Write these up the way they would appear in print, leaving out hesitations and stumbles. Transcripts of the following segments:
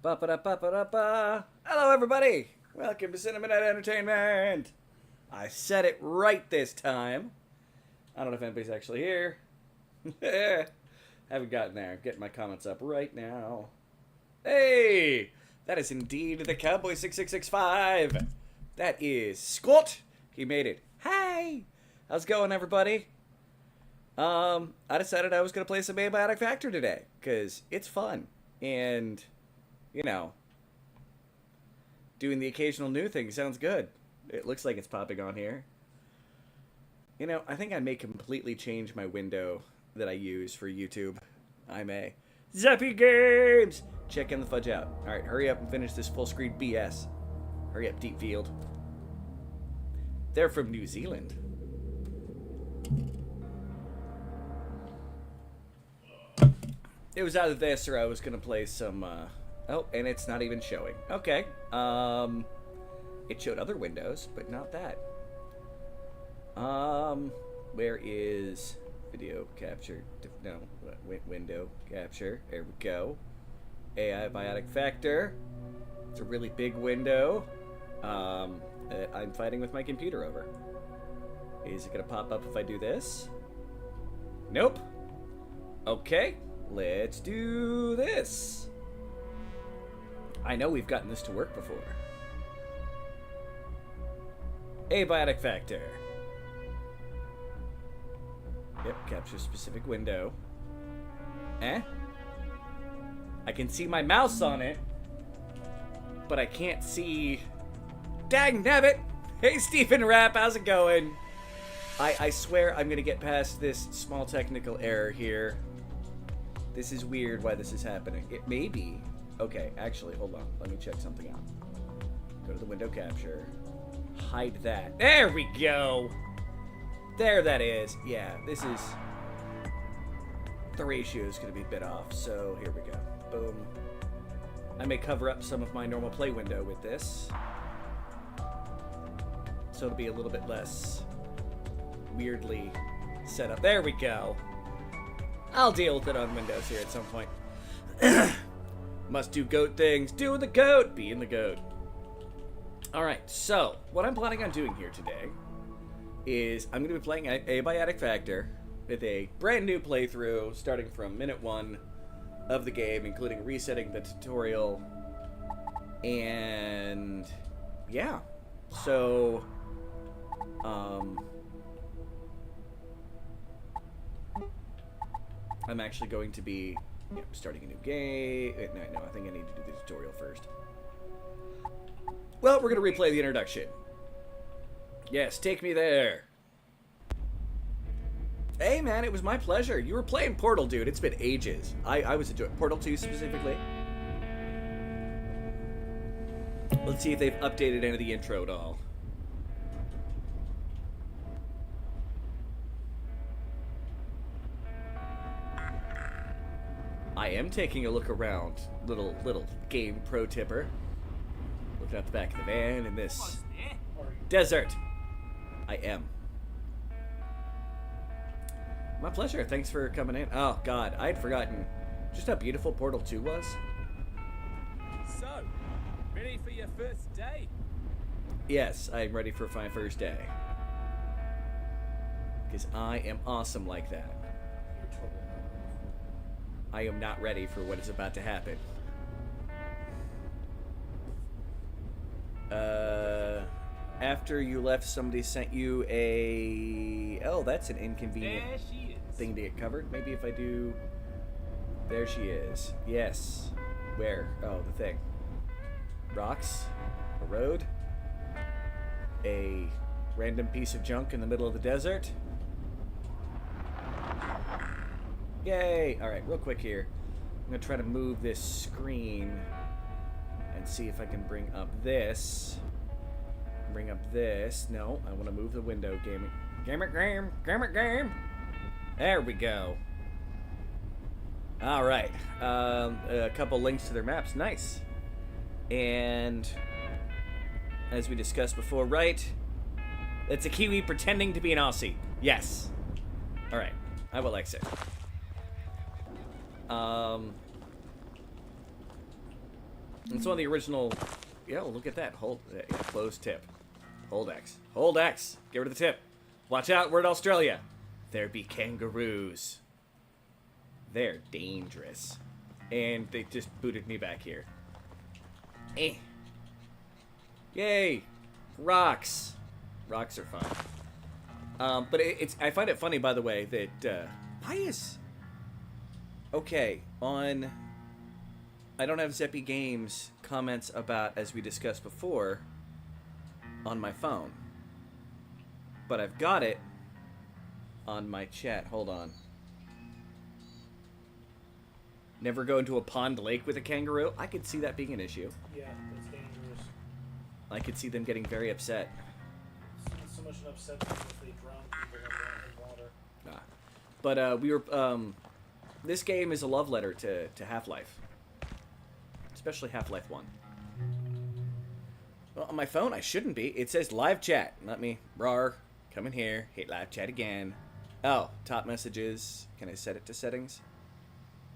Ba-ba-da-ba-ba-da-ba. Hello, everybody. Welcome to Cinema Night Entertainment. I said it right this time. I don't know if anybody's actually here. Haven't gotten there. I'm getting my comments up right now. Hey, that is indeed the Cowboy 6665. That is Scott. He made it. Hey, how's it going, everybody? I decided I was gonna play some Abiotic Factor today because it's fun and, you know, doing the occasional new thing sounds good. It looks like it's popping on here. You know, I think I may completely change my window that I use for YouTube. I may. Zappy Games! Checking the fudge out. Alright, hurry up and finish this full screen BS. Hurry up, Deep Field. They're from New Zealand. It was either this or I was going to play some, oh, and it's not even showing. Okay. It showed other windows, but not that. Where is video capture? No, window capture. There we go. AI Abiotic Factor. It's a really big window. I'm fighting with my computer over. Is it going to pop up if I do this? Nope. Okay. Let's do this. I know we've gotten this to work before. Abiotic Factor. Yep, capture specific window. Eh? I can see my mouse on it, but I can't see... Dang nabbit! Hey, Stephen Rapp, how's it going? I swear I'm gonna get past this small technical error here. This is weird why this is happening. It may be... Okay, actually, hold on. Let me check something out. Go to the window capture. Hide that. There we go! There that is. Yeah, this is... The ratio is going to be a bit off, so here we go. Boom. I may cover up some of my normal play window with this. So it'll be a little bit less weirdly set up. There we go. I'll deal with it on Windows here at some point. Must do goat things. Do the goat. Being the goat. Alright, so what I'm planning on doing here today is I'm going to be playing Abiotic Factor with a brand new playthrough starting from minute 1 of the game, including resetting the tutorial. And yeah. So I'm actually going to be starting a new game. No, I think I need to do the tutorial first. Well, we're going to replay the introduction. Yes, take me there. Hey, man, it was my pleasure. You were playing Portal, dude. It's been ages. I was enjoying Portal 2 specifically. Let's see if they've updated any of the intro at all. I am taking a look around. Little game pro tipper. Looking at the back of the van in this desert. I am. My pleasure. Thanks for coming in. Oh, God. I had forgotten just how beautiful Portal 2 was. So, ready for your first day? Yes, I'm ready for my first day. Because I am awesome like that. I am not ready for what is about to happen. After you left, somebody sent you a... Oh, that's an inconvenient thing to get covered. Maybe if I do... There she is. Yes. Where? Oh, the thing. Rocks. A road. A random piece of junk in the middle of the desert. Yay! Alright, real quick here. I'm going to try to move this screen and see if I can bring up this. Bring up this. No, I want to move the window. Game. There we go. Alright. A couple links to their maps. Nice. And as we discussed before, right? It's a Kiwi pretending to be an Aussie. Yes. Alright. I will exit. It's one of the original. Yo, look at that. Hold. Yeah, close tip. Hold X. Hold X. Get rid of the tip. Watch out. We're in Australia. There be kangaroos. They're dangerous. And they just booted me back here. Eh. Yay. Rocks. Rocks are fun. But I find it funny, by the way, that, why is... Okay, on... I don't have Zeppy Games comments about, as we discussed before, on my phone. But I've got it on my chat. Hold on. Never go into a pond lake with a kangaroo? I could see that being an issue. Yeah, that's dangerous. I could see them getting very upset. It's so much an upset thing if they drown people in water. Ah. But we were... this game is a love letter to Half-Life. Especially Half-Life 1. Well, on my phone, I shouldn't be. It says live chat. Let me... Rar. Come in here. Hit live chat again. Oh, top messages. Can I set it to settings?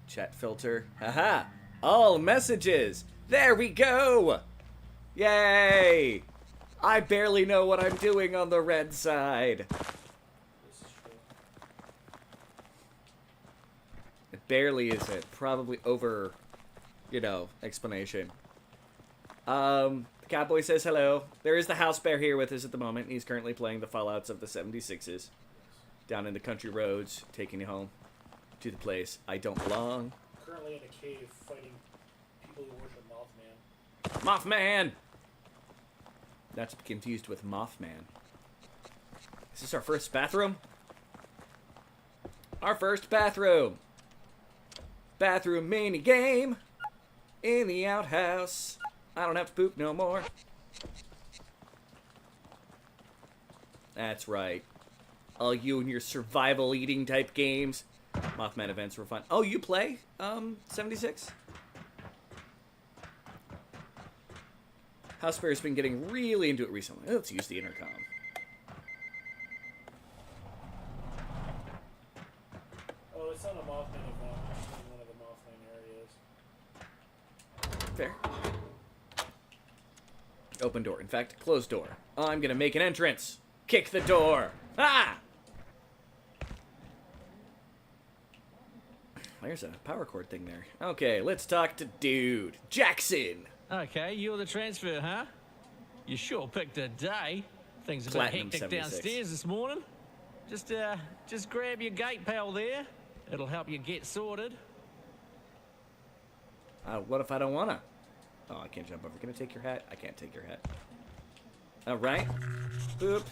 Chat filter. Haha! All messages! There we go! Yay! I barely know what I'm doing on the red side. This is true. It barely is it. Probably over, you know, explanation. The cowboy says hello. There is the house bear here with us at the moment. He's currently playing the Fallouts of the 76s. Down in the country roads, taking you home to the place I don't belong. Currently in a cave fighting people who worship Mothman. Mothman! Not to be confused with Mothman. Is this our first bathroom? Our first bathroom! Bathroom mini game! In the outhouse. I don't have to poop no more. That's right. All you and your survival eating type games. Mothman events were fun. Oh, you play 76? House Bear's been getting really into it recently. Let's use the intercom. Oh, it's not a Mothman event. It's in one of the Mothman areas. Fair. Open door. In fact, closed door. I'm gonna make an entrance. Kick the door. Ah! There's a power cord thing there. Okay, let's talk to dude. Jackson! Okay, you're the transfer, huh? You sure picked a day. Things a bit Platinum hectic 76. downstairs this morning. Just grab your gate pal there. It'll help you get sorted. What if I don't wanna? Oh, I can't jump over. Can I take your hat? I can't take your hat. Alright. Boop.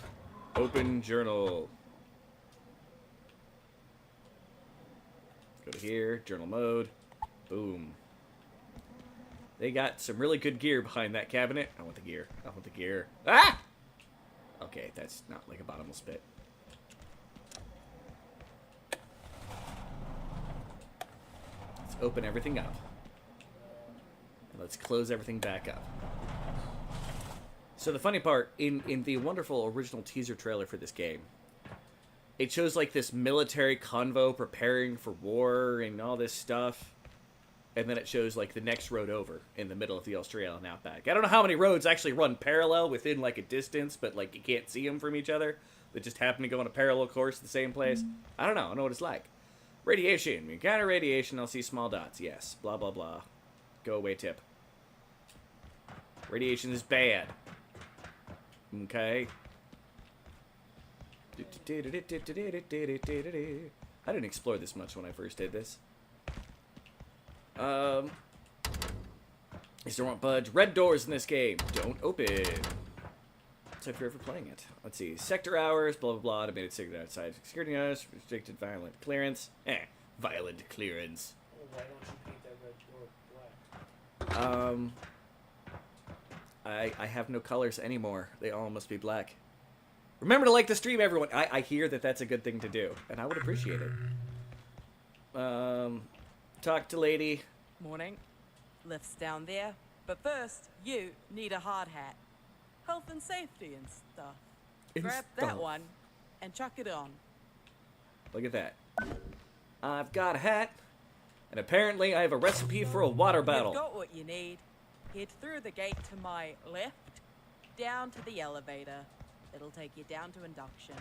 Open journal. Go to here. Journal mode. Boom. They got some really good gear behind that cabinet. I want the gear. I want the gear. Ah! Okay, that's not like a bottomless pit. Let's open everything up. And let's close everything back up. So the funny part, in the wonderful original teaser trailer for this game, it shows like this military convo preparing for war and all this stuff. And then it shows like the next road over in the middle of the Australian outback. I don't know how many roads actually run parallel within like a distance, but like you can't see them from each other. They just happen to go on a parallel course to the same place. I don't know. I don't know what it's like. Radiation. You encounter radiation, I'll see small dots. Yes. Blah, blah, blah. Go away tip. Radiation is bad. Okay. I didn't explore this much when I first did this. Is there won't budge. Red doors in this game. Don't open. So if you're ever playing it. Let's see. Sector hours, blah, blah, blah. Automated secret outside. Security hours, restricted violent clearance. Violent clearance. Oh, why don't you paint that red door black? I have no colors anymore. They all must be black. Remember to like the stream, everyone. I hear that that's a good thing to do, and I would appreciate it. Talk to lady. Morning. Lift's down there. But first, you need a hard hat. Health and safety and stuff. Grab that one and chuck it on. Look at that. I've got a hat, and apparently I have a recipe for a water battle. You've got what you need. Head through the gate to my left, down to the elevator. It'll take you down to induction.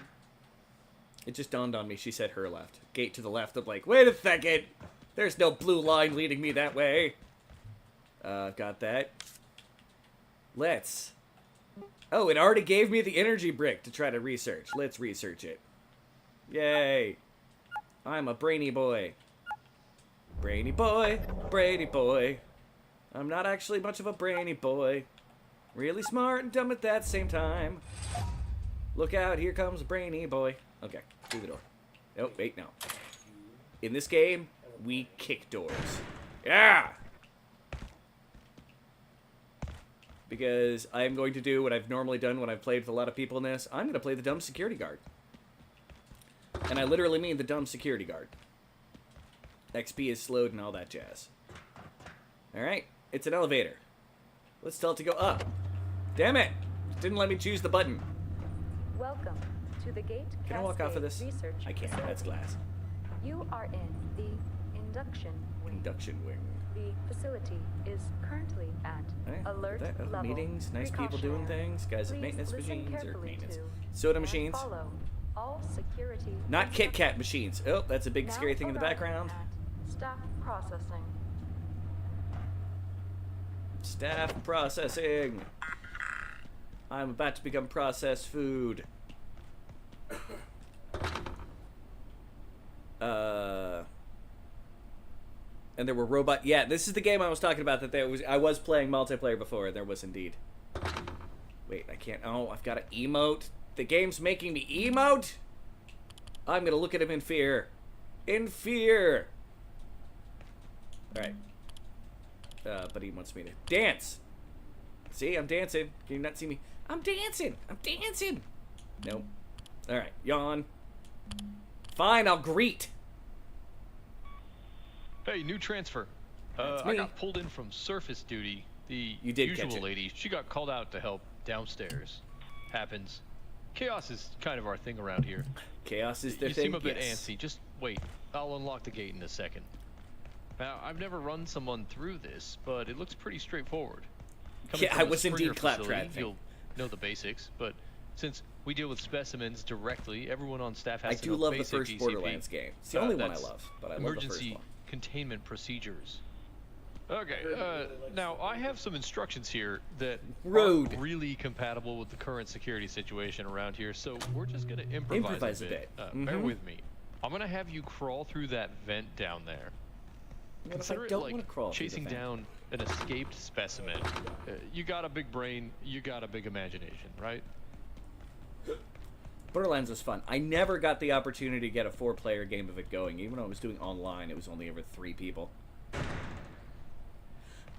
It just dawned on me. She said her left. Gate to the left. I'm like, wait a second. There's no blue line leading me that way. I've got that. Let's. Oh, it already gave me the energy brick to try to research. Let's research it. Yay. I'm a brainy boy. Brainy boy. Brainy boy. I'm not actually much of a brainy boy. Really smart and dumb at that same time. Look out, here comes a brainy boy. Okay, through the door. Oh, wait, no. In this game, we kick doors. Yeah! Because I'm going to do what I've normally done when I've played with a lot of people in this. I'm going to play the dumb security guard. And I literally mean the dumb security guard. XP is slowed and all that jazz. Alright, it's an elevator. Let's tell it to go up. Damn it! It didn't let me choose the button. Welcome to the gate. Can I walk off of this? Research I can't. facility. That's glass. You are in the induction wing. Induction wing. The facility is currently at Hey, alert that, level. meetings, nice people doing Precautionary. things, guys at Please maintenance listen machines or carefully maintenance. to Soda and machines. follow all security Not Kit Kat machines. Oh, that's a big Now scary thing in the arriving background. at staff processing. Staff processing. I'm about to become processed food. And there were robot. Yeah, this is the game I was talking about. I was playing multiplayer before. And there was indeed. Wait, I can't. Oh, I've got to emote. The game's making me emote. I'm gonna look at him in fear. In fear. All right. But he wants me to dance. See, I'm dancing. Can you not see me? I'm dancing. I'm dancing. Nope. All right, yawn. Fine, I'll greet. Hey, new transfer. That's I me. got pulled in from surface duty. The You did catch usual it. lady, she got called out to help downstairs. Happens. Chaos is kind of our thing around here. Chaos is their You thing. seem a bit yes. antsy. Just wait. I'll unlock the gate in a second. Now, I've never run someone through this, but it looks pretty straightforward. Coming Yeah, from I a was Springer indeed facility, clap-trap. You'll know the basics, but since we deal with specimens directly, everyone on staff has I to do know love the basic first GCP. Borderlands game. It's the only one I That's love, but I love the first emergency one. containment procedures. Okay, now I have some instructions here that Rude. aren't really compatible with the current security situation around here, so we're just gonna improvise, Improvise a bit. Bear Mhm. with me. I'm gonna have you crawl through that vent down there. What if I Consider don't it like want to crawl through the chasing vent? down an escaped specimen. You got a big brain, you got a big imagination, right? Borderlands was fun. I never got the opportunity to get a 4-player game of it going. Even when I was doing online, it was only over 3 people.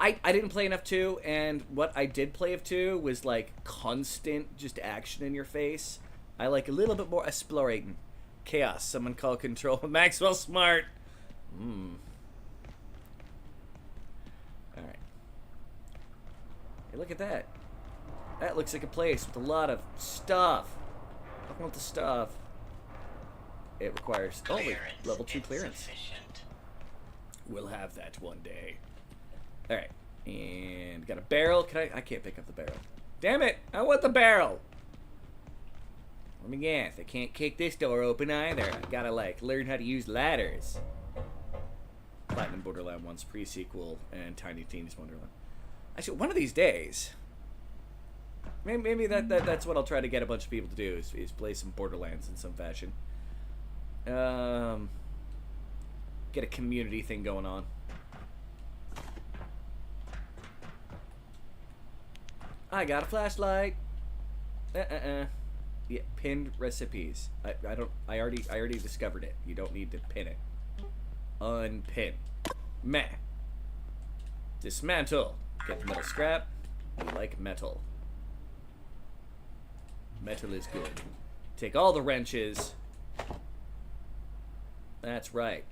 I didn't play enough 2, and what I did play of 2 was like constant just action in your face. I like a little bit more explorating. Chaos. Someone call Control Maxwell Smart. Alright. Hey, look at that. That looks like a place with a lot of stuff. I want the stuff. It requires level 2 clearance. We'll have that one day. Alright. And got a barrel. I can't pick up the barrel. Damn it! I want the barrel! Let me guess. I can't kick this door open either. I gotta learn how to use ladders. Platinum Borderland 1's pre-sequel and Tiny Tina's Wonderland. Actually, one of these days, maybe that's what I'll try to get a bunch of people to do is play some Borderlands in some fashion. Get a community thing going on. I got a flashlight. Yeah, pinned recipes. I already discovered it. You don't need to pin it. Unpin. Meh. Dismantle. Get the metal scrap. We like metal. Metal is good. Take all the wrenches. That's right.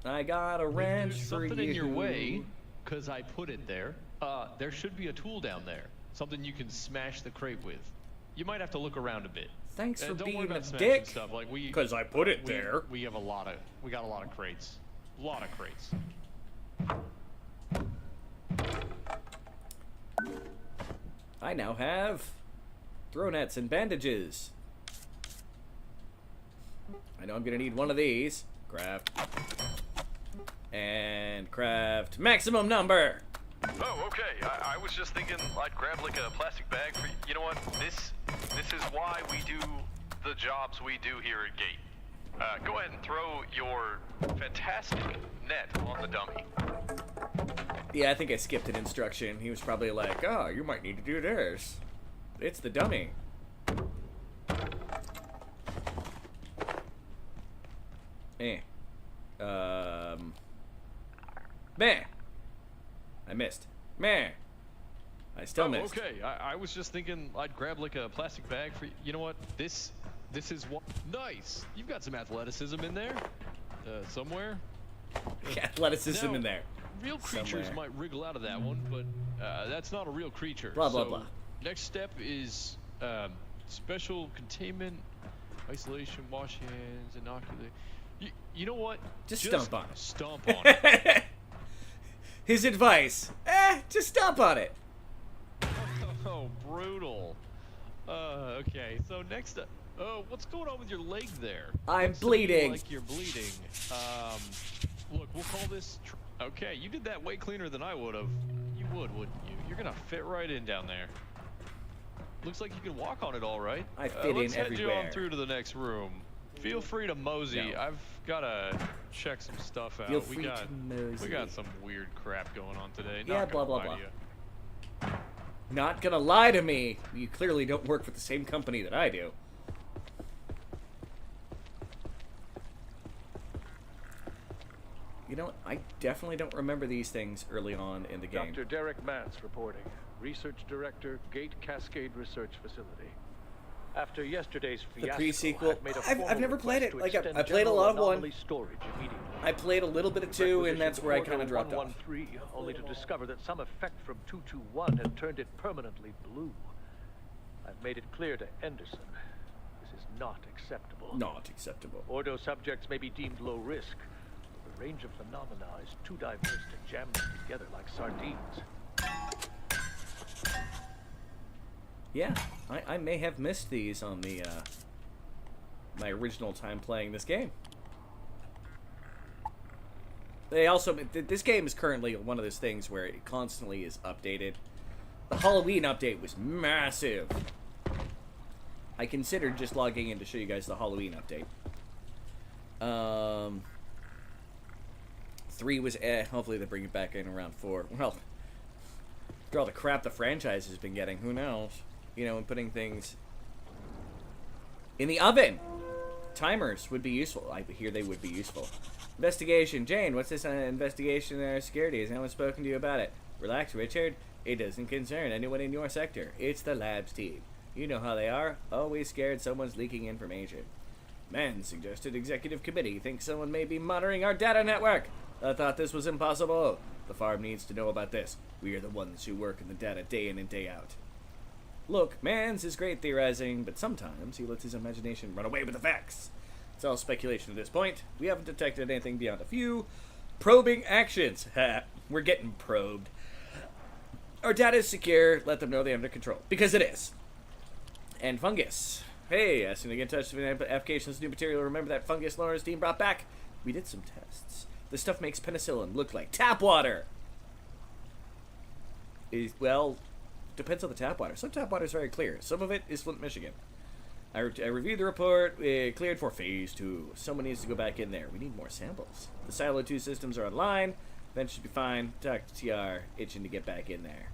I got a wrench There's for something you. in your way, because I put it there. There should be a tool down there. Something you can smash the crate with. You might have to look around a bit. Thanks for Don't worry being about a smashing dick. stuff. Like Because I put it there. We got a lot of crates. A lot of crates. I now have throw nets and bandages. I know I'm gonna need one of these. Craft. And craft maximum number. Oh, okay. I was just thinking I'd grab like a plastic bag for you know what? This is why we do the jobs we do here at Gate. Go ahead and throw your fantastic net on the dummy. Yeah, I think I skipped an instruction. He was probably like, oh, you might need to do this. It's the dummy. Meh. I missed. Meh. I still missed. Okay. I was just thinking I'd grab like a plastic bag for you know what? This is what nice. You've got some athleticism in there. Somewhere. Athleticism Now, in there. Real creatures Somewhere. might wriggle out of that one, but that's not a real creature. Blah, blah, So, blah. Next step is special containment, isolation, wash hands, inoculate. You know what? Just stomp on it. Stomp on it. His advice. Just stomp on it. Oh, brutal. Okay, so next up. Oh, what's going on with your leg there? I'm Looks to me bleeding. Like you're bleeding. Look, we'll call this. Okay, you did that way cleaner than I would have. You would, wouldn't you? You're gonna fit right in down there. Looks like you can walk on it all right. I fit let's in head you everywhere. on through to the next room. Feel free to mosey. No. I've gotta check some stuff out. Feel free to We mosey. got some weird crap going on today. Yeah, Not blah, gonna blah, lie blah. to you. Not gonna lie to me. You clearly don't work for the same company that I do. You know what? I definitely don't remember these things early on in the game. Dr. Derek Mance reporting. Research Director, Gate Cascade Research Facility. After yesterday's The fiasco, pre-sequel. I've made a I've formal never played request it. to Like, extend I played a lot of general one. anomaly storage immediately. I played a little bit of 2, and that's where I kind of dropped off. 113, only to discover that some effect from 221 had turned it permanently blue. I've made it clear to Anderson. This is not acceptable. Not acceptable. Ordo subjects may be deemed low risk. The range of phenomena is too diverse to jam them together like sardines. Yeah, I may have missed these on the my original time playing this game. They also this game is currently one of those things where it constantly is updated. The Halloween update was massive. I considered just logging in to show you guys the Halloween update. 3 was hopefully they bring it back in around 4. Well, after all the crap the franchise has been getting, who knows? You know, and putting things in the oven. Timers would be useful. I hear they would be useful. Investigation. Jane, what's this investigation in our security? Has anyone spoken to you about it? Relax, Richard. It doesn't concern anyone in your sector. It's the labs team. You know how they are. Always scared someone's leaking information. Man, suggested executive committee thinks someone may be monitoring our data network. I thought this was impossible. The farm needs to know about this. We are the ones who work in the data day in and day out. Look, Mans is great theorizing, but sometimes he lets his imagination run away with the facts. It's all speculation at this point. We haven't detected anything beyond a few probing actions. Ha, we're getting probed. Our data is secure. Let them know they're under control. Because it is. And fungus. Hey, asking to get in touch with applications, new material. Remember that fungus Laura's team brought back? We did some tests. The stuff makes penicillin look like tap water. Well, depends on the tap water. Some tap water is very clear. Some of it is Flint, Michigan. I reviewed the report. It cleared for phase 2. Someone needs to go back in there. We need more samples. The Silo 2 systems are online. That should be fine. Dr. TR itching to get back in there.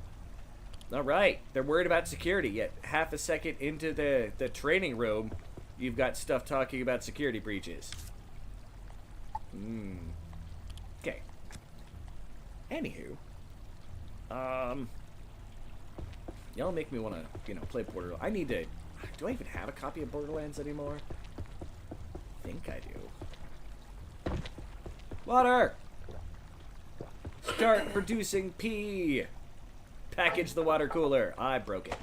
All right. They're worried about security. Yet half a second into the training room, you've got stuff talking about security breaches. Okay. Anywho. Y'all make me want to, play Borderlands. I need to... Do I even have a copy of Borderlands anymore? I think I do. Water! Start producing pee! Package the water cooler. I broke it.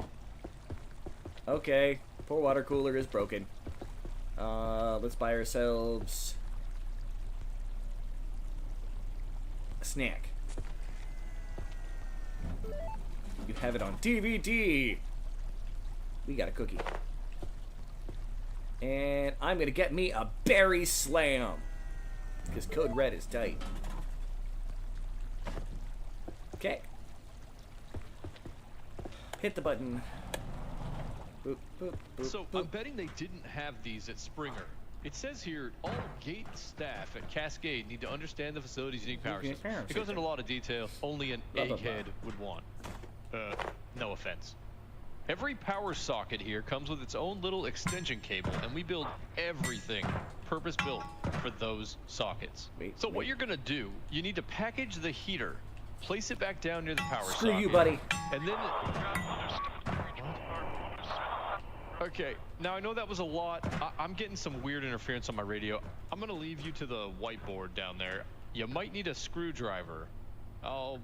Okay. Poor water cooler is broken. Let's buy ourselves... a snack. You have it on DVD. We got a cookie. And I'm gonna get me a berry slam. Because code red is tight. Okay. Hit the button. Boop, boop, boop, So boop. I'm betting they didn't have these at Springer. It says here, all gate staff at Cascade need to understand the facility's unique power system. It goes into a lot of detail only an Blah, blah, blah. egghead would want. No offense. Every power socket here comes with its own little extension cable, and we build everything purpose-built for those sockets. So what you're gonna do, you need to package the heater, place it back down near the power Screw socket. you, buddy. And then... Okay, now I know that was a lot. I'm getting some weird interference on my radio. I'm gonna leave you to the whiteboard down there. You might need a screwdriver. I'll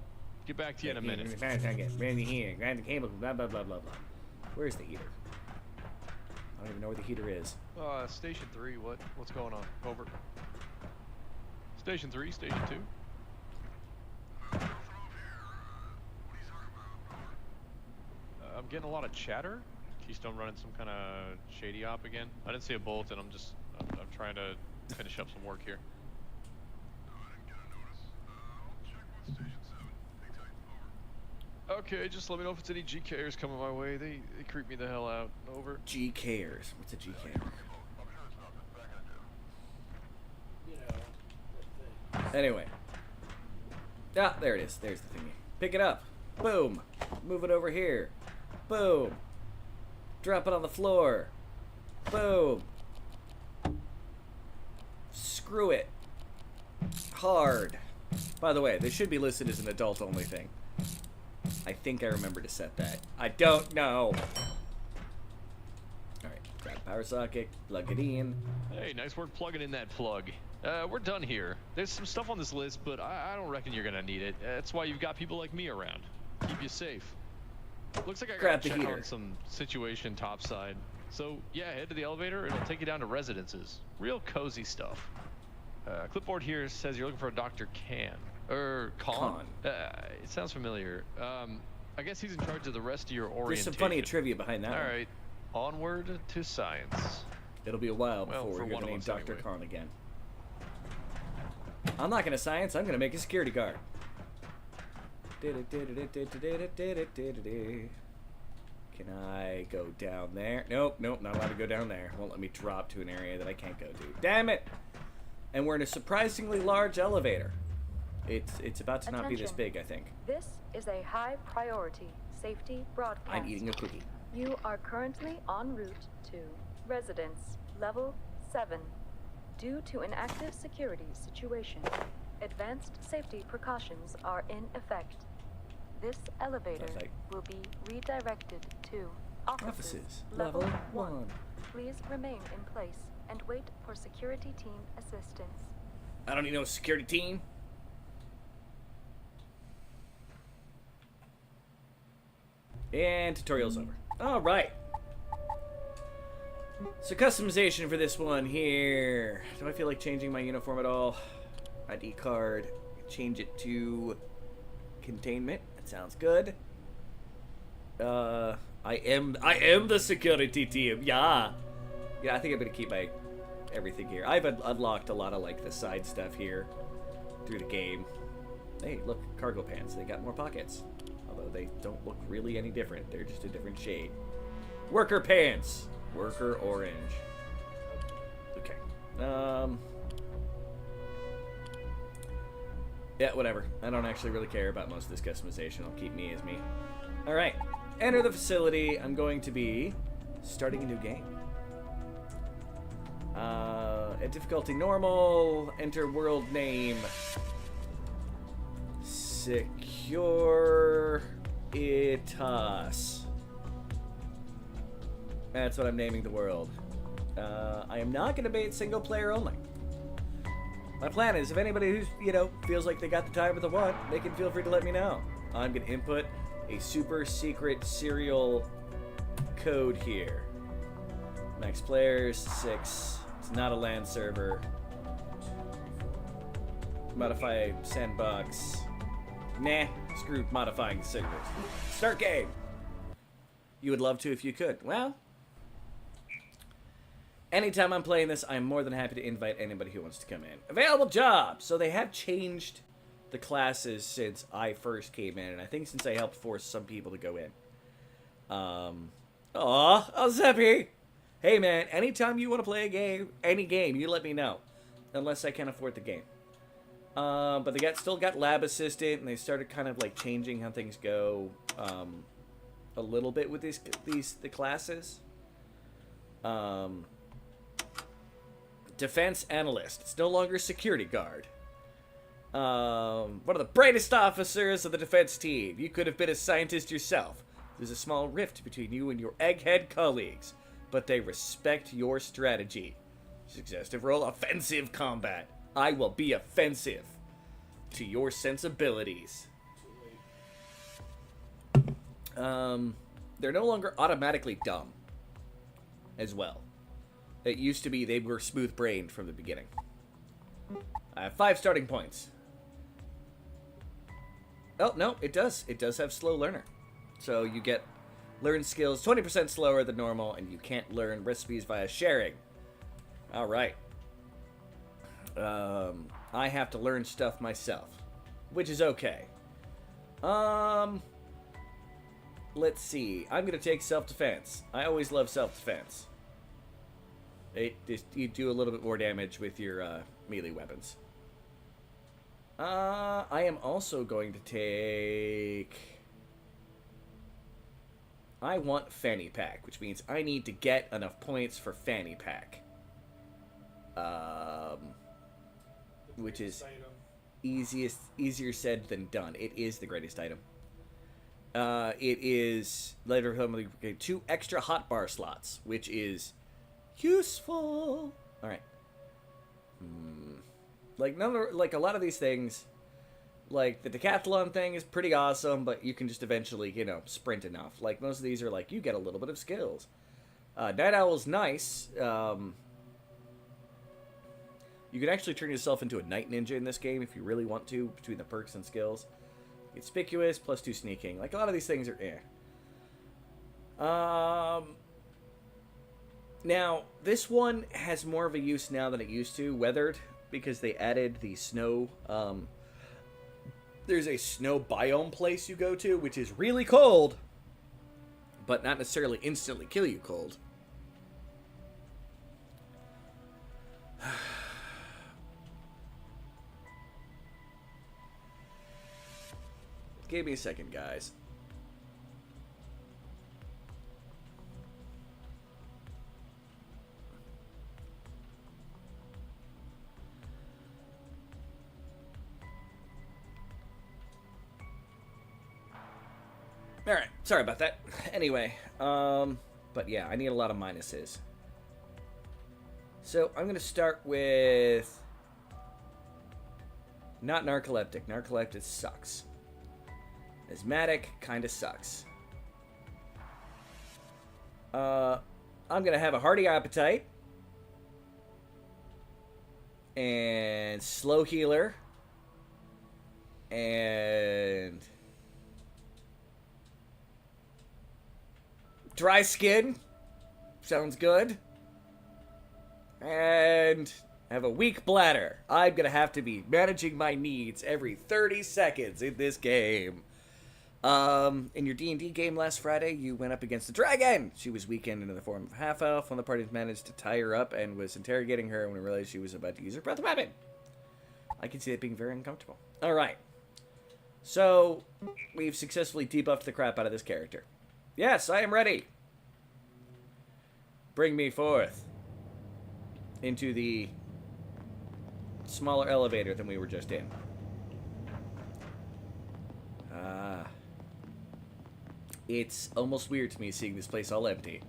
get back to you in a minute. Grab the heater. Grab the cable. Blah, blah, blah, blah, blah. Where's the heater? I don't even know where the heater is. Station 3, what's going on? Over. Station 3, Station 2. I'm getting a lot of chatter. Keystone running some kind of shady op again. I didn't see a bulletin. I'm trying to finish up some work here. Okay, just let me know if it's any GKers coming my way. They creep me the hell out. Over. GKers. What's a GK? You know, the thing. Anyway. Ah, there it is. There's the thingy. Pick it up. Boom. Move it over here. Boom. Drop it on the floor. Boom. Screw it. Hard. By the way, this should be listed as an adult-only thing. I think I remember to set that. I don't know. Alright, grab the power socket, plug it in. Hey, nice work plugging in that plug. We're done here. There's some stuff on this list, but I don't reckon you're gonna need it. That's why you've got people like me around. Keep you safe. Looks like I Grab gotta the check heater. on some situation topside. So, yeah, head to the elevator. It'll take you down to residences. Real cozy stuff. Clipboard here says you're looking for a Dr. Khan. Khan. It sounds familiar. I guess he's in charge of the rest of your orientation. There's some funny trivia behind that one. All right, onward to science. It'll be a while Well, before for we're going one to of name us Dr. anyway. Khan again. I'm not going to science. I'm going to make a security guard. Can I go down there? Nope, not allowed to go down there. Won't let me drop to an area that I can't go to. Damn it! And we're in a surprisingly large elevator. It's about to not be this Attention. big, I think. This is a high priority safety broadcast. I'm eating a cookie. You are currently en route to Residence Level 7. Due to an active security situation, advanced safety precautions are in effect. This elevator Sounds like- will be redirected to Offices Offices, Level level 1. 1. Please remain in place and wait for security team assistance. I don't need no security team. And tutorial's over. Alright. So customization for this one here. Do I feel like changing my uniform at all? ID card. Change it to containment. That sounds good. I am the security team. Yeah. Yeah, I think I'm gonna keep my everything here. I've unlocked a lot of like the side stuff here through the game. Hey, look, cargo pants. They got more pockets. Although they don't look really any different. They're just a different shade. Worker pants. Worker orange. Okay. Yeah, whatever. I don't actually really care about most of this customization. I'll keep me as me. Alright. Enter the facility. I'm going to be starting a new game. At difficulty normal. Enter world name. Securitas. That's what I'm naming the world. I am not going to bait single player only. My plan is, if anybody who's, feels like they got the time or the want, they can feel free to let me know. I'm going to input a super secret serial code here. Max players, 6. It's not a LAN server. Modify sandbox. Nah. Screw modifying servers. Start game. You would love to if you could. Well, anytime I'm playing this, I'm more than happy to invite anybody who wants to come in. Available jobs! So they have changed the classes since I first came in, and I think since I helped force some people to go in. Oh, Zeppy! Hey man, anytime you want to play a game, any game, you let me know. Unless I can afford the game. But they still got lab assistant, and they started kind of like changing how things go a little bit with the classes. Defense analyst. It's no longer security guard. One of the brightest officers of the defense team. You could have been a scientist yourself. There's a small rift between you and your egghead colleagues, but they respect your strategy. Suggestive role, offensive combat. I will be offensive to your sensibilities. They're no longer automatically dumb as well. It used to be they were smooth-brained from the beginning. I have 5 starting points. Oh, no, it does. It does have slow learner. So you get learn skills 20% slower than normal, and you can't learn recipes via sharing. All right. I have to learn stuff myself, which is okay. Let's see. I'm gonna take self-defense. I always love self-defense. You do a little bit more damage with your melee weapons. I am also going to take... I want Fanny Pack, which means I need to get enough points for Fanny Pack. Which is easier said than done. It is the greatest item. It is later 2 extra hotbar slots, which is useful. All right. Like a lot of these things, like the decathlon thing is pretty awesome, but you can just eventually, sprint enough. Like most of these are like you get a little bit of skills. Night Owl's nice. You can actually turn yourself into a night ninja in this game if you really want to, between the perks and skills. Conspicuous, +2 sneaking. Like, a lot of these things are Now, this one has more of a use now than it used to, Weathered, because they added the snow. There's a snow biome place you go to, which is really cold, but not necessarily instantly kill you cold. Give me a second, guys. Alright, sorry about that. Anyway, but yeah, I need a lot of minuses. So, I'm going to start with... not narcoleptic. Narcoleptic sucks. Asthmatic kinda sucks. I'm gonna have a hearty appetite. And slow healer. And dry skin. Sounds good. And have a weak bladder. I'm gonna have to be managing my needs every 30 seconds in this game. In your D&D game last Friday, you went up against the dragon. She was weakened into the form of a half-elf. One of the parties managed to tie her up and was interrogating her when we realized she was about to use her breath weapon. I can see that being very uncomfortable. Alright. So, we've successfully debuffed the crap out of this character. Yes, I am ready. Bring me forth into the smaller elevator than we were just in. It's almost weird to me seeing this place all empty.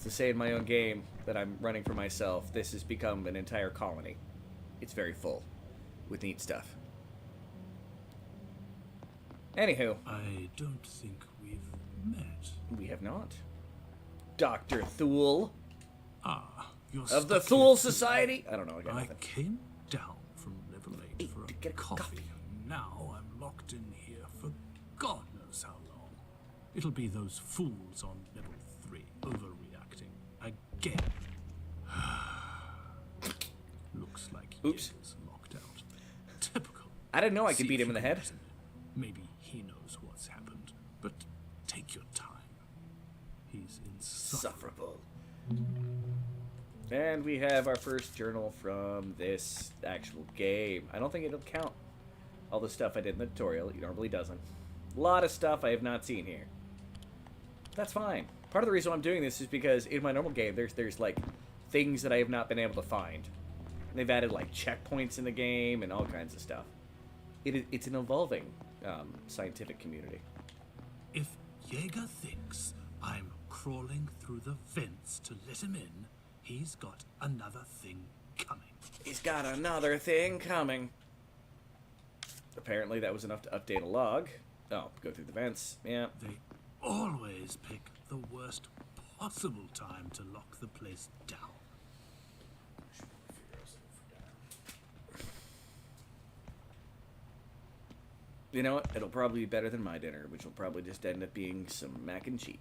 To say in my own game that I'm running for myself, this has become an entire colony. It's very full with neat stuff. Anywho. I don't think we've met. We have not. Dr. Thule. Ah, you're of the stuck Thule here. Society? I don't know. I came down from Neverland for a get a coffee. coffee. Now I'm locked in here for God knows how long. It'll be those fools on level 3 overreacting again. Looks like Oops. Jaeger's locked out. Typical. I didn't know I could See beat if him in the he head. goes in. Maybe he knows what's happened, but take your time. He's insufferable. And we have our first journal from this actual game. I don't think it'll count all the stuff I did in the tutorial. It normally doesn't. A lot of stuff I have not seen here. That's fine. Part of the reason I'm doing this is because in my normal game, there's like things that I have not been able to find. And they've added like checkpoints in the game and all kinds of stuff. It's an evolving scientific community. If Jaeger thinks I'm crawling through the vents to let him in, he's got another thing coming. He's got another thing coming. Apparently that was enough to update a log. Oh, go through the vents. Yeah. They always pick the worst possible time to lock the place down. You know what? It'll probably be better than my dinner, which will probably just end up being some mac and cheese.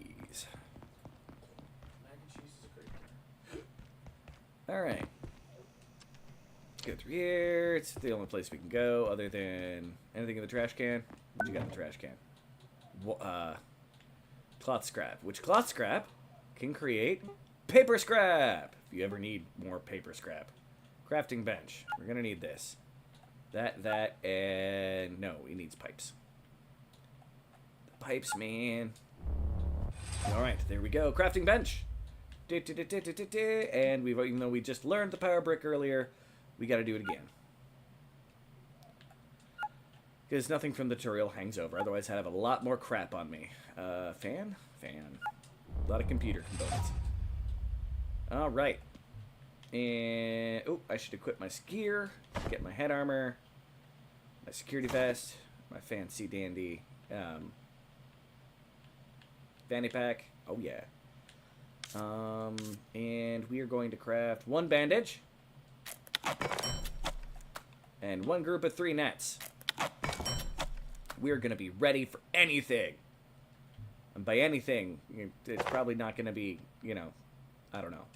Mac and cheese is a great dinner. Alright. Let's go through here. It's the only place we can go other than anything in the trash can. What you got in the trash can? Cloth scrap. Which cloth scrap can create paper scrap. If you ever need more paper scrap. Crafting bench. We're going to need this. That, and no, he needs pipes. The pipes, man. Alright, there we go. Crafting bench. And even though we just learned the power brick earlier, we gotta do it again. Because nothing from the tutorial hangs over, otherwise I'd have a lot more crap on me. Fan? Fan. A lot of computer components. Alright. And, oh, I should equip my skier, get my head armor, my security vest, my fancy dandy fanny pack. Oh, yeah. And we are going to craft 1 bandage and 1 group of 3 nets. We're going to be ready for anything. And by anything, it's probably not going to be, you know, I don't know.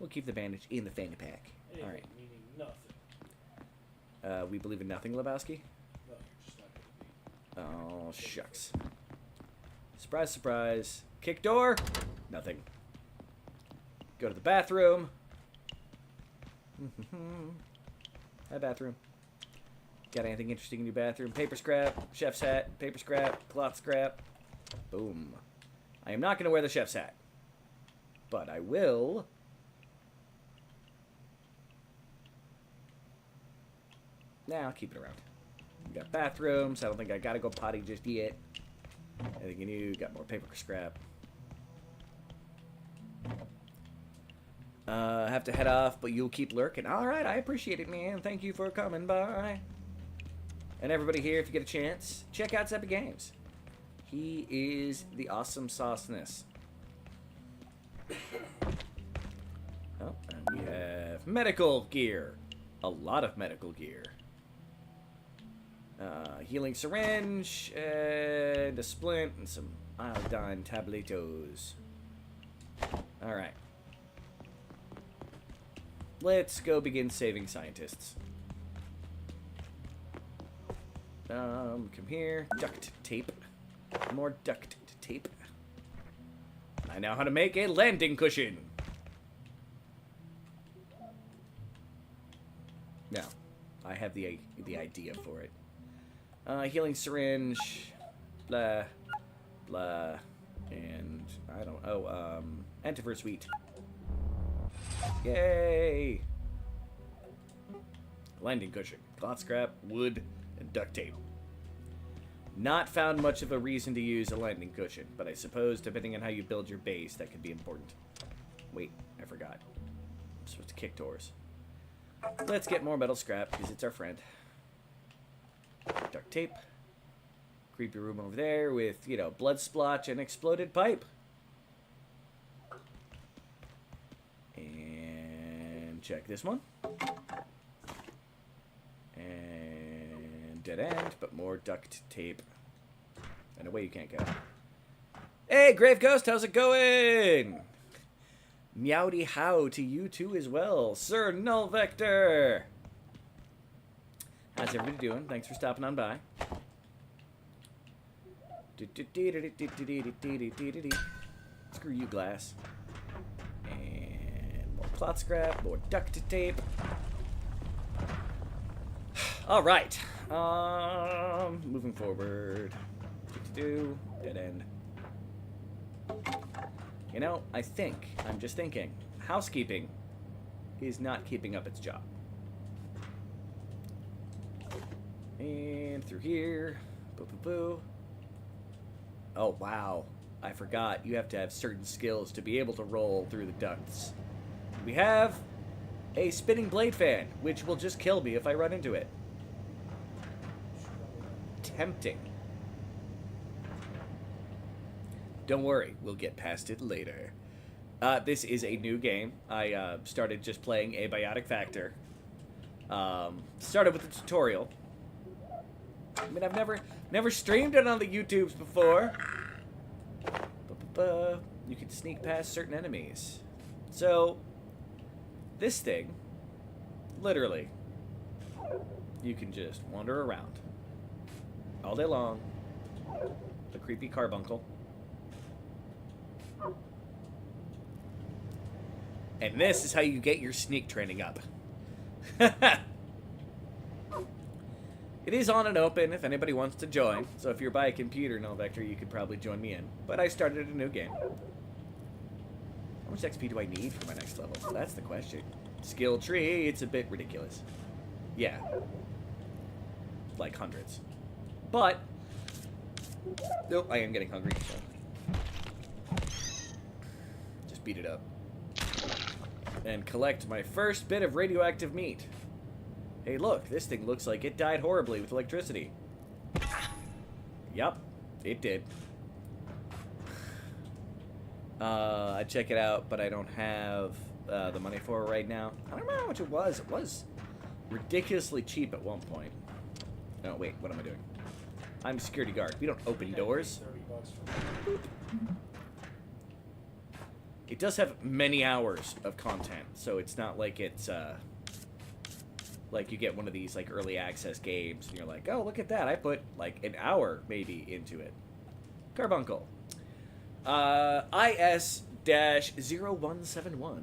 We'll keep the bandage in the fanny pack. Anything, All right. meaning nothing. We believe in nothing, Lebowski? No, you're just not going to be. Oh, shucks. Surprise, surprise. Kick door. Nothing. Go to the bathroom. Hi, bathroom. Got anything interesting in your bathroom? Paper scrap, chef's hat, paper scrap, cloth scrap. Boom. I am not going to wear the chef's hat. But I will. Nah, I'll keep it around. We got bathrooms. I don't think I gotta go potty just yet. Anything new? Got more paper scrap. I have to head off, but you'll keep lurking. Alright, I appreciate it, man. Thank you for coming by. And everybody here, if you get a chance, check out Epic Games. He is the awesome sauceness. Oh, and we have medical gear. A lot of medical gear. Healing syringe, and a splint, and some iodine tabletos. Alright. Let's go begin saving scientists. Come here. Duct tape. More duct tape. I know how to make a landing cushion. Now, I have the idea for it. Healing syringe, blah, blah, and I don't. Oh, antivirus wheat. Yay! Landing cushion, cloth scrap, wood, and duct tape. Not found much of a reason to use a landing cushion, but I suppose depending on how you build your base, that could be important. Wait, I forgot. I'm supposed to kick doors. Let's get more metal scrap, because it's our friend. Duct tape. Creepy room over there with, you know, blood splotch and exploded pipe. And check this one. And dead end, but more duct tape. And away you can't go. Hey, Grave Ghost, how's it going? Meowdy how to you too as well. Sir Null Vector. How's everybody doing? Thanks for stopping on by. Screw you, glass. And more cloth scrap, more duct tape. All right. Moving forward. Dead end. You know, I'm just thinking, housekeeping is not keeping up its job. And through here. Boo, boo, boo. Oh, wow. I forgot. You have to have certain skills to be able to roll through the ducts. We have a spinning blade fan, which will just kill me if I run into it. Tempting. Don't worry, we'll get past it later. This is a new game. I started just playing Abiotic Factor. Started with the tutorial. I mean, I've never streamed it on the YouTubes before. You can sneak past certain enemies. So, this thing, literally, you can just wander around all day long. The creepy carbuncle. And this is how you get your sneak training up. It is on and open if anybody wants to join. So if you're by a computer, no Vector, you could probably join me in. But I started a new game. How much XP do I need for my next level? That's the question. Skill tree, it's a bit ridiculous. Yeah. Like hundreds. But, nope, I am getting hungry. So. Just beat it up. And collect my first bit of radioactive meat. Hey, look, this thing looks like it died horribly with electricity. Yup, it did. I'd check it out, but I don't have the money for it right now. I don't remember how much it was. It was ridiculously cheap at one point. No, wait, what am I doing? I'm a security guard. We don't open doors. It does have many hours of content, so it's not like it's, like you get one of these like early access games and you're like, oh, look at that, I put like an hour maybe into it. Carbuncle. IS-0171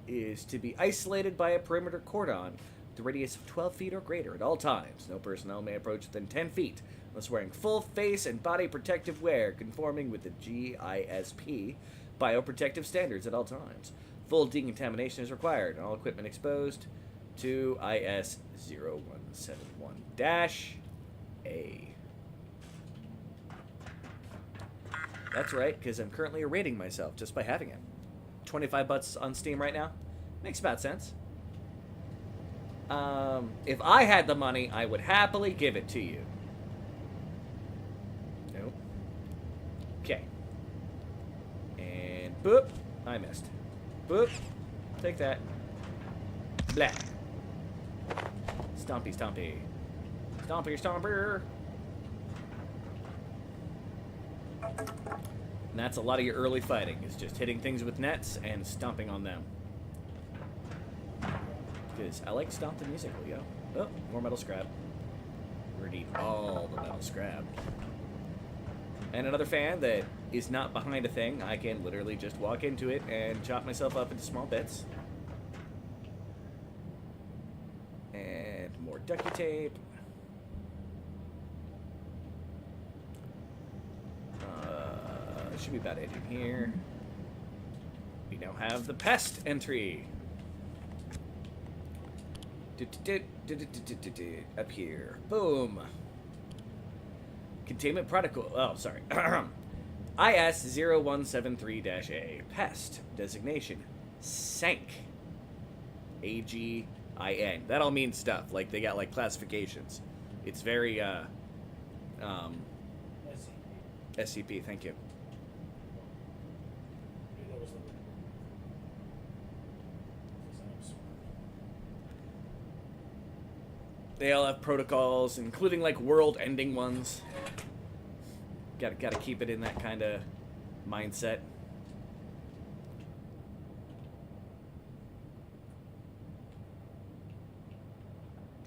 is to be isolated by a perimeter cordon with a radius of 12 feet or greater at all times. No personnel may approach within 10 feet unless wearing full face and body protective wear conforming with the GISP bioprotective standards at all times. Full decontamination is required and all equipment exposed to IS-0171-A. That's right, because I'm currently rating myself just by having it. 25 bucks on Steam right now. Makes about sense. If I had the money, I would happily give it to you. Nope. Okay. And boop. I missed. Boop. Take that. Blah. Stompy, stompy. Stompy, stomper. And that's a lot of your early fighting, is just hitting things with nets and stomping on them. Because I like stomping musically, yo. Oh, more metal scrap. We're gonna need all the metal scrap. And another fan that is not behind a thing, I can literally just walk into it and chop myself up into small bits. And more ducky tape. Should be about it in here. We now have the pest entry. Up here. Boom. Containment protocol. Oh, sorry. IS-0173-A. Pest. Designation. Sank. AGIN. That all means stuff. Like, they got, like, classifications. It's very, SCP, thank you. They all have protocols, including, like, world-ending ones. Gotta keep it in that kind of mindset.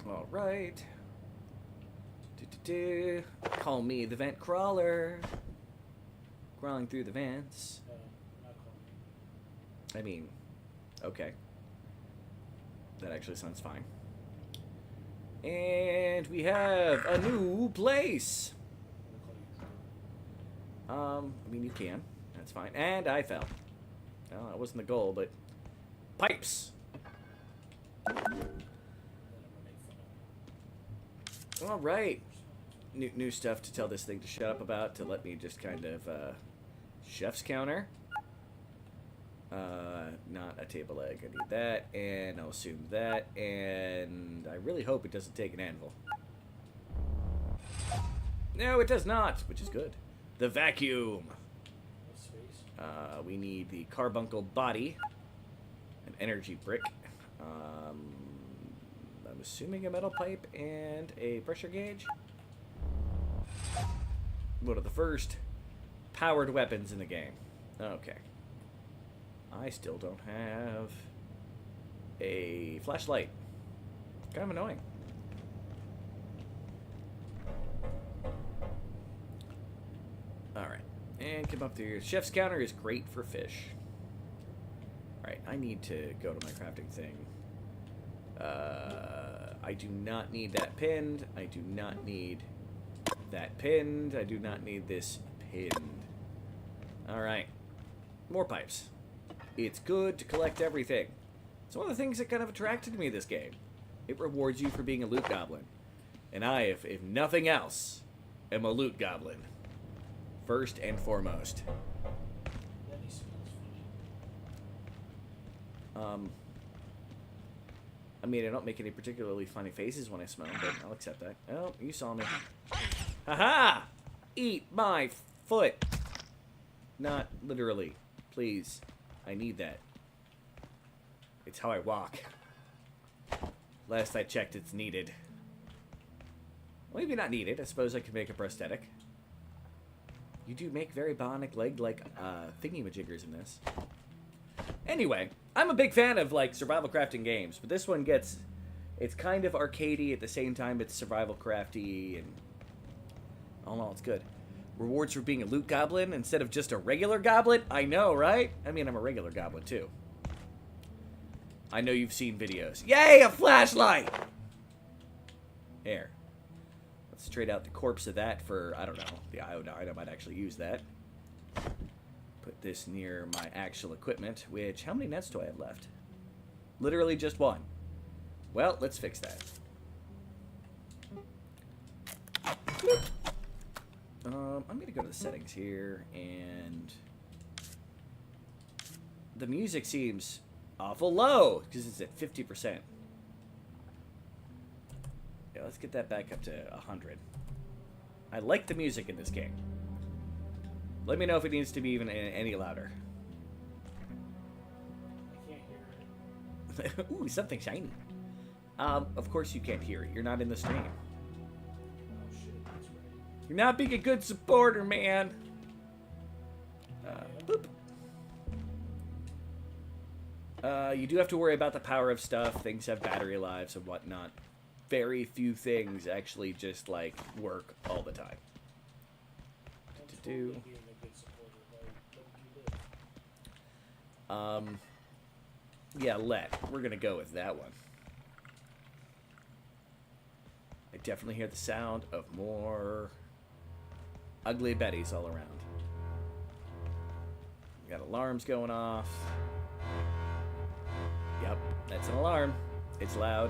All right. Call me the vent crawler. Crawling through the vents. I mean, okay. That actually sounds fine. And we have a new place. I mean, you can. That's fine. And I fell. Well, that wasn't the goal, but pipes. All right. New stuff to tell this thing to shut up about, to let me just kind of chef's counter. Not a table leg. I need that, and I'll assume that, and I really hope it doesn't take an anvil. No, it does not, which is good. The vacuum. We need the carbuncle body, an energy brick, I'm assuming a metal pipe, and a pressure gauge. One of the first powered weapons in the game. Okay. I still don't have a flashlight. Kind of annoying. Alright. And come up through. Chef's counter is great for fish. Alright, I need to go to my crafting thing. I do not need that pinned. I do not need that pinned. I do not need this pinned. Alright. More pipes. It's good to collect everything. It's one of the things that kind of attracted me to this game. It rewards you for being a loot goblin. And I, if nothing else, am a loot goblin. First and foremost. I mean, I don't make any particularly funny faces when I smell, but I'll accept that. Oh, you saw me. Haha! Eat my foot! Not literally. Please. I need that. It's how I walk. Last I checked, it's needed. Well, maybe not needed. I suppose I could make a prosthetic. You do make very bionic leg-like thingy-majiggers in this. Anyway, I'm a big fan of, like, survival crafting games, but this one gets... It's kind of arcadey, at the same time it's survival crafty, and... all in all, it's good. Rewards for being a loot goblin instead of just a regular goblin? I know, right? I mean, I'm a regular goblin, too. I know you've seen videos. Yay, a flashlight! There. Let's trade out the corpse of that for, I don't know, the iodine. I might actually use that. Put this near my actual equipment, which, how many nets do I have left? Literally just one. Well, let's fix that. I'm going to go to the settings here, and the music seems awful low, because it's at 50%. Yeah, let's get that back up to 100. I like the music in this game. Let me know if it needs to be even any louder. I can't hear it. Ooh, something shiny. Of course you can't hear it. You're not in the stream. Oh shit, that's right. You're not being a good supporter, man. Boop. You do have to worry about the power of stuff. Things have battery lives and whatnot. Very few things actually just, like, work all the time. Being a good supporter, don't do this. Yeah, we're gonna go with that one. I definitely hear the sound of more ugly Bettys all around. We got alarms going off. Yep, that's an alarm. It's loud.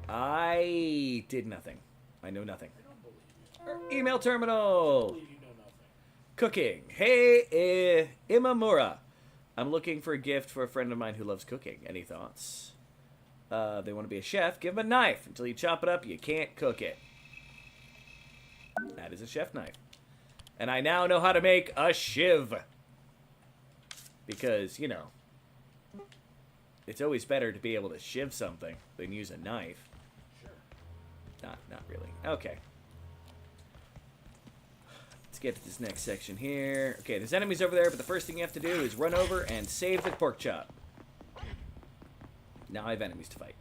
I did nothing. I know nothing. Email terminal. Cooking. Hey, Imamura. I'm looking for a gift for a friend of mine who loves cooking. Any thoughts? They want to be a chef. Give them a knife. Until you chop it up, you can't cook it. That is a chef knife. And I now know how to make a shiv. Because, you know, it's always better to be able to shiv something than use a knife. Not really. Okay. Let's get to this next section here. Okay, there's enemies over there, but the first thing you have to do is run over and save the pork chop. Now I have enemies to fight.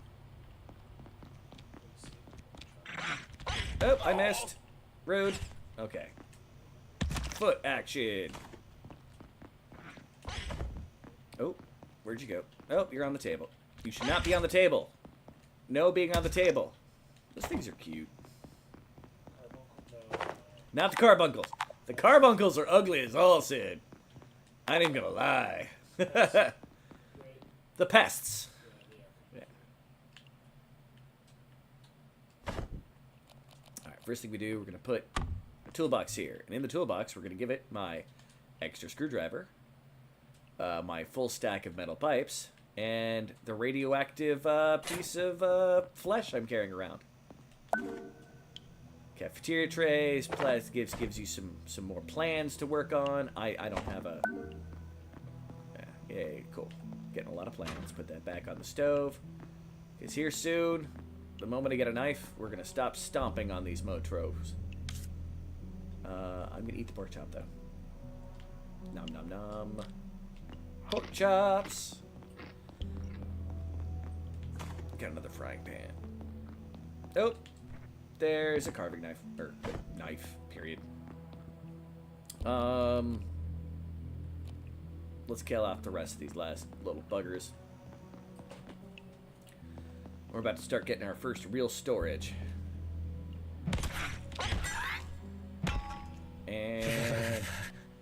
Oh, I missed. Rude. Okay. Foot action. Oh, where'd you go? Oh, you're on the table. You should not be on the table. No being on the table. Those things are cute. Not the carbuncles. The carbuncles are ugly as all, Sid. I ain't gonna lie. The pests. Yeah. Alright, first thing we do, we're gonna put a toolbox here. And in the toolbox, we're gonna give it my extra screwdriver, my full stack of metal pipes, and the radioactive piece of flesh I'm carrying around. Cafeteria trays, plus gives you some more plans to work on. I don't have a... Yay, cool. Getting a lot of plans. Put that back on the stove. It's here soon. The moment I get a knife, we're going to stop stomping on these Motroves. I'm going to eat the pork chop, though. Nom nom nom. Pork chops! Got another frying pan. Oh! There's a carving knife. Or, knife, period. Let's kill off the rest of these last little buggers. We're about to start getting our first real storage. And...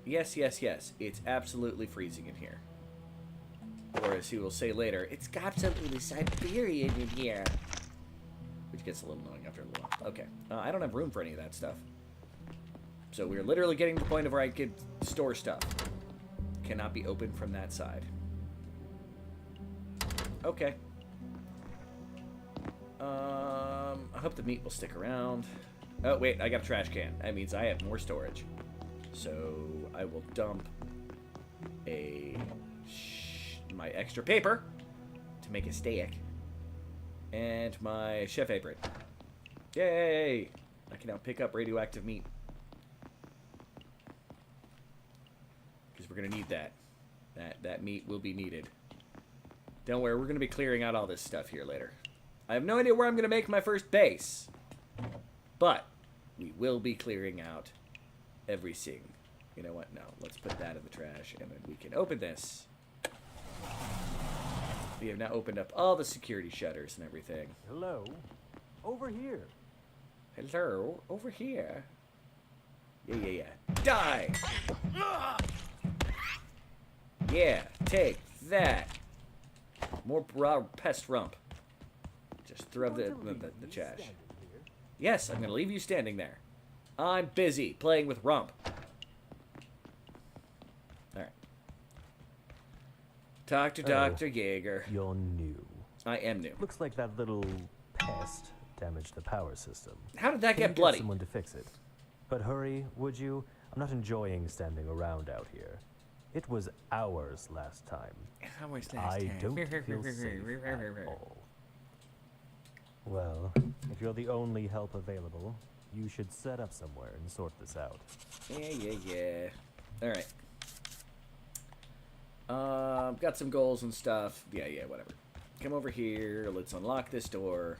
yes, it's absolutely freezing in here. Or as he will say later, it's absolutely Siberian in here. Which gets a little annoying after a little while. Okay. I don't have room for any of that stuff. So we're literally getting to the point of where I could store stuff. Cannot be opened from that side. Okay. I hope the meat will stick around. Oh, wait. I got a trash can. That means I have more storage. So I will dump my extra paper to make a steak. And my chef apron. Yay! I can now pick up radioactive meat. Because we're going to need that. That meat will be needed. Don't worry, we're going to be clearing out all this stuff here later. I have no idea where I'm going to make my first base. But we will be clearing out everything. You know what? No, let's put that in the trash. And then we can open this. We have now opened up all the security shutters and everything. Hello. Over here. Hello. Over here. Yeah. Die! Yeah, take that. More pest rump. Just throw the trash. Yes, I'm going to leave you standing there. I'm busy playing with rump. Alright. Talk to Dr. Jaeger. You're new. I am new. Looks like that little pest damaged the power system. How did that Can you get bloody? someone to fix it. But hurry, would you? I'm not enjoying standing around out here. It was hours last time. I don't feel safe at all. Well, if you're the only help available, you should set up somewhere and sort this out. Yeah. Alright. Got some goals and stuff. Yeah, whatever. Come over here. Let's unlock this door.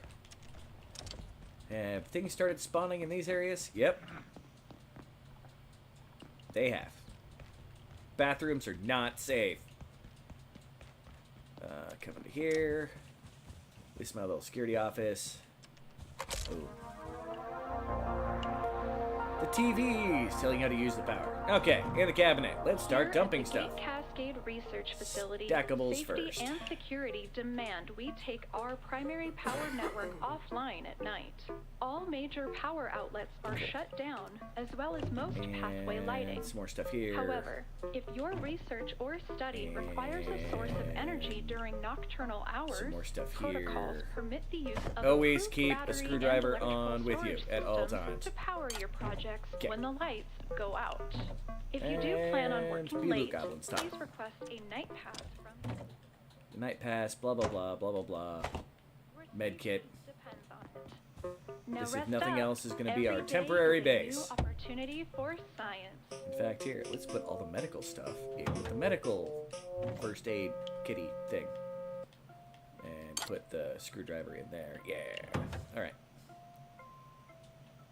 Have things started spawning in these areas? Yep. They have. Bathrooms are not safe. Come into here. This is my little security office. Ooh. The TV's telling you how to use the power. Okay, in the cabinet. Let's start dumping stuff. Cascade Research Facility, Stackables safety first. and security demand we take our primary power network offline at night. All major power outlets are shut down, as well as most pathway lighting. Some more stuff here. However, if your research or study requires a source of energy during nocturnal hours, some more stuff protocols here. permit the use of Always approved keep a battery screwdriver and on with you electrical at all storage times. systems to power your projects Okay. when the lights go out. If you do plan on working And late, Goblin style. please request a night pass from The night pass, blah blah blah, blah blah blah. Med kit. Depends on it. Now This, if rest nothing up. else, is going to be Every our day temporary is a base. New opportunity for science. In fact, here, let's put all the medical stuff in the medical first aid kitty thing. And put the screwdriver in there. Yeah. Alright.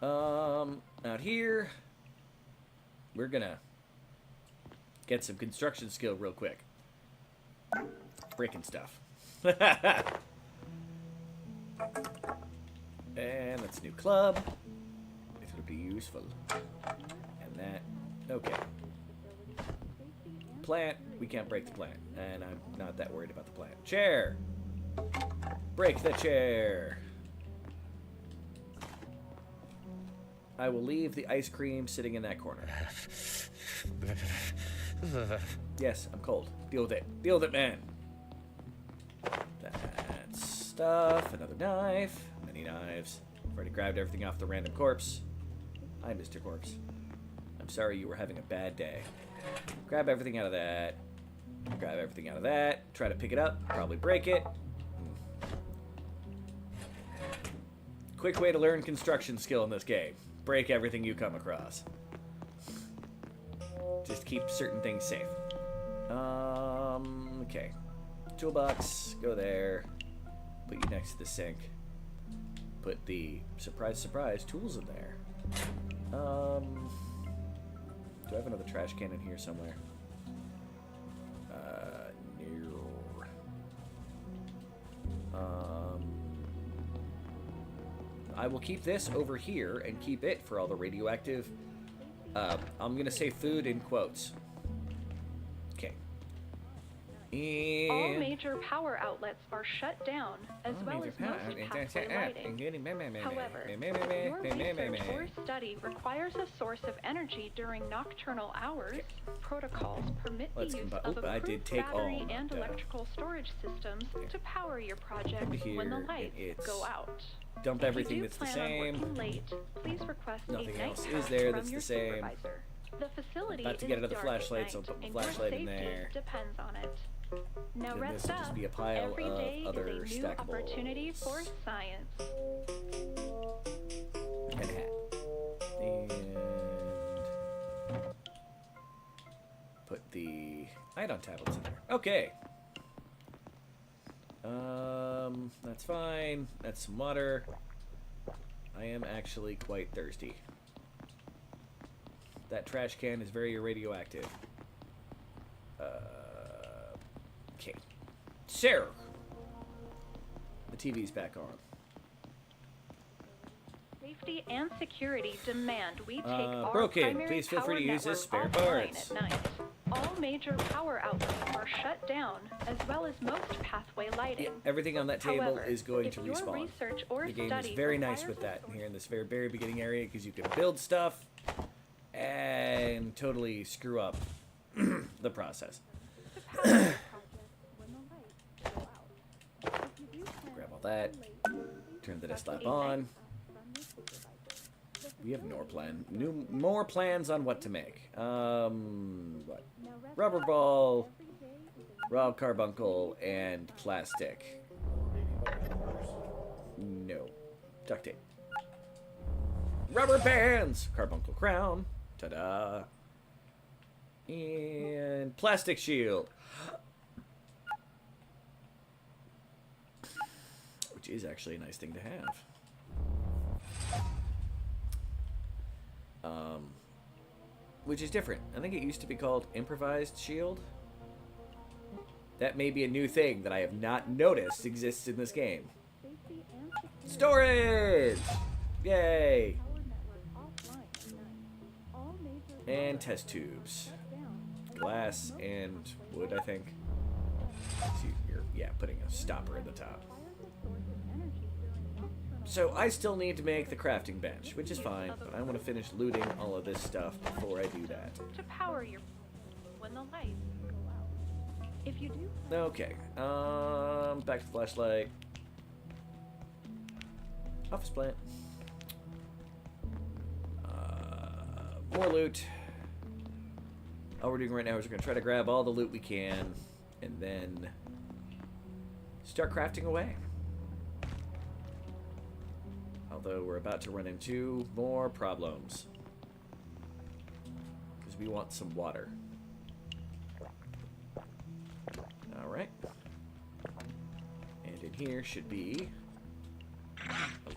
Out here, we're gonna get some construction skill real quick. Breaking stuff. And that's a new club. If it'll be useful. And that. Okay. Plant. We can't break the plant. And I'm not that worried about the plant. Chair! Break the chair! I will leave the ice cream sitting in that corner. Yes, I'm cold. Deal with it. Deal with it, man! That's stuff. Another knife. Many knives. I've already grabbed everything off the random corpse. Hi, Mr. Corpse. I'm sorry you were having a bad day. Grab everything out of that. Grab everything out of that. Try to pick it up. Probably break it. Quick way to learn construction skill in this game. Break everything you come across. Just keep certain things safe. Okay. Toolbox. Go there. Put you next to the sink. Put the, surprise, surprise, tools in there. Do I have another trash can in here somewhere? No. I will keep this over here and keep it for all the radioactive. I'm gonna say food in quotes. Okay. And All major power outlets are shut down, as well as most pathway lighting. However, if your research or study requires a source of energy during nocturnal hours, protocols permit the use of I did take battery all and electrical storage systems to power your project when the lights go out. Dump everything that's the If you do plan on same. working late, please request Nothing a night else pass is there from that's your the same. supervisor. The facility About to is get another dark flashlight, at so I'll put night, my and your flashlight in safety there. depends on it. Now Then rest this will up. just be a pile Every of day other is a new stackables. opportunity for science. And a hat. And put the ion tablets in there. Okay. That's fine. That's some water. I am actually quite thirsty. That trash can is very radioactive. Okay. Sarah! The TV's back on. Safety and security demand we take our broken. primary Please feel free power to use this network spare offline parts. at night. All major power outlets are shut down, as well as most pathway lighting. Everything on that table However, is going if to your respawn. research or The game is study very nice requires with a that here in this very beginning area because you can build stuff and totally screw up the process. Grab all that. Turn the desktop on. We have more plans on what to make. What? Rubber ball, raw carbuncle, and plastic. No. Duct tape. Rubber bands! Carbuncle crown. Ta-da. And plastic shield. Which is actually a nice thing to have. Which is different. I think it used to be called improvised shield. That may be a new thing that I have not noticed exists in this game. Storage! Yay! And test tubes. Glass and wood, I think. See, you're putting a stopper at the top. So I still need to make the crafting bench, which is fine, but I want to finish looting all of this stuff before I do that. To power your when the lights go out. If you do. Okay. Back to the flashlight. Office plant. More loot. All we're doing right now is we're going to try to grab all the loot we can and then start crafting away. Although we're about to run into more problems. Because we want some water. Alright. And in here should be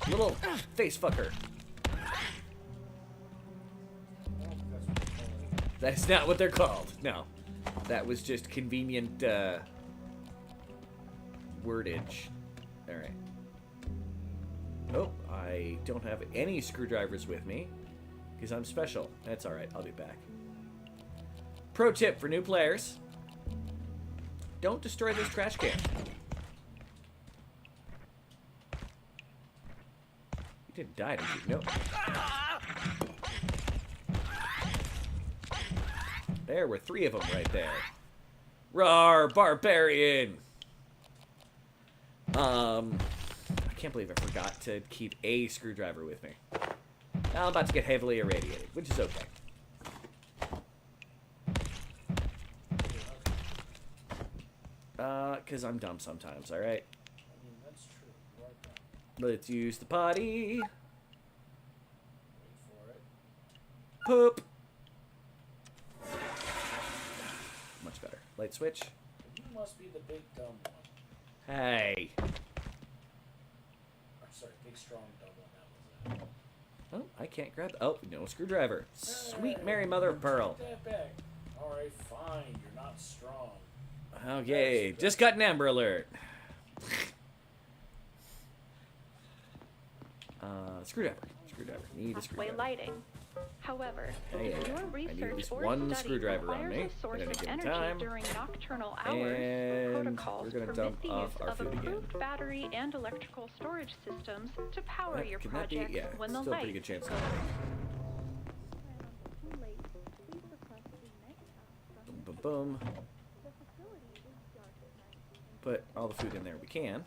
a little face fucker. That's not what they're called. No. That was just convenient wordage. Alright. Oh, I don't have any screwdrivers with me. Because I'm special. That's alright. I'll be back. Pro tip for new players. Don't destroy this trash can. You didn't die, did you? Nope. There were 3 of them right there. Rawr, barbarian! I can't believe I forgot to keep a screwdriver with me. Now I'm about to get heavily irradiated, which is okay. Because I'm dumb sometimes, alright? I mean, that's true. You are dumb. Let's use the potty. Wait for it. Poop. Much better. Light switch. You must be the big dumb one. Hey. Or, sorry, big strong dumb one. That was it. Oh, I can't grab. Oh, no screwdriver. Sweet Mary Mother of Pearl. Take that back. Alright, fine. You're not strong. Okay, just got an Amber Alert. Screwdriver. Screwdriver. Need a Pathway screwdriver. lighting. However, Yeah, if your I need at research least or one study screwdriver on requires me a source at any of given energy time. during nocturnal hours, And protocols we're gonna permit dump the off use our of food again. approved battery and electrical storage systems to power your Can that be? project Yeah, when the still a pretty lights good chance. go Boom, boom, boom. Put all the food in there we can.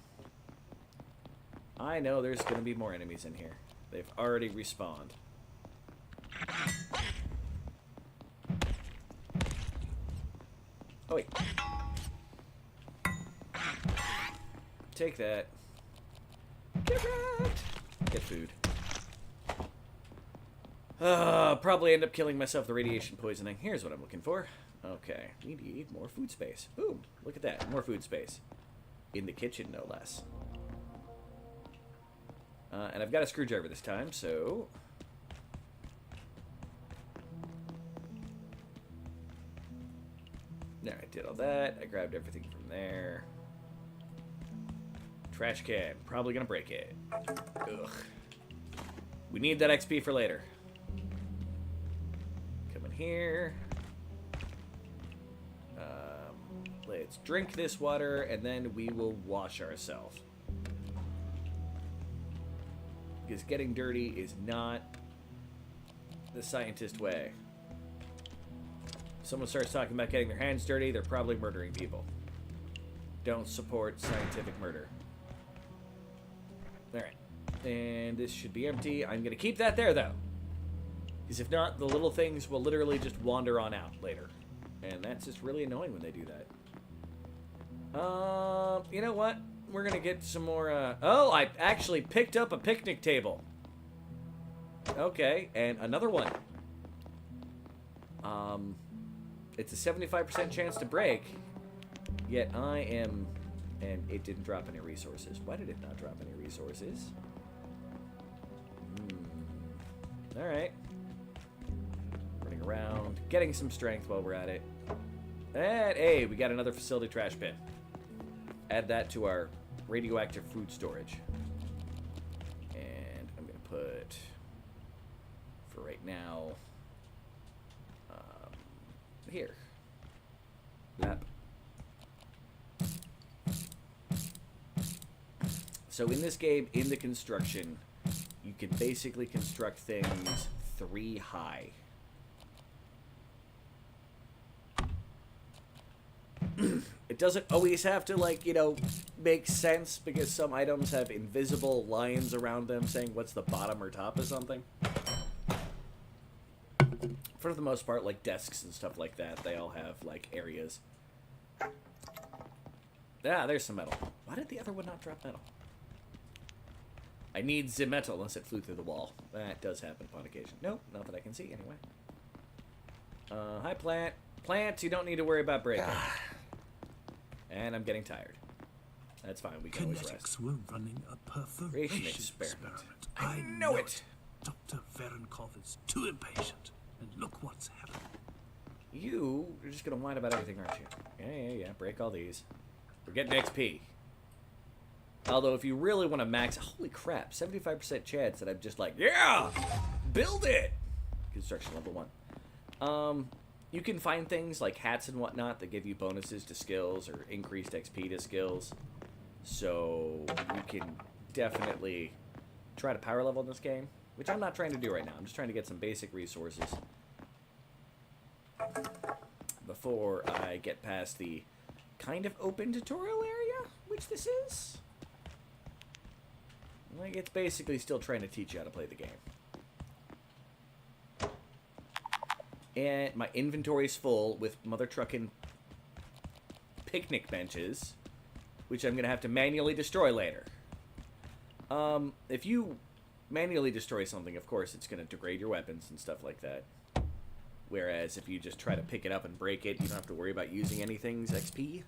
I know there's going to be more enemies in here. They've already respawned. Oh, wait. Take that. Get wrecked. Get food. Probably end up killing myself with radiation poisoning. Here's what I'm looking for. Okay, we need more food space. Boom, look at that, more food space. In the kitchen, no less. And I've got a screwdriver this time, so... There, I did all that. I grabbed everything from there. Trash can. Probably gonna break it. Ugh. We need that XP for later. Come in here. Let's drink this water, and then we will wash ourselves. Because getting dirty is not the scientist way. If someone starts talking about getting their hands dirty, they're probably murdering people. Don't support scientific murder. Alright. And this should be empty. I'm going to keep that there, though. Because if not, the little things will literally just wander on out later. And that's just really annoying when they do that. You know what? We're going to get some more, Oh, I actually picked up a picnic table. Okay, and another one. It's a 75% chance to break. Yet I am... And it didn't drop any resources. Why did it not drop any resources? Alright. Running around. Getting some strength while we're at it. And, hey, we got another facility trash bin. Add that to our radioactive food storage. And I'm going to put, for right now, here. Map. So in this game, in the construction, you can basically construct things 3 high. It doesn't always have to, like, you know, make sense, because some items have invisible lines around them saying what's the bottom or top of something. For the most part, like desks and stuff like that, they all have, like, areas. Ah, there's some metal. Why did the other one not drop metal? I need the metal unless it flew through the wall. That does happen upon occasion. Nope, not that I can see anyway. Hi, plant. Plants, you don't need to worry about breaking. And I'm getting tired. That's fine, we can always rest. Kinetics were running a perforation experiment. I know it! Dr. Verenkov is too impatient. And look what's happened. You're just gonna whine about everything, aren't you? Yeah. Break all these. We're getting XP. Although, if you really want to max... Holy crap, 75% chance that I'm just like, yeah! Build it! Construction level 1. You can find things like hats and whatnot that give you bonuses to skills or increased XP to skills. So, you can definitely try to power level in this game. Which I'm not trying to do right now. I'm just trying to get some basic resources before I get past the kind of open tutorial area, which this is. Like, it's basically still trying to teach you how to play the game. And my inventory's full with mother truckin' picnic benches, which I'm gonna have to manually destroy later. If you manually destroy something, of course, it's gonna degrade your weapons and stuff like that. Whereas if you just try to pick it up and break it, you don't have to worry about using anything's XP.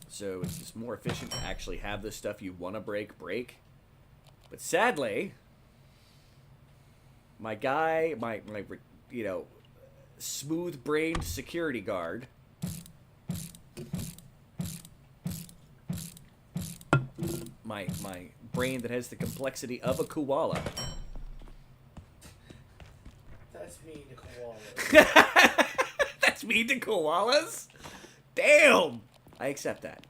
So it's just more efficient to actually have the stuff you want to break. But sadly, my guy, my you know, smooth-brained security guard my brain that has the complexity of a koala. That's mean to koalas. That's mean to koalas? Damn! I accept that.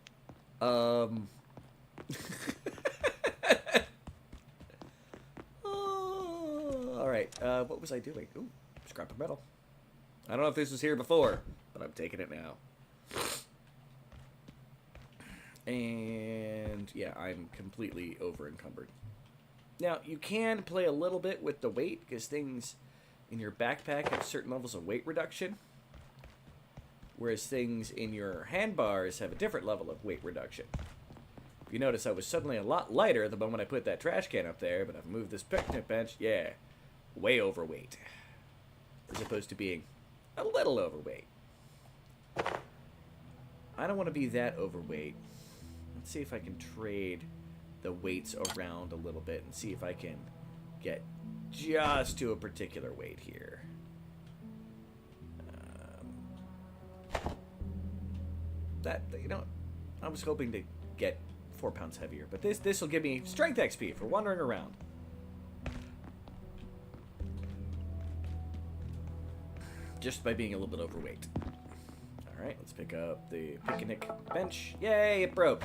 Alright, what was I doing? Ooh, scrap of metal. I don't know if this was here before, but I'm taking it now. And, yeah, I'm completely over-encumbered. Now, you can play a little bit with the weight, because things in your backpack have certain levels of weight reduction. Whereas things in your handbars have a different level of weight reduction. If you notice, I was suddenly a lot lighter the moment I put that trash can up there, but I've moved this picnic bench, yeah, way overweight. As opposed to being a little overweight. I don't want to be that overweight. Let's see if I can trade the weights around a little bit and see if I can get just to a particular weight here. You know, I was hoping to get 4 pounds heavier, but this will give me strength XP for wandering around. Just by being a little bit overweight. Alright, let's pick up the picnic bench. Yay, it broke.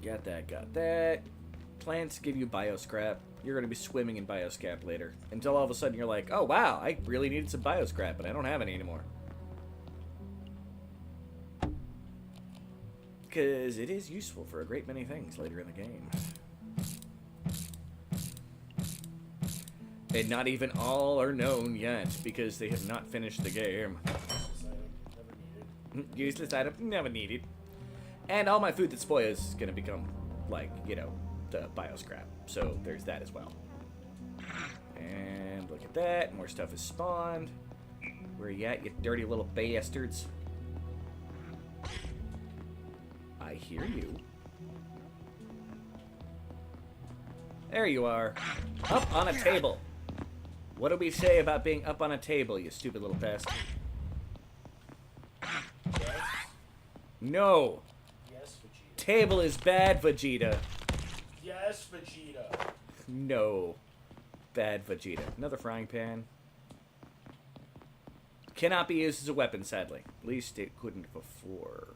Got that. Plants give you bioscrap. You're going to be swimming in bioscrap later. Until all of a sudden you're like, oh wow, I really needed some bioscrap, but I don't have any anymore. Because it is useful for a great many things later in the game. And not even all are known yet, because they have not finished the game. Useless item, never needed. And all my food that spoils is going to become, like, you know, the bioscrap. So there's that as well. And look at that, more stuff is spawned. Where you at, you dirty little bastards? I hear you. There you are. Up on a table. What do we say about being up on a table, you stupid little pest? No. Yes, Vegeta. Table is bad, Vegeta. Yes, Vegeta. No. Bad Vegeta. Another frying pan. Cannot be used as a weapon, sadly. At least it couldn't before.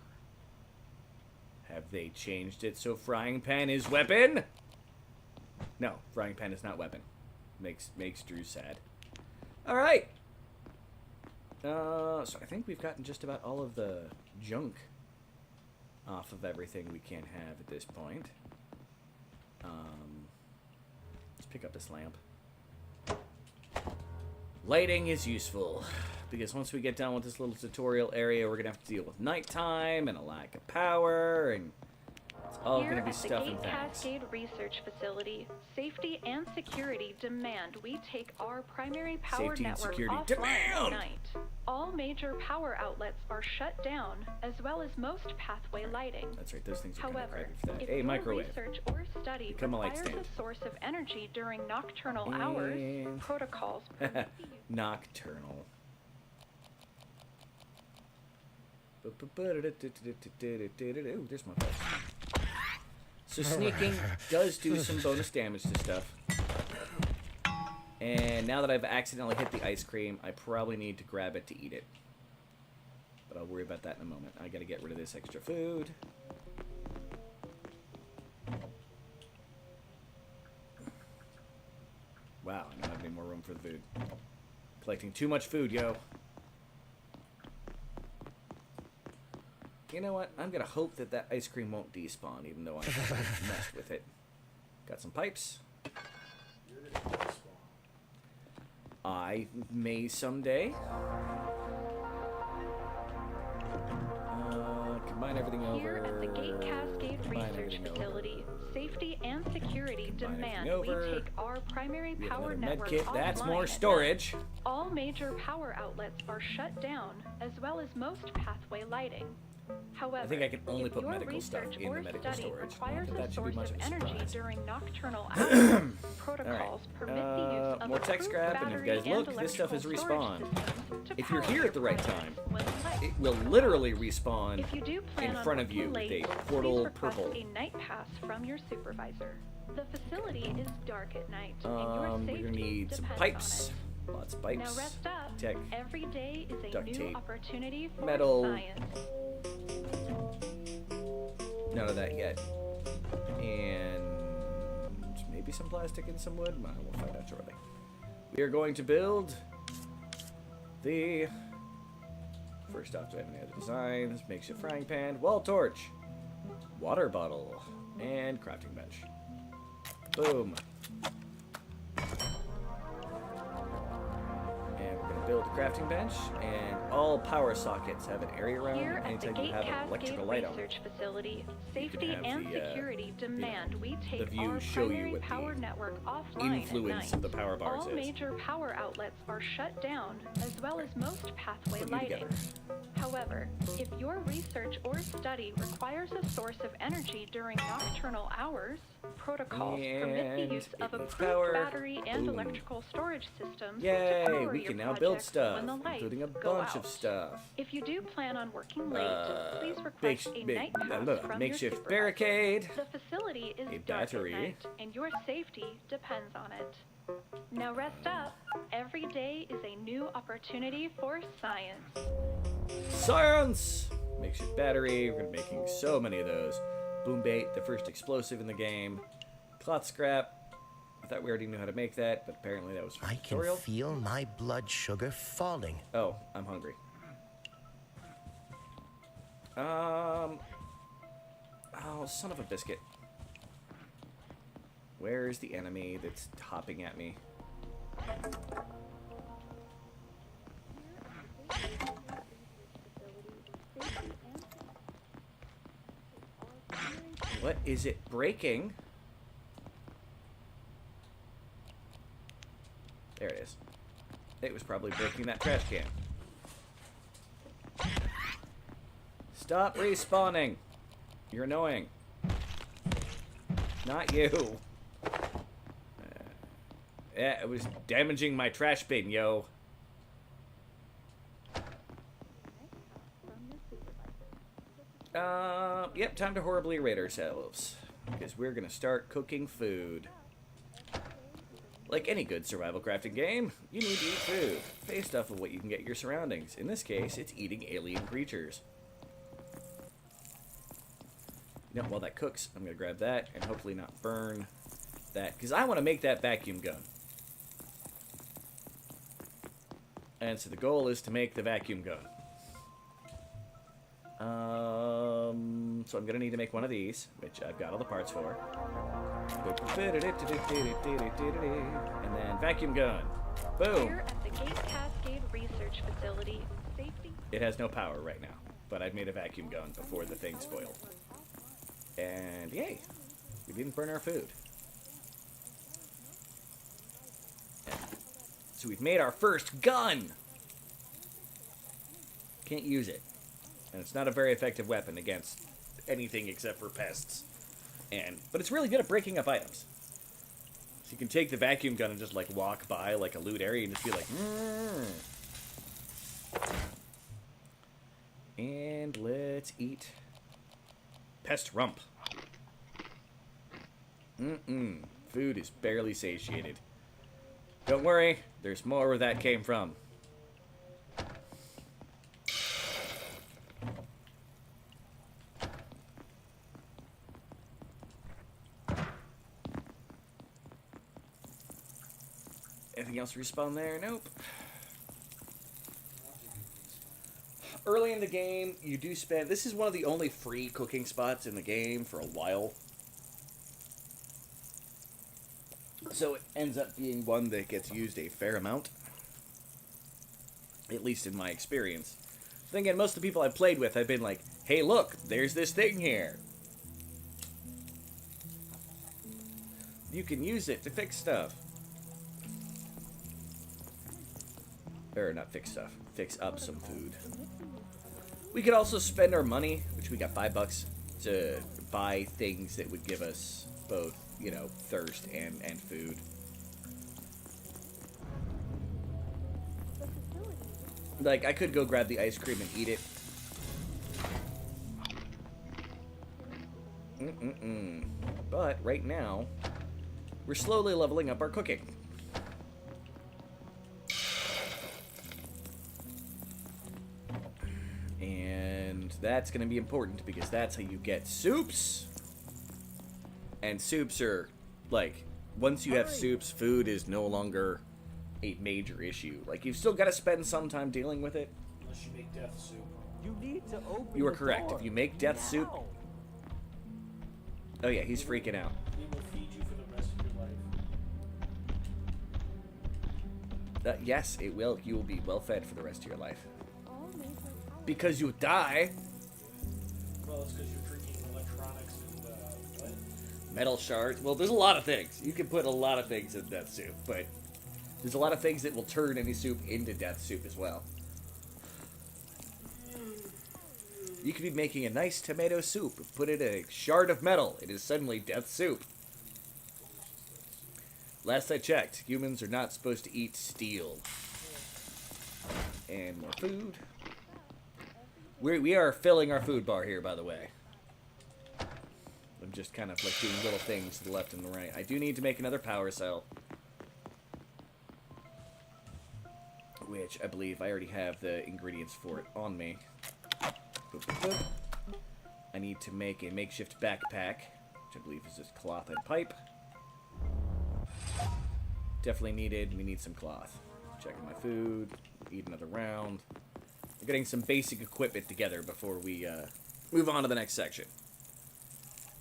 Have they changed it so frying pan is weapon? No, frying pan is not weapon. Makes Drew sad. Alright. So I think we've gotten just about all of the junk off of everything we can have at this point. Let's pick up this lamp. Lighting is useful because once we get done with this little tutorial area, we're gonna have to deal with nighttime and a lack of power, and it's all gonna be stuff and Here at the Gate things. Cascade Research Facility, safety and security demand we take our primary power Safety and network security offline demand! at night. All major power outlets are shut down, as well as most pathway lighting. That's right, those things are kind of However, crappy for that. if Hey, your microwave. research or study Become a light requires stand. a source of energy during nocturnal hours, And- protocols permit the use Nocturnal. Ooh, there's my phone. So sneaking does do some bonus damage to stuff. And now that I've accidentally hit the ice cream, I probably need to grab it to eat it. But I'll worry about that in a moment. I gotta get rid of this extra food. Wow, I don't have any more room for the food. Collecting too much food, yo. You know what? I'm gonna hope that that ice cream won't despawn, even though I messed with it. Got some pipes. I may someday. Combine everything over. Here at the Gate Cascade Research Facility, safety and security demand we take our primary power network medkit. That's offline more at storage. night. All major power outlets are shut down, as well as most pathway lighting. However, I think I can only if put your medical stuff research in or the medical study storage. requires Not that a that should be source much of of a energy surprise. during nocturnal hours, protocols Alright. permit the use of More tech approved scrap, and if you battery guys look, this stuff electrical is storage respawned. systems to If you're power here your at the right projects time, when light. it will literally respawn If you do plan in on front of working you with late, a portal please request purple. a night pass from your supervisor. The facility is dark at night, and your We're safety gonna need some depends pipes. on it. Lots of pipes. Now rest up. Tech. Every day is a Duct new tape. opportunity for Metal. science. None of that yet. And maybe some plastic and some wood. Well, we'll find out shortly. We are going to build the... First off, do I have any other designs? Makeshift frying pan, wall torch, water bottle, and crafting bench. Boom. And we're going to build a crafting bench, and all power sockets have an area around Here them at the anytime you Gate have an Cascade electrical light on. Research Facility, safety have and the, security demand we the take view our show you primary what the power network offline influence at of night. the power bars All is. major power outlets are shut down, as well as most pathway Put you lighting. together. However, if your research or study requires a source of energy during nocturnal hours, protocols permit the And use of it needs approved power. battery and Boom. electrical storage systems to Yay! power We your can now build projects stuff, when the lights including a go bunch out. of stuff. If you do plan on working late, please request a night pass from makeshift your supervisor. barricade. The facility is A dark battery. at night, and your safety depends on it. Now rest up. Every day is a new opportunity for science. Science! Makeshift battery. We're gonna be making so many of those. Boom bait, the first explosive in the game. Cloth scrap. I thought we already knew how to make that, but apparently that was from I the can tutorial. feel my blood sugar falling. Oh, I'm hungry. Oh, son of a biscuit. Where's the enemy that's hopping at me? What is it breaking? There it is. It was probably breaking that trash can. Stop respawning. You're annoying. Not you. Yeah, it was damaging my trash bin, yo. Yep, time to horribly rate ourselves. Because we're gonna start cooking food. Like any good survival crafting game, you need to eat food, based off of what you can get in your surroundings. In this case, it's eating alien creatures. You know, while that cooks, I'm gonna grab that and hopefully not burn that, because I want to make that vacuum gun. And so the goal is to make the vacuum gun. So I'm gonna need to make one of these, which I've got all the parts for. And then vacuum gun. Boom. Here at the Gate Cascade Cascade Research Facility. Safety. It has no power right now, but I've made a vacuum gun before the thing spoiled. And yay, we didn't burn our food. So we've made our first gun! Can't use it. And it's not a very effective weapon against anything except for pests. But it's really good at breaking up items. So you can take the vacuum gun and just like walk by like a loot area and just be like, And let's eat pest rump. Food is barely satiated. Don't worry, there's more where that came from. Anything else respawn there? Nope. Early in the game, you do spend... This is one of the only free cooking spots in the game for a while. So it ends up being one that gets used a fair amount. At least in my experience. Then again, most of the people I've played with have been like, hey look, there's this thing here. You can use it to fix stuff. Or not fix stuff. Fix up some food. We could also spend our money, which we got $5, to buy things that would give us both, you know, thirst and food. Like, I could go grab the ice cream and eat it. But right now, we're slowly leveling up our cooking. And that's going to be important because that's how you get soups. And soups are, like, once you have soups, food is no longer a major issue. Like, you've still got to spend some time dealing with it. Unless you make death soup. You need to open You are correct. If you make death soup... Oh yeah, he's freaking out. It will feed you for the rest of your life. Yes, it will. You will be well fed for the rest of your life. Because you die. Well, it's because you're drinking electronics and, what? Metal shards. Well, there's a lot of things. You can put a lot of things in death soup, but there's a lot of things that will turn any soup into death soup as well. You could be making a nice tomato soup, put in a shard of metal, it is suddenly death soup. Last I checked, humans are not supposed to eat steel. And more food. We are filling our food bar here, by the way. I'm just kind of like doing little things to the left and the right. I do need to make another power cell. Which I believe I already have the ingredients for it on me. I need to make a makeshift backpack, which I believe is just cloth and pipe. Definitely needed. We need some cloth. Checking my food. Eat another round. We're getting some basic equipment together before we move on to the next section.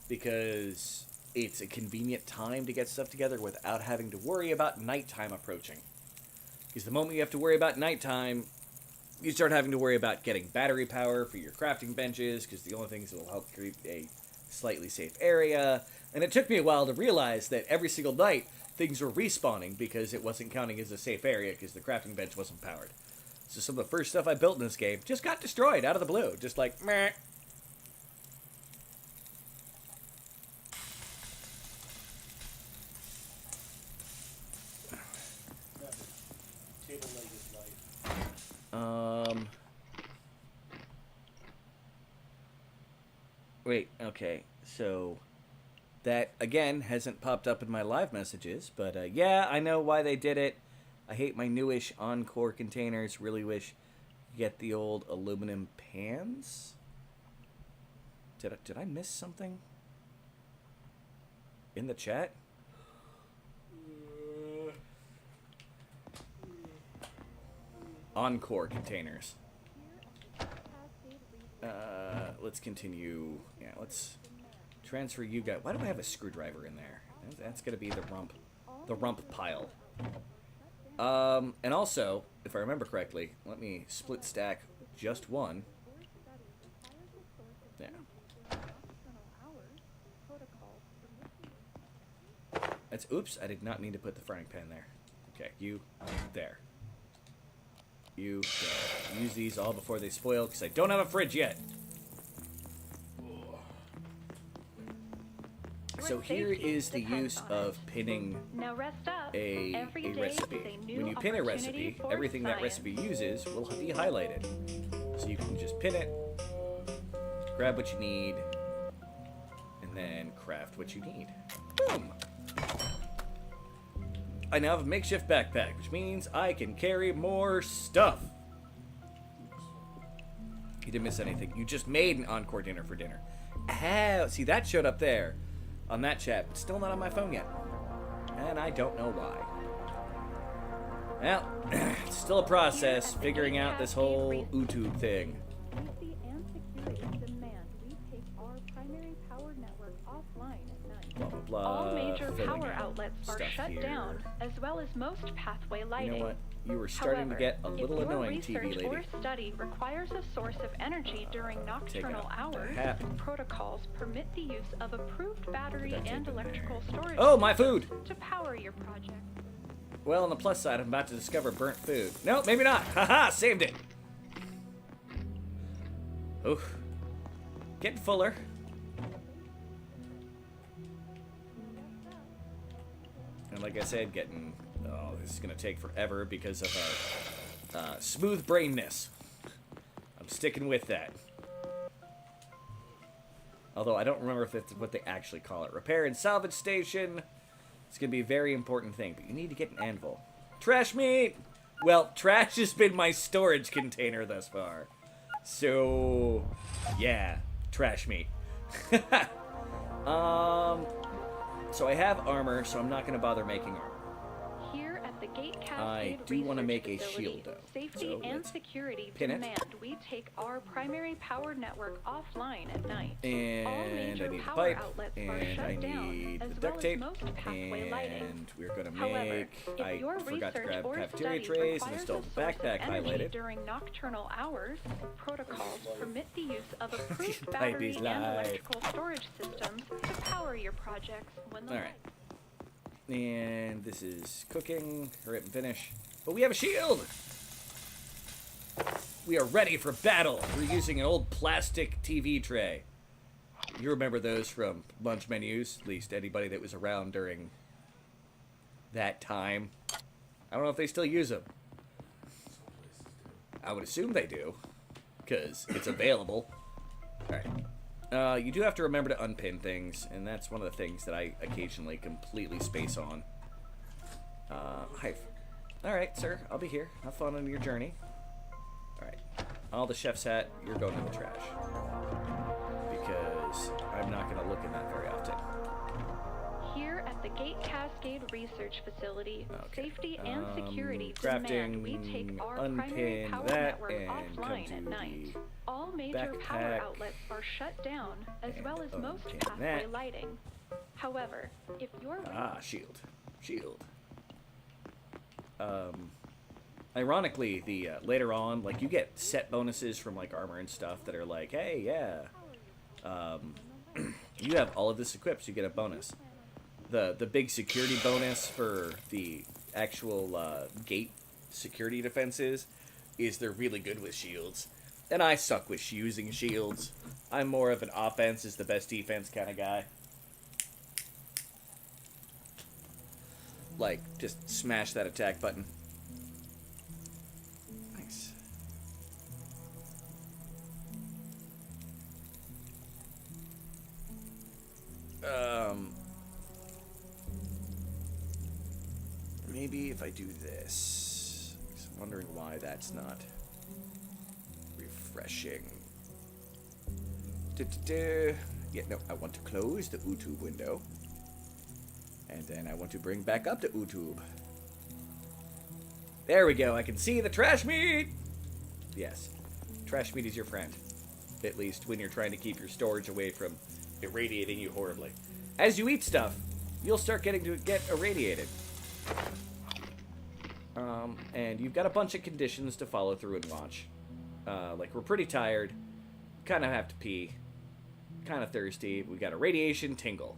Because it's a convenient time to get stuff together without having to worry about nighttime approaching. Because the moment you have to worry about nighttime, you start having to worry about getting battery power for your crafting benches, because the only things that will help create a slightly safe area. And it took me a while to realize that every single night, things were respawning because it wasn't counting as a safe area because the crafting bench wasn't powered. So some of the first stuff I built in this game just got destroyed out of the blue. Just like, meh. Table leg is light. Wait, okay, so that, again, hasn't popped up in my live messages, but, yeah, I know why they did it. I hate my newish Encore containers. Really wish you get the old aluminum pans. Did I miss something in the chat? Encore containers. Let's continue. Yeah, let's transfer you guys. Why do I have a screwdriver in there? That's gonna be the rump pile. And also, if I remember correctly, let me split stack just one. Yeah. That's, oops, I did not mean to put the frying pan there. Okay, you, there. You, there. Use these all before they spoil, because I don't have a fridge yet. So here is the use of pinning a recipe. When you pin a recipe, everything that recipe uses will be highlighted. So you can just pin it, grab what you need, and then craft what you need. Boom! I now have a makeshift backpack, which means I can carry more stuff. You didn't miss anything. You just made an encore dinner for dinner. Oh, see, that showed up there on that chat, but still not on my phone yet. And I don't know why. Well, it's still a process figuring out this whole YouTube thing. Blah, blah, blah. All major power out outlets are shut here. Down, as well as most pathway lighting. You know what? You were starting to get a little annoying, TV lady. If your research or study requires a source of energy during nocturnal hours, protocols permit the use of approved battery and electrical storage my food! To power your project. Well, on the plus side, I'm about to discover burnt food. No, maybe not. Haha, saved it. Oof. Getting fuller. And like I said, getting... Oh, this is going to take forever because of our smooth brainness. I'm sticking with that. Although I don't remember if that's what they actually call it. Repair and salvage station. It's going to be a very important thing, but you need to get an anvil. Trash meat! Well, trash has been my storage container thus far. So, yeah, trash meat. So I have armor, so I'm not going to bother making armor. Here at the Gate Cascade I do want to make a shield, though. Safety and security demand we take our primary power network offline at night. And all major I need power pipe, outlets and are shut I down, need as the well duct tape, as most pathway lighting. and we're going to However, make... if I your forgot to research grab or cafeteria study trays, and I requires still a have the source of backpack energy highlighted. during nocturnal hours, protocols permit the use of approved Pipe battery is and live. electrical storage systems to power your projects when the All right. And this is cooking, hurry up and finish. But we have a shield! We are ready for battle. We're using an old plastic TV tray. You remember those from lunch menus, at least anybody that was around during that time. I don't know if they still use them. I would assume they do, because it's available. Alright. You do have to remember to unpin things, and that's one of the things that I occasionally completely space on. Hi. Alright, sir, I'll be here. Have fun on your journey. Alright. All the chef's hat, you're going in the trash. Because I'm not going to look in that very often. Here at the Gate Cascade Research Facility, safety and security crafting, demand we take our primary unpin power that, network and offline come at to night. the All major backpack, power outlets are shut down, as well as most unpin pathway that. lighting. However, if your shield. Shield. Ironically, the later on, like, you get set bonuses from, like, armor and stuff that are like, hey, yeah, you have all of this equipped, so you get a bonus. The big security bonus for the actual gate security defenses is they're really good with shields. And I suck with using shields. I'm more of an offense is the best defense kind of guy. Like, just smash that attack button. Nice. Maybe if I do this. I'm wondering why that's not refreshing. Yeah, no, I want to close the YouTube window. And then I want to bring back up to YouTube. There we go. I can see the trash meat. Yes. Trash meat is your friend. At least when you're trying to keep your storage away from irradiating you horribly. As you eat stuff, you'll start getting to get irradiated. And you've got a bunch of conditions to follow through and watch. Like, we're pretty tired, kind of have to pee, kind of thirsty. We got a radiation tingle,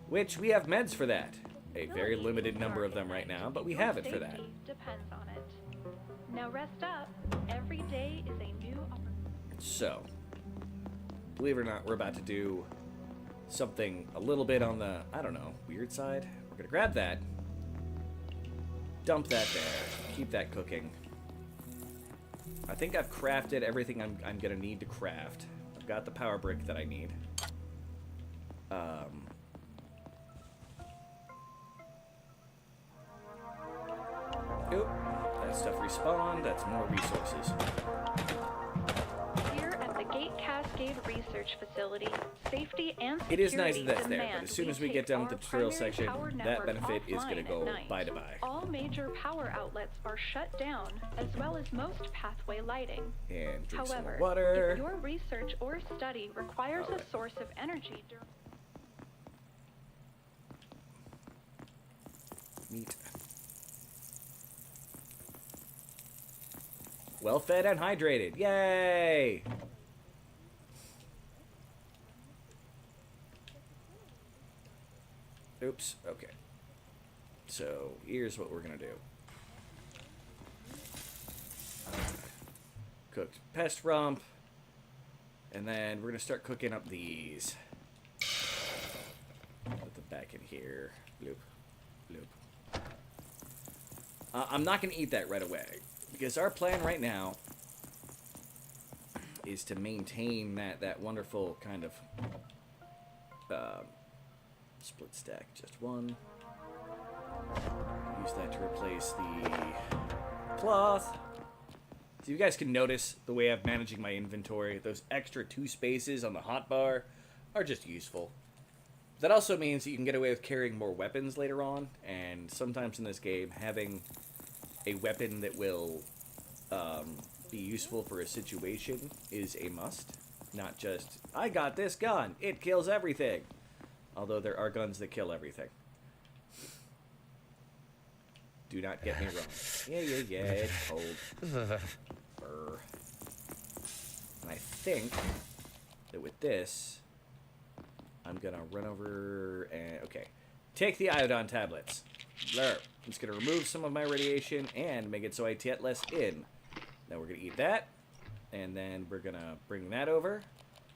which we have meds for that. A very limited number of them right now, but we have it for that. Depends on it. Now rest up. Every day is a new opportunity. So, believe it or not, we're about to do something a little bit on the, I don't know, weird side. We're gonna grab that, dump that there, keep that cooking. I think I've crafted everything I'm gonna need to craft. I've got the power brick that I need. Oop, that stuff respawned. That's more resources. Here at the Gate Cascade Research Facility, safety and security It is nice that that's there, demand but as soon as we get done with the tutorial section, that benefit is going to go bye-to-bye. All major power outlets are shut down, as well as most pathway lighting. And drink some However, more water. if your research or study requires a source of energy during... Meat. Well fed and hydrated. Yay! Oops. Okay. So here's what we're gonna do. Cooked pest rump, and then we're gonna start cooking up these. Put them back in here. Bloop, bloop. I'm not gonna eat that right away because our plan right now is to maintain that wonderful kind of split stack. Just one. Use that to replace the cloth. So you guys can notice the way I'm managing my inventory. Those extra 2 spaces on the hotbar are just useful. That also means that you can get away with carrying more weapons later on, and sometimes in this game, having a weapon that will be useful for a situation is a must. Not just, I got this gun, it kills everything. Although there are guns that kill everything. Do not get me wrong. Yeah, it's cold. Brr. And I think that with this, I'm gonna run over and, okay. Take the iodine tablets. Blur. It's gonna remove some of my radiation and make it so I get less in. Then we're gonna eat that. And then we're gonna bring that over.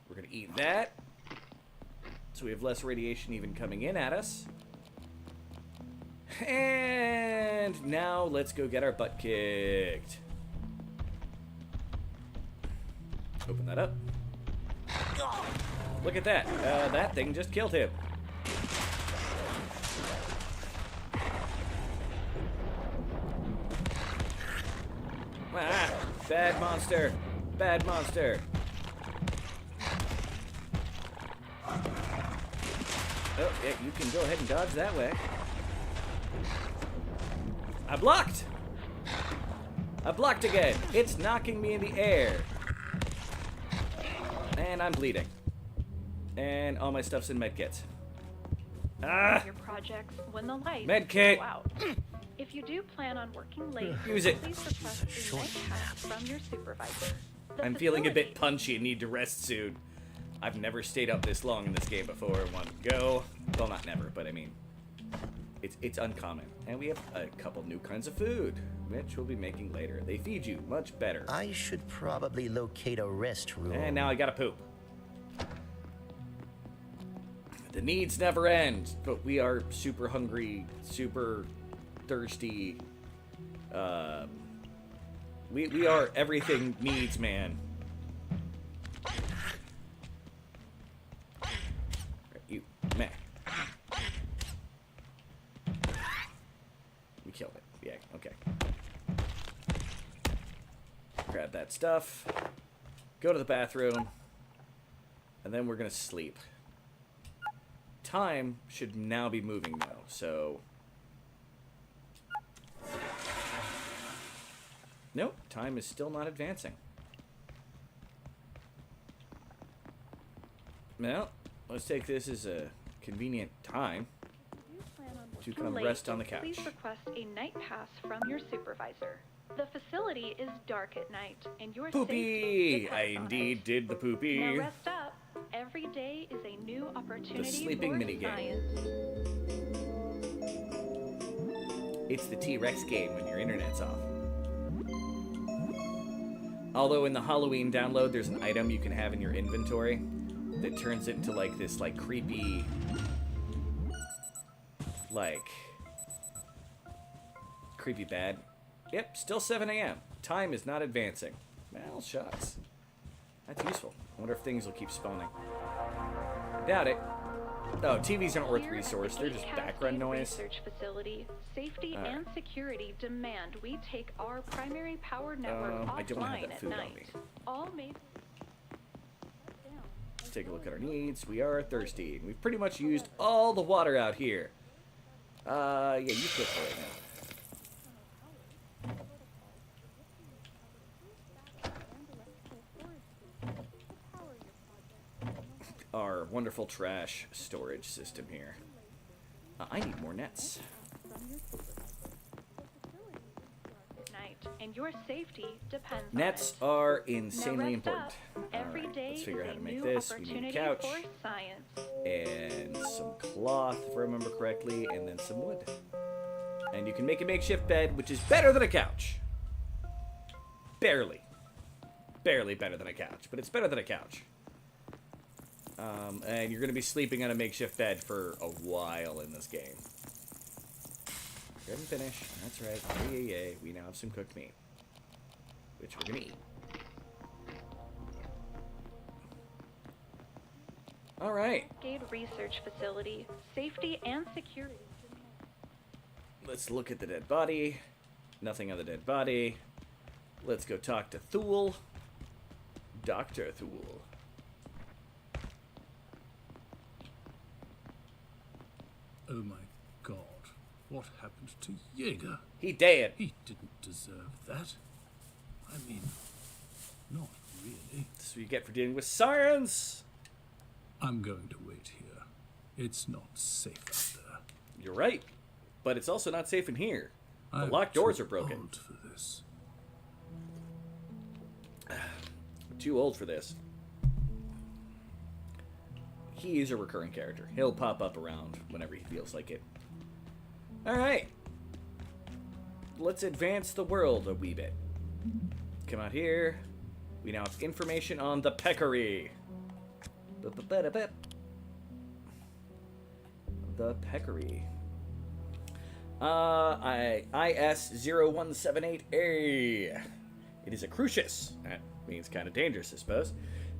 We're gonna eat that. So we have less radiation even coming in at us. And now let's go get our butt kicked. Open that up. Look at that. That thing just killed him. Ah, bad monster. Bad monster. Oh, yeah, you can go ahead and dodge that way. I blocked! I blocked again. It's knocking me in the air. And I'm bleeding. And all my stuff's in medkits. Ah! Your projects when the lights Medkit. go out. If you do plan on working late, Use it. please request a medcast from your supervisor. I'm feeling a bit punchy and need to rest soon. I've never stayed up this long in this game before in one go. Well, not never, but I mean, it's uncommon. And we have a couple new kinds of food, which we'll be making later. They feed you much better. I should probably locate a rest room. And now I gotta poop. The needs never end, but we are super hungry, super thirsty. We are everything needs, man. You, meh. We killed it. Yeah, okay. Grab that stuff. Go to the bathroom. And then we're gonna sleep. Time should now be moving though, so... Nope, time is still not advancing. Well, let's take this as a convenient time. to too come late, rest on the couch. please request a night pass from your supervisor. The facility is dark at night, and your Poopy! safety I depends on indeed did the poopy. Now rest up. Every day is a new opportunity The sleeping for minigame. science. It's the T-Rex game when your internet's off. Although in the Halloween download, there's an item you can have in your inventory that turns it into like this like creepy, creepy bad. Yep, still 7 a.m. Time is not advancing. Well, shucks. That's useful. I wonder if things will keep spawning. I doubt it. Oh, TVs aren't worth Here resource. at the They're just Cascade background noise. Research facility, safety All right. and security demand we take our primary power network I don't have offline that at food on night. me. All major. Let's take a look at our needs. We are thirsty. We've pretty much used all the water out here. Yeah, you quit for right now. Our wonderful trash storage system here. I need more nets. Night, and your safety depends Nets on it. are Now insanely rest important. up. Every Alright, day let's is figure out how a to make new this. We need opportunity a couch for science. and some cloth, if I remember correctly, and then some wood. And you can make a makeshift bed, which is better than a couch. Barely. Barely better than a couch, but it's better than a couch. And you're going to be sleeping on a makeshift bed for a while in this game. Go ahead and finish. That's right. Yay. We now have some cooked meat, which we're going to eat. All right. Cascade Research Facility, safety and security. Let's look at the dead body. Nothing on the dead body. Let's go talk to Thule. Dr. Thule. Oh my god. What happened to Jaeger? He dead. He didn't deserve that. I mean, not really. That's what you get for dealing with science. I'm going to wait here. It's not safe out there. You're right. But it's also not safe in here. The I'm locked doors too are broken. old for this. Too old for this. He is a recurring character. He'll pop up around whenever he feels like it. Alright. Let's advance the world a wee bit. Come out here. We now have information on the peccary. The peccary. IS-0178A. It is a crucius. That means kind of dangerous, I suppose.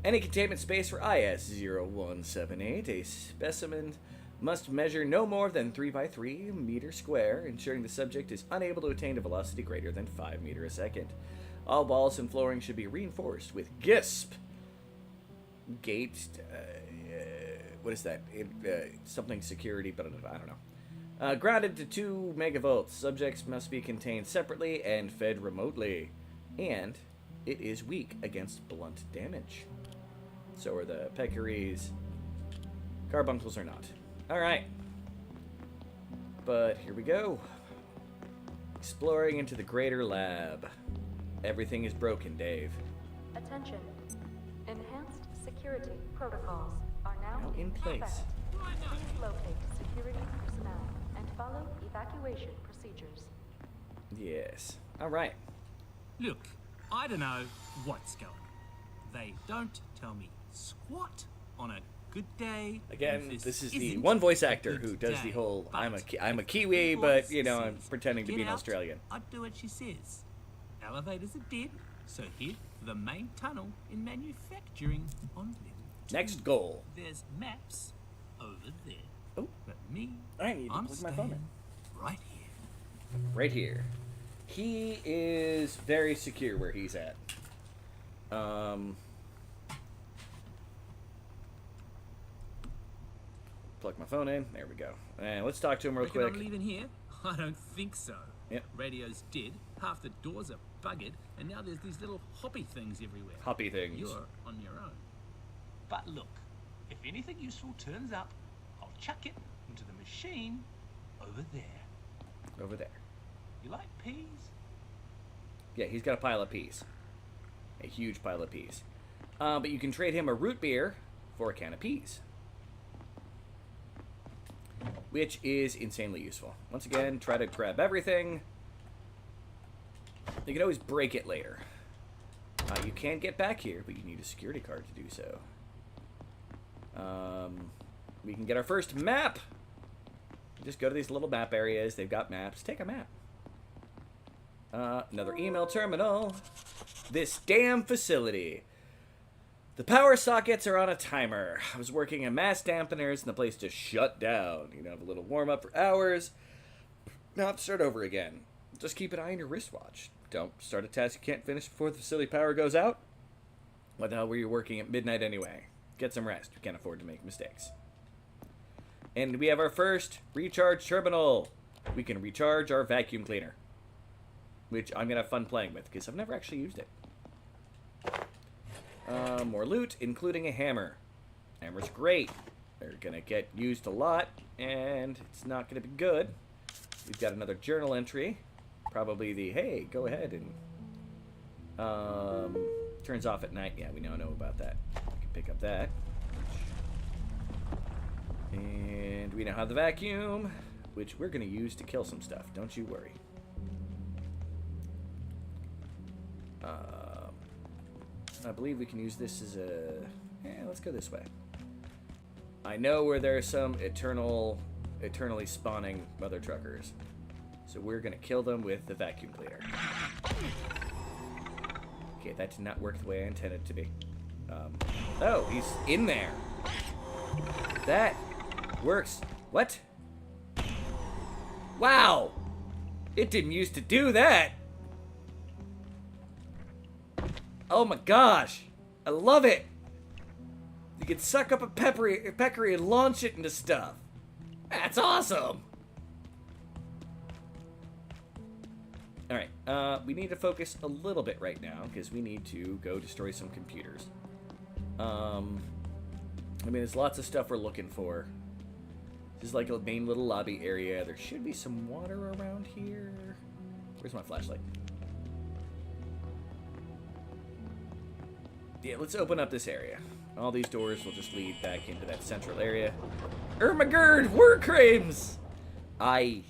Any containment space for IS-0178, a specimen must measure no more than 3 by 3 meters square, ensuring the subject is unable to attain a velocity greater than 5 meters a second. All walls and flooring should be reinforced with GISP. Gate, what is that? Something security, but I don't know. Grounded to 2 megavolts. Subjects must be contained separately and fed remotely. And it is weak against blunt damage. So are the peccaries. Carbuncles are not. Alright. But here we go. Exploring into the greater lab. Everything is broken, Dave. Attention. Enhanced security protocols are now in place. effect. Please locate security personnel and follow evacuation procedures. Yes. Alright. Look, I don't know what's going on. They don't tell me squat on a good day. Again, if this is the isn't one voice a actor good who does the day. whole I'm a But Kiwi, the but voice you know, I'm says, pretending to "Get be an out, Australian. I do what she says. Elevators are dead, so head for the main tunnel in manufacturing on level 2. Next goal. There's maps over there. Oh. But me, I need to I'm plug my phone in. staying right here. Right here. He is very secure where he's at. Plug my phone in. There we go. And let's talk to him real Reckon quick. I'm leaving here? I don't think so. Yep. Radio's dead, half the doors are buggered, and now there's these little hoppy things everywhere. Hoppy things. You're on your own. But look, if anything useful turns up, I'll chuck it into the machine over there. Over there. You like peas? Yeah, he's got a pile of peas. A huge pile of peas. But you can trade him a root beer for a can of peas. Which is insanely useful. Once again, try to grab everything. You can always break it later. You can get back here, but you need a security card to do so. We can get our first map. Just go to these little map areas. They've got maps. Take a map. Another email terminal. This damn facility. The power sockets are on a timer. I was working in mass dampeners and the place just shut down. You know, have a little warm up for hours. Now have to start over again. Just keep an eye on your wristwatch. Don't start a task you can't finish before the facility power goes out. What the hell were you working at midnight anyway? Get some rest. We can't afford to make mistakes. And we have our first recharge terminal. We can recharge our vacuum cleaner. Which I'm going to have fun playing with because I've never actually used it. More loot, including a hammer. Hammer's great. They're going to get used a lot, and it's not going to be good. We've got another journal entry. Probably the, hey, go ahead and... turns off at night. Yeah, we now know about that. We can pick up that. And we now have the vacuum, which we're going to use to kill some stuff. Don't you worry. I believe we can use this as a... Yeah, let's go this way. I know where there are some eternally spawning mother truckers. So we're going to kill them with the vacuum cleaner. Okay, that did not work the way I intended it to be. Oh, he's in there. That works. What? Wow! It didn't used to do that! Oh my gosh! I love it! You can suck up a peccary and launch it into stuff. That's awesome! Alright, we need to focus a little bit right now, because we need to go destroy some computers. I mean, there's lots of stuff we're looking for. This is like a main little lobby area. There should be some water around here. Where's my flashlight? Yeah, let's open up this area. All these doors will just lead back into that central area. Ermagerd, war crimes! And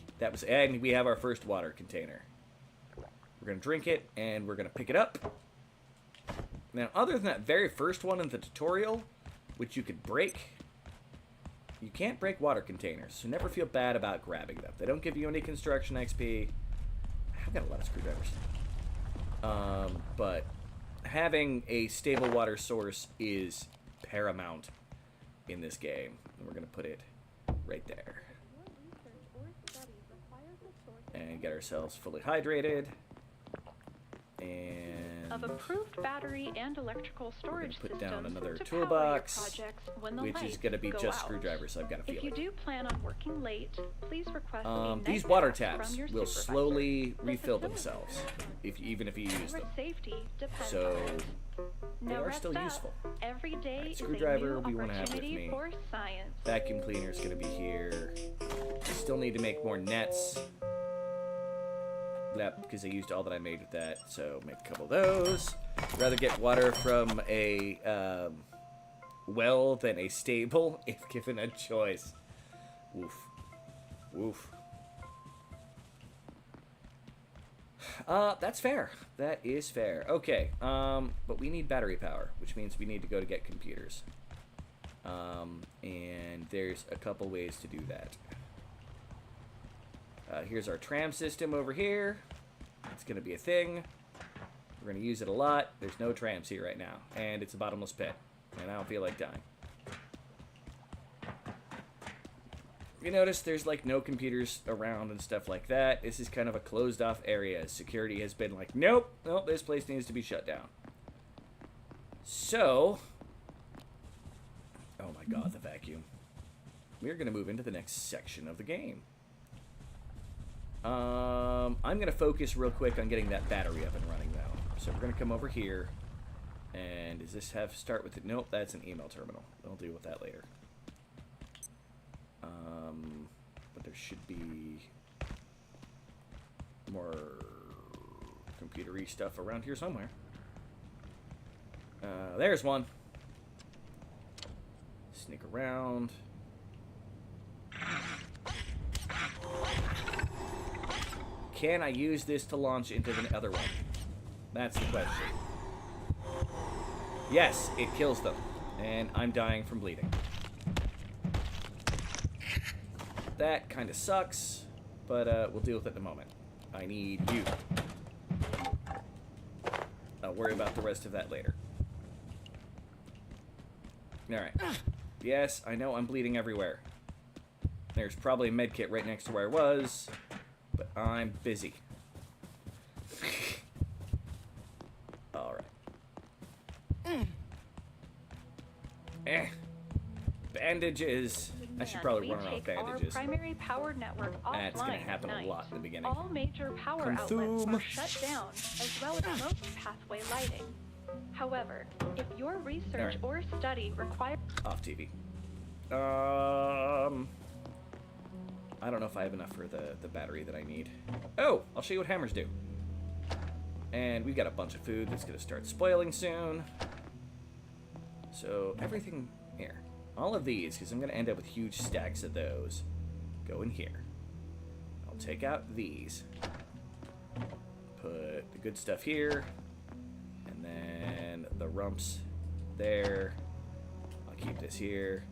we have our first water container. We're gonna drink it, and we're gonna pick it up. Now, other than that very first one in the tutorial, which you could break, you can't break water containers, so never feel bad about grabbing them. They don't give you any construction XP. I've got a lot of screwdrivers. But having a stable water source is paramount in this game. And we're going to put it right there. And get ourselves fully hydrated. And of approved battery and electrical storage put systems down another to toolbox, power your projects when the which is lights going to be go just out. screwdrivers. I've got a feeling. If you do plan on working late, please request a these night water pass taps from your will supervisor. slowly The refill facility themselves, even if you use them. safety depends So on it. they Now are rest still up. useful. Every day Right, is screwdriver a we new wanna have with opportunity me. for science. Vacuum cleaner is going to be here. We still need to make more nets. Yep, because I used all that I made with that, so make a couple of those. Rather get water from a well than a stable, if given a choice. Woof. Woof. That's fair. That is fair. Okay, but we need battery power, which means we need to go to get computers. And there's a couple ways to do that. Here's our tram system over here. It's going to be a thing. We're going to use it a lot. There's no trams here right now. And it's a bottomless pit. And I don't feel like dying. You notice there's like no computers around and stuff like that. This is kind of a closed off area. Security has been like, nope, this place needs to be shut down. So, oh my god, the vacuum. We're going to move into the next section of the game. I'm going to focus real quick on getting that battery up and running now. So we're going to come over here. And does this have start with it? Nope, that's an email terminal. I'll deal with that later. but there should be more computery stuff around here somewhere. There's one. Sneak around. Can I use this to launch into the other one? That's the question. Yes, it kills them. And I'm dying from bleeding. That kind of sucks, but we'll deal with it in a moment. I need you. I'll worry about the rest of that later. Alright. Yes, I know I'm bleeding everywhere. There's probably a med kit right next to where I was, but I'm busy. Alright. Bandages. I should probably run around bandages. Our primary power network That's gonna offline happen at a lot in the beginning. All major power outlets are shut down, as well as most pathway lighting. However, if your research or study requires... Off TV. I don't know if I have enough for the battery that I need. Oh, I'll show you what hammers do. And we've got a bunch of food that's gonna start spoiling soon. So everything here. All of these, because I'm going to end up with huge stacks of those, go in here. I'll take out these. Put the good stuff here. And then the rumps there. I'll keep this here.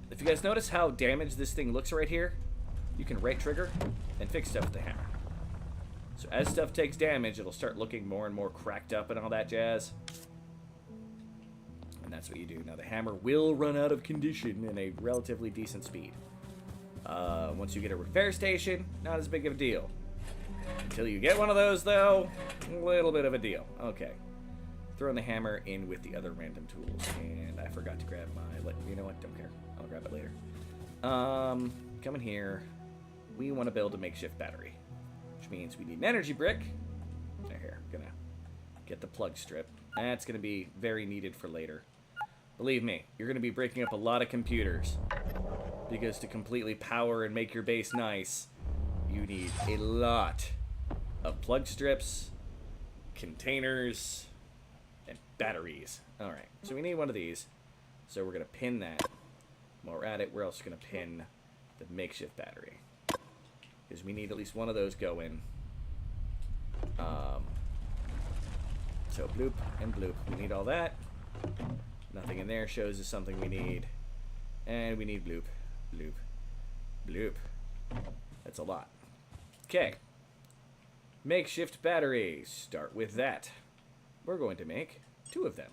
If you guys notice how damaged this thing looks right here, you can right trigger and fix stuff with the hammer. So as stuff takes damage, it'll start looking more and more cracked up and all that jazz. And that's what you do. Now the hammer will run out of condition in a relatively decent speed. Once you get a repair station, not as big of a deal. Until you get one of those, though, a little bit of a deal. Okay. Throwing the hammer in with the other random tools. And I forgot to grab my... You know what? Don't care. I'll grab it later. Come in here. We want to build a makeshift battery. Which means we need an energy brick. Here. Gonna get the plug strip. That's going to be very needed for later. Believe me, you're going to be breaking up a lot of computers. Because to completely power and make your base nice, you need a lot of plug strips, containers, and batteries. Alright, so we need one of these. So we're going to pin that. While we're at it, we're also going to pin the makeshift battery. Because we need at least one of those going. So bloop and bloop. We need all that. Nothing in there shows us something we need. And we need bloop, bloop, bloop. That's a lot. Okay. Makeshift battery. Start with that. We're going to make 2 of them.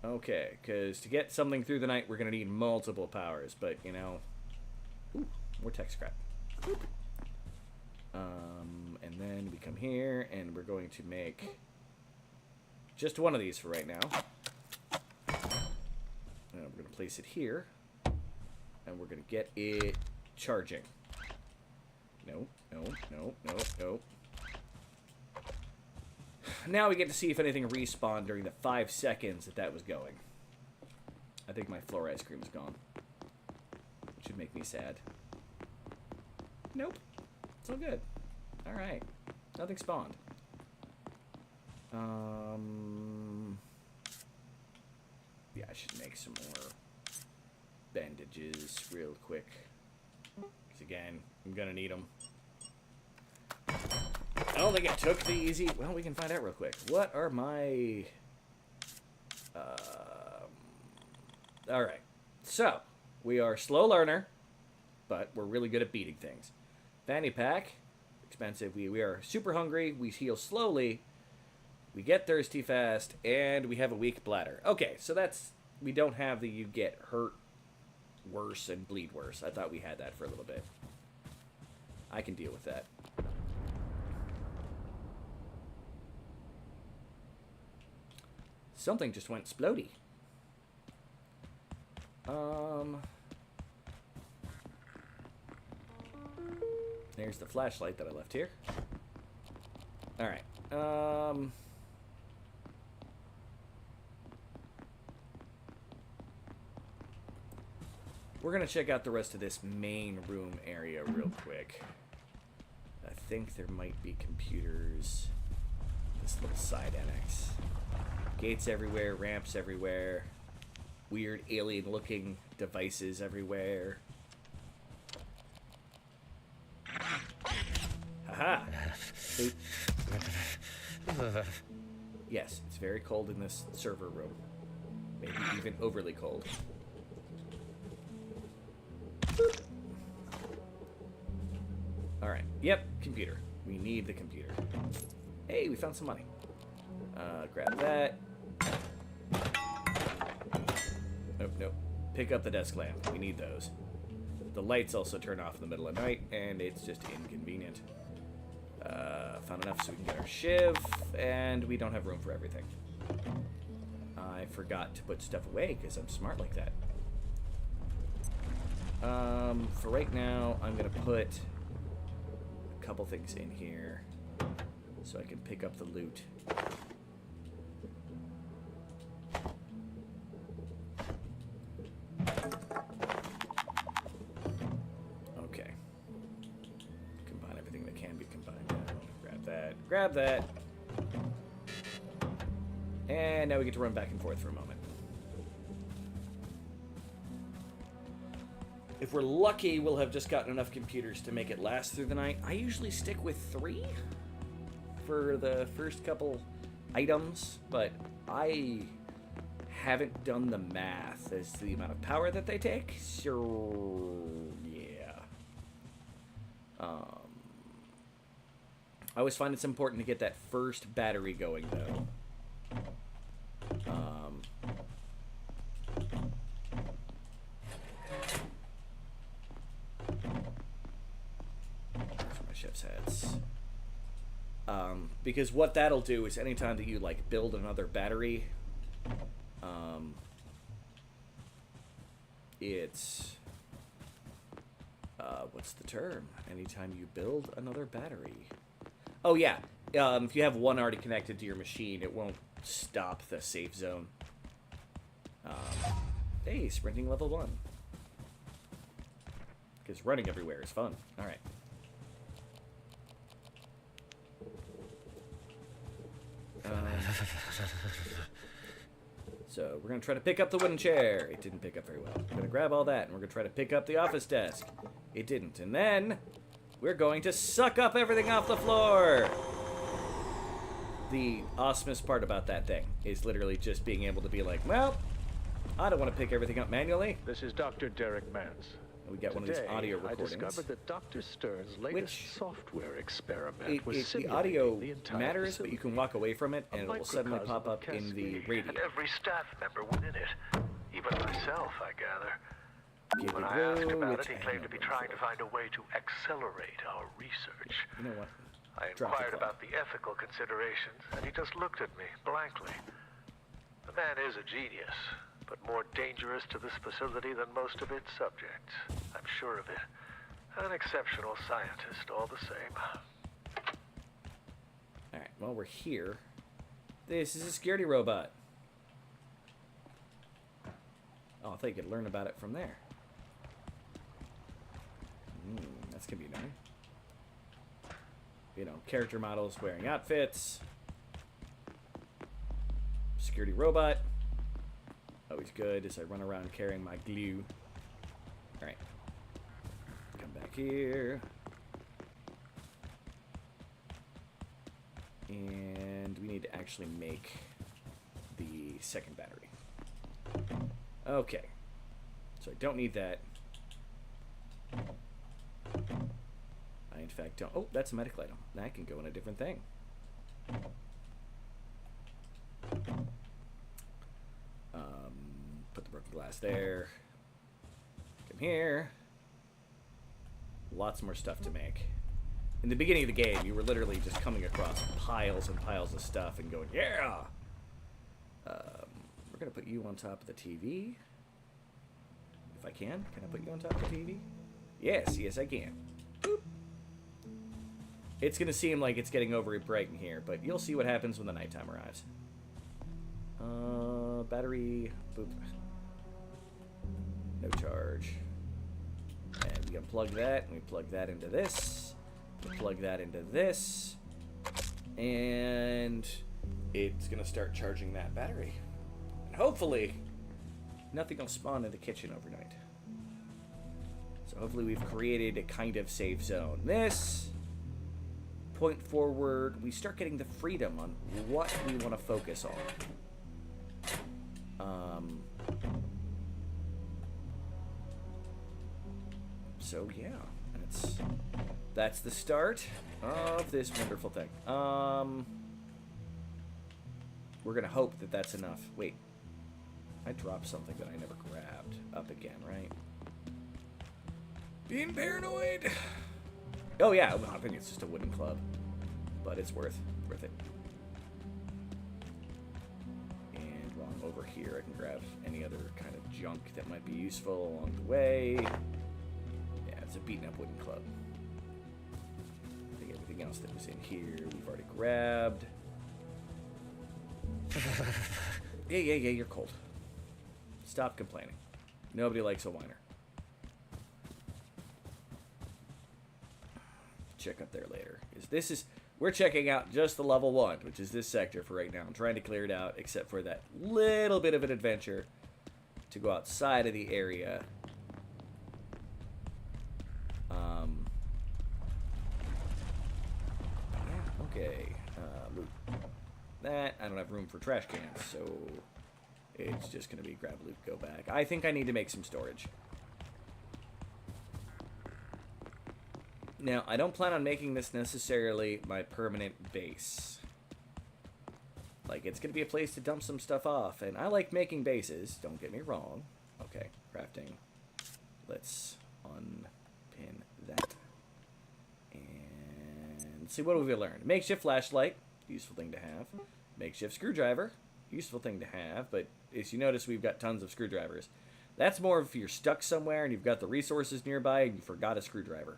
Okay, because to get something through the night, we're going to need multiple powers. But, you know... Ooh, more tech scrap. And then we come here, and we're going to make just one of these for right now. And we're going to place it here. And we're going to get it charging. No, no, no, no, no. Now we get to see if anything respawned during the 5 seconds that was going. I think my floor ice cream is gone. Which should make me sad. Nope. It's all good. Alright. Nothing spawned. Yeah, I should make some more bandages real quick. Because again, I'm gonna need them. I don't think it took the easy... Well, we can find out real quick. What are my... Alright. So, we are a slow learner, but we're really good at beating things. Fanny pack. Expensive. We are super hungry. We heal slowly. We get thirsty fast. And we have a weak bladder. Okay, so that's... We don't have the you get hurt worse and bleed worse. I thought we had that for a little bit. I can deal with that. Something just went splody. There's the flashlight that I left here. Alright. We're gonna check out the rest of this main room area real quick. I think there might be computers. This little side annex. Gates everywhere, ramps everywhere. Weird alien-looking devices everywhere. Haha! Yes, it's very cold in this server room. Maybe even overly cold. Alright, yep, computer. We need the computer. Hey, we found some money. Grab that. Nope, nope. Pick up the desk lamp. We need those. The lights also turn off in the middle of the night, and it's just inconvenient. Found enough so we can get our shiv, and we don't have room for everything. I forgot to put stuff away because I'm smart like that. For right now, I'm going to put a couple things in here so I can pick up the loot. Okay. Combine everything that can be combined now. Grab that. Grab that. And now we get to run back and forth for a moment. If we're lucky, we'll have just gotten enough computers to make it last through the night. I usually stick with 3 for the first couple items, but I haven't done the math as to the amount of power that they take, so yeah. I always find it's important to get that first battery going, though. My chef's hats. Because what that'll do is anytime that you like build another battery, it's what's the term? Anytime you build another battery. Oh yeah, if you have one already connected to your machine, it won't stop the safe zone. Hey, sprinting level 1. Because running everywhere is fun. Alright. So, we're going to try to pick up the wooden chair. It didn't pick up very well. We're going to grab all that, and we're going to try to pick up the office desk. It didn't. And then, we're going to suck up everything off the floor! The awesomest part about that thing is literally just being able to be like, well, I don't want to pick everything up manually. This is Dr. Derek Mance. We got one of these audio recordings. I discovered that Dr. Stern's latest software experiment was the audio matters, but you can walk away from it, and it will suddenly pop up in the radio. And every staff member within it. Even myself, I gather. When I asked about it, he claimed to be trying to find a way to accelerate our research. You know what? I inquired about the ethical considerations, and he just looked at me blankly. The man is a genius, but more dangerous to this facility than most of its subjects. I'm sure of it. An exceptional scientist, all the same. Alright, well, we're here. This is a security robot. Oh, I thought you could learn about it from there. That's gonna be annoying. You know, character models wearing outfits. Security robot. Always good as I run around carrying my glue. Alright. Come back here. And we need to actually make the second battery. Okay. So I don't need that. I in fact don't. Oh, that's a medical item. That can go in a different thing. Put the broken glass there. Come here. Lots more stuff to make. In the beginning of the game, you were literally just coming across piles and piles of stuff and going, yeah! We're going to put you on top of the TV. If I can I put you on top of the TV? Yes, yes I can. Boop. It's going to seem like it's getting overly bright in here, but you'll see what happens when the nighttime arrives. Battery, boop. No charge. We unplug that, and we plug that into this. We plug that into this. And it's going to start charging that battery. And hopefully, nothing will spawn in the kitchen overnight. So hopefully we've created a kind of safe zone. This point forward, we start getting the freedom on what we want to focus on. So yeah, that's the start of this wonderful thing. We're gonna hope that that's enough. Wait, I dropped something that I never grabbed up again, right? Being paranoid. Oh yeah, well, I think it's just a wooden club, but it's worth it. And while I'm over here, I can grab any other kind of junk that might be useful along the way. Yeah, it's a beaten up wooden club. I think everything else that was in here we've already grabbed. Yeah, you're cold. Stop complaining. Nobody likes a whiner. Check up there later. We're checking out just the level 1, which is this sector for right now. I'm trying to clear it out, except for that little bit of an adventure to go outside of the area. Yeah, okay. Loot. That, I don't have room for trash cans, so it's just going to be grab loot, go back. I think I need to make some storage. Now, I don't plan on making this necessarily my permanent base. Like, it's going to be a place to dump some stuff off, and I like making bases, don't get me wrong. Okay, crafting. Let's unpin that. And see, what have we learned? Makeshift flashlight, useful thing to have. Makeshift screwdriver, useful thing to have, but as you notice, we've got tons of screwdrivers. That's more if you're stuck somewhere and you've got the resources nearby and you forgot a screwdriver.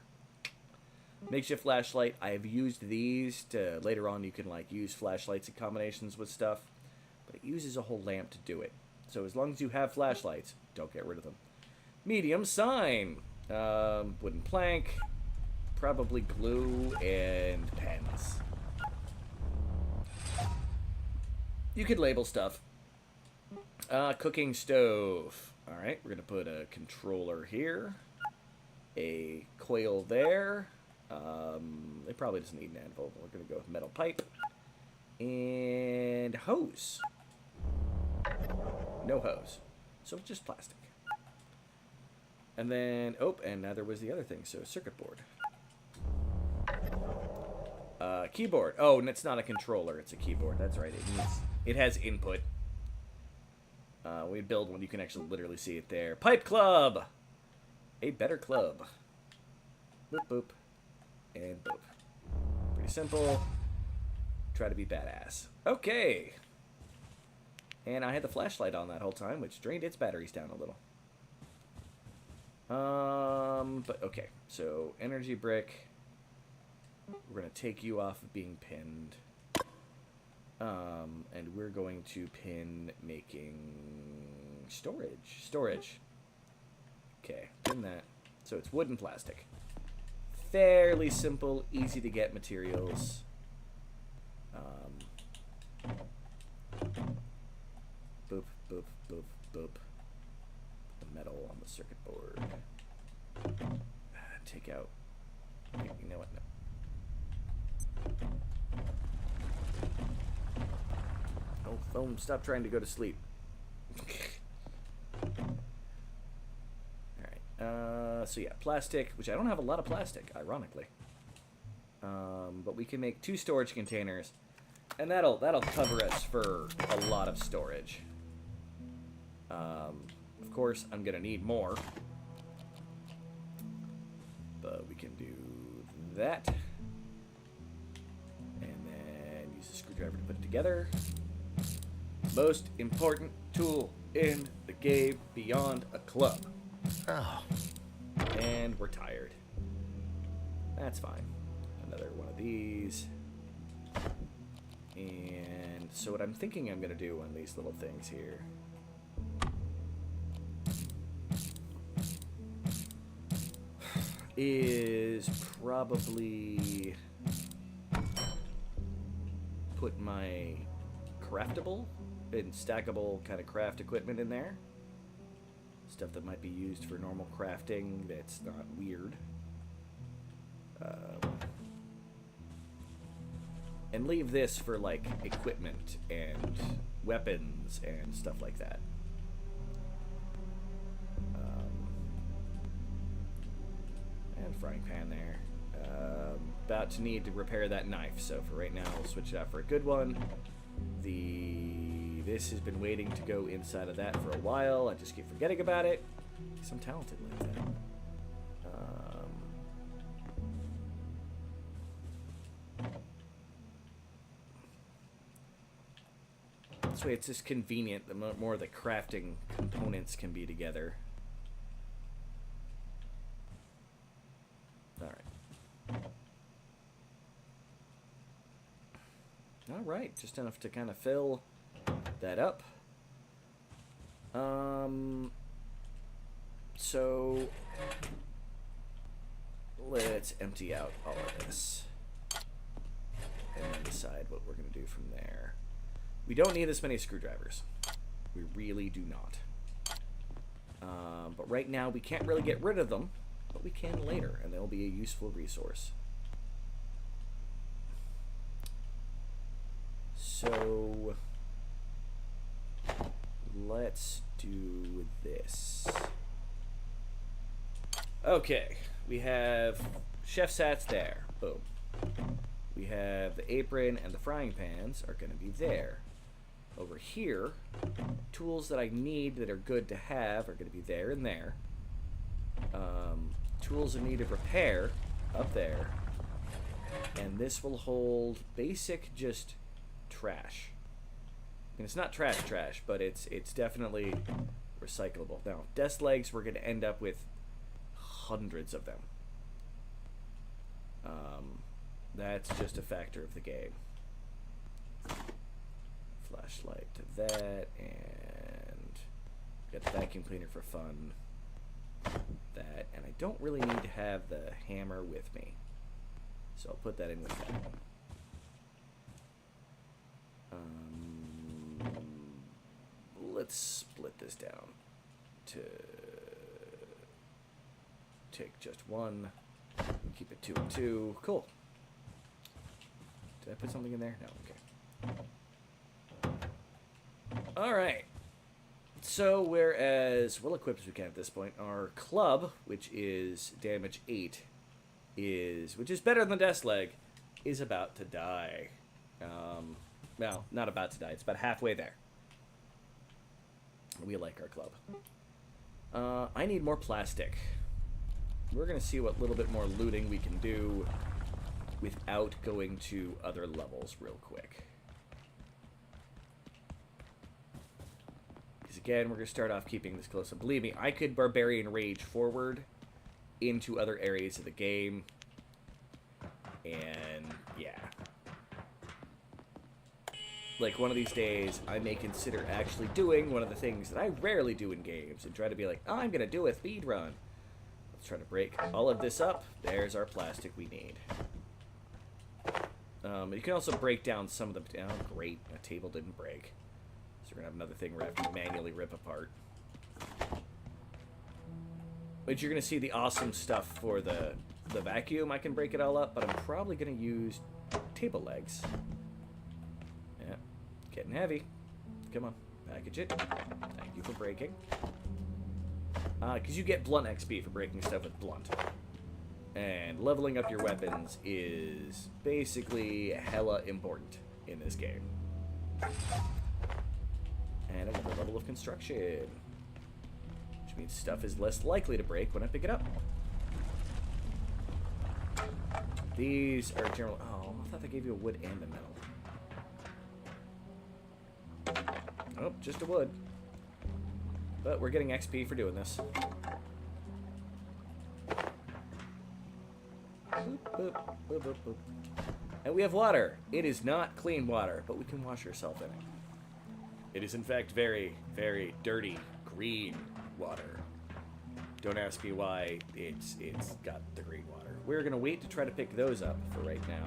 Makeshift flashlight, I have used these to, later on you can like use flashlights in combinations with stuff, but it uses a whole lamp to do it. So as long as you have flashlights, don't get rid of them. Medium sign, wooden plank, probably glue and pens. You could label stuff. Cooking stove. Alright, we're going to put a controller here. A coil there. It probably doesn't need an anvil. We're going to go with metal pipe. And hose. No hose. So just plastic. And then, oh, and now there was the other thing. So circuit board. Keyboard. Oh, and it's not a controller. It's a keyboard. That's right. It has input. We build one. You can actually literally see it there. Pipe club. A better club. Boop, boop. And boop. Pretty simple. Try to be badass. Okay. And I had the flashlight on that whole time, which drained its batteries down a little. But okay. So, energy brick. We're going to take you off of being pinned. And we're going to pin making storage. Storage. Okay, pin that. So it's wood and plastic. Fairly simple, easy to get materials. Boop, boop, boop, boop. The metal on the circuit board. Take out. You know what? No. Oh, phone, stop trying to go to sleep. Alright, so yeah, plastic, which I don't have a lot of plastic, ironically. But we can make 2 storage containers, and that'll cover us for a lot of storage. Of course, I'm gonna need more. But we can do that. And then use a screwdriver to put it together. Most important tool in the game beyond a club. Oh. And we're tired. That's fine. Another one of these. And so what I'm thinking I'm going to do on these little things here. is probably put my craftable and stackable kind of craft equipment in there. Stuff that might be used for normal crafting that's not weird. And leave this for, like, equipment and weapons and stuff like that. And frying pan there. About to need to repair that knife, so for right now, we'll switch it out for a good one. This has been waiting to go inside of that for a while. I just keep forgetting about it. Because I'm talented like that. This way it's just convenient. The more the crafting components can be together. Alright, just enough to kind of fill that up. So let's empty out all of this and then decide what we're going to do from there. We don't need this many screwdrivers. We really do not. But right now we can't really get rid of them, but we can later, and they'll be a useful resource. So let's do this. Okay, we have chef's hats there. Boom. We have the apron and the frying pans are going to be there. Over here, tools that I need that are good to have are going to be there and there. Tools in need of repair up there. And this will hold basic just trash. And it's not trash, but it's definitely recyclable. Now, desk legs, we're going to end up with hundreds of them. That's just a factor of the game. Flashlight to that, and got the vacuum cleaner for fun. That, and I don't really need to have the hammer with me, so I'll put that in with that. Let's split this down to take just one. Keep it 2 and 2. Cool. Did I put something in there? No. Okay. All right. So, whereas well equipped as we can at this point, our club, which is damage 8, which is better than the desk leg, is about to die. Well, not about to die. It's about halfway there. We like our club. I need more plastic. We're going to see what little bit more looting we can do without going to other levels real quick. Because again, we're going to start off keeping this close. And believe me, I could Barbarian Rage forward into other areas of the game. And yeah. Like, one of these days, I may consider actually doing one of the things that I rarely do in games and try to be like, oh, I'm going to do a speed run. Let's try to break all of this up. There's our plastic we need. You can also break down some of the... Oh, great. A table didn't break. So we're going to have another thing where I have to manually rip apart. But you're going to see the awesome stuff for the vacuum. I can break it all up, but I'm probably going to use table legs. Yeah. Getting heavy. Come on. Package it. Thank you for breaking. Because you get blunt XP for breaking stuff with blunt. And leveling up your weapons is basically hella important in this game. And another level of construction. Which means stuff is less likely to break when I pick it up. These are general... Oh, I thought they gave you a wood and a metal. Nope, just a wood. But we're getting XP for doing this. Boop, boop, boop, boop, boop. And we have water. It is not clean water, but we can wash ourselves in it. It is, in fact, very, very dirty, green water. Don't ask me why it's got the green water. We're gonna wait to try to pick those up for right now.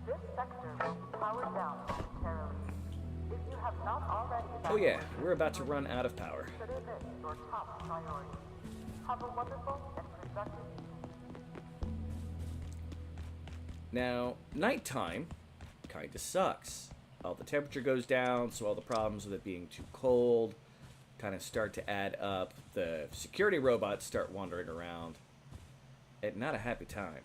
This sector will be powered down momentarily. If you have not already Oh yeah, we're about to run out of power. consider this your top priority. Have a wonderful and productive evening. Now, nighttime kinda sucks. All the temperature goes down, so all the problems with it being too cold kind of start to add up. The security robots start wandering around. At not a happy time.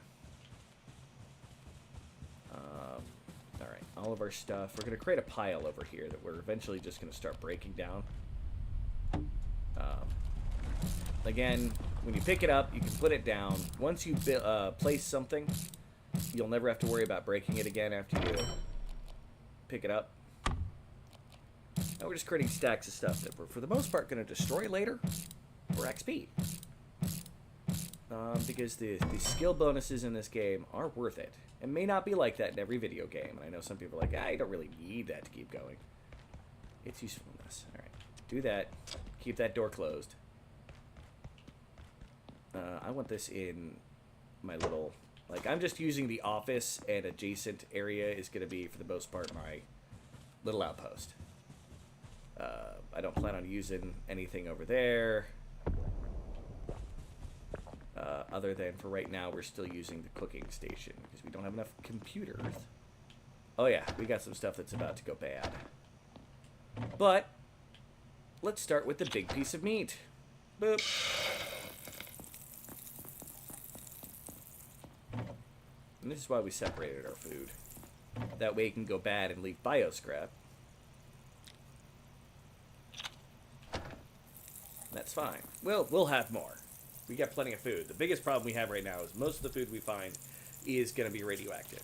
Alright, all of our stuff. We're going to create a pile over here that we're eventually just going to start breaking down. Again, when you pick it up, you can put it down. Once you place something, you'll never have to worry about breaking it again after you pick it up. Now we're just creating stacks of stuff that we're, for the most part, going to destroy later for XP. Because the skill bonuses in this game are worth it. It may not be like that in every video game. And I know some people are like, I don't really need that to keep going. It's usefulness. Alright, do that. Keep that door closed. I want this in my little... Like, I'm just using the office, and adjacent area is going to be, for the most part, my little outpost. I don't plan on using anything over there. Other than, for right now, we're still using the cooking station, because we don't have enough computers. Oh yeah, we got some stuff that's about to go bad. But, let's start with the big piece of meat. Boop. And this is why we separated our food. That way it can go bad and leave bioscrap. That's fine. We'll have more. We got plenty of food. The biggest problem we have right now is most of the food we find is going to be radioactive.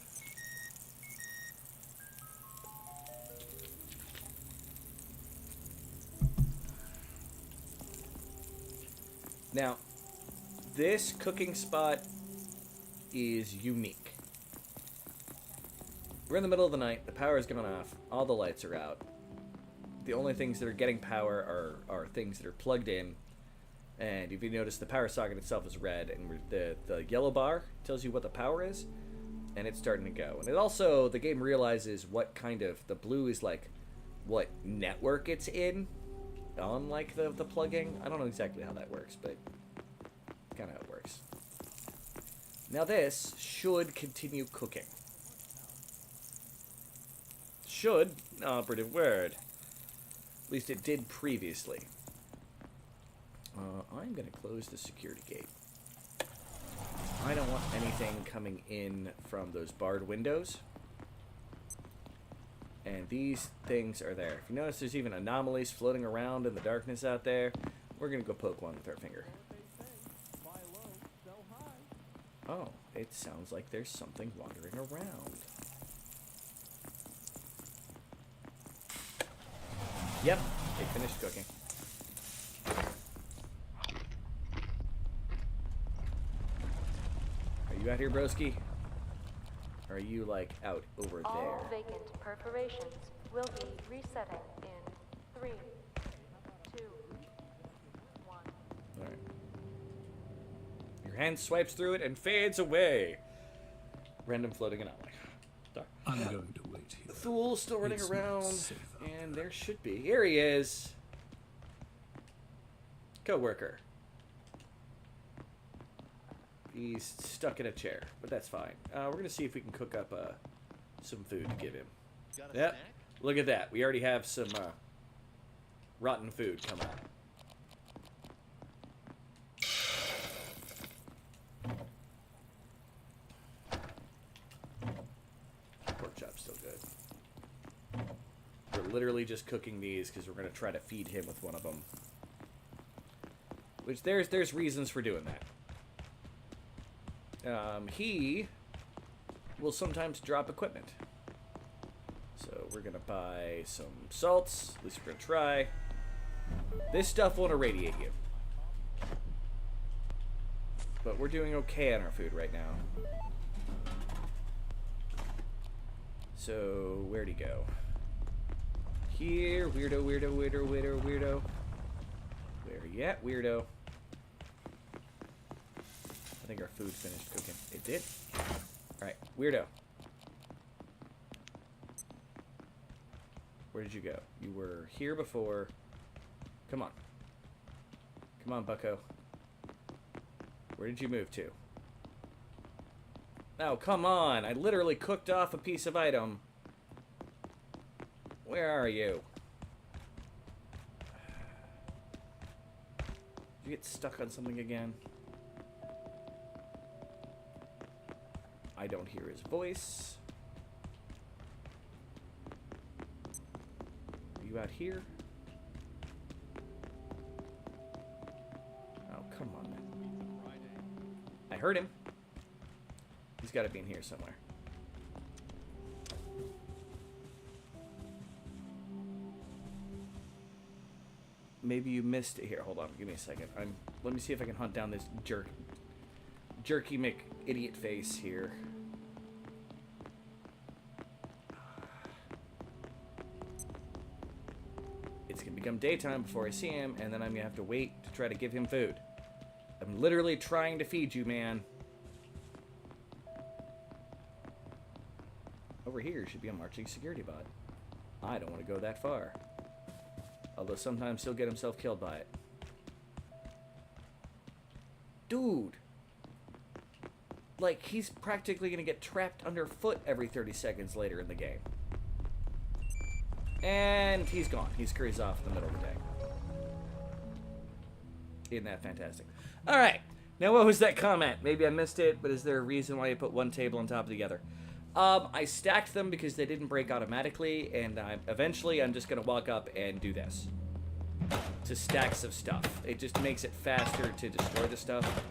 Now, this cooking spot is unique. We're in the middle of the night, the power is going off, all the lights are out. The only things that are getting power are things that are plugged in. And if you notice, the power socket itself is red, and the yellow bar tells you what the power is, and it's starting to go. And it also, the game realizes what kind of, the blue is like what network it's in on like the plugging. I don't know exactly how that works, but kind of how it works. Now this should continue cooking. Should, operative word. At least it did previously. I'm going to close the security gate. I don't want anything coming in from those barred windows. And these things are there. If you notice, there's even anomalies floating around in the darkness out there. We're going to go poke one with our finger. Oh, it sounds like there's something wandering around. Yep, they finished cooking. Are you out here, broski? Or are you, like, out over there? All vacant perforations will be resetting in 3, 2, 1. Alright. Your hand swipes through it and fades away. Random floating anomaly. Darn. I'm going to wait here. Fool's still running It's around. And there should be. Here he is. Co-worker. He's stuck in a chair, but that's fine. We're going to see if we can cook up some food to give him. Yep. Look at that. We already have some rotten food coming up. Pork chop's still good. We're literally just cooking these because we're going to try to feed him with one of them. Which there's reasons for doing that. He will sometimes drop equipment. So we're gonna buy some salts. At least we're gonna try. This stuff won't irradiate you. But we're doing okay on our food right now. So where'd he go? here. Weirdo, weirdo, weirdo, weirdo, weirdo. Where you at, weirdo? I think our food finished cooking. It did? Alright, weirdo. Where did you go? You were here before. Come on. Come on, bucko. Where did you move to? Oh, come on. I literally cooked off a piece of item. Where are you? Did you get stuck on something again? I don't hear his voice. Are you out here? Oh, come on, man. I heard him. He's got to be in here somewhere. Maybe you missed it. Here, hold on. Give me a second. Let me see if I can hunt down this jerky McIdiot face here. It's gonna become daytime before I see him, and then I'm gonna have to wait to try to give him food. I'm literally trying to feed you, man. Over here should be a marching security bot. I don't want to go that far. Although sometimes he'll get himself killed by it. Dude! Like, he's practically gonna get trapped underfoot every 30 seconds later in the game. And he's gone. He scurries off in the middle of the day. Isn't that fantastic? Alright, now what was that comment? Maybe I missed it, but is there a reason why you put one table on top of the other? I stacked them because they didn't break automatically, and eventually I'm just going to walk up and do this. To stacks of stuff. It just makes it faster to destroy the stuff.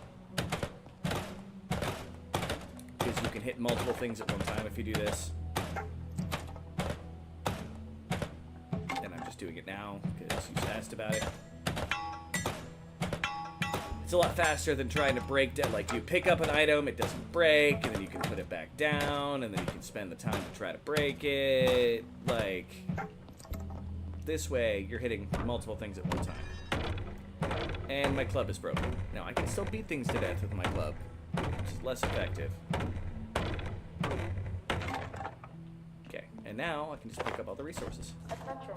Because you can hit multiple things at one time if you do this. And I'm just doing it now because you asked about it. It's a lot faster than trying to break down. Like, you pick up an item, it doesn't break, and then you can put it back down, and then you can spend the time to try to break it. Like, this way, you're hitting multiple things at one time. And my club is broken. Now, I can still beat things to death with my club, which is less effective. Okay, and now I can just pick up all the resources. Attention.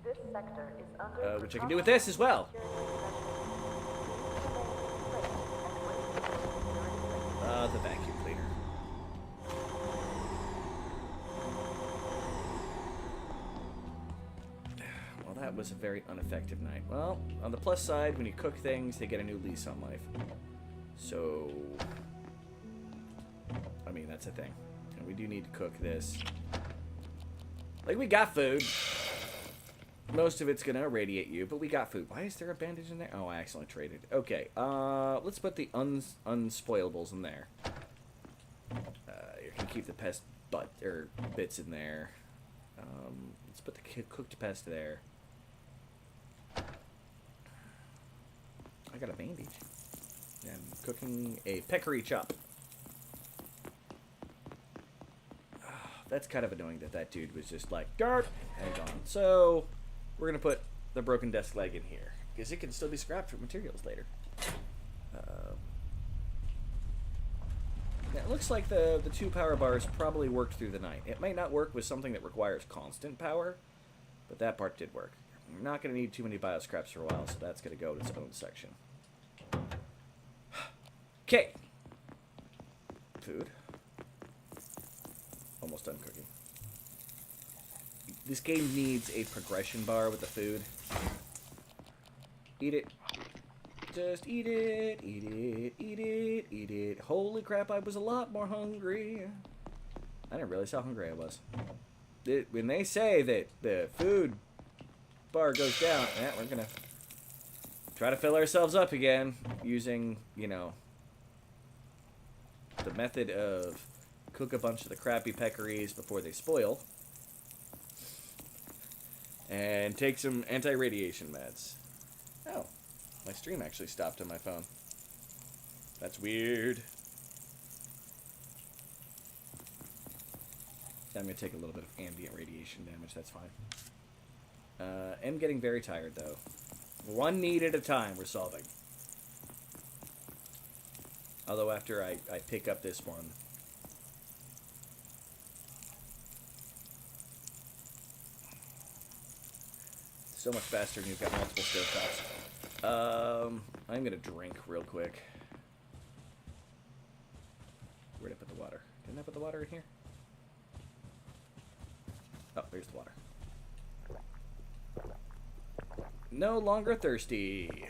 This sector is under which I can do with this as well. The vacuum cleaner. Well, that was a very ineffective night. Well, on the plus side, when you cook things, they get a new lease on life. So, I mean, that's a thing. And we do need to cook this. Like, we got food. Most of it's gonna irradiate you, but we got food. Why is there a bandage in there? Oh, I accidentally traded. Okay, let's put the unspoilables in there. You can keep the pest bits in there. Let's put the cooked pest there. I got a bandage. And cooking a peccary chop. That's kind of annoying that dude was just like, Dart! And gone. So, we're going to put the broken desk leg in here. Because it can still be scrapped for materials later. It looks like the two power bars probably worked through the night. It might not work with something that requires constant power, but that part did work. We're not going to need too many bioscraps for a while, so that's going to go to its own section. Okay. Food. Almost done cooking. This game needs a progression bar with the food. Eat it. Just eat it, eat it, eat it, eat it. Holy crap, I was a lot more hungry. I didn't realize how hungry I was. When they say that the food bar goes down, yeah, we're gonna try to fill ourselves up again using, you know, the method of cook a bunch of the crappy peccaries before they spoil. And take some anti-radiation meds. Oh. My stream actually stopped on my phone. That's weird. I'm going to take a little bit of ambient radiation damage, that's fine. I'm getting very tired, though. One need at a time we're solving. Although after I pick up this one... So much faster when you've got multiple stovetops. I'm gonna drink real quick. Where'd I put the water? Didn't I put the water in here? Oh, there's the water. No longer thirsty.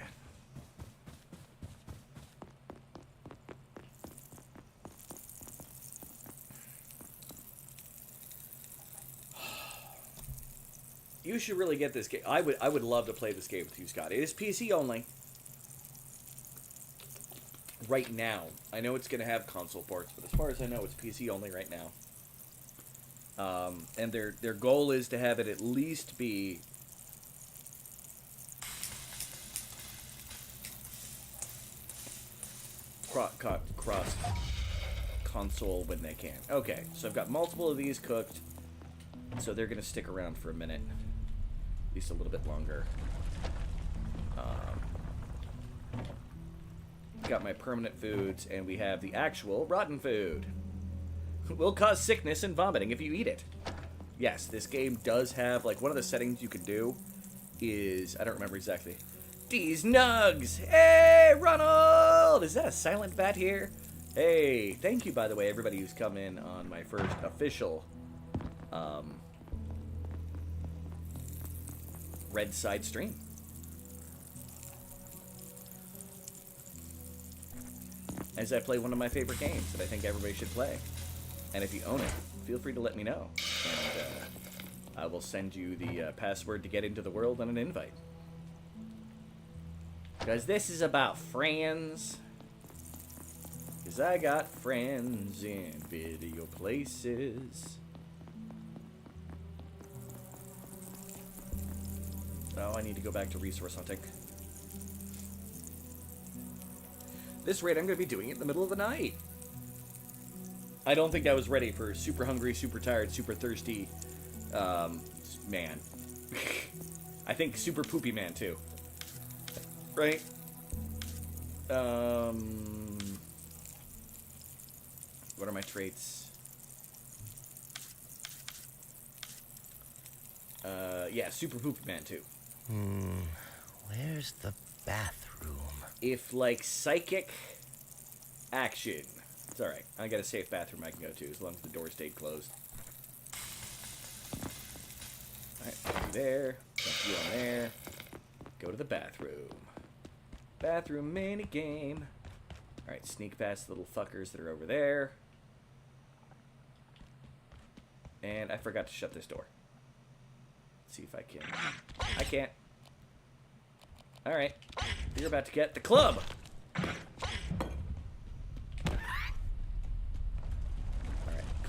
You should really get this game. I would love to play this game with you, Scott. It is PC only. Right now. I know it's going to have console ports, but as far as I know, it's PC only right now. And their goal is to have it at least be cross console when they can. Okay, so I've got multiple of these cooked, so they're going to stick around for a minute. At least a little bit longer. Got my permanent foods, and we have the actual rotten food. Will cause sickness and vomiting if you eat it. Yes, this game does have, like, one of the settings you can do is, I don't remember exactly. These nugs! Hey, Ronald! Is that a silent bat here? Hey, thank you, by the way, everybody who's come in on my first official, Red Side stream. As I play one of my favorite games that I think everybody should play. And if you own it, feel free to let me know. And I will send you the password to get into the world and an invite. Because this is about friends. Because I got friends in video places. Oh, I need to go back to resource hunting. This raid, I'm going to be doing it in the middle of the night. I don't think I was ready for super hungry, super tired, super thirsty, man. I think super poopy man, too. Right? What are my traits? Yeah, super poopy man, too. Where's the bathroom? If, like, psychic action. It's alright. I got a safe bathroom I can go to as long as the door stayed closed. Alright, there. Dump you on there. Go to the bathroom. Bathroom mini game. Alright, sneak past the little fuckers that are over there. And I forgot to shut this door. Let's see if I can. I can't. Alright. You're about to get the club.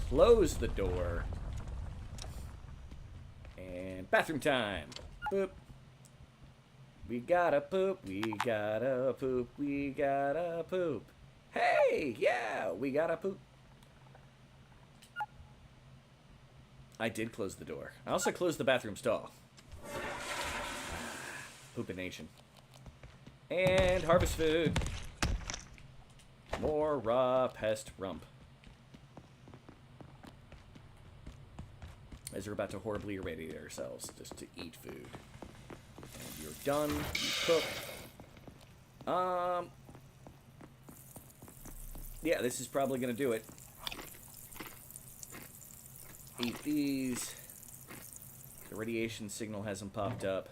Close the door. And bathroom time. Boop. We gotta poop. We gotta poop. We gotta poop. Hey, yeah, we gotta poop. I did close the door. I also closed the bathroom stall. Poopination. And harvest food. More raw pest rump. As we're about to horribly irradiate ourselves just to eat food. And you're done. You cook. Yeah, this is probably gonna do it. Eat these. The radiation signal hasn't popped up.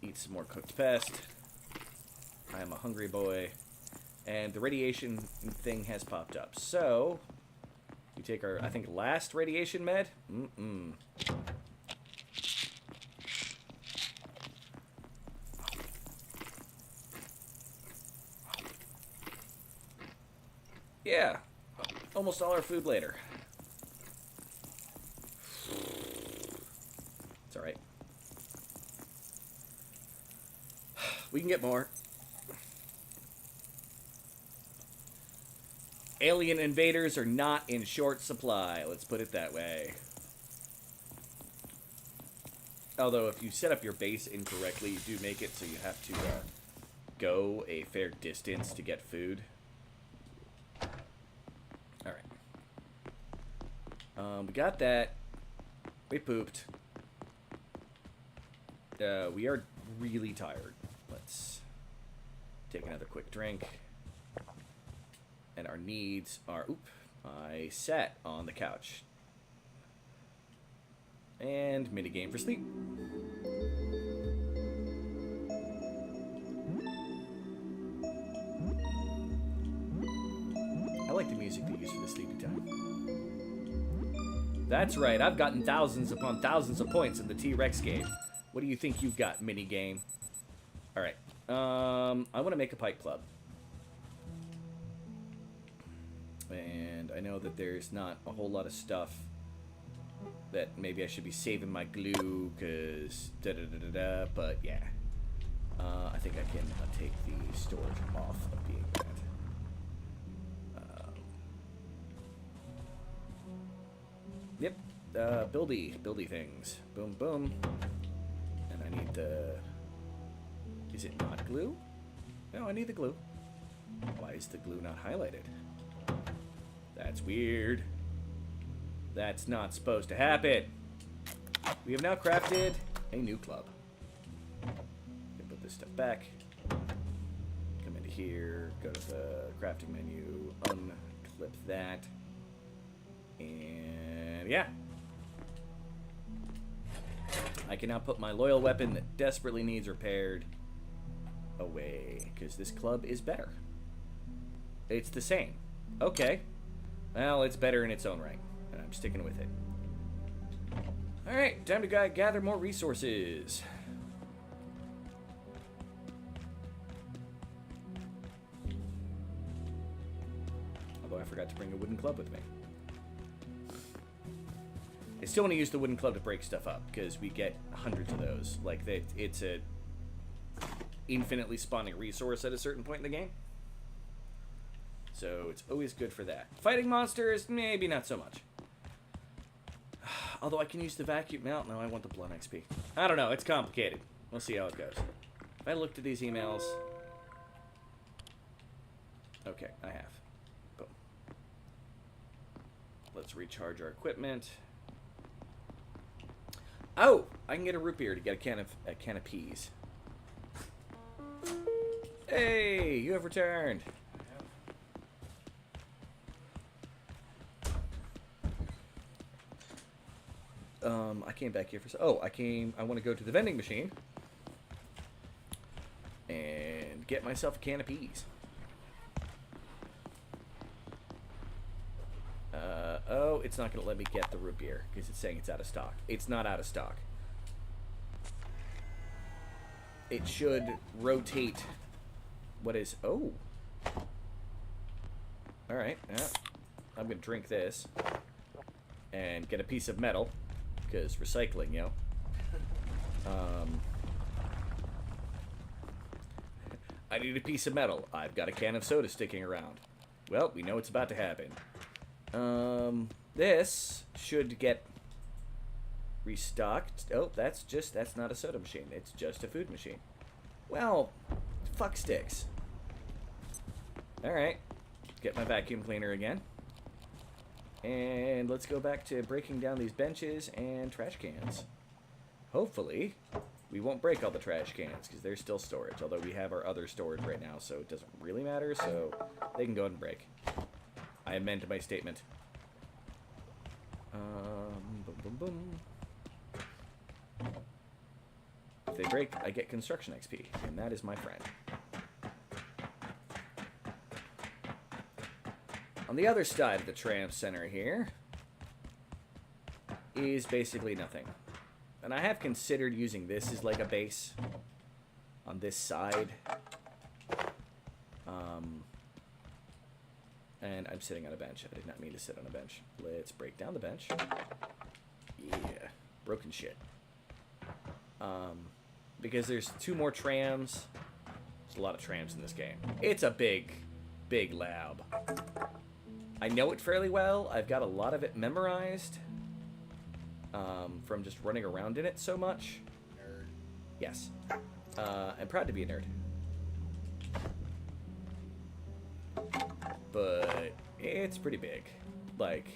Eat some more cooked pest. I am a hungry boy. And the radiation thing has popped up. So, we take our, I think, last radiation med. Yeah. Almost all our food later. It's alright. We can get more. Alien invaders are not in short supply, let's put it that way. Although, if you set up your base incorrectly, you do make it so you have to go a fair distance to get food. Alright. We got that. We pooped. We are really tired. Let's take another quick drink. And our needs are... Oop. I sat on the couch. And minigame for sleep. I like the music they use for the sleepy time. That's right, I've gotten thousands upon thousands of points in the T-Rex game. What do you think you've got, minigame? Alright, I want to make a pike club. And I know that there's not a whole lot of stuff that maybe I should be saving my glue, because da-da-da-da-da, but yeah. I think I can take the storage off of being that. Yep, buildy things. Boom, boom. And I need the... Is it not glue? No, I need the glue. Why is the glue not highlighted? That's weird. That's not supposed to happen. We have now crafted a new club. Can put this stuff back. Come into here, go to the crafting menu, unclip that, and yeah. I can now put my loyal weapon that desperately needs repaired away, because this club is better. It's the same. Okay. Well, it's better in its own right. And I'm sticking with it. Alright, time to gather more resources. Although I forgot to bring a wooden club with me. I still want to use the wooden club to break stuff up, because we get hundreds of those. Like, it's a infinitely spawning resource at a certain point in the game. So it's always good for that. Fighting monsters, maybe not so much. Although I can use the vacuum. No, I want the blunt XP. I don't know. It's complicated. We'll see how it goes. If I looked at these emails... Okay, I have. Boom. Let's recharge our equipment. Oh! I can get a root beer to get a can of peas. Hey! You have returned! I came back here for... I want to go to the vending machine and get myself a can of peas. Oh, it's not going to let me get the root beer because it's saying it's out of stock. It's not out of stock. It should rotate what is... Oh. Alright, yeah. I'm going to drink this and get a piece of metal. Because recycling, yo. I need a piece of metal. I've got a can of soda sticking around. Well, we know it's about to happen. This should get restocked. Oh, that's not a soda machine. It's just a food machine. Well, fuck sticks. Alright. Get my vacuum cleaner again. And let's go back to breaking down these benches and trash cans. Hopefully, we won't break all the trash cans, because they're still storage. Although we have our other storage right now, so it doesn't really matter, so they can go ahead and break. I amend my statement. Boom, boom, boom. If they break, I get construction XP, and that is my friend. On the other side of the tram center here is basically nothing. And I have considered using this as like a base on this side. And I'm sitting on a bench. I did not mean to sit on a bench. Let's break down the bench. Yeah, broken shit. Because there's 2 more trams. There's a lot of trams in this game. It's a big, big lab. I know it fairly well. I've got a lot of it memorized from just running around in it so much. Yes. I'm proud to be a nerd. But it's pretty big. Like,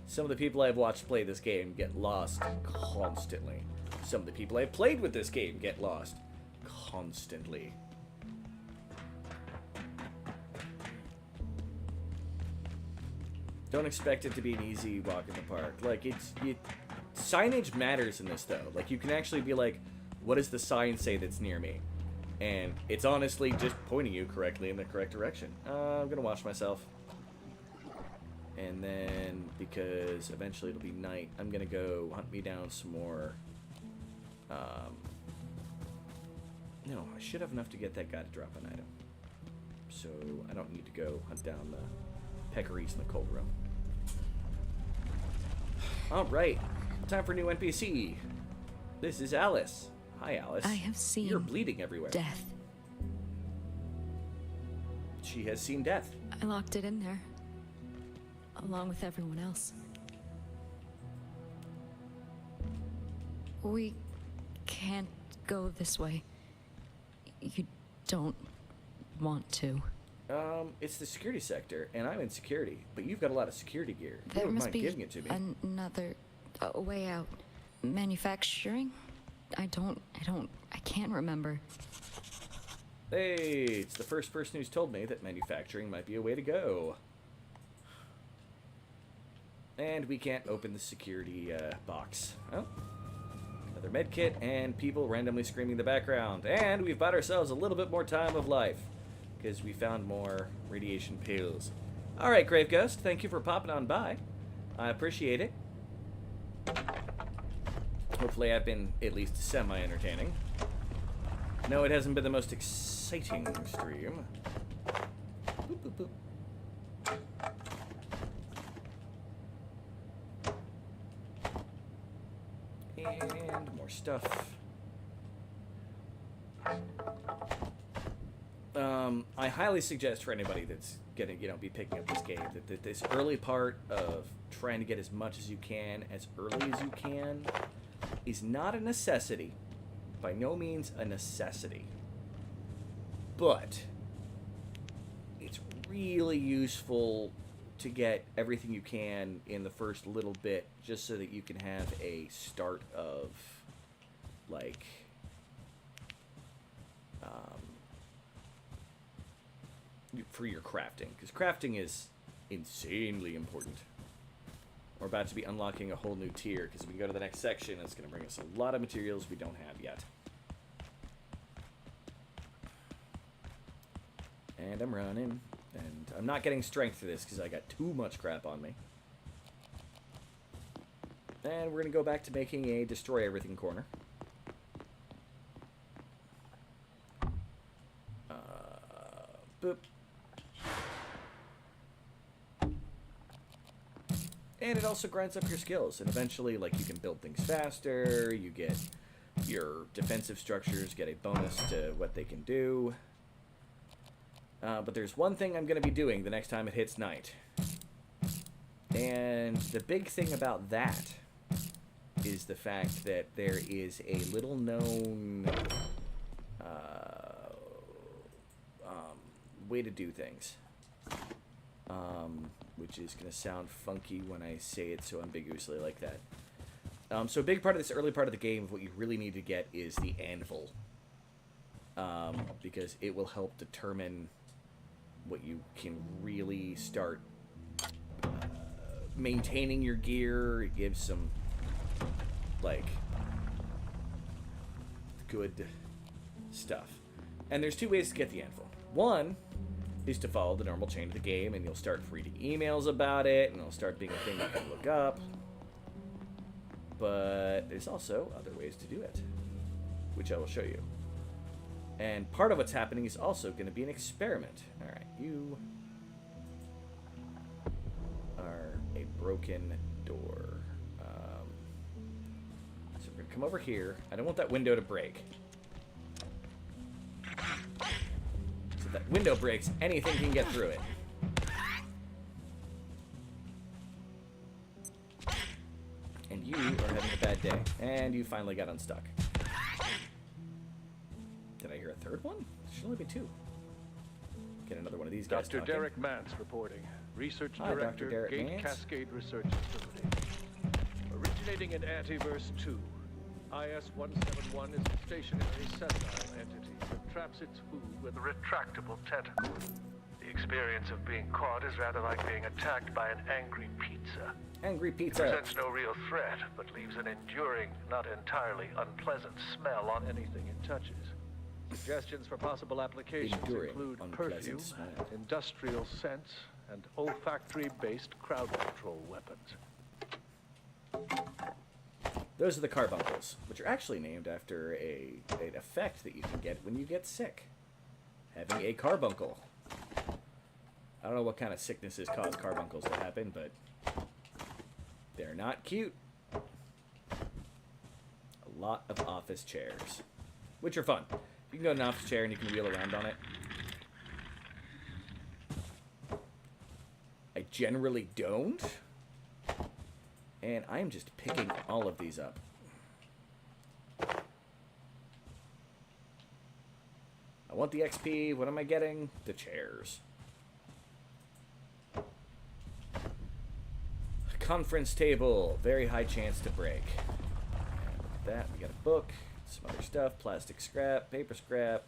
some of the people I've watched play this game get lost constantly. Some of the people I've played with this game get lost constantly. Don't expect it to be an easy walk in the park. Like, signage matters in this, though. Like, you can actually be like, what does the sign say that's near me? And it's honestly just pointing you correctly in the correct direction. I'm gonna wash myself. And then, because eventually it'll be night, I'm gonna go hunt me down some more. No, I should have enough to get that guy to drop an item. So, I don't need to go hunt down the peccaries in the cold room. Alright, time for a new NPC. This is Alice. Hi, Alice. I have seen You're bleeding everywhere. death. She has seen death. I locked it in there, along with everyone else. We can't go this way. You don't want to. It's the security sector, and I'm in security, but you've got a lot of security gear. You There don't must mind be giving it to me. another way out. Manufacturing? I can't remember. Hey, it's the first person who's told me that manufacturing might be a way to go. And we can't open the security box. Oh. Another med kit and people randomly screaming in the background. And we've bought ourselves a little bit more time of life because we found more radiation pills. Alright, Grave Ghost, thank you for popping on by. I appreciate it. Hopefully I've been at least semi-entertaining. No, it hasn't been the most exciting stream. Boop, boop, boop. And more stuff. I highly suggest for anybody that's gonna, be picking up this game that this early part of trying to get as much as you can, as early as you can, is not a necessity. By no means a necessity. But it's really useful to get everything you can in the first little bit, just so that you can have a start of, like, for your crafting. Because crafting is insanely important. We're about to be unlocking a whole new tier, because we can go to the next section, it's going to bring us a lot of materials we don't have yet. And I'm running, and I'm not getting strength for this, because I got too much crap on me. And we're going to go back to making a destroy everything corner. Boop. And it also grinds up your skills, and eventually, like, you can build things faster, you get your defensive structures get a bonus to what they can do. But there's one thing I'm going to be doing the next time it hits night. And the big thing about that is the fact that there is a little known way to do things. Which is going to sound funky when I say it so ambiguously like that. So a big part of this early part of the game, what you really need to get is the anvil. Because it will help determine what you can really start maintaining your gear. It gives some, like, good stuff. And there's two ways to get the anvil. One is to follow the normal chain of the game, and you'll start reading emails about it, and it'll start being a thing you can look up. But there's also other ways to do it, which I will show you. And part of what's happening is also going to be an experiment. Alright, you are a broken door. So we're going to come over here. I don't want that window to break. If that window breaks, anything can get through it. And you are having a bad day. And you finally got unstuck. Did I hear a third one? There should only be two. Get another one of these guys Dr. talking. Derek Mance reporting. Research Hi, Dr. Director, Derek Gate Mance. Cascade Research Facility. Originating in Antiverse 2, IS-171 is a stationary sessile entity that traps its food with The retractable tentacle. The experience of being caught is rather like being attacked by an angry pizza. Angry It pizza. presents no real threat, but leaves an enduring, not entirely unpleasant smell on anything it touches. Suggestions for possible applications Enduring, include unpleasant perfume, smell. industrial scents, and olfactory-based crowd control weapons. Those are the carbuncles, which are actually named after an effect that you can get when you get sick. Having a carbuncle. I don't know what kind of sicknesses cause carbuncles to happen, but they're not cute. A lot of office chairs, which are fun. You can go to an office chair and you can wheel around on it. I generally don't. And I'm just picking all of these up. I want the XP. What am I getting? The chairs. Conference table. Very high chance to break. And with that, we got a book, some other stuff, plastic scrap, paper scrap,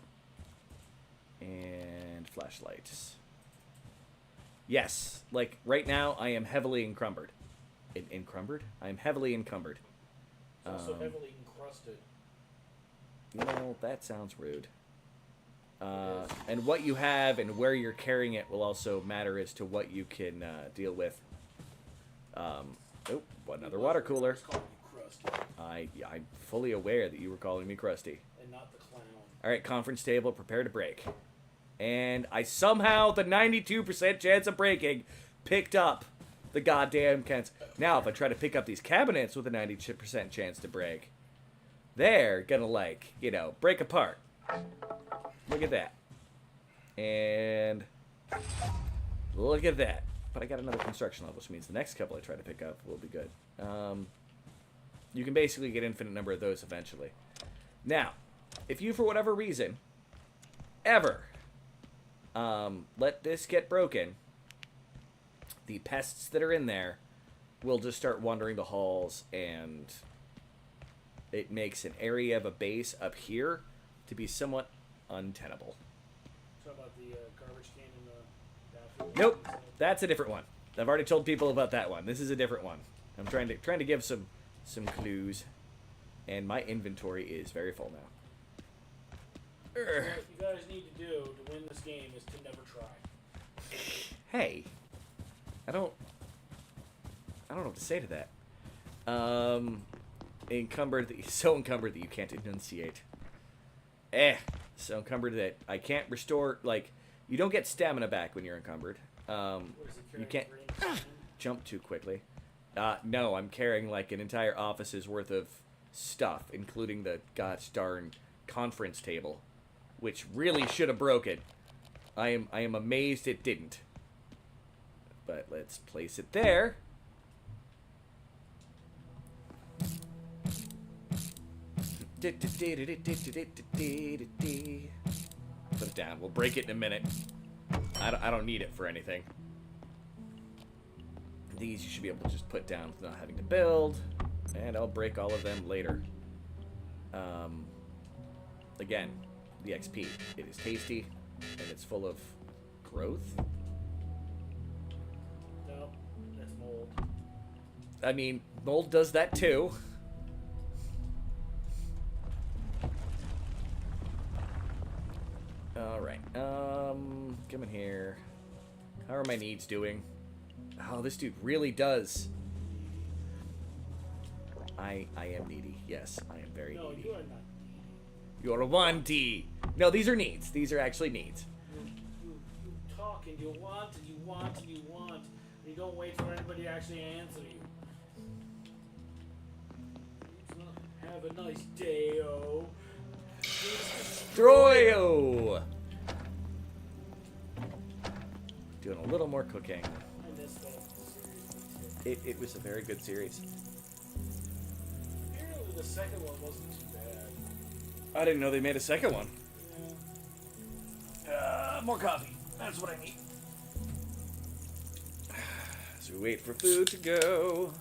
and flashlights. Yes, like right now I am heavily encumbered. Encumbered? I am heavily encumbered. It's also heavily encrusted. You know, that sounds rude. And what you have and where you're carrying it will also matter as to what you can deal with. Oh, another water cooler. I'm fully aware that you were calling me Krusty. And not the clown. Alright, conference table, prepare to break. And I somehow, the 92% chance of breaking, picked up the goddamn cans. Now, if I try to pick up these cabinets with a 90% chance to break, they're gonna, like, you know, break apart. Look at that. And look at that. But I got another construction level, which means the next couple I try to pick up will be good. You can basically get infinite number of those eventually. Now, if you, for whatever reason, ever let this get broken, the pests that are in there will just start wandering the halls, and it makes an area of a base up here to be somewhat untenable. Talk about the garbage can in the bathroom. Nope, that's a different one. I've already told people about that one. This is a different one. I'm trying to give some clues, and my inventory is very full now. What you guys need to do to win this game is to never try. Hey, I don't know what to say to that. So encumbered that you can't enunciate. So encumbered that I can't restore, like, you don't get stamina back when you're encumbered. You can't jump too quickly. No, I'm carrying like an entire office's worth of stuff, including the gosh darn conference table, which really should have broken. I am amazed it didn't. But let's place it there. Put it down. We'll break it in a minute. I don't need it for anything. These you should be able to just put down without having to build. And I'll break all of them later. Again, the XP. It is tasty, and it's full of growth. No, that's mold. I mean, mold does that too. Alright, come in here. How are my needs doing? Oh, this dude really does. I am needy. Yes, I am very needy. You are not. You're a 1D. No, these are needs. These are actually needs. You talk and you want and you want and you want, and you don't wait for anybody to actually answer you. Have a nice day-o. Destroyo! Doing a little more cooking. I missed that series. It was a very good series. Apparently the second one wasn't too bad. I didn't know they made a second one. Yeah, More coffee. That's what I need. So we wait for food to go.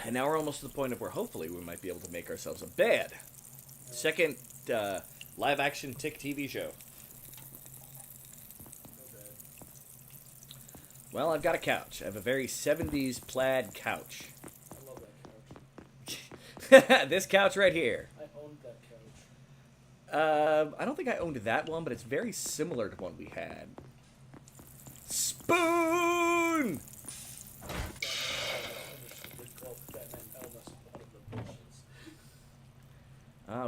And now we're almost to the point of where hopefully we might be able to make ourselves a bed. Second live-action Tick TV show. Well, I've got a couch. I have a very 70s plaid couch. I love that couch. This couch right here. I owned that couch. I don't think I owned that one, but it's very similar to one we had. Spoon!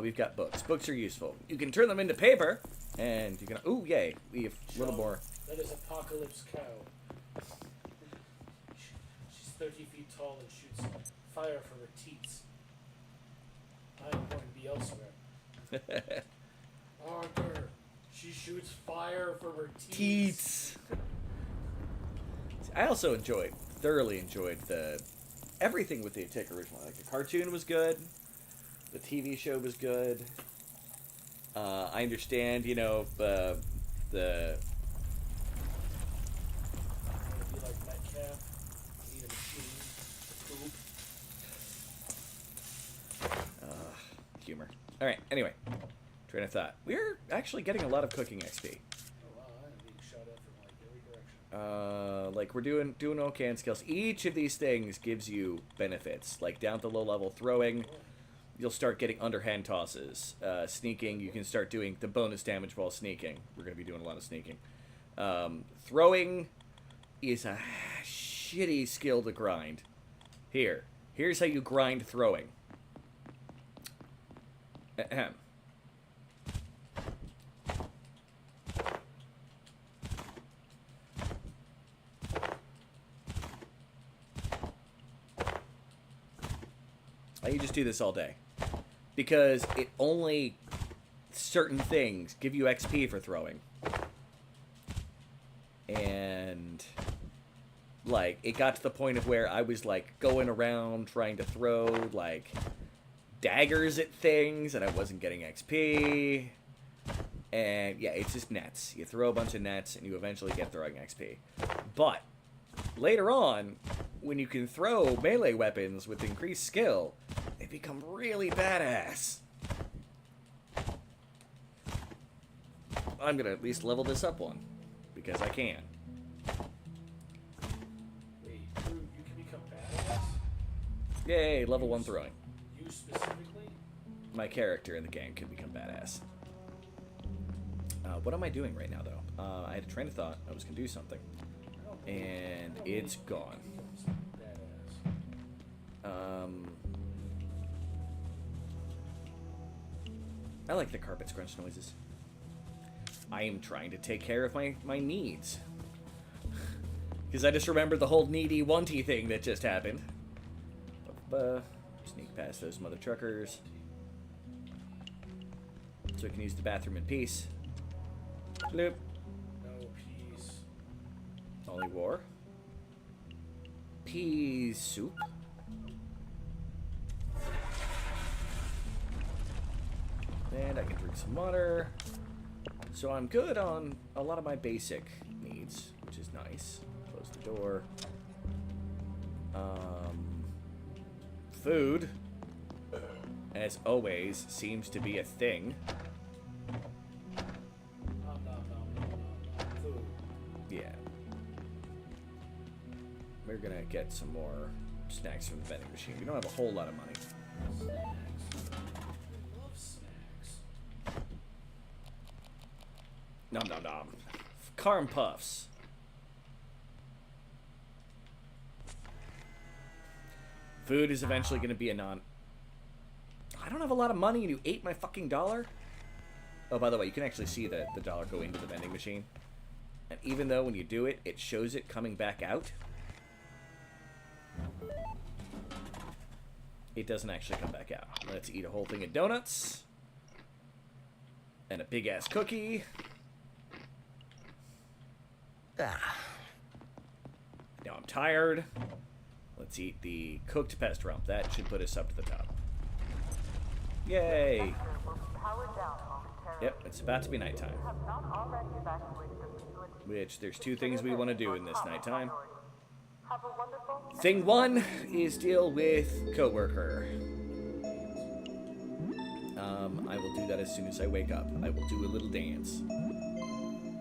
We've got books. Books are useful. You can turn them into paper, and you can... Ooh, yay. We have a little more. That is Apocalypse Cow. She's 30 feet tall and shoots fire from her teats. I am going to be elsewhere. Arthur, she shoots fire from her teats. I also thoroughly enjoyed everything with the Tick original. Like, the cartoon was good. The TV show was good. I understand, you know, the You like Metcalf? You need a machine to poop. humor. All right. Anyway, train of thought. We're actually getting a lot of cooking XP. Oh wow, I'm being shot at from like every direction. Like we're doing okay on skills. Each of these things gives you benefits. Like down to low level throwing. You'll start getting underhand tosses. Sneaking, you can start doing the bonus damage while sneaking. We're going to be doing a lot of sneaking. Throwing is a shitty skill to grind. Here's how you grind throwing. Ahem. You just do this all day. Because it only certain things give you XP for throwing. And like it got to the point of where I was like going around trying to throw like daggers at things and I wasn't getting XP. And yeah, it's just nets. You throw a bunch of nets and you eventually get throwing XP. But later on, when you can throw melee weapons with increased skill, they become really badass. I'm gonna at least level this up one, because I can. Wait, you can become badass? Yay, level 1 throwing. You specifically? My character in the game can become badass. What am I doing right now, though? I had a train of thought. I was gonna do something. And it's gone. I like the carpet scrunch noises. I am trying to take care of my needs. Because I just remembered the whole needy wanty thing that just happened. Sneak past those mother truckers. So we can use the bathroom in peace. Bloop. No peace. Only war. Pea soup. And I can drink some water. So I'm good on a lot of my basic needs, which is nice. Close the door. Food, as always, seems to be a thing. Food. Yeah. We're gonna get some more snacks from the vending machine. We don't have a whole lot of money. Snacks. I love snacks. Nom nom nom. Carm puffs. Food is eventually going to be a non... I don't have a lot of money and you ate my fucking dollar? Oh, by the way, you can actually see the dollar go into the vending machine. And even though when you do it, it shows it coming back out, it doesn't actually come back out. Let's eat a whole thing of donuts. And a big-ass cookie. Now I'm tired. Let's eat the cooked pest rump. That should put us up to the top. Yay! power down momentarily. Yep, it's about to be nighttime. You have not already evacuated the facility. Which, there's two things we want to do in this nighttime. Have a wonderful Thing one is deal with coworker. I will do that as soon as I wake up. I will do a little dance.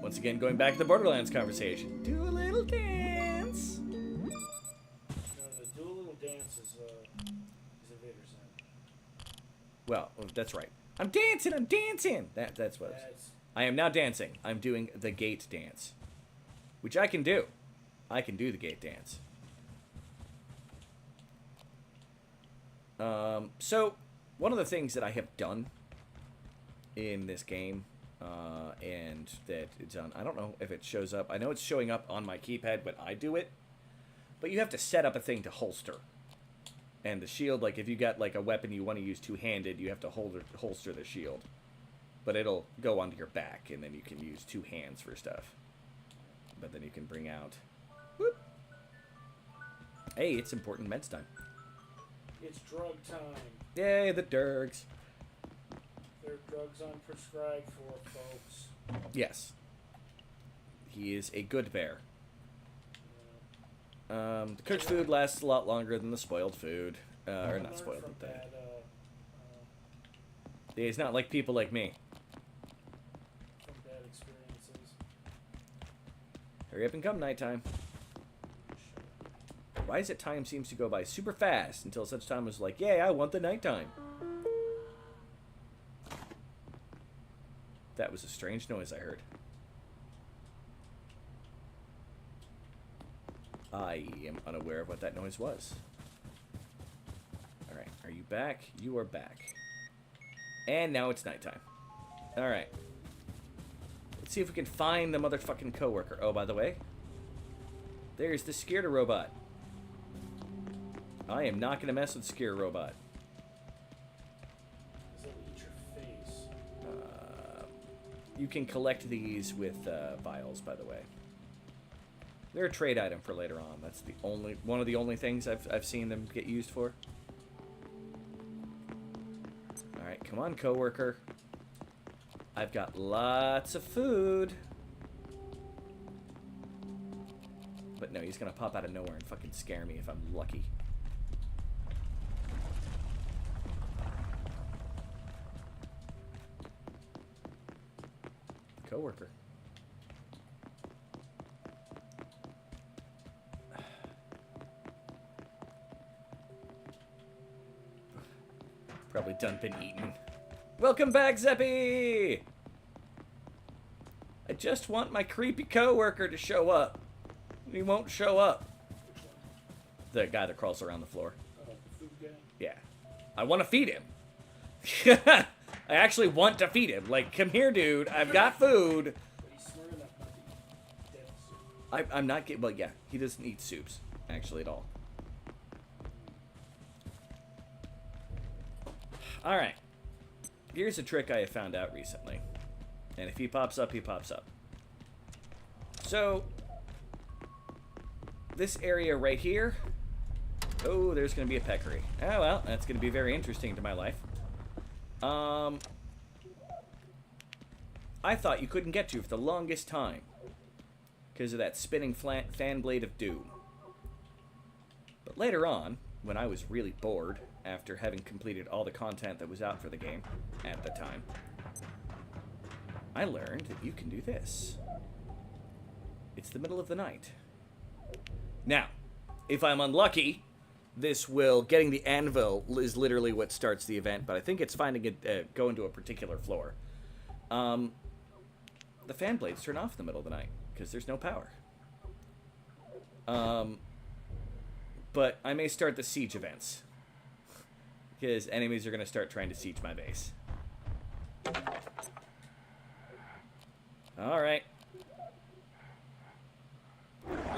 Once again, going back to the Borderlands conversation. Do a little dance. No, the do a little dance is Invader's Zen. Well, that's right. I'm dancing. I'm dancing. That's what. I am now dancing. I'm doing the gate dance, which I can do. I can do the gate dance. So one of the things that I have done in this game, and that it's on, I don't know if it shows up. I know it's showing up on my keypad when I do it, but you have to set up a thing to holster. And the shield, like if you got like a weapon you want to use two-handed, you have to holster the shield. But it'll go onto your back, and then you can use two hands for stuff. But then you can bring out... Whoop. Hey, it's important meds time. It's drug time. Yay, the dergs. There are drugs unprescribed for, folks. Yes. He is a good bear. The cooked food lasts a lot longer than the spoiled food. Or not spoiled, but he's not like people like me. From bad experiences. Hurry up and come nighttime. Why is it time seems to go by super fast until such time as like, yay, I want the nighttime. That was a strange noise I heard. I am unaware of what that noise was. Alright, are you back? You are back. And now it's nighttime. Alright. Let's see if we can find the motherfucking coworker. Oh, by the way, there's the Skeeter robot. I am not going to mess with Skeeter robot. Does it eat your face? You can collect these with vials, by the way. They're a trade item for later on. That's the only one of the only things I've seen them get used for. All right, come on, coworker. I've got lots of food. But no, he's gonna pop out of nowhere and fucking scare me if I'm lucky. Coworker. Probably done been eaten. Welcome back, Zeppy! I just want my creepy coworker to show up. He won't show up. The guy that crawls around the floor. The food guy? Yeah. I want to feed him. I actually want to feed him. Like, come here, dude. I've got food. But he's smart enough not to eat dead soup. I'm not getting... Well, yeah. He doesn't eat soups, actually, at all. Alright. Here's a trick I have found out recently. And if he pops up, he pops up. So, this area right here... Oh, there's going to be a peccary. Oh, well, that's going to be very interesting to my life. I thought you couldn't get to for the longest time. Because of that spinning fan blade of doom. But later on, when I was really bored, after having completed all the content that was out for the game at the time, I learned that you can do this. It's the middle of the night. Now, if I'm unlucky, this will... Getting the anvil is literally what starts the event, but I think it's finding it going to a particular floor. The fan blades turn off in the middle of the night, because there's no power. But I may start the siege events. Because enemies are going to start trying to siege my base. Alright.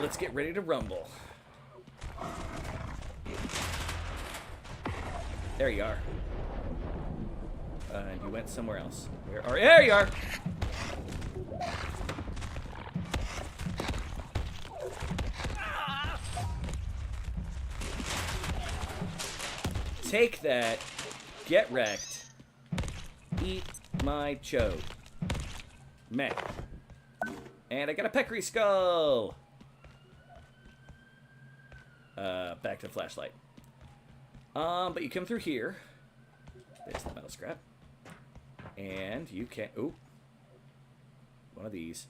Let's get ready to rumble. There you are. And you went somewhere else. There you are! Take that. Get wrecked. Eat my chode. Meh. And I got a peccary skull! Back to the flashlight. But you come through here. There's the metal scrap. And you can... Ooh. One of these.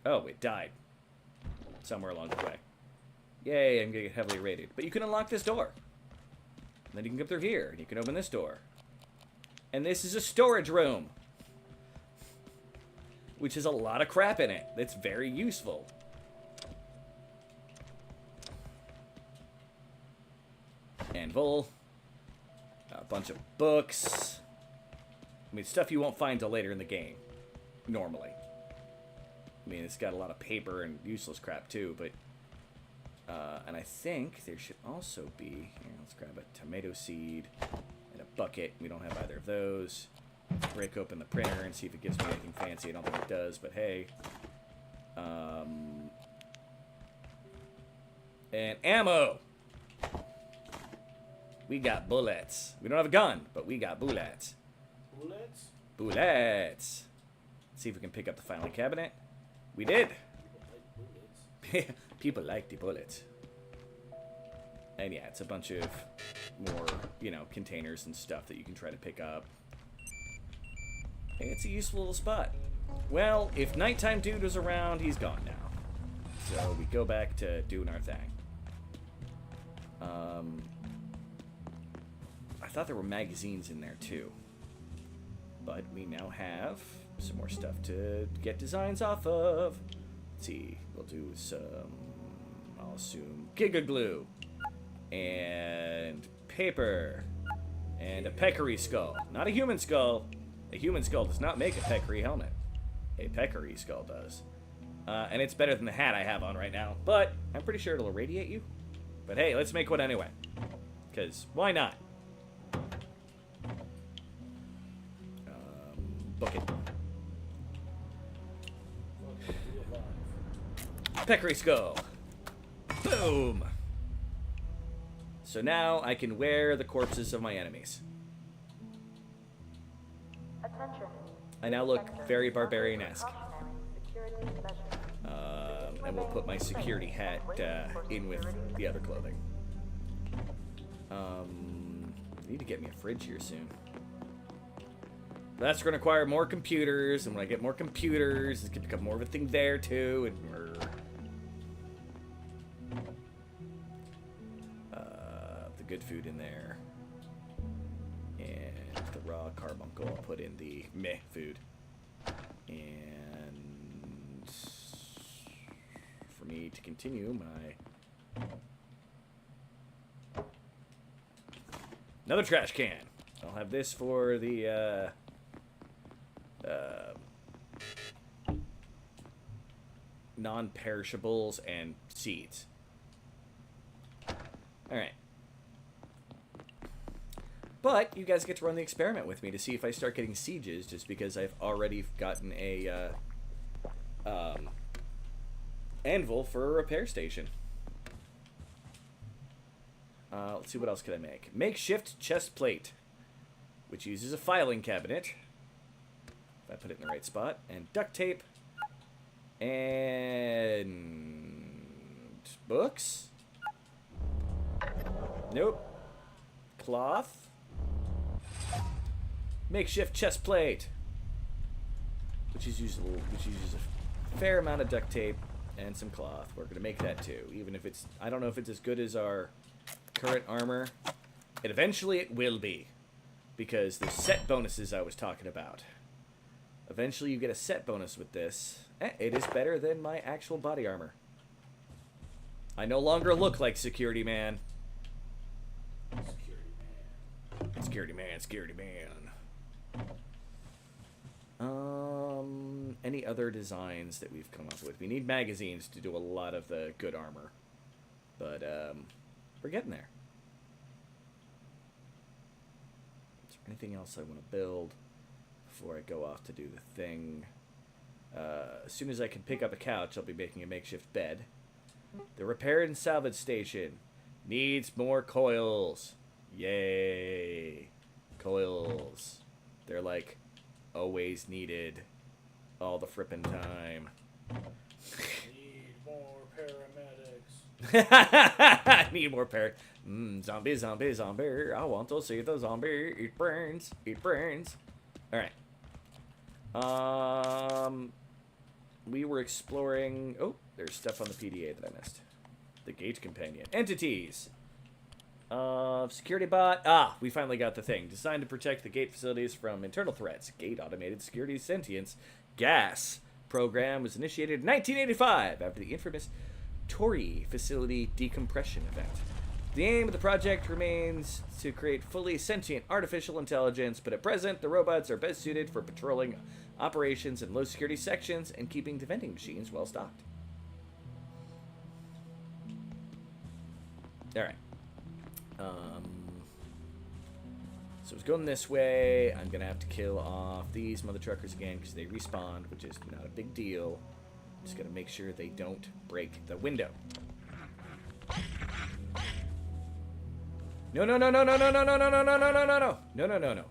Oh, it died. Somewhere along the way. Yay, I'm gonna get heavily rated. But you can unlock this door. And then you can come through here, and you can open this door. And this is a storage room. Which has a lot of crap in it. That's very useful. Anvil. A bunch of books. I mean, stuff you won't find till later in the game. Normally. I mean, it's got a lot of paper and useless crap, too, but... and I think there should also be... Here, let's grab a tomato seed and a bucket. We don't have either of those. Let's break open the printer and see if it gives me anything fancy. I don't think it does, but hey. And ammo! We got bullets. We don't have a gun, but we got bullets. Bullets? Bullets! Let's see if we can pick up the filing cabinet. We did! People like the bullets. And yeah, it's a bunch of more, you know, containers and stuff that you can try to pick up. Hey, it's a useful little spot. Well, if Nighttime Dude was around, he's gone now. So we go back to doing our thing. I thought there were magazines in there too. But we now have some more stuff to get designs off of. Let's see, we'll do some, I'll assume, Giga Glue. And paper. And a peccary skull. Not a human skull. A human skull does not make a peccary helmet. A peccary skull does. And it's better than the hat I have on right now. But I'm pretty sure it'll irradiate you. But hey, let's make one anyway. Because why not? Book it. Peccary skull. Boom. So now I can wear the corpses of my enemies. Attention. I now look very barbarian-esque. And we'll put my security hat in with the other clothing. I need to get me a fridge here soon. That's going to require more computers, and when I get more computers, it's going to become more of a thing there too. And the good food in there, and the raw carbuncle I'll put in the meh food. And for me to continue my another trash can. I'll have this for the non-perishables and seeds. Alright. But you guys get to run the experiment with me to see if I start getting sieges, just because I've already gotten a anvil for a repair station. Let's see, what else could I make? Makeshift chest plate, which uses a filing cabinet. If I put it in the right spot. And duct tape. And books? Nope. Cloth. Makeshift chest plate, which uses a fair amount of duct tape and some cloth. We're gonna make that too, even if it's, I don't know if it's as good as our current armor. And eventually it will be, because the set bonuses I was talking about. Eventually you get a set bonus with this. It is better than my actual body armor. I no longer look like Security Man. Security Man, Security Man. Any other designs that we've come up with? We need magazines to do a lot of the good armor. But, we're getting there. Is there anything else I want to build before I go off to do the thing? As soon as I can pick up a couch, I'll be making a makeshift bed. The repair and salvage station needs more coils. Yay. Coils. They're like always needed all the frippin' time. Need more paramedics. Need more zombie, zombie, zombie. I want to see the zombie. It burns. It burns. All right. We were exploring. Oh, there's stuff on the PDA that I missed. The Gate Companion. Entities. Security bot. Ah, we finally got the thing. Designed to protect the Gate facilities from internal threats. Gate Automated Security Sentience Gas program was initiated in 1985 after the infamous Tori facility decompression event. The aim of the project remains to create fully sentient artificial intelligence, but at present, the robots are best suited for patrolling operations in low-security sections and keeping the vending machines well-stocked. Alright. So it's going this way. I'm going to have to kill off these mother truckers again because they respawn, which is not a big deal. Just got to make sure they don't break the window. No, no, no, no, no, no, no, no, no, no, no, no, no, no, no, no, no, no, no.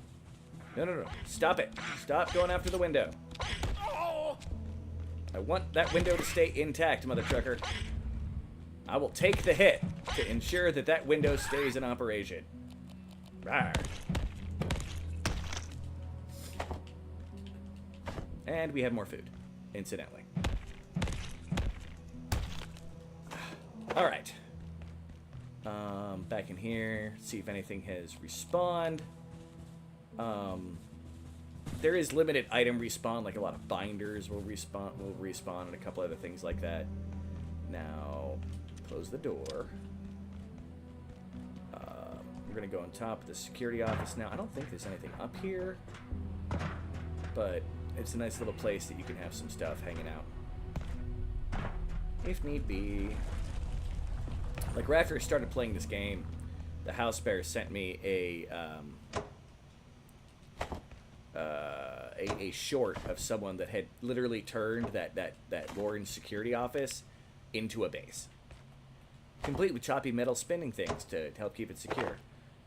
No, no, no. Stop it. Stop going after the window. I want that window to stay intact, mother trucker. I will take the hit to ensure that that window stays in operation. Rawr. And we have more food, incidentally. All right. Back in here, see if anything has respawned. There is limited item respawn, like a lot of binders will respawn, and a couple other things like that. Now, close the door. We're gonna go on top of the security office now. I don't think there's anything up here, but it's a nice little place that you can have some stuff hanging out, if need be. Like, right after I started playing this game, the House Bear sent me a short of someone that had literally turned that orange security office into a base, complete with choppy metal spinning things to help keep it secure.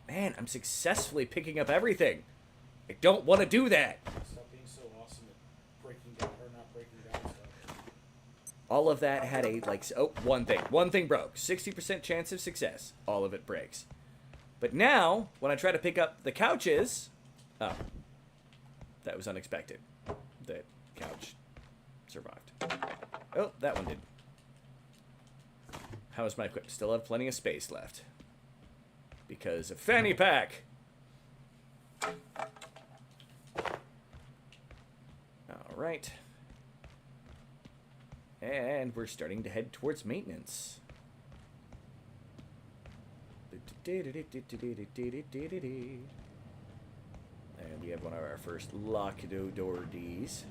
Man, I'm successfully picking up everything. I don't want to do that. Stop being so awesome at breaking down or not breaking down stuff. All of that had a, like, oh, one thing broke. 60% chance of success. All of it breaks. But now, when I try to pick up the couches, oh, that was unexpected. The couch survived. Oh, that one did. How is my equipment? Still have plenty of space left. Because of fanny pack. All right. And we're starting to head towards maintenance. And we have one of our first lock-door Ds.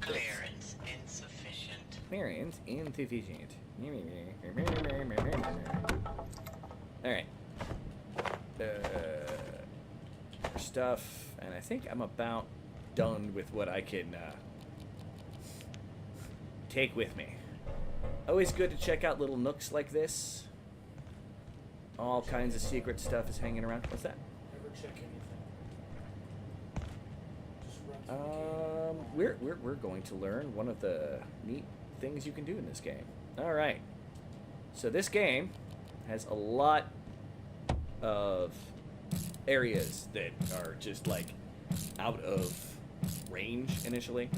Clearance insufficient. Clearance insufficient. Alright. Stuff. And I think I'm about done with what I can take with me. Always good to check out little nooks like this. All kinds of secret stuff is hanging around. What's that? Never check anything. Just run through the game. We're going to learn one of the neat things you can do in this game. All right. So this game has a lot of areas that are just like out of range initially,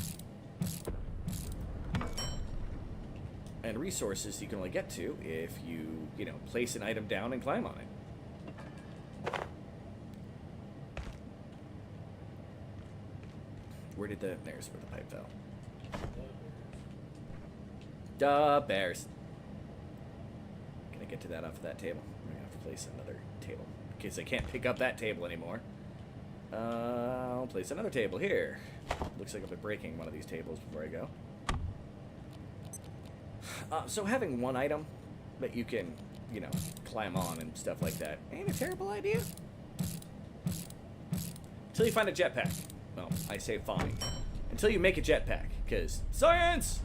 and resources you can only get to if you place an item down and climb on it. Where did there's where the pipe fell. Duh, bears. Can I get to that off of that table? I'm gonna have to place another table because I can't pick up that table anymore. I'll place another table here. Looks like I'll be breaking one of these tables before I go. So having one item that you can, climb on and stuff like that ain't a terrible idea. Until you find a jetpack. Well, I say fine. Until you make a jetpack, because science!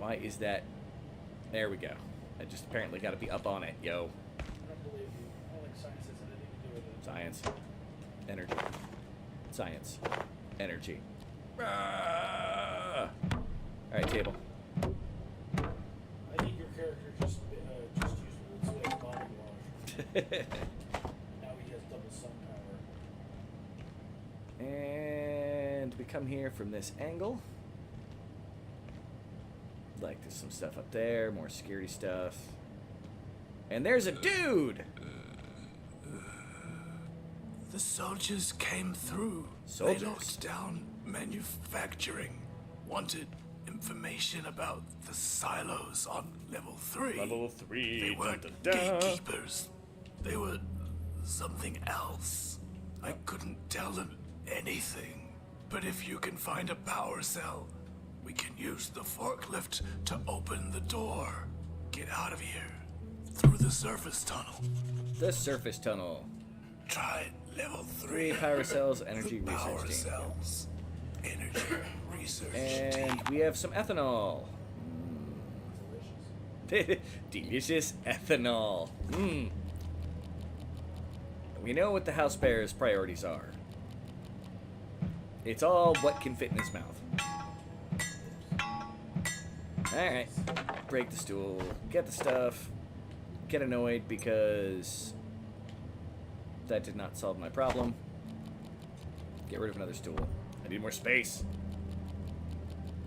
Why is that? There we go. I just apparently got to be up on it, yo. I don't believe you. I don't think science has anything to do with it. Science. Energy. Science. Energy. Ah! Alright, table. I think your character just used Wood's body wash. Now he has double sun power. And we come here from this angle. Like, there's some stuff up there, more security stuff. And there's a dude! The soldiers came through. Soldiers? They locked down manufacturing. Wanted information about the silos on level 3. Level 3. They weren't gatekeepers. They were something else. I couldn't tell them anything. But if you can find a power cell, we can use the forklift to open the door. Get out of here. Through the surface tunnel. The surface tunnel. Try level 3. 3 power cells, energy research Power team. cells. Energy research And we have some ethanol. Delicious ethanol. Mmm. We know what the house bear's priorities are. It's all what can fit in his mouth. Alright. Break the stool. Get the stuff. Get annoyed because that did not solve my problem. Get rid of another stool. I need more space.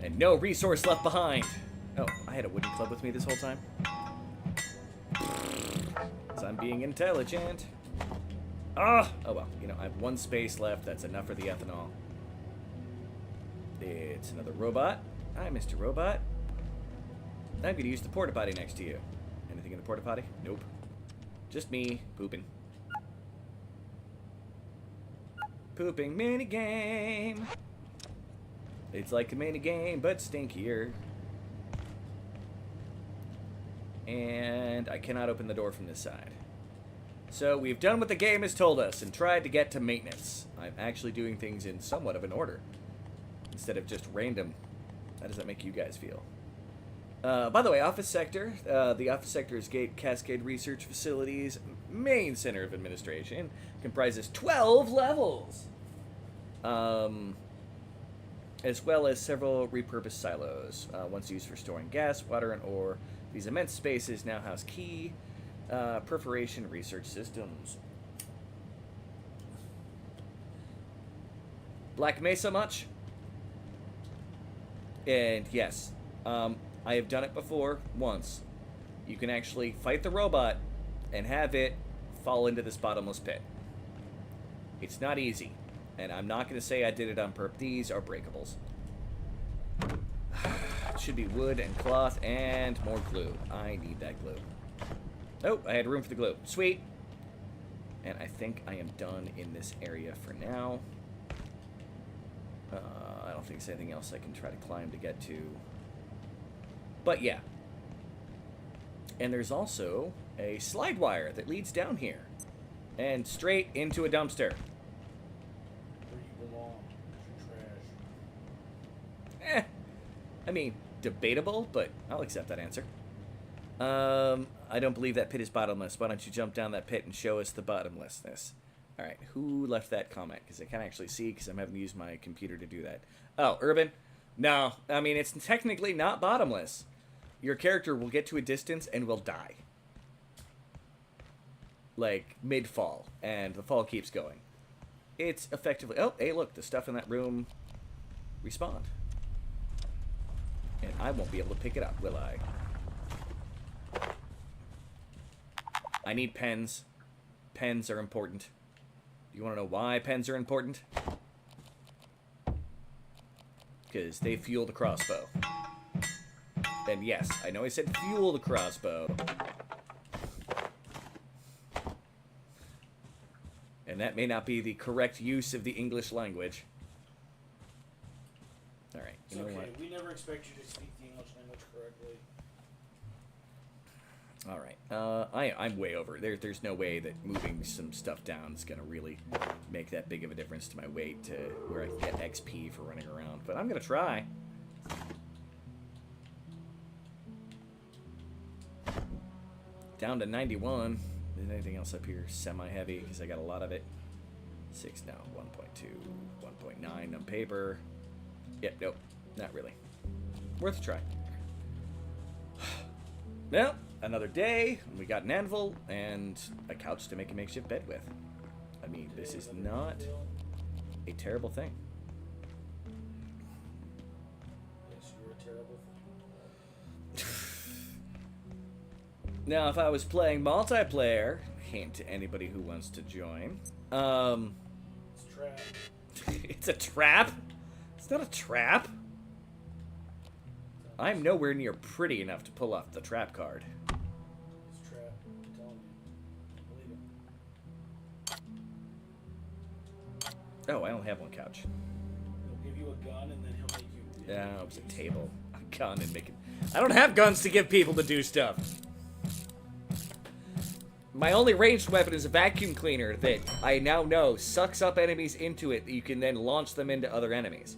And no resource left behind. Oh, I had a wooden club with me this whole time. So I'm being intelligent. Ah! Oh well, you know, I have one space left. That's enough for the ethanol. It's another robot. Hi, Mr. Robot. I'm gonna use the porta potty next to you. Anything in the porta potty? Nope. Just me pooping. Pooping minigame. It's like a minigame, but stinkier. And I cannot open the door from this side. So we've done what the game has told us and tried to get to maintenance. I'm actually doing things in somewhat of an order instead of just random. How does that make you guys feel? By the way, office sector. The office sector is Gate Cascade Research Facilities main center of administration. Comprises 12 levels. As well as several repurposed silos. Once used for storing gas, water, and ore. These immense spaces now house key perforation research systems. Black Mesa much? And yes, I have done it before, once. You can actually fight the robot and have it fall into this bottomless pit. It's not easy, and I'm not going to say I did it on purpose. These are breakables. It should be wood and cloth and more glue. I need that glue. Oh, I had room for the glue. Sweet. And I think I am done in this area for now. I don't think there's anything else I can try to climb to get to. But yeah. And there's also a slide wire that leads down here. And straight into a dumpster. Where you belong. It's your trash. I mean, debatable, but I'll accept that answer. I don't believe that pit is bottomless. Why don't you jump down that pit and show us the bottomlessness? Alright, who left that comment? Because I can't actually see because I'm having to use my computer to do that. Oh, Urban? No, I mean, it's technically not bottomless. Your character will get to a distance and will die. Like, mid-fall, and the fall keeps going. It's effectively... Oh, hey, look, the stuff in that room respawned. And I won't be able to pick it up, will I? I need pens. Pens are important. Do you want to know why pens are important? Because they fuel the crossbow. And yes, I know I said fuel the crossbow. And that may not be the correct use of the English language. Alright, you know what? We never expect you to speak the English language correctly. Alright, I'm way over. There's no way that moving some stuff down is going to really make that big of a difference to my weight to where I can get XP for running around. But I'm going to try. Down to 91. Is anything else up here semi-heavy? Because I got a lot of it. 6 now. 1.2. 1.9 on paper. Yep, nope. Not really. Worth a try. Well, another day. We got an anvil and a couch to make a makeshift bed with. I mean, this is not a terrible thing. Yes, you're a terrible thing. Now, if I was playing multiplayer, hint to anybody who wants to join. It's a trap. It's a trap? It's not a trap. I'm nowhere near pretty enough to pull off the trap card. It's a trap. I'm telling you. Believe it. Oh, I only have one couch. He'll give you a gun and then he'll make you. Yeah, it was a table. A gun and make it. I don't have guns to give people to do stuff. My only ranged weapon is a vacuum cleaner that I now know sucks up enemies into it that you can then launch them into other enemies.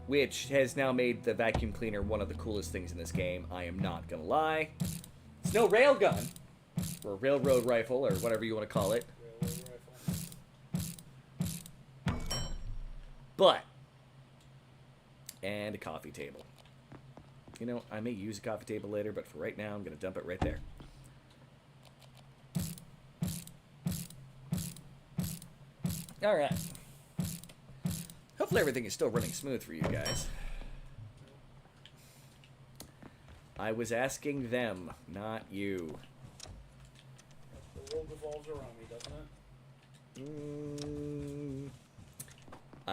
Which has now made the vacuum cleaner one of the coolest things in this game. I am not gonna lie. It's no railgun, or railroad rifle, or whatever you want to call it. But, and a coffee table. You know, I may use a coffee table later, but for right now, I'm gonna dump it right there. Alright. Hopefully everything is still running smooth for you guys. I was asking them, not you. The world revolves around me, doesn't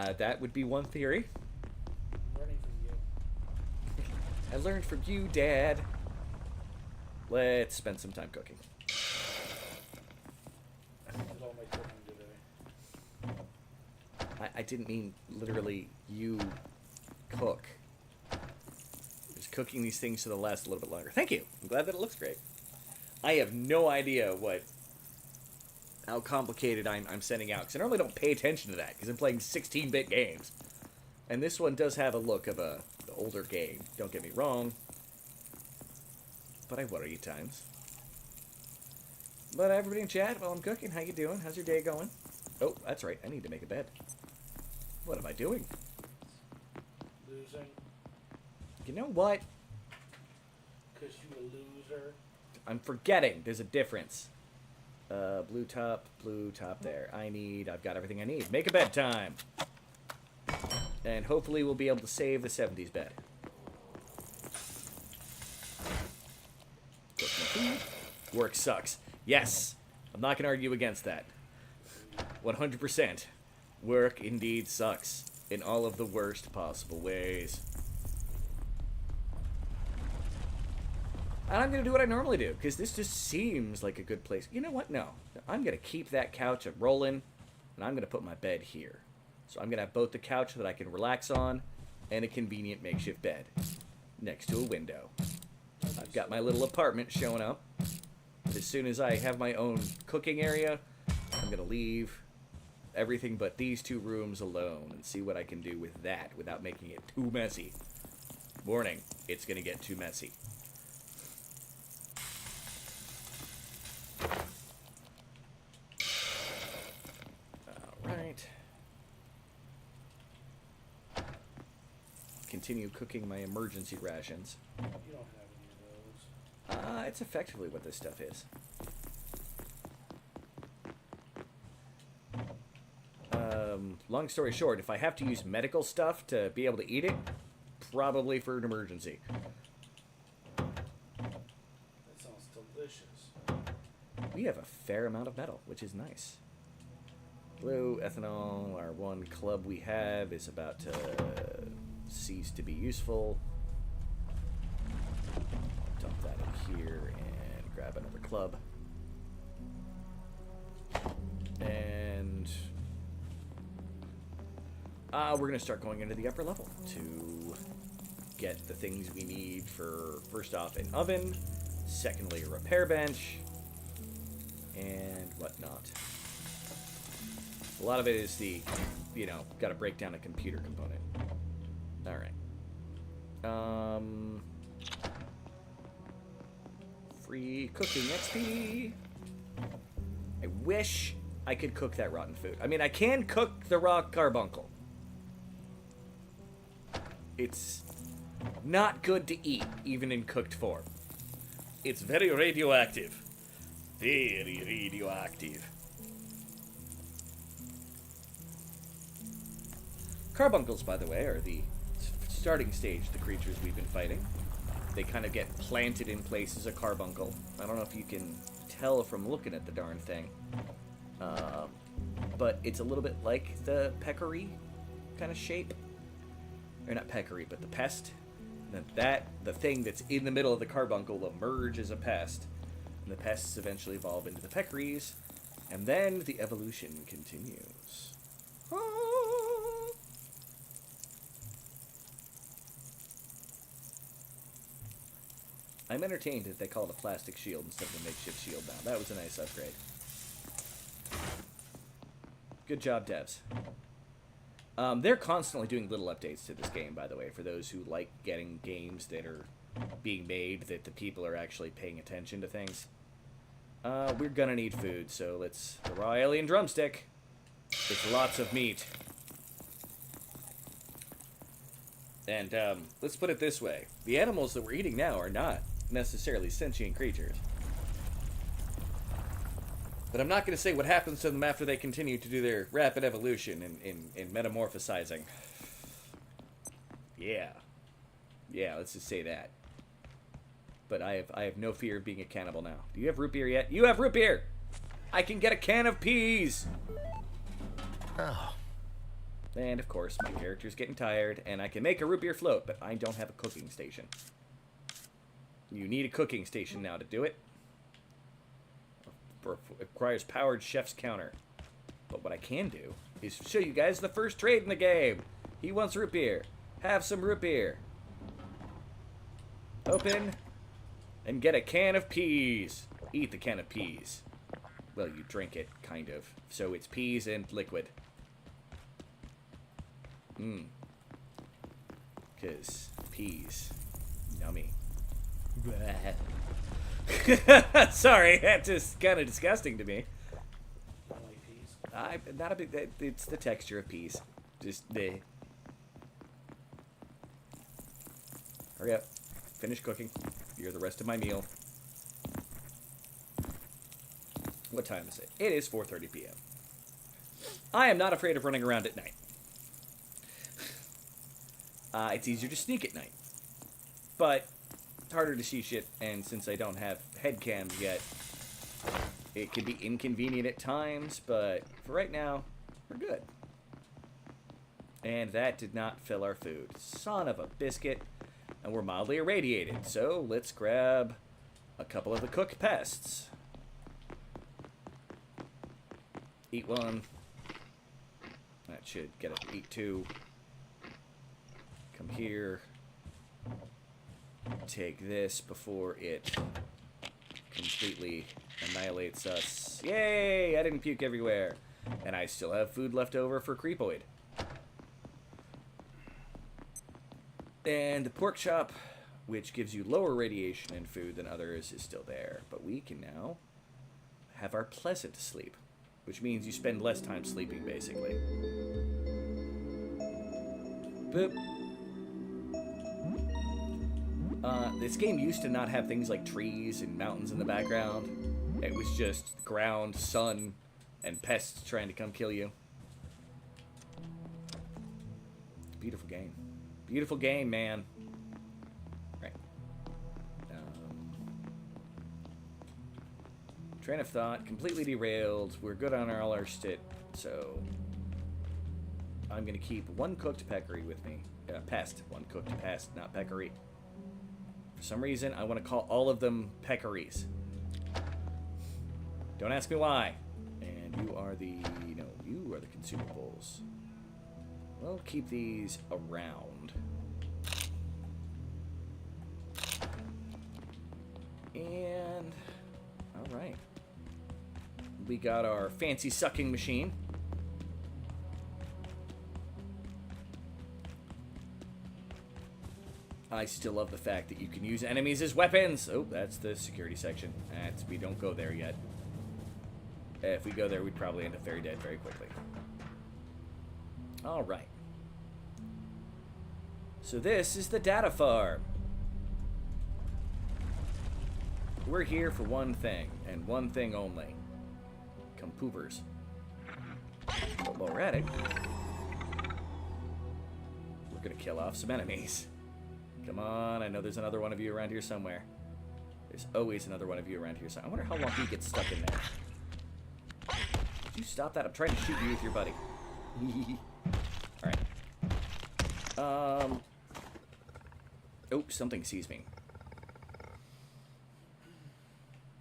it? That would be one theory. I'm learning from you. I learned from you, Dad. Let's spend some time cooking. I did all my cooking today. I didn't mean literally you cook. Just cooking these things so they'll last a little bit longer. Thank you. I'm glad that it looks great. I have no idea how complicated I'm sending out, because I normally don't pay attention to that, because I'm playing 16-bit games. And this one does have a look of an older game, don't get me wrong. But I worry at times. But everybody in chat, while I'm cooking, how you doing? How's your day going? Oh, that's right, I need to make a bed. What am I doing? Losing. You know what? Because you a loser. I'm forgetting. There's a difference. Blue top there. I've got everything I need. Make a bedtime. And hopefully we'll be able to save the 70s bed. Work sucks. Yes. I'm not going to argue against that. 100%. Work indeed sucks. In all of the worst possible ways. And I'm going to do what I normally do, because this just seems like a good place. You know what? No. I'm going to keep that couch rolling, and I'm going to put my bed here. So I'm going to have both the couch that I can relax on and a convenient makeshift bed next to a window. I've got my little apartment showing up. But as soon as I have my own cooking area, I'm going to leave everything but these two rooms alone and see what I can do with that without making it too messy. Warning, it's going to get too messy. Alright. Continue cooking my emergency rations. You don't have any of those. It's effectively what this stuff is. Long story short, if I have to use medical stuff to be able to eat it, probably for an emergency. That sounds delicious. We have a fair amount of metal, which is nice. Blue, ethanol, our one club we have is about to cease to be useful. Dump that in here and grab another club. And we're going to start going into the upper level to get the things we need for, first off, an oven, secondly, a repair bench, and whatnot. A lot of it is the, got to break down a computer component. Alright. Free cooking XP. I wish I could cook that rotten food. I mean, I can cook the raw carbuncle. It's not good to eat, even in cooked form. It's very radioactive. Very radioactive. Carbuncles, by the way, are the starting stage of the creatures we've been fighting. They kind of get planted in place as a carbuncle. I don't know if you can tell from looking at the darn thing. But it's a little bit like the peccary kind of shape. Or not peccary, but the pest. The thing that's in the middle of the carbuncle will emerge as a pest. And the pests eventually evolve into the peccaries. And then the evolution continues. I'm entertained that they call it a plastic shield instead of a makeshift shield now. That was a nice upgrade. Good job, devs. They're constantly doing little updates to this game, by the way, for those who like getting games that are being made that the people are actually paying attention to things. We're gonna need food, so let's... The raw alien drumstick. It's lots of meat. And, let's put it this way. The animals that we're eating now are not necessarily sentient creatures. But I'm not going to say what happens to them after they continue to do their rapid evolution in metamorphosizing. Yeah. Yeah, let's just say that. But I have no fear of being a cannibal now. Do you have root beer yet? You have root beer! I can get a can of peas! Oh. And, of course, my character's getting tired, and I can make a root beer float, but I don't have a cooking station. You need a cooking station now to do it. It requires powered chef's counter. But what I can do is show you guys the first trade in the game. He wants root beer. Have some root beer. Open. And get a can of peas. Eat the can of peas. Well, you drink it, kind of. So it's peas and liquid. Mmm. Because peas. Yummy. Sorry, that's just kind of disgusting to me. I like peas. I'm not a big... It's the texture of peas. Just, Hurry up. Finish cooking. You're the rest of my meal. What time is it? It is 4:30 p.m. I am not afraid of running around at night. It's easier to sneak at night. But it's harder to see shit, and since I don't have head cams yet, it can be inconvenient at times, but for right now, we're good. And that did not fill our food. Son of a biscuit. And we're mildly irradiated, so let's grab a couple of the cooked pests. Eat one. That should get us to eat two. Come here. Take this before it completely annihilates us. Yay! I didn't puke everywhere. And I still have food left over for Creepoid. And the pork chop, which gives you lower radiation in food than others, is still there. But we can now have our pleasant sleep, which means you spend less time sleeping, basically. Boop. This game used to not have things like trees and mountains in the background. It was just ground, sun, and pests trying to come kill you. Beautiful game. Beautiful game, man. Right. Train of thought, completely derailed. We're good on all our shit, so I'm gonna keep one cooked peccary with me. Pest. One cooked pest, not peccary. For some reason, I want to call all of them peccaries. Don't ask me why. And you are the... No, you are the consumables. We'll keep these around. And... Alright. We got our fancy sucking machine. I still love the fact that you can use enemies as weapons. Oh, that's the security section. We don't go there yet. If we go there, we'd probably end up very dead very quickly. All right. So this is the data farm. We're here for one thing, and one thing only. Come poopers. But while we're at it, we're gonna kill off some enemies. Come on, I know there's another one of you around here somewhere. There's always another one of you around here somewhere. I wonder how long he gets stuck in there. Did you stop that? I'm trying to shoot you with your buddy. Alright. Oh, something sees me.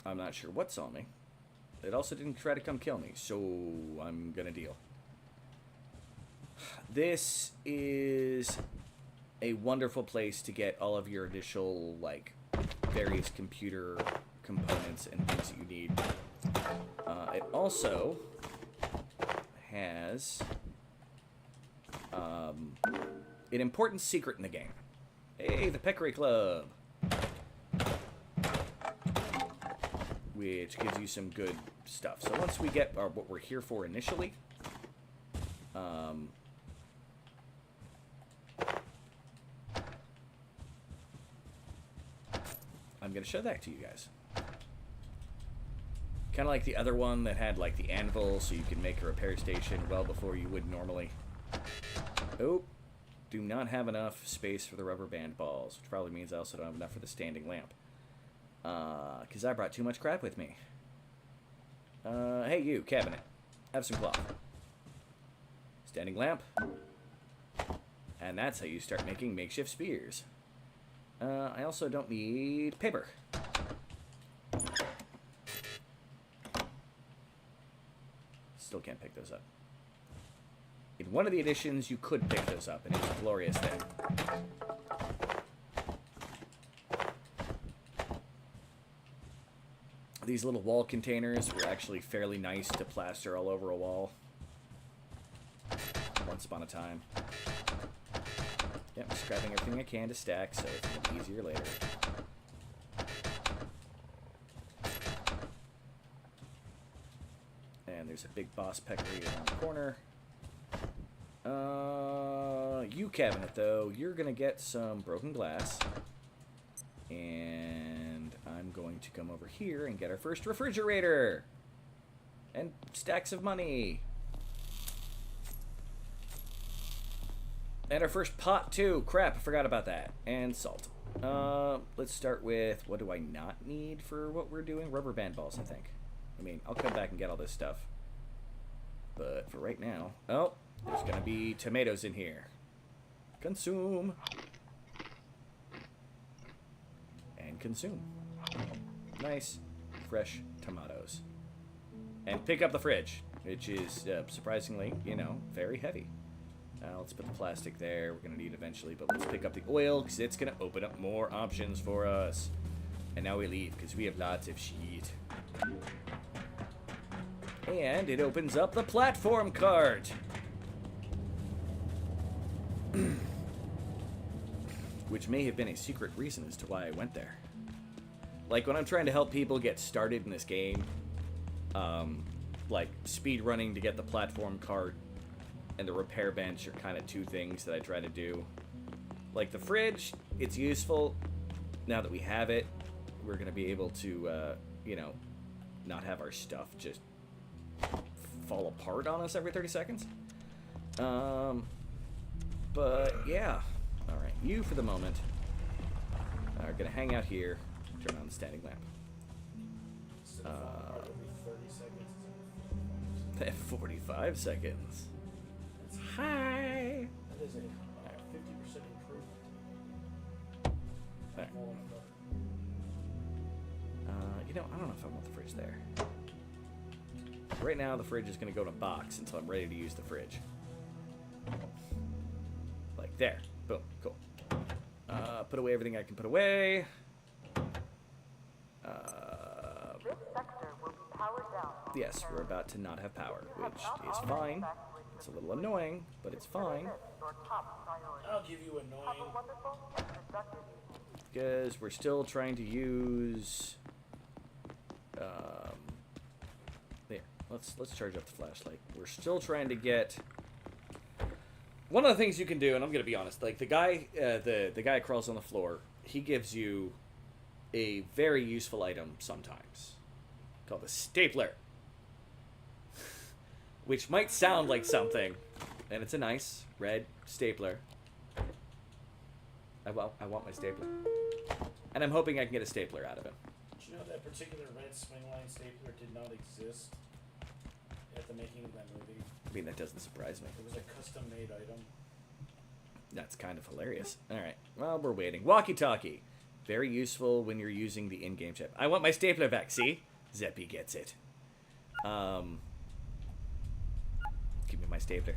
I'm not sure what saw me. It also didn't try to come kill me, so I'm gonna deal. This is a wonderful place to get all of your initial, like, various computer components and things that you need. It also has an important secret in the game. Hey, the Peccary Club! Which gives you some good stuff. So once we get what we're here for initially, I'm going to show that to you guys. Kind of like the other one that had like the anvil, so you can make a repair station well before you would normally. Oh, do not have enough space for the rubber band balls, which probably means I also don't have enough for the standing lamp. Because I brought too much crap with me. Hey you, cabinet. Have some cloth. Standing lamp. And that's how you start making makeshift spears. I also don't need paper. Still can't pick those up. In one of the editions, you could pick those up, and it was a glorious thing. These little wall containers were actually fairly nice to plaster all over a wall. Once upon a time. Yep, I'm just grabbing everything I can to stack, so it's going to be easier later. And there's a big boss peccary around the corner. You cabinet, though, you're going to get some broken glass. And I'm going to come over here and get our first refrigerator. And stacks of money. And our first pot, too. Crap, I forgot about that. And salt. Let's start with, what do I not need for what we're doing? Rubber band balls, I think. I mean, I'll come back and get all this stuff. But for right now... Oh, there's going to be tomatoes in here. Consume. And consume. Nice, fresh tomatoes. And pick up the fridge, which is, surprisingly, you know, very heavy. Let's put the plastic there. We're going to need it eventually, but let's pick up the oil, because it's going to open up more options for us. And now we leave, because we have lots of sheet. And it opens up the platform cart. Which may have been a secret reason as to why I went there. Like, when I'm trying to help people get started in this game, like, speed running to get the platform cart and the repair bench are kind of two things that I try to do. Like, the fridge, it's useful. Now that we have it, we're going to be able to, you know, not have our stuff just fall apart on us every 30 seconds. But, yeah. Alright, you, for the moment, are going to hang out here, turn on the standing lamp. 45 seconds. Hi! That is a 50% improvement. Right. You know, I don't know if I want the fridge there. Right now, the fridge is going to go in a box until I'm ready to use the fridge. Like there. Boom. Cool. Put away everything I can put away. This sector will be powered down. Yes, we're about to not have power, which is fine. It's a little annoying, but it's fine. I'll give you annoying. Because we're still trying to use... there. Let's charge up the flashlight. We're still trying to get... One of the things you can do, and I'm going to be honest, like the guy who crawls on the floor, he gives you a very useful item sometimes called a stapler. Which might sound like something, and it's a nice red stapler. I want my stapler. And I'm hoping I can get a stapler out of him. Did you know that particular red swingline stapler did not exist at the making of that movie? I mean, that doesn't surprise me. It was a custom-made item. That's kind of hilarious. Alright, well, we're waiting. Walkie-talkie. Very useful when you're using the in-game chip. I want my stapler back, see? Zeppy gets it. Give me my stapler.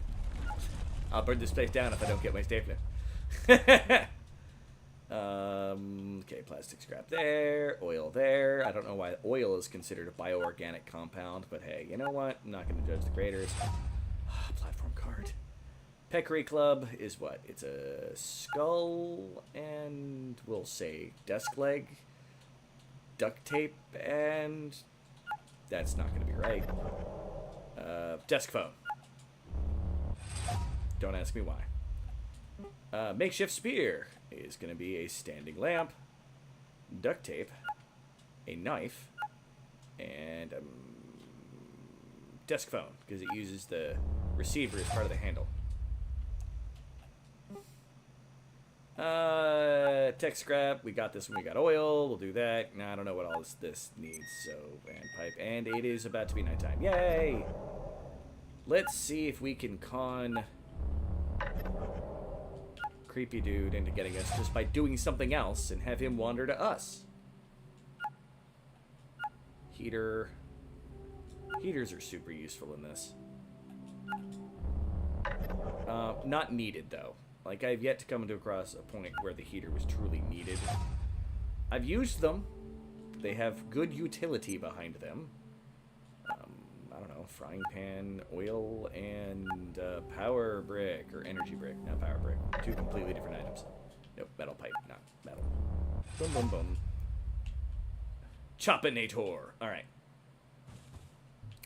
I'll burn this place down if I don't get my stapler. Okay, plastic scrap there, oil there. I don't know why oil is considered a bioorganic compound, but hey, you know what? I'm not going to judge the creators. Platform card. Peccary Club is what? It's a skull and we'll say desk leg, duct tape, and that's not going to be right. Desk phone. Don't ask me why. Makeshift spear is going to be a standing lamp, duct tape, a knife, and a desk phone, because it uses the receiver as part of the handle. Tech scrap, we got this when we got oil, we'll do that. Now I don't know what all this needs, so, and pipe, and it is about to be nighttime. Yay! Let's see if we can con creepy dude into getting us just by doing something else and have him wander to us. Heater. Heaters are super useful in this. Not needed, though. Like, I've yet to come across a point where the heater was truly needed. I've used them. They have good utility behind them. I don't know, frying pan, oil, and power brick, or energy brick, not power brick. Two completely different items. Nope, metal pipe, not metal. Boom, boom, boom. Choppinator. Alright.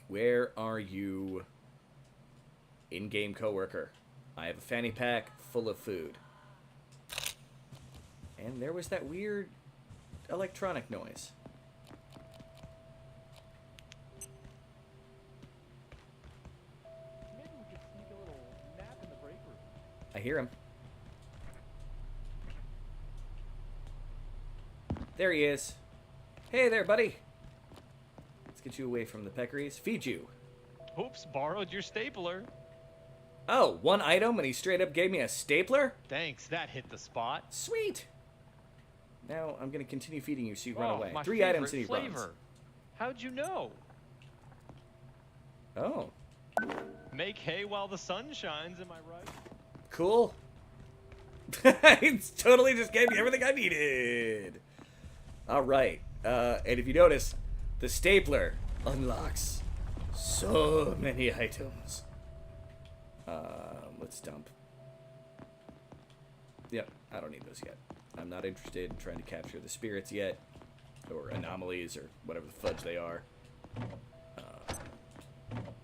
Where are you, in-game coworker? I have a fanny pack full of food. And there was that weird electronic noise. Maybe we could sneak a little nap in the break room. I hear him. There he is. Hey there, buddy. Let's get you away from the peccaries. Feed you. Oops, borrowed your stapler. Oh, one item and he straight up gave me a stapler? Thanks, that hit the spot. Sweet. Now I'm going to continue feeding you so you run away. My 3 items and he flavor. runs. How'd you know? Oh. Make hay while the sun shines, am I right? Cool. It's totally just gave me everything I needed. Alright. And if you notice, the stapler unlocks so many items. Let's dump. Yep, I don't need those yet. I'm not interested in trying to capture the spirits yet. Or anomalies, or whatever the fudge they are.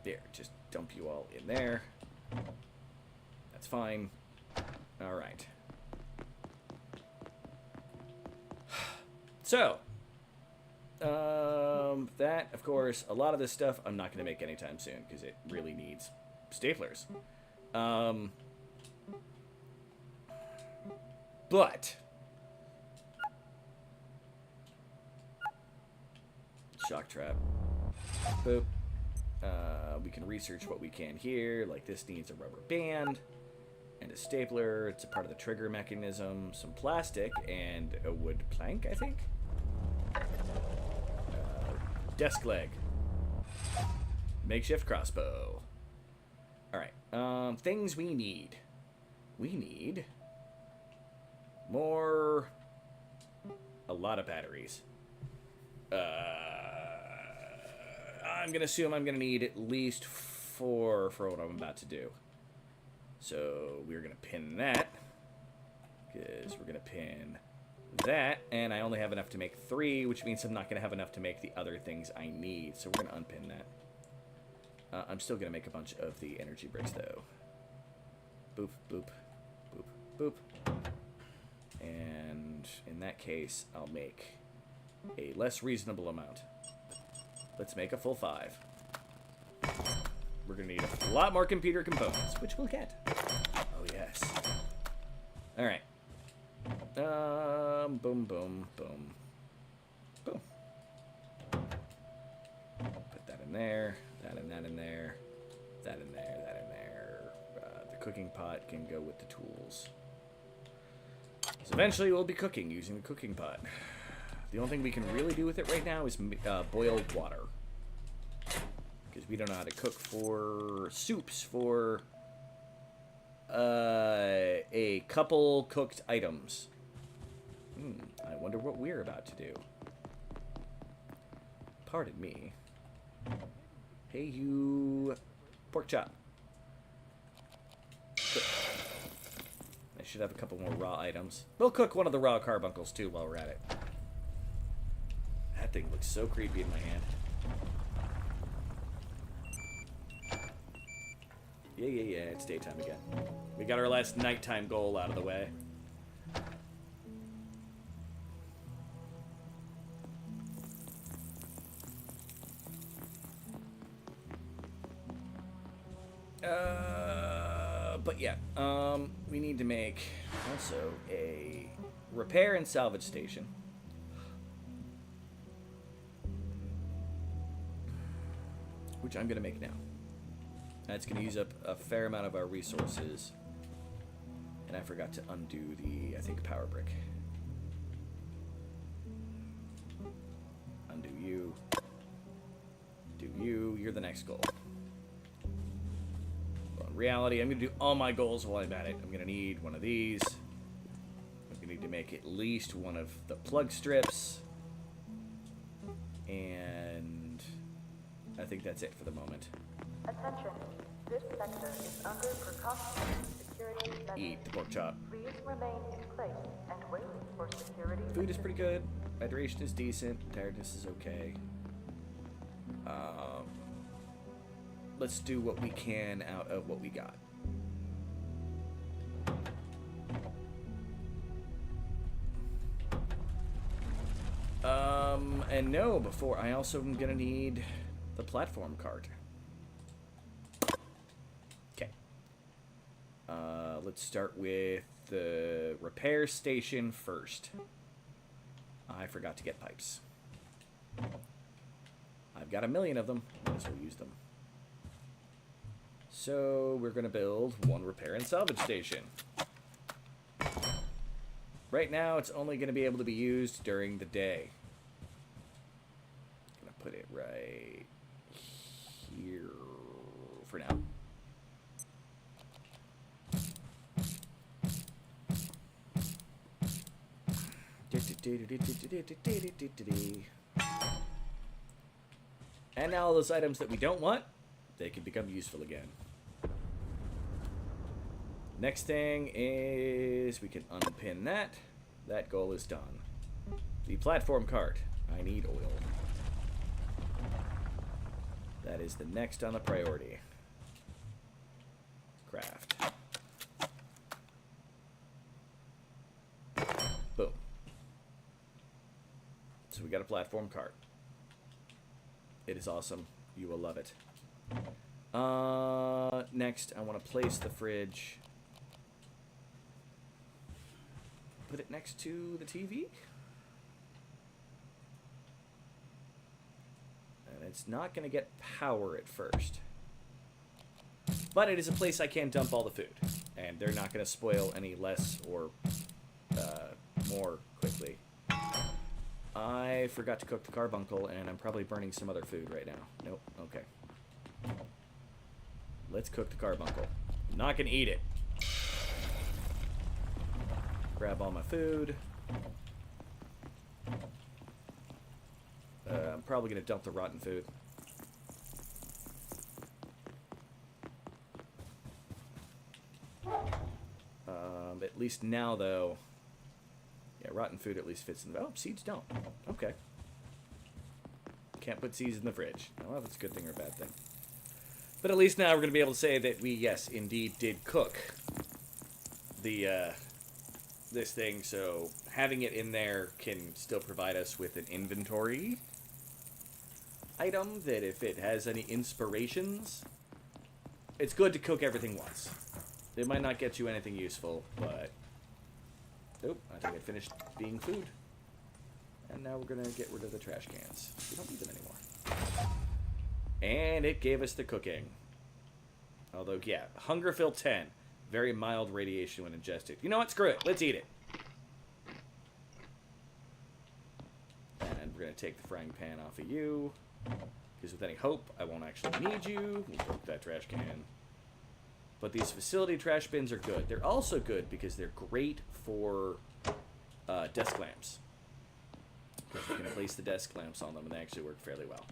There, just dump you all in there. That's fine. Alright. So, that, of course, a lot of this stuff I'm not going to make anytime soon, because it really needs staplers. But shock trap. Boop. We can research what we can here. Like this needs a rubber band and a stapler. It's a part of the trigger mechanism. Some plastic and a wood plank, I think. Desk leg. Makeshift crossbow. Alright. Things we need. We need more. A lot of batteries. I'm gonna assume I'm gonna need at least 4 for what I'm about to do. So we're going to pin that. Because we're going to pin that. And I only have enough to make 3, which means I'm not going to have enough to make the other things I need. So we're going to unpin that. I'm still going to make a bunch of the energy bricks, though. Boop, boop, boop, boop. And in that case, I'll make a less reasonable amount. Let's make a full 5. We're going to need a lot more computer components, which we'll get. Oh, yes. All right. Boom, boom, boom. Boom. Put that in there. That and that in there. That in there. That in there. The cooking pot can go with the tools. So eventually we'll be cooking using the cooking pot. The only thing we can really do with it right now is boil water. Because we don't know how to cook for soups for a couple cooked items. I wonder what we're about to do. Pardon me. Hey, you pork chop. Cook. I should have a couple more raw items. We'll cook one of the raw carbuncles too while we're at it. That thing looks so creepy in my hand. Yeah, it's daytime again. We got our last nighttime goal out of the way. But yeah, we need to make also a repair and salvage station. Which I'm going to make now. That's going to use up a fair amount of our resources. And I forgot to undo the, I think, power brick. Undo you. Do you. You're the next goal. Well, in reality, I'm going to do all my goals while I'm at it. I'm going to need one of these. I'm going to need to make at least one of the plug strips. And I think that's it for the moment. Attention. This sector is under precautionary security measures. Eat the pork chop. Please remain in place and wait for security. Food is pretty good. Hydration is decent. Tiredness is okay. Let's do what we can out of what we got. And no, before I also am gonna need the platform cart. Okay. Let's start with the repair station first. I forgot to get pipes. I've got 1,000,000 of them. Might as well use them. So we're gonna build one repair and salvage station. Right now, it's only gonna be able to be used during the day. I'm gonna put it right here for now. And now all those items that we don't want, they can become useful again. Next thing is we can unpin that. That goal is done. The platform cart. I need oil. That is the next on the priority. Craft. Boom. So we got a platform cart. It is awesome. You will love it. Next, I want to place the fridge. Put it next to the TV. And it's not going to get power at first. But it is a place I can dump all the food. And they're not going to spoil any less or more quickly. I forgot to cook the carbuncle, and I'm probably burning some other food right now. Nope. Okay. Let's cook the carbuncle. I'm not going to eat it. Grab all my food. I'm probably going to dump the rotten food. least now, though... Yeah, rotten food at least fits in the... Oh, seeds don't. Okay. Can't put seeds in the fridge. I don't know if it's a good thing or a bad thing. But at least now we're going to be able to say that we, yes, indeed did cook the, this thing, so having it in there can still provide us with an inventory item that if it has any inspirations, it's good to cook everything once. It might not get you anything useful, but... Nope, I think it finished being food. And now we're going to get rid of the trash cans. We don't need them anymore. And it gave us the cooking. Although, yeah, hunger fill 10. Very mild radiation when ingested. You know what? Screw it. Let's eat it. And we're going to take the frying pan off of you. Because with any hope, I won't actually need you. We broke that trash can. But these facility trash bins are good. They're also good because they're great for desk lamps. Because you can place the desk lamps on them and they actually work fairly well.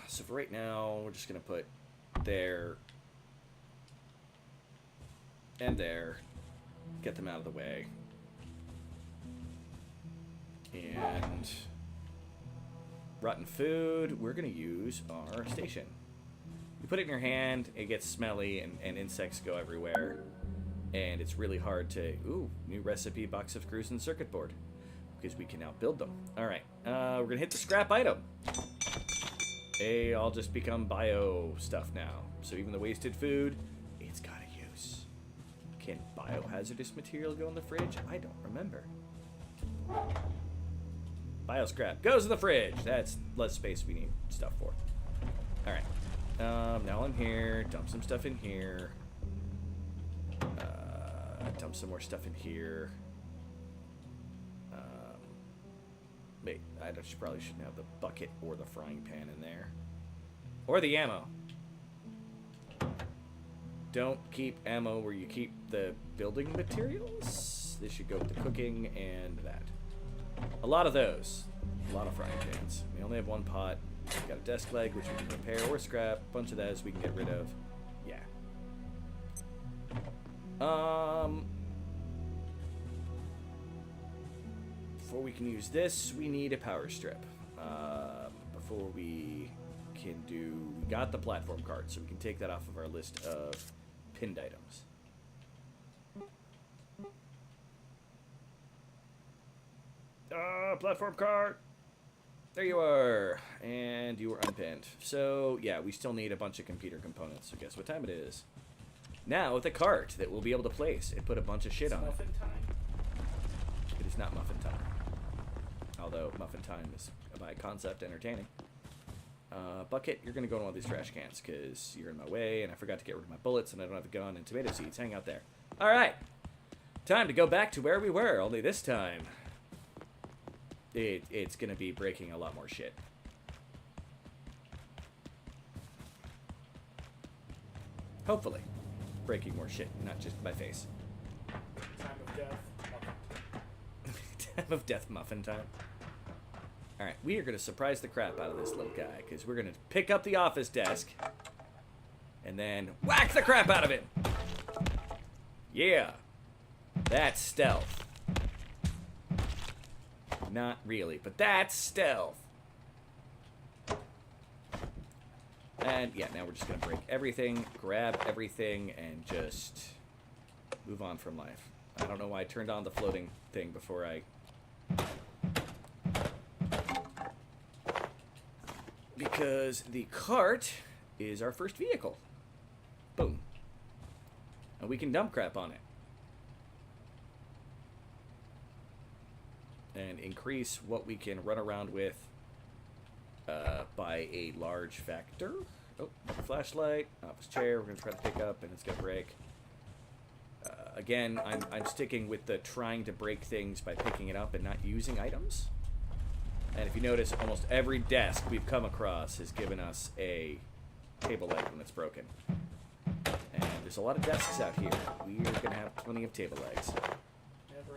So for right now, we're just going to put there and there. Get them out of the way. And rotten food, we're going to use our station. You put it in your hand, it gets smelly, and insects go everywhere. And it's really hard to... Ooh, new recipe, box of screws and circuit board. Because we can now build them. Alright, we're going to hit the scrap item. They all just become bio stuff now. So even the wasted food, it's got a use. Can biohazardous material go in the fridge? I don't remember. Bio scrap goes in the fridge. That's less space we need stuff for. Alright. Now I'm here. Dump some stuff in here. Dump some more stuff in here. Wait, I probably shouldn't have the bucket or the frying pan in there. Or the ammo. Don't keep ammo where you keep the building materials. This should go with the cooking and that. A lot of those. A lot of frying pans. We only have one pot. We've got a desk leg, which we can repair or scrap. A bunch of those we can get rid of. Yeah. Before we can use this, we need a power strip. Before we can do... We got the platform cart, so we can take that off of our list of pinned items. Platform cart! There you are! And you were unpinned. So, yeah, we still need a bunch of computer components. So guess what time it is? Now, with a cart that we'll be able to place and put a bunch of shit on it. Muffin time. It is not muffin time. Although muffin time is, by concept, entertaining. Bucket, you're going to go in one of these trash cans because you're in my way and I forgot to get rid of my bullets and I don't have a gun and tomato seeds. Hang out there. Alright. Time to go back to where we were, only this time it's going to be breaking a lot more shit. Hopefully. Breaking more shit, not just my face. Time of death. Muffin. Time of death, muffin time. Alright, we are going to surprise the crap out of this little guy, because we're going to pick up the office desk, and then whack the crap out of it! Yeah! That's stealth. Not really, but that's stealth. And yeah, now we're just going to break everything, grab everything, and just move on from life. I don't know why I turned on the floating thing before I... Because the cart is our first vehicle. Boom. And we can dump crap on it. And increase what we can run around with by a large factor. Oh, flashlight, office chair, we're going to try to pick up, and it's going to break. Again, I'm sticking with the trying to break things by picking it up and not using items. And if you notice, almost every desk we've come across has given us a table leg when it's broken. And there's a lot of desks out here. We're going to have plenty of table legs. Never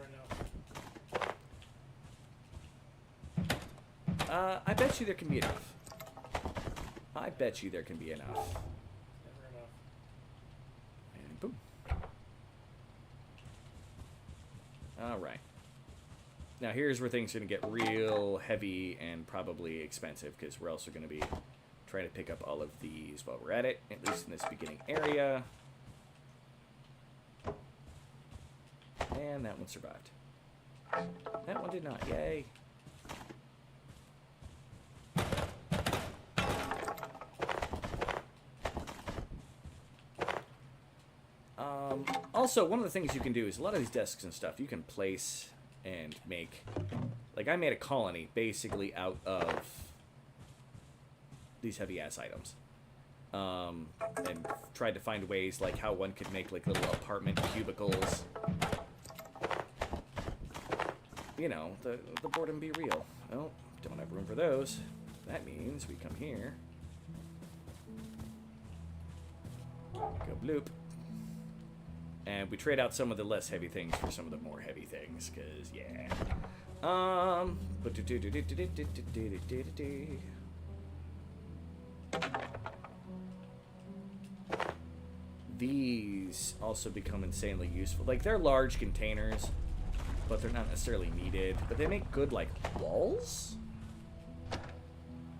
enough. I bet you there can be enough. I bet you there can be enough. Never enough. And boom. Now here's where things are going to get real heavy and probably expensive, because we're also going to be trying to pick up all of these while we're at it, at least in this beginning area. And that one survived. That one did not. Yay. Also, one of the things you can do is a lot of these desks and stuff you can place and make. Like, I made a colony basically out of these heavy-ass items. And tried to find ways, like how one could make, like, little apartment cubicles. You know, the boredom be real. Well, don't have room for those. That means we come here. Go bloop. And we trade out some of the less heavy things for some of the more heavy things, because, yeah. These also become insanely useful. Like, they're large containers, but they're not necessarily needed. But they make good, like, walls?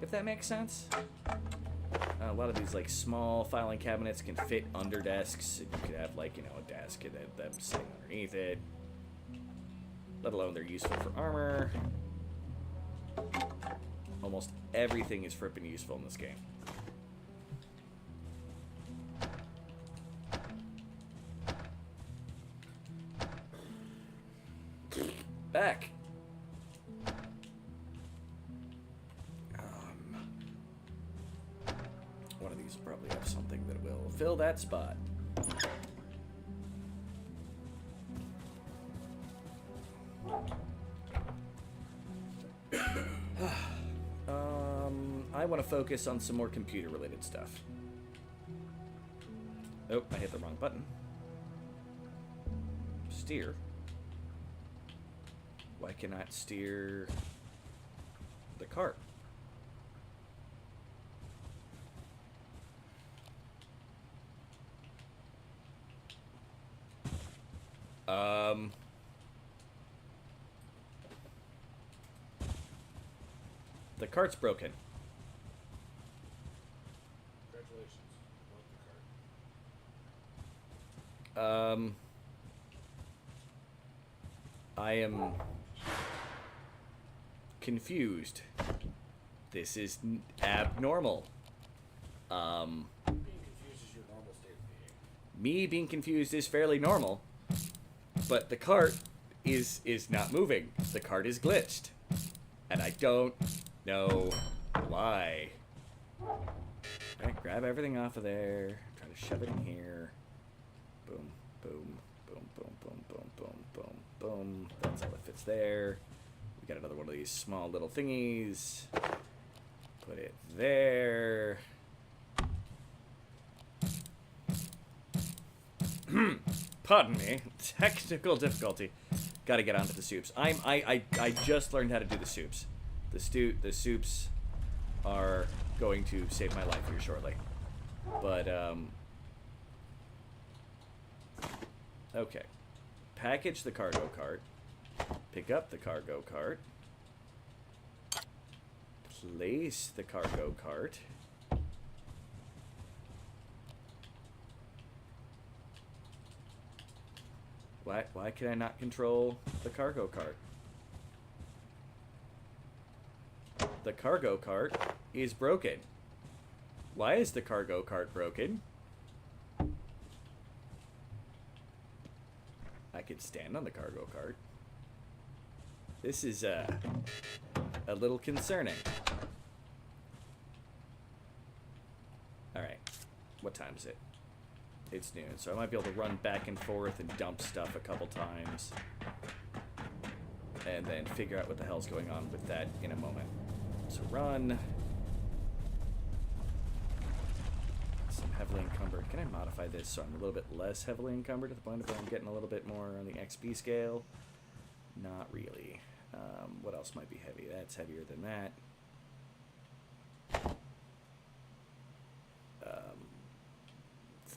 If that makes sense. A lot of these, like, small filing cabinets can fit under desks. And you could have, like, you know, a desk and then them sitting underneath it. Let alone they're useful for armor. Almost everything is frippin' useful in this game. Back. One of these will probably have something that will fill that spot. I want to focus on some more computer-related stuff. Oh, I hit the wrong button. Steer. Why cannot steer the cart? The cart's broken. Congratulations. You want the cart. I am confused. This is abnormal. Being confused is your normal state of being. Me being confused is fairly normal, but the cart is not moving. The cart is glitched, and I don't know why. Alright, grab everything off of there. Try to shove it in here. Boom, boom, boom, boom, boom, boom, boom, boom, boom. That's all that fits there. We got another one of these small little thingies. Put it there. Pardon me. Technical difficulty. Gotta get onto the soups. I just learned how to do the soups. The soups are going to save my life here shortly. But, okay. Package the cargo cart. Pick up the cargo cart. Place the cargo cart. Why can I not control the cargo cart? The cargo cart is broken. Why is the cargo cart broken? I could stand on the cargo cart. This is a little concerning. Alright. What time is it? It's noon, so I might be able to run back and forth and dump stuff a couple times. And then figure out what the hell's going on with that in a moment. So run. So I'm heavily encumbered. Can I modify this so I'm a little bit less heavily encumbered to the point of where I'm getting a little bit more on the XP scale? Not really. What else might be heavy? That's heavier than that.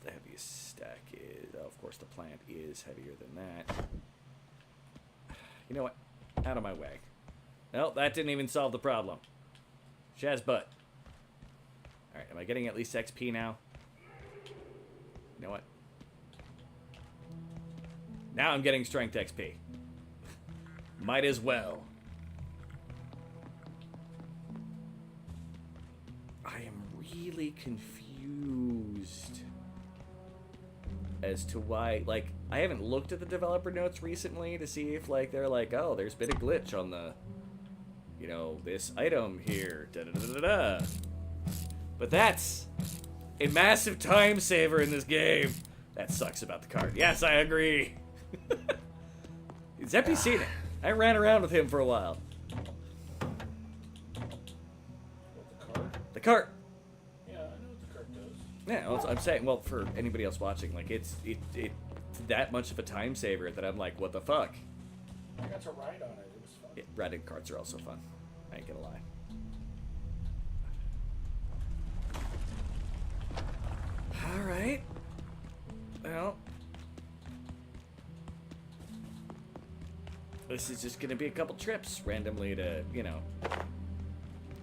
The heaviest stack is, oh, of course, the plant is heavier than that. You know what? Out of my way. No, that didn't even solve the problem. Shaz butt. Alright, am I getting at least XP now? You know what? Now I'm getting strength XP. Might as well. I am really confused as to why, like, I haven't looked at the developer notes recently to see if, like, they're like, oh, there's been a glitch on the, you know, this item here, da-da-da-da-da. But that's a massive time saver in this game. That sucks about the card. Yes, I agree. Zeppy's seen it. I ran around with him for a while. The cart. Yeah, I know what the cart does. Yeah, well, I'm saying, well, for anybody else watching, like, it's that much of a time saver that I'm like, what the fuck? I got to ride on it. It was fun. Yeah, riding carts are also fun. I ain't gonna lie. Alright. Well. This is just gonna be a couple trips randomly to, you know,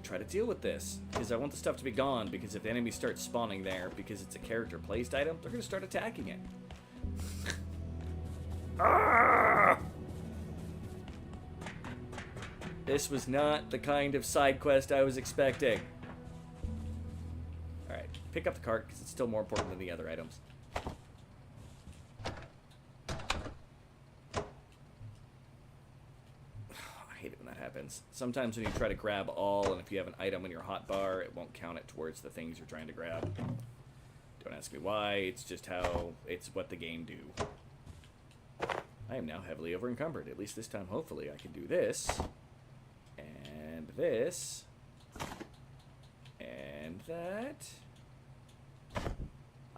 try to deal with this. Because I want the stuff to be gone, because if the enemy starts spawning there, because it's a character placed item, they're gonna start attacking it. Ah! This was not the kind of side quest I was expecting. Alright, pick up the cart, because it's still more important than the other items. I hate it when that happens. Sometimes when you try to grab all, and if you have an item in your hotbar, it won't count it towards the things you're trying to grab. Don't ask me why, it's just how, it's what the game do. I am now heavily over encumbered. At least this time, hopefully, I can do this. And this. And that.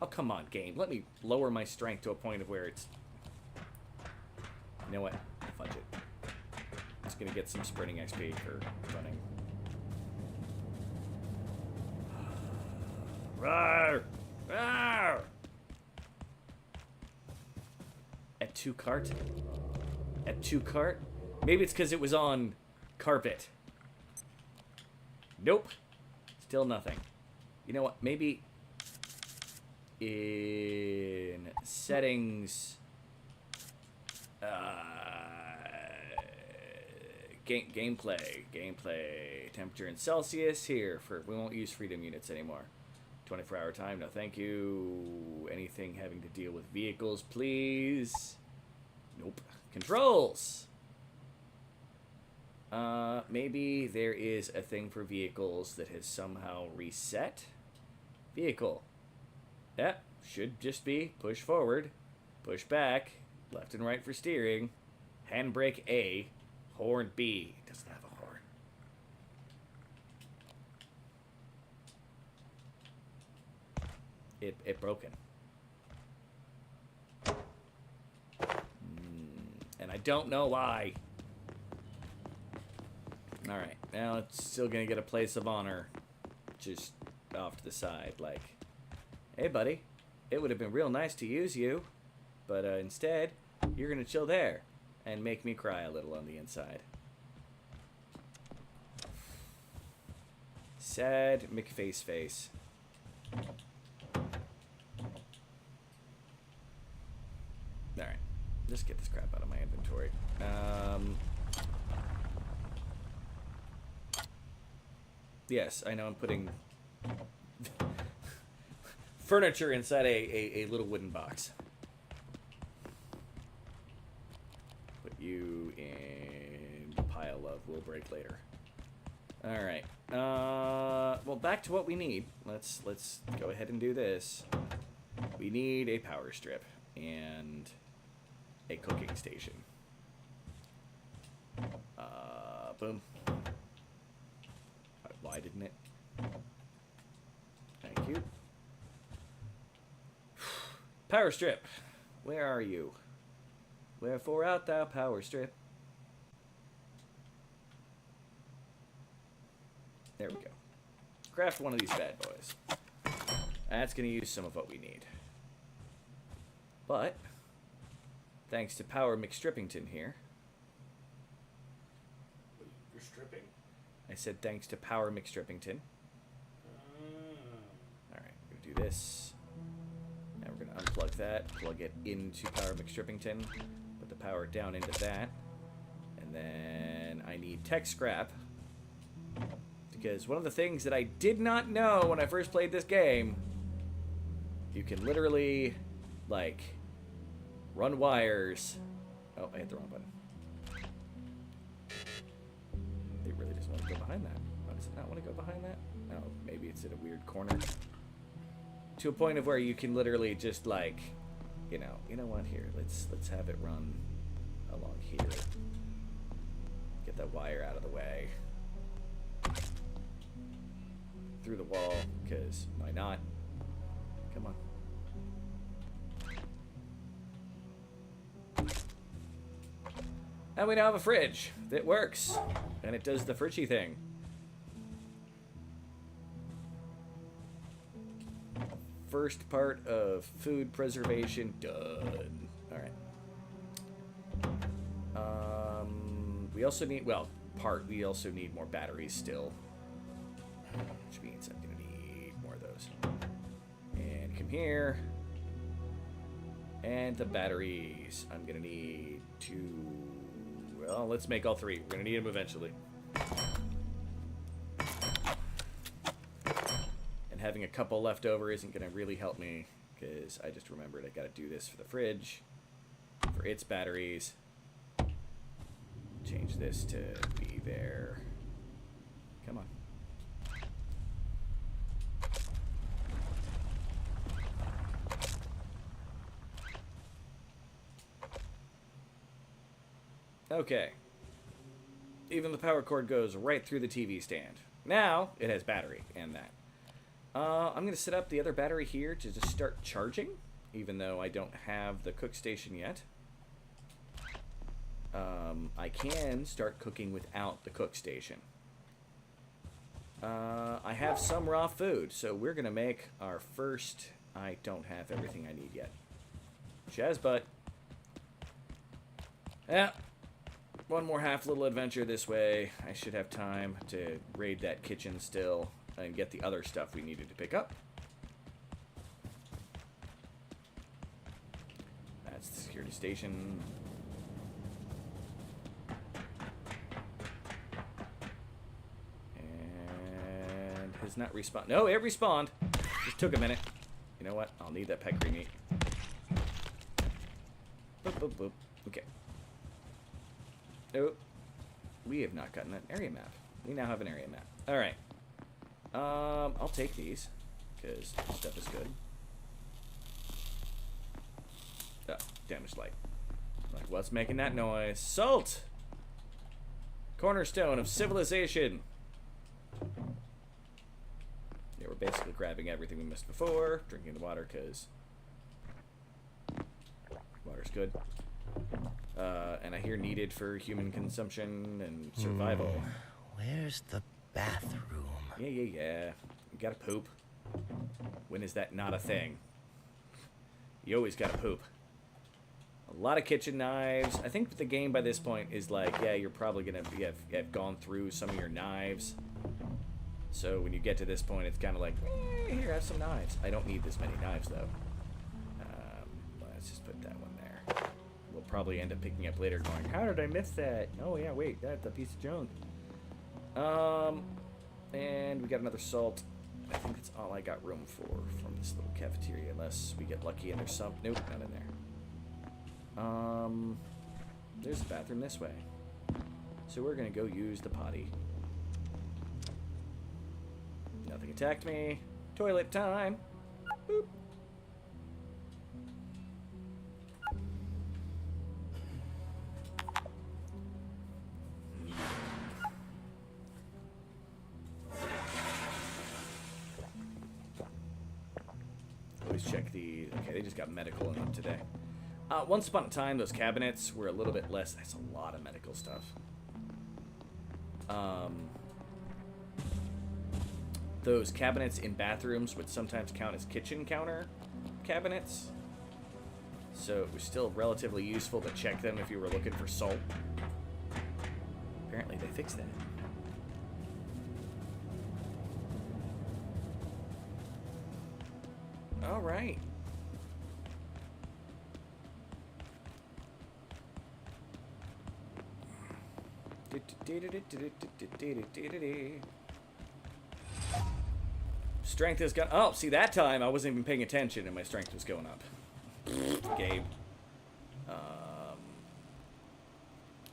Oh, come on, game. Let me lower my strength to a point of where it's... You know what? Fudge it. Just gonna get some sprinting XP for running. Rawr! Rawr! At 2 cart? At 2 cart? Maybe it's because it was on carpet. Nope. Still nothing. You know what? Maybe in settings, gameplay, temperature in Celsius here for, we won't use freedom units anymore. 24-hour time, no thank you. Anything having to deal with vehicles, please. Nope. Controls. Maybe there is a thing for vehicles that has somehow reset. Vehicle. Yeah, should just be push forward, push back, left and right for steering, handbrake A, horn B. It doesn't have a horn. It broken. And I don't know why. Alright, now it's still gonna get a place of honor just off to the side, like, hey buddy, it would have been real nice to use you, but instead, you're gonna chill there and make me cry a little on the inside. Sad McFace face. Alright, just get this crap out of my inventory. Yes, I know I'm putting furniture inside a little wooden box. Put you in the pile of will break later. Alright. Well, back to what we need. Let's go ahead and do this. We need a power strip and a cooking station. Boom. Why didn't it? Thank you. Power strip. Where are you? Wherefore art thou, power strip? There we go. Craft one of these bad boys. That's going to use some of what we need. But, thanks to Power McStrippington here, stripping? I said thanks to Power McStrippington. Alright, we're going to do this. Now we're going to unplug that, plug it into Power McStrippington, put the power down into that, and then I need tech scrap. Because one of the things that I did not know when I first played this game, you can literally, like, run wires. Oh, I hit the wrong button. It really doesn't want to go behind that. Why does it not want to go behind that? Oh, maybe it's in a weird corner. To a point of where you can literally just, like, you know what? Here, let's have it run along here. Get that wire out of the way. Through the wall, because why not? Come on. And we now have a fridge that works, and it does the fridgy thing. First part of food preservation done. All right. We also need, well, we also need more batteries still. Which means I'm going to need more of those. And come here. And the batteries. I'm going to need to... Well, let's make all three. We're going to need them eventually. And having a couple left over isn't going to really help me. Because I just remembered I got to do this for the fridge. For its batteries. Change this to be there. Come on. Okay. Even the power cord goes right through the TV stand. Now, it has battery and that. I'm going to set up the other battery here to just start charging, even though I don't have the cook station yet. I can start cooking without the cook station. I have some raw food, so we're going to make our first... I don't have everything I need yet. Shazbutt. Yeah. One more half little adventure this way. I should have time to raid that kitchen still and get the other stuff we needed to pick up. That's the security station. And has not respawned. No, it respawned. Just took a minute. You know what? I'll need that peckery meat. Boop, boop, boop. Okay. Oh, we have not gotten an area map. We now have an area map. All right. I'll take these because stuff is good. Oh, damaged light. Like, what's making that noise? Salt! Cornerstone of civilization. Yeah, we're basically grabbing everything we missed before. Drinking the water because water's good. And I hear needed for human consumption and survival. Where's the bathroom? Yeah. You gotta poop. When is that not a thing? You always gotta poop. A lot of kitchen knives. I think the game by this point is like, yeah, you're probably gonna have gone through some of your knives. So when you get to this point, it's kind of like, here, have some knives. I don't need this many knives, though. Let's just put that one there. We'll probably end up picking up later going, how did I miss that? Oh, yeah, wait, that's a piece of junk. And we got another salt. I think that's all I got room for from this little cafeteria, unless we get lucky and there's some... Nope, not in there. There's a bathroom this way. So we're going to go use the potty. Nothing attacked me. Toilet time. Boop. Always check the... Okay, they just got medical in them today. Once upon a time, those cabinets were a little bit less... That's a lot of medical stuff. Those cabinets in bathrooms would sometimes count as kitchen counter cabinets. So it was still relatively useful to check them if you were looking for salt. Apparently they fixed that. All right. Strength has gone. Oh, see, that time I wasn't even paying attention and my strength was going up. Gabe.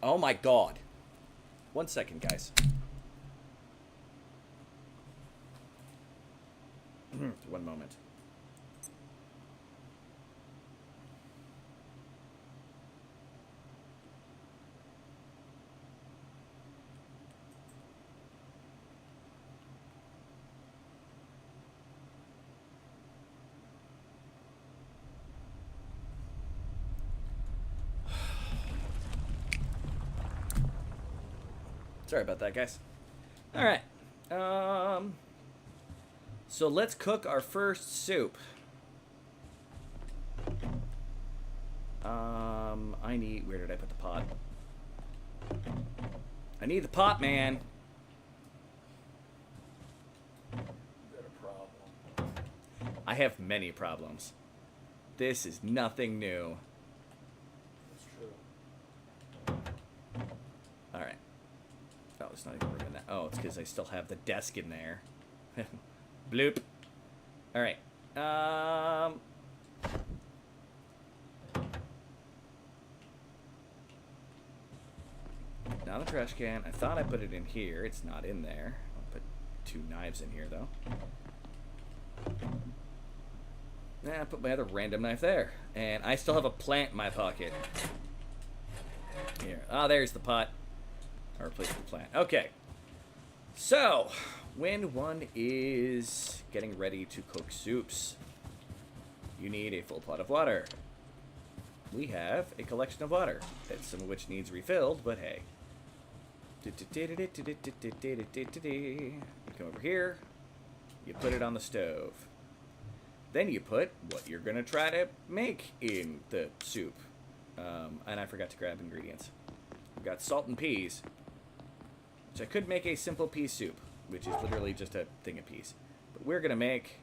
Oh my god. 1 second, guys. 1 moment. Sorry about that, guys. All right. So let's cook our first soup. I need... Where did I put the pot? I need the pot, man. I have many problems. This is nothing new. That's true. Alright. Oh, it's not even room in that. Oh, it's because I still have the desk in there. Bloop. Alright. Not a trash can. I thought I put it in here. It's not in there. I'll put 2 knives in here, though. I put my other random knife there. And I still have a plant in my pocket. Here. Ah, there's the pot. I replaced the plant. Okay. So, when one is getting ready to cook soups, you need a full pot of water. We have a collection of water, that some of which needs refilled, but hey. You come over here, you put it on the stove. Then you put what you're going to try to make in the soup. And I forgot to grab ingredients. We've got salt and peas, which I could make a simple pea soup, which is literally just a thing of peas. But we're going to make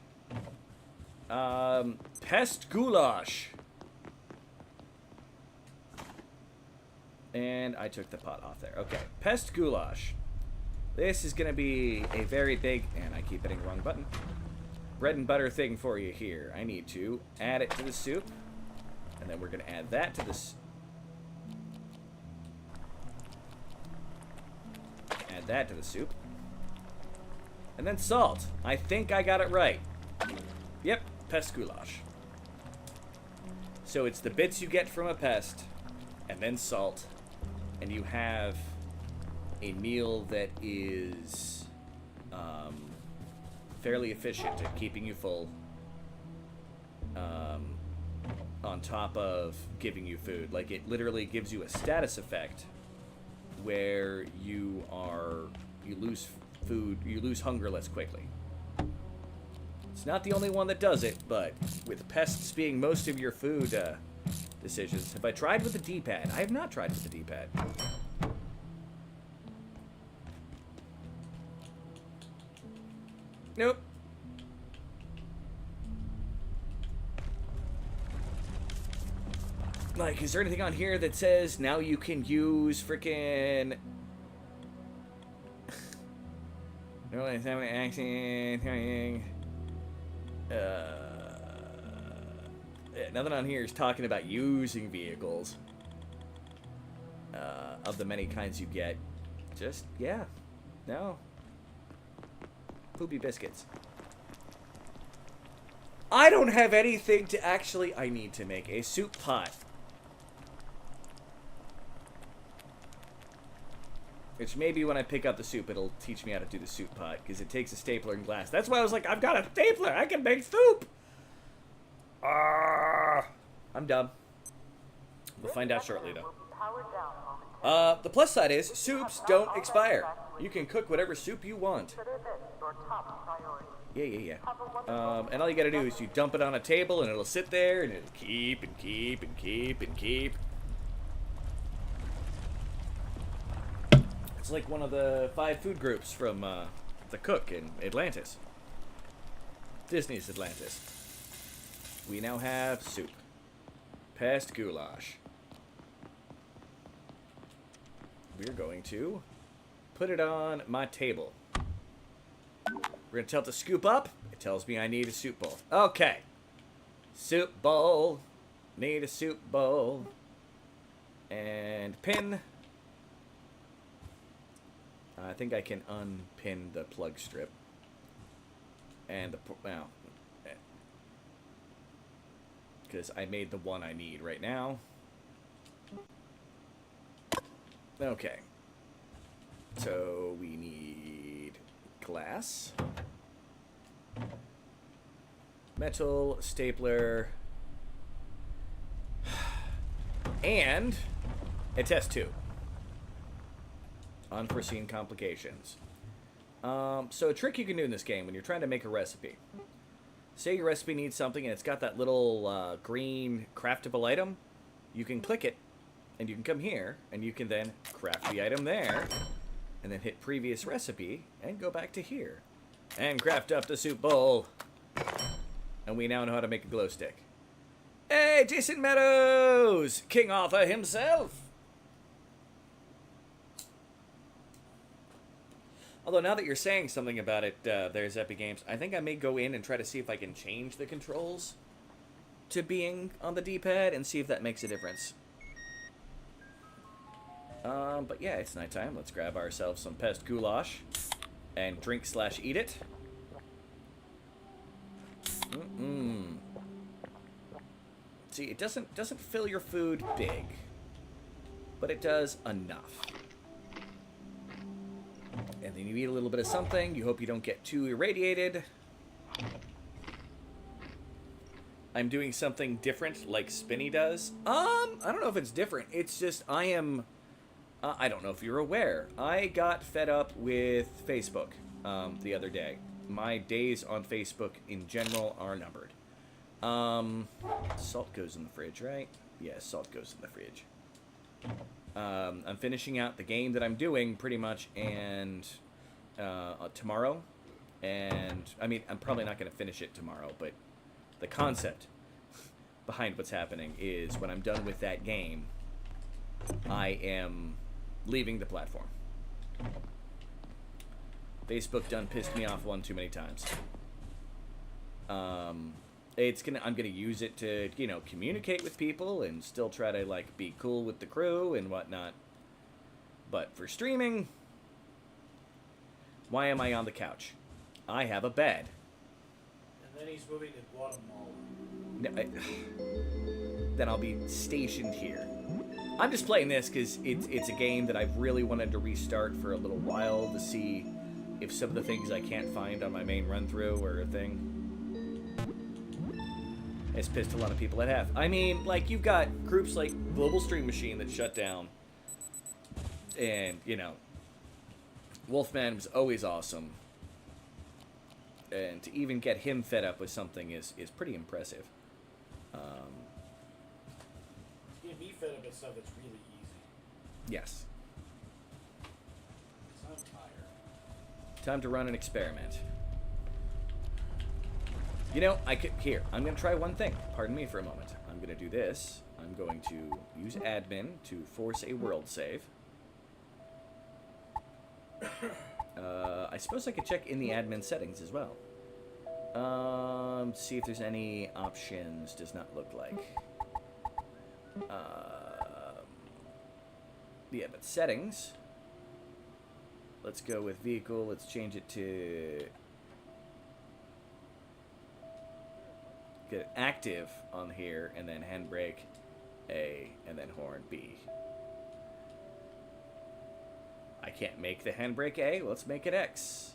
pest goulash. And I took the pot off there. Okay, pest goulash. This is going to be a very big, and I keep hitting the wrong button, bread and butter thing for you here. I need to add it to the soup, and then we're going to add that to this. Add that to the soup. And then salt. I think I got it right. Yep, pest goulash. So it's the bits you get from a pest, and then salt, and you have a meal that is fairly efficient at keeping you full, on top of giving you food. Like, it literally gives you a status effect where you lose food, you lose hunger less quickly. It's not the only one that does it, but with pests being most of your food decisions. Have I tried with the D-pad? I have not tried with the D-pad. Nope. Like, is there anything on here that says now you can use frickin' no, it's not an accident. Nothing on here is talking about using vehicles of the many kinds you get. Just, yeah. No. Poopy biscuits. I don't have anything to actually... I need to make a soup pot. Which maybe when I pick up the soup, it'll teach me how to do the soup pot, because it takes a stapler and glass. That's why I was like, I've got a stapler! I can make soup! I'm dumb. We'll find out shortly, though. The plus side is, soups don't expire. You can cook whatever soup you want. Yeah. And all you gotta do is you dump it on a table, and it'll sit there, and it'll keep and keep and keep and keep. It's like one of the 5 food groups from The Cook in Atlantis. Disney's Atlantis. We now have soup. Past goulash. We're going to put it on my table. We're going to tell it to scoop up. It tells me I need a soup bowl. Okay. Soup bowl. Need a soup bowl. And pin. I think I can unpin the plug strip. And the... Well... Because I made the one I need right now. Okay. So we need glass. Metal, stapler. And a test tube. Unforeseen complications. So a trick you can do in this game when you're trying to make a recipe. Say your recipe needs something and it's got that little green craftable item. You can click it and you can come here and you can then craft the item there and then hit previous recipe and go back to here and craft up the soup bowl. And we now know how to make a glow stick. Hey, Jason Meadows! King Arthur himself! Although now that you're saying something about it, there's Epic Games, I think I may go in and try to see if I can change the controls to being on the D-pad and see if that makes a difference. But yeah, it's nighttime. Let's grab ourselves some pest goulash and drink/eat it. See, it doesn't fill your food big, but it does enough. And then you eat a little bit of something. You hope you don't get too irradiated. I'm doing something different like Spinny does. I don't know if it's different. It's just I am... I don't know if you're aware. I got fed up with Facebook the other day. My days on Facebook in general are numbered. Salt goes in the fridge, right? Yeah, salt goes in the fridge. I'm finishing out the game that I'm doing pretty much and tomorrow. And, I mean, I'm probably not going to finish it tomorrow, but the concept behind what's happening is when I'm done with that game, I am leaving the platform. Facebook done pissed me off one too many times. I'm gonna use it to, you know, communicate with people and still try to, like, be cool with the crew and whatnot. But for streaming, why am I on the couch? I have a bed. And then he's moving to Guatemala. No, then I'll be stationed here. I'm just playing this because it's a game that I've really wanted to restart for a little while to see if some of the things I can't find on my main run-through are a thing. It's pissed a lot of people at half. I mean, like, you've got groups like Global Stream Machine that shut down. And, you know, Wolfman was always awesome. And to even get him fed up with something is pretty impressive. Getting me fed up with stuff that's really easy. Yes. I'm tired. Time to run an experiment. You know, I'm going to try one thing. Pardon me for a moment. I'm going to do this. I'm going to use admin to force a world save. I suppose I could check in the admin settings as well. See if there's any options. Does not look like. Yeah, but settings. Let's go with vehicle. Let's change it to... Get active on here, and then handbrake A, and then horn B. I can't make the handbrake A. Let's make it X.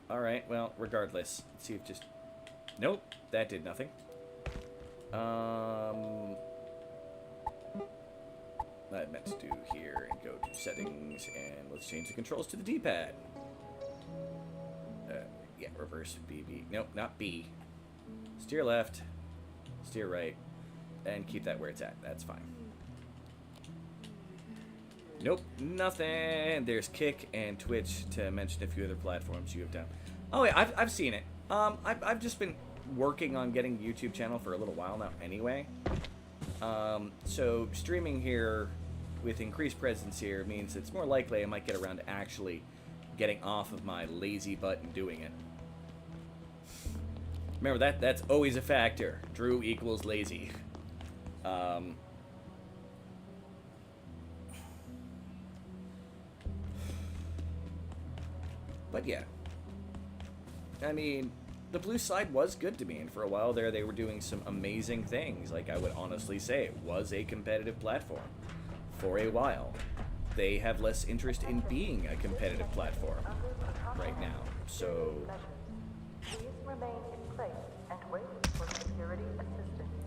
Alright, well, regardless. Let's see if just... Nope, that did nothing. I meant to do here and go to settings, and let's change the controls to the D-pad. Yeah, reverse B, B. Nope, not B. Steer left, steer right, and keep that where it's at. That's fine. Nope, nothing. There's Kick and Twitch to mention a few other platforms you have done. Oh yeah, I've seen it. I've just been working on getting a YouTube channel for a little while now anyway. So streaming here with increased presence here means it's more likely I might get around to actually getting off of my lazy butt and doing it. Remember, that's always a factor. Drew equals lazy. But yeah. I mean, the blue side was good to me, and for a while there they were doing some amazing things. Like, I would honestly say it was a competitive platform. For a while. They have less interest in being a competitive platform right now, so... Please remain in place and wait for security assistance.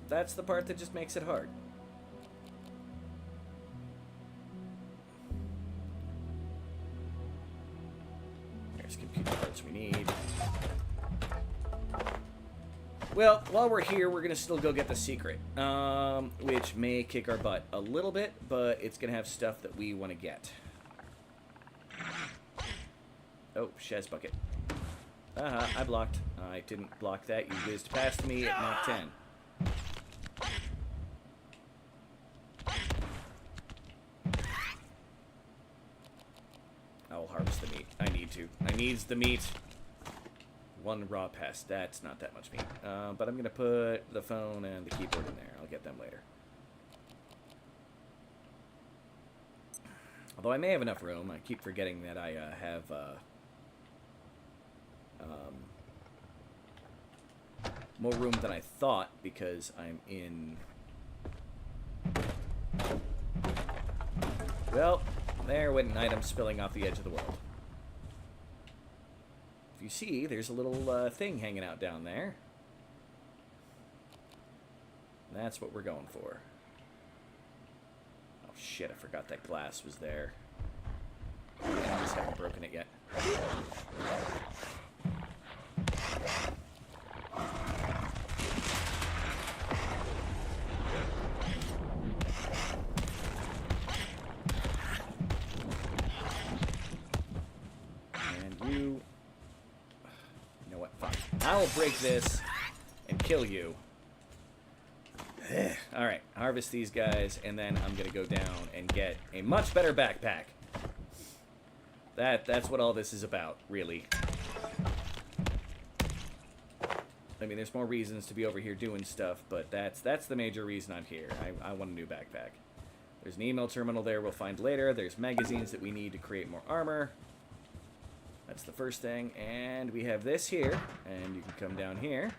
That's the part that just makes it hard. There's computer parts we need. Well, while we're here, we're gonna still go get the secret, which may kick our butt a little bit, but it's gonna have stuff that we want to get. Oh, Shez bucket. I blocked. I didn't block that. You whizzed past me at Mach 10. I'll harvest the meat. I need to. I needs the meat. One raw pest. That's not that much meat. But I'm going to put the phone and the keyboard in there. I'll get them later. Although I may have enough room. I keep forgetting that I have... more room than I thought because I'm in... Well, there went an item spilling off the edge of the world. If you see, there's a little thing hanging out down there. That's what we're going for. Oh shit, I forgot that glass was there. I just haven't broken it yet. You know what? Fine. I will break this and kill you. Alright, harvest these guys, and then I'm going to go down and get a much better backpack. That's what all this is about, really. I mean, there's more reasons to be over here doing stuff, but that's the major reason I'm here. I want a new backpack. There's an email terminal there we'll find later. There's magazines that we need to create more armor. That's the first thing, and we have this here, and you can come down here.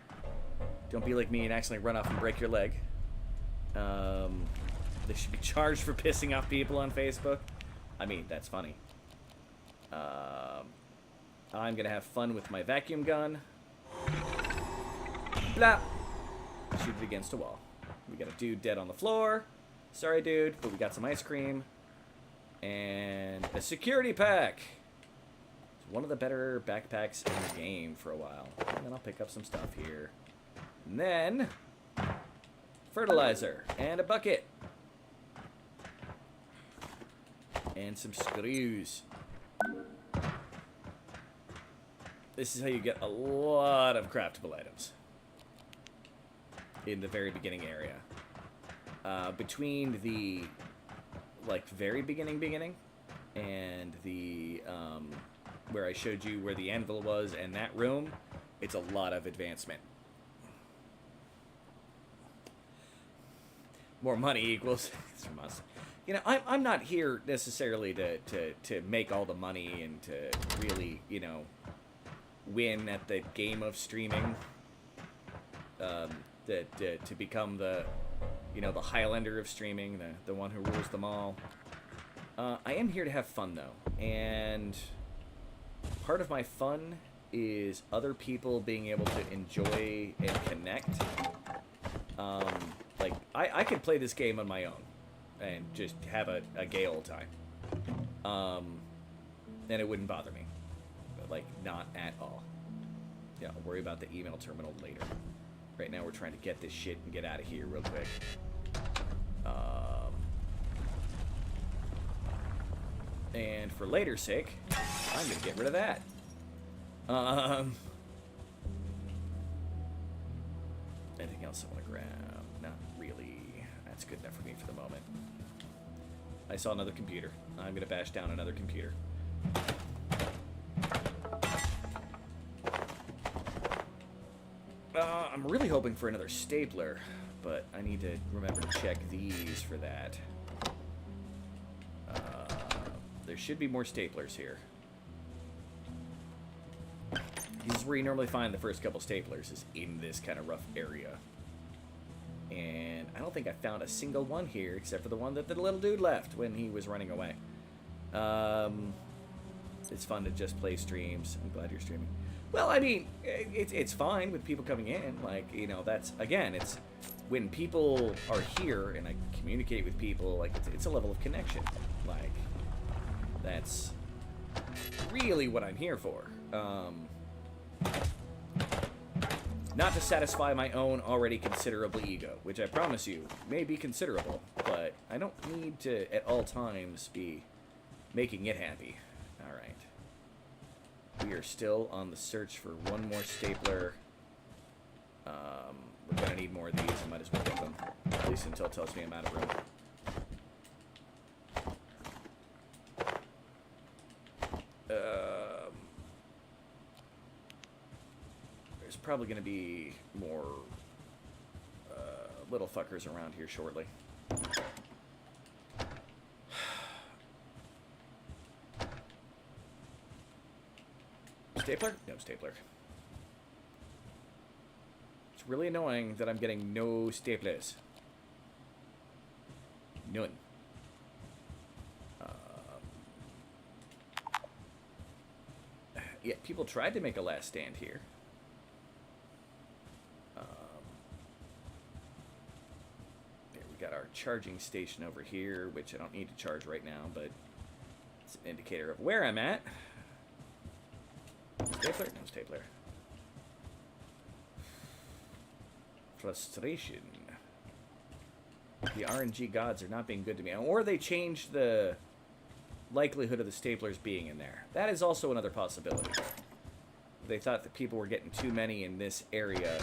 Don't be like me and accidentally run off and break your leg. They should be charged for pissing off people on Facebook. I mean, that's funny. I'm gonna have fun with my vacuum gun. Blah! Shoot it against a wall. We got a dude dead on the floor. Sorry, dude, but we got some ice cream. And a security pack! One of the better backpacks in the game for a while. And then I'll pick up some stuff here. And then... fertilizer. And a bucket. And some screws. This is how you get a lot of craftable items. In the very beginning area. Between the... like, very beginning... and the... where I showed you where the anvil was and that room, it's a lot of advancement. More money equals... You know, I'm not here necessarily to make all the money and to really, you know, win at the game of streaming. To become the, you know, the Highlander of streaming, the one who rules them all. I am here to have fun, though, and... part of my fun is other people being able to enjoy and connect. Like, I could play this game on my own and just have a gay old time. And it wouldn't bother me. But, like, not at all. Yeah, I'll worry about the email terminal later. Right now we're trying to get this shit and get out of here real quick. And for later sake, I'm gonna get rid of that. Anything else I want to grab? Not really. That's good enough for me for the moment. I saw another computer. I'm gonna bash down another computer. I'm really hoping for another stapler, but I need to remember to check these for that. There should be more staplers here. This is where you normally find the first couple staplers, is in this kind of rough area. And I don't think I found a single one here, except for the one that the little dude left when he was running away. It's fun to just play streams. I'm glad you're streaming. Well, I mean, it's fine with people coming in. Like, you know, that's, again, it's when people are here and I communicate with people, like, it's a level of connection. Like, that's really what I'm here for. Not to satisfy my own already considerable ego, which I promise you may be considerable, but I don't need to at all times be making it happy. Alright. We are still on the search for one more stapler. We're gonna need more of these. I might as well get them. At least until it tells me I'm out of room. There's probably gonna be more little fuckers around here shortly. Stapler? No stapler. It's really annoying that I'm getting no staplers. None. Yeah, people tried to make a last stand here. There, we got our charging station over here, which I don't need to charge right now, but it's an indicator of where I'm at. Stapler? No stapler. Frustration. The RNG gods are not being good to me. Or they changed the likelihood of the staplers being in there. That is also another possibility. They thought that people were getting too many in this area.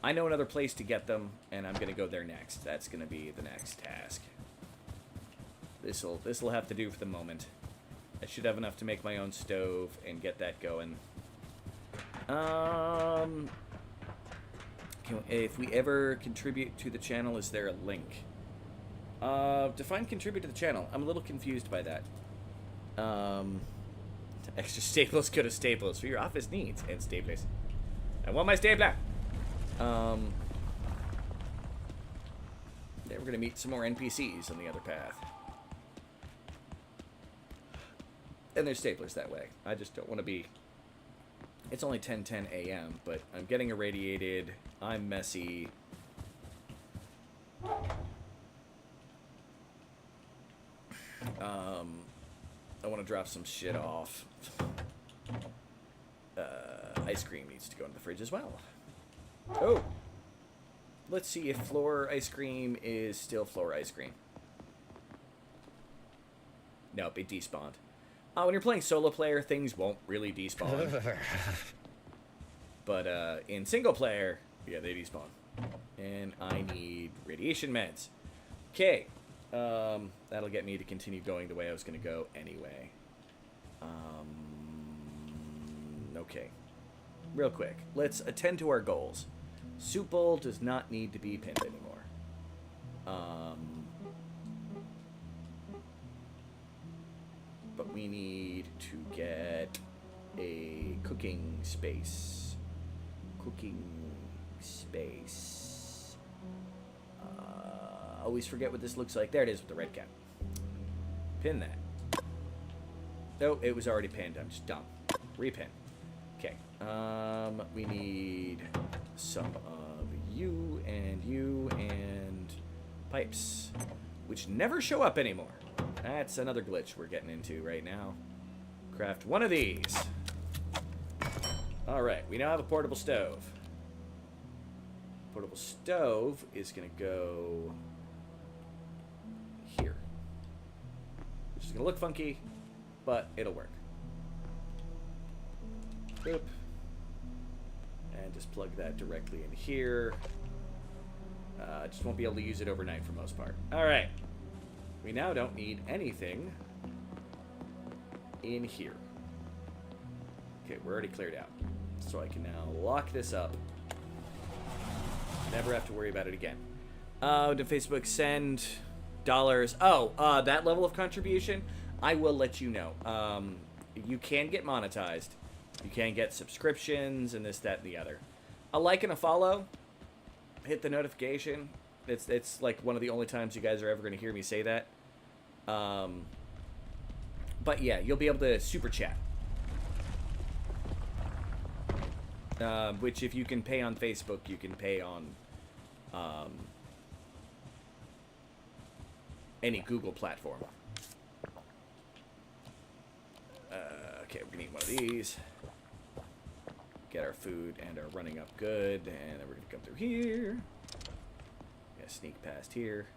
I know another place to get them, and I'm gonna go there next. That's gonna be the next task. This'll have to do for the moment. I should have enough to make my own stove and get that going. If we ever contribute to the channel, is there a link? Define contribute to the channel. I'm a little confused by that. Extra staples go to staples for your office needs and staplers. I want my stapler. Then we're gonna meet some more NPCs on the other path. And there's staplers that way. I just don't want to be... It's only 10:10 a.m., but I'm getting irradiated. I'm messy. I want to drop some shit off. Ice cream needs to go in the fridge as well. Oh! Let's see if floor ice cream is still floor ice cream. Nope, it despawned. When you're playing solo player, things won't really despawn. But in single player, yeah, they despawn. And I need radiation meds. Okay. That'll get me to continue going the way I was going to go anyway. Okay. Real quick. Let's attend to our goals. Soup bowl does not need to be pinned anymore. But we need to get a cooking space. Cooking space. Always forget what this looks like. There it is with the red cap. Pin that. Oh, it was already pinned. I'm just dumb. Repin. Okay. We need some of you and pipes, which never show up anymore. That's another glitch we're getting into right now. Craft one of these. Alright, we now have a portable stove. Portable stove is going to go here. Which is going to look funky, but it'll work. Boop. And just plug that directly in here. Just won't be able to use it overnight for most part. Alright. We now don't need anything in here. Okay, we're already cleared out. So I can now lock this up. Never have to worry about it again. Did Facebook send dollars? Oh, that level of contribution? I will let you know. You can get monetized. You can get subscriptions and this, that, and the other. A like and a follow. Hit the notification. It's like one of the only times you guys are ever going to hear me say that. But yeah, you'll be able to super chat. Which if you can pay on Facebook, you can pay on any Google platform. Okay, we're gonna eat one of these. Get our food and our running up good, and then we're gonna come through here. Gonna sneak past here.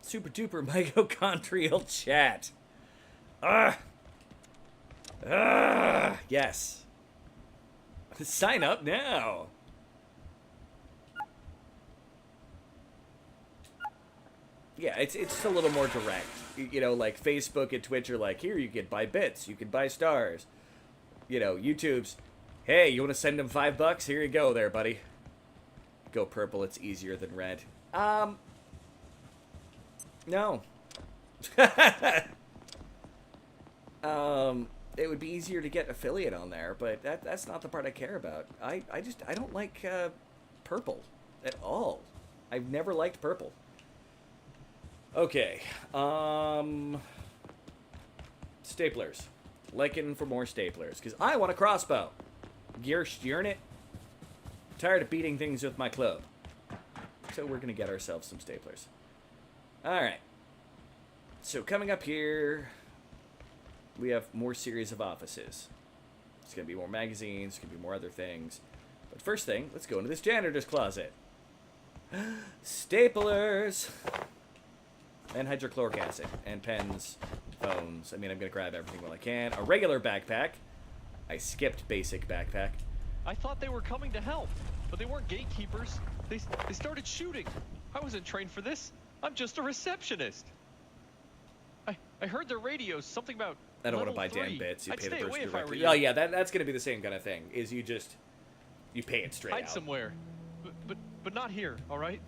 Super duper mitochondrial chat. Yes. Sign up now. Yeah, it's a little more direct. You know, like Facebook and Twitch are like, here, you can buy bits, you can buy stars. You know, YouTube's, hey, you want to send them $5? Here you go there, buddy. Go purple, it's easier than red. No. It would be easier to get affiliate on there, but that's not the part I care about. I don't like purple at all. I've never liked purple. Okay. Staplers. Looking for more staplers, because I want a crossbow. You're it. Tired of beating things with my club. So we're going to get ourselves some staplers. Alright. So coming up here, we have more series of offices. It's going to be more magazines, it's going to be more other things. But first thing, let's go into this janitor's closet. Staplers! And hydrochloric acid. And pens, phones. I mean, I'm going to grab everything while I can. A regular backpack. I skipped basic backpack. I thought they were coming to help, but they weren't gatekeepers. They started shooting. I wasn't trained for this. I'm just a receptionist. I heard the radio, something about I don't want to buy 3. damn bits. You I'd pay the stay person away if I were directly. you. Oh yeah, that's going to be the same kind of thing. Is you pay it straight Hide out. somewhere, but not here. All right.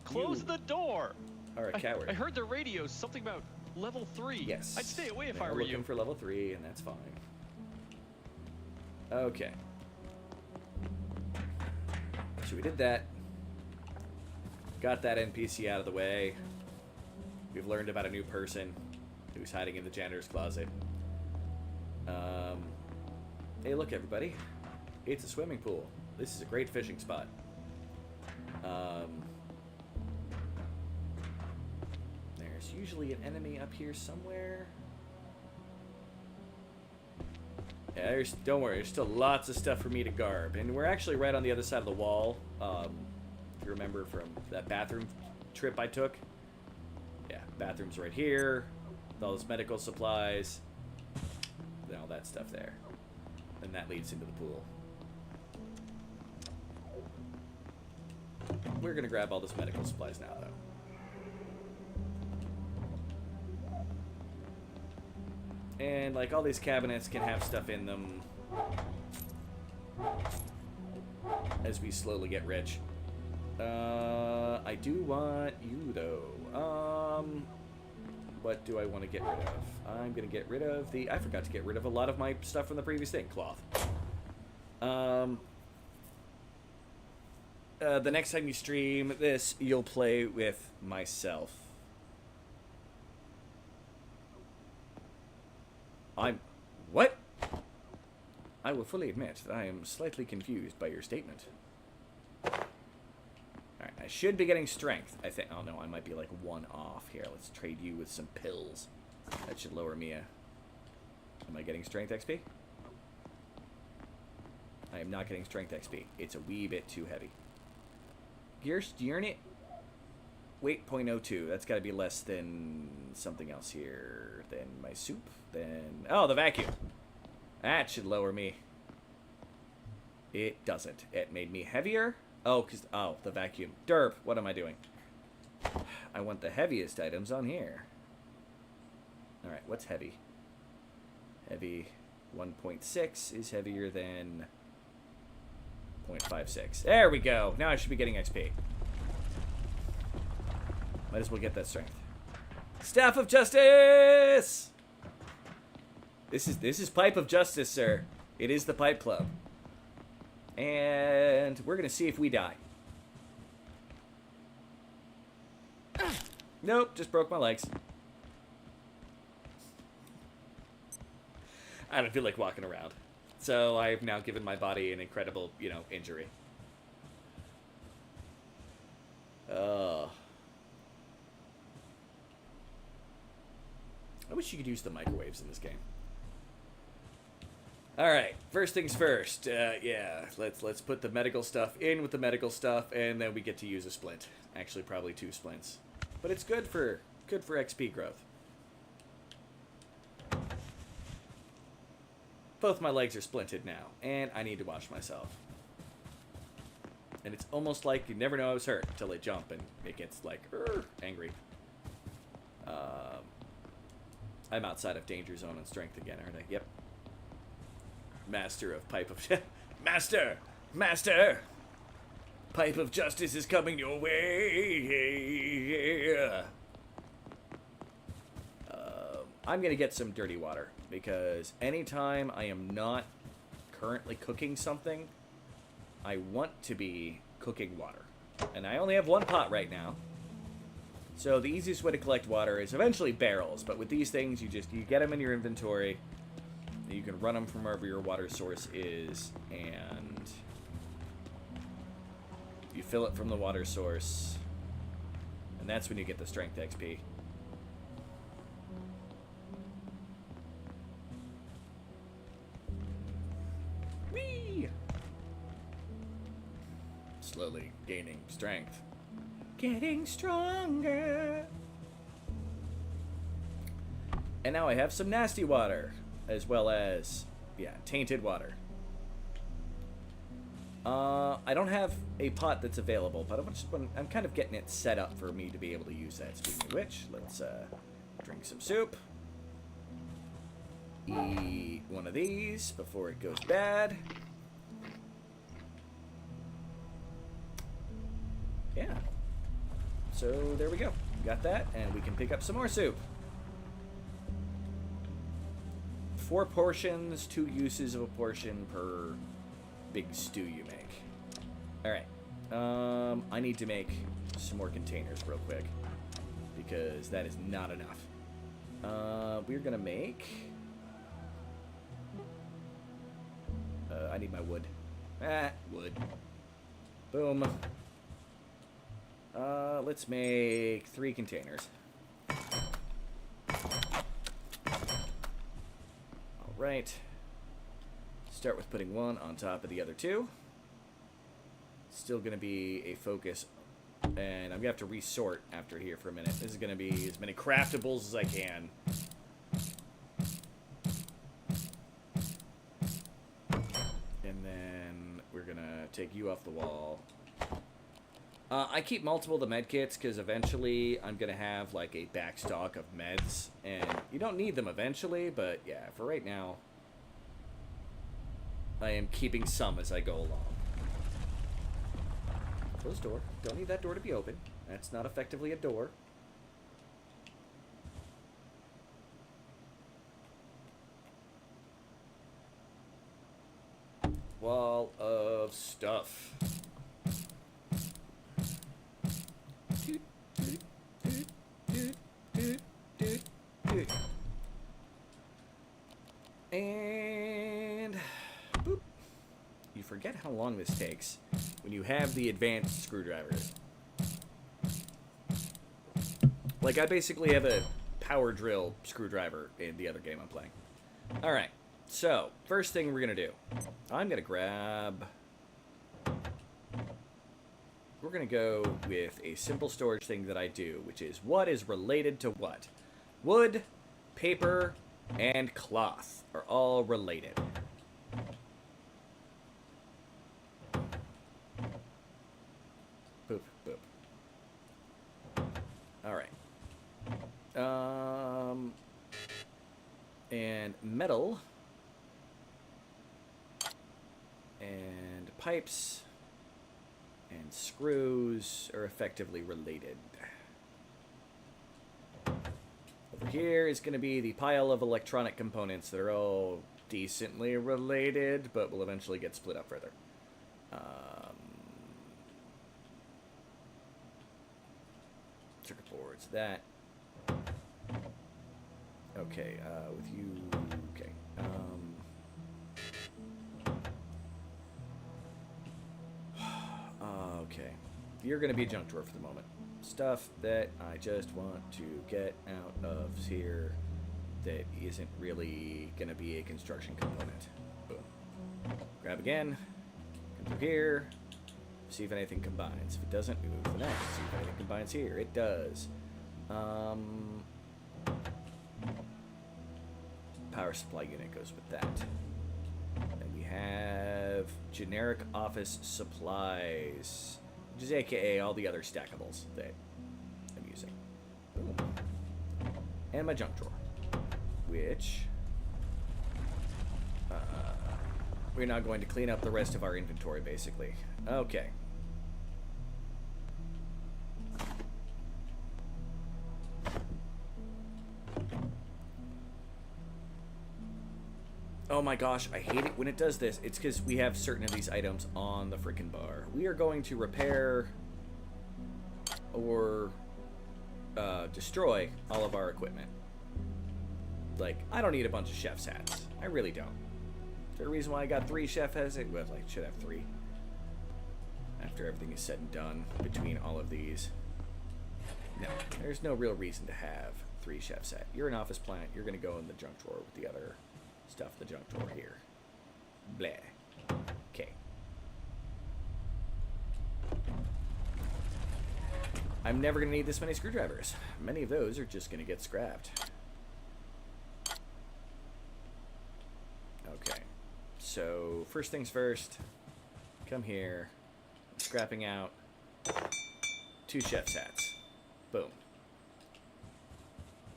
Close the door. All right, coward. I heard the radio, something about level 3. Yes. I'd stay away if They're I were looking you. for level 3, and that's fine. Okay. So we did that. Got that NPC out of the way. We've learned about a new person who's hiding in the janitor's closet. Hey, look, everybody. It's a swimming pool. This is a great fishing spot. There's usually an enemy up here somewhere. Yeah, don't worry, there's still lots of stuff for me to garb. And we're actually right on the other side of the wall. If you remember from that bathroom trip I took. Yeah, bathroom's right here. With all those medical supplies. And all that stuff there. And that leads into the pool. We're gonna grab all this medical supplies now, though. And, like, all these cabinets can have stuff in them as we slowly get rich. I do want you, though. What do I want to get rid of? I'm going to get rid of the... I forgot to get rid of a lot of my stuff from the previous thing. Cloth. The next time you stream this, you'll play with myself. What? I will fully admit that I am slightly confused by your statement. Alright, I should be getting strength, I think. Oh no, I might be like 1 off here. Let's trade you with some pills. That should lower me a... Am I getting strength XP? I am not getting strength XP. It's a wee bit too heavy. Gears, unit. Weight 0.02. That's got to be less than something else here. Than my soup. Then... Oh, the vacuum. That should lower me. It doesn't. It made me heavier. Oh, the vacuum. Derp. What am I doing? I want the heaviest items on here. Alright, what's heavy? Heavy 1.6 is heavier than 0.56. There we go. Now I should be getting XP. Might as well get that strength. Staff of Justice! This is Pipe of Justice, sir. It is the Pipe Club. And we're going to see if we die. Nope, just broke my legs. I don't feel like walking around. So I've now given my body an incredible, injury. I wish you could use the microwaves in this game. Alright, first things first. Yeah, let's put the medical stuff in with the medical stuff, and then we get to use a splint. Actually, probably 2 splints. But it's good for XP growth. Both my legs are splinted now, and I need to wash myself. And it's almost like you never know I was hurt until I jump and it gets like angry. I'm outside of danger zone and strength again, aren't I? Yep. Master of Pipe of Master! Pipe of Justice is coming your way. I'm gonna get some dirty water because anytime I am not currently cooking something, I want to be cooking water. And I only have 1 pot right now. So the easiest way to collect water is eventually barrels, but with these things you get them in your inventory. You can run them from wherever your water source is, and you fill it from the water source, and that's when you get the strength XP. Whee! Slowly gaining strength. Getting stronger. And now I have some nasty water, as well as, tainted water. I don't have a pot that's available, but I'm kind of getting it set up for me to be able to use that. Speaking of which, let's drink some soup. Eat one of these before it goes bad. Yeah. So there we go. Got that, and we can pick up some more soup. 4 portions, 2 uses of a portion per big stew you make. Alright. I need to make some more containers real quick, because that is not enough. We're gonna make... I need my wood. Wood. Boom. Let's make 3 containers. Alright. Start with putting 1 on top of the other 2. Still gonna be a focus, and I'm gonna have to resort after here for a minute. This is gonna be as many craftables as I can. And then we're gonna take you off the wall. I keep multiple of the med kits because eventually I'm going to have like a back stock of meds, and you don't need them eventually, but yeah, for right now, I am keeping some as I go along. Close door. Don't need that door to be open. That's not effectively a door. Wall of stuff. And boop. You forget how long this takes when you have the advanced screwdrivers. Like, I basically have a power drill screwdriver in the other game I'm playing. Alright, so first thing we're gonna do I'm gonna grab... We're gonna go with a simple storage thing that I do, which is what is related to what. Wood, paper, and cloth are all related. Boop, boop. Alright. And metal. And pipes. And screws are effectively related. Over here is going to be the pile of electronic components that are all decently related, but will eventually get split up further. Circuit boards, that. Okay, with you, okay. Okay, you're going to be a junk drawer for the moment. Stuff that I just want to get out of here that isn't really going to be a construction component. Boom. Grab again. Come through here. See if anything combines. If it doesn't, we move to the next. See if anything combines here. It does. Power supply unit goes with that. And we have generic office supplies, which is aka all the other stackables that I'm using. Boom. And my junk drawer, which we're now going to clean up the rest of our inventory, basically. Okay. Oh my gosh, I hate it when it does this. It's because we have certain of these items on the freaking bar. We are going to repair or destroy all of our equipment. Like, I don't need a bunch of chef's hats. I really don't. Is there a reason why I got 3 chef hats? Well, I should have 3. After everything is said and done between all of these. No, there's no real reason to have 3 chef's hats. You're an office plant. You're going to go in the junk drawer with the other stuff in the junk drawer here. Blah. Okay. I'm never going to need this many screwdrivers. Many of those are just going to get scrapped. Okay. So, first things first. Come here. I'm scrapping out 2 chef's hats. Boom.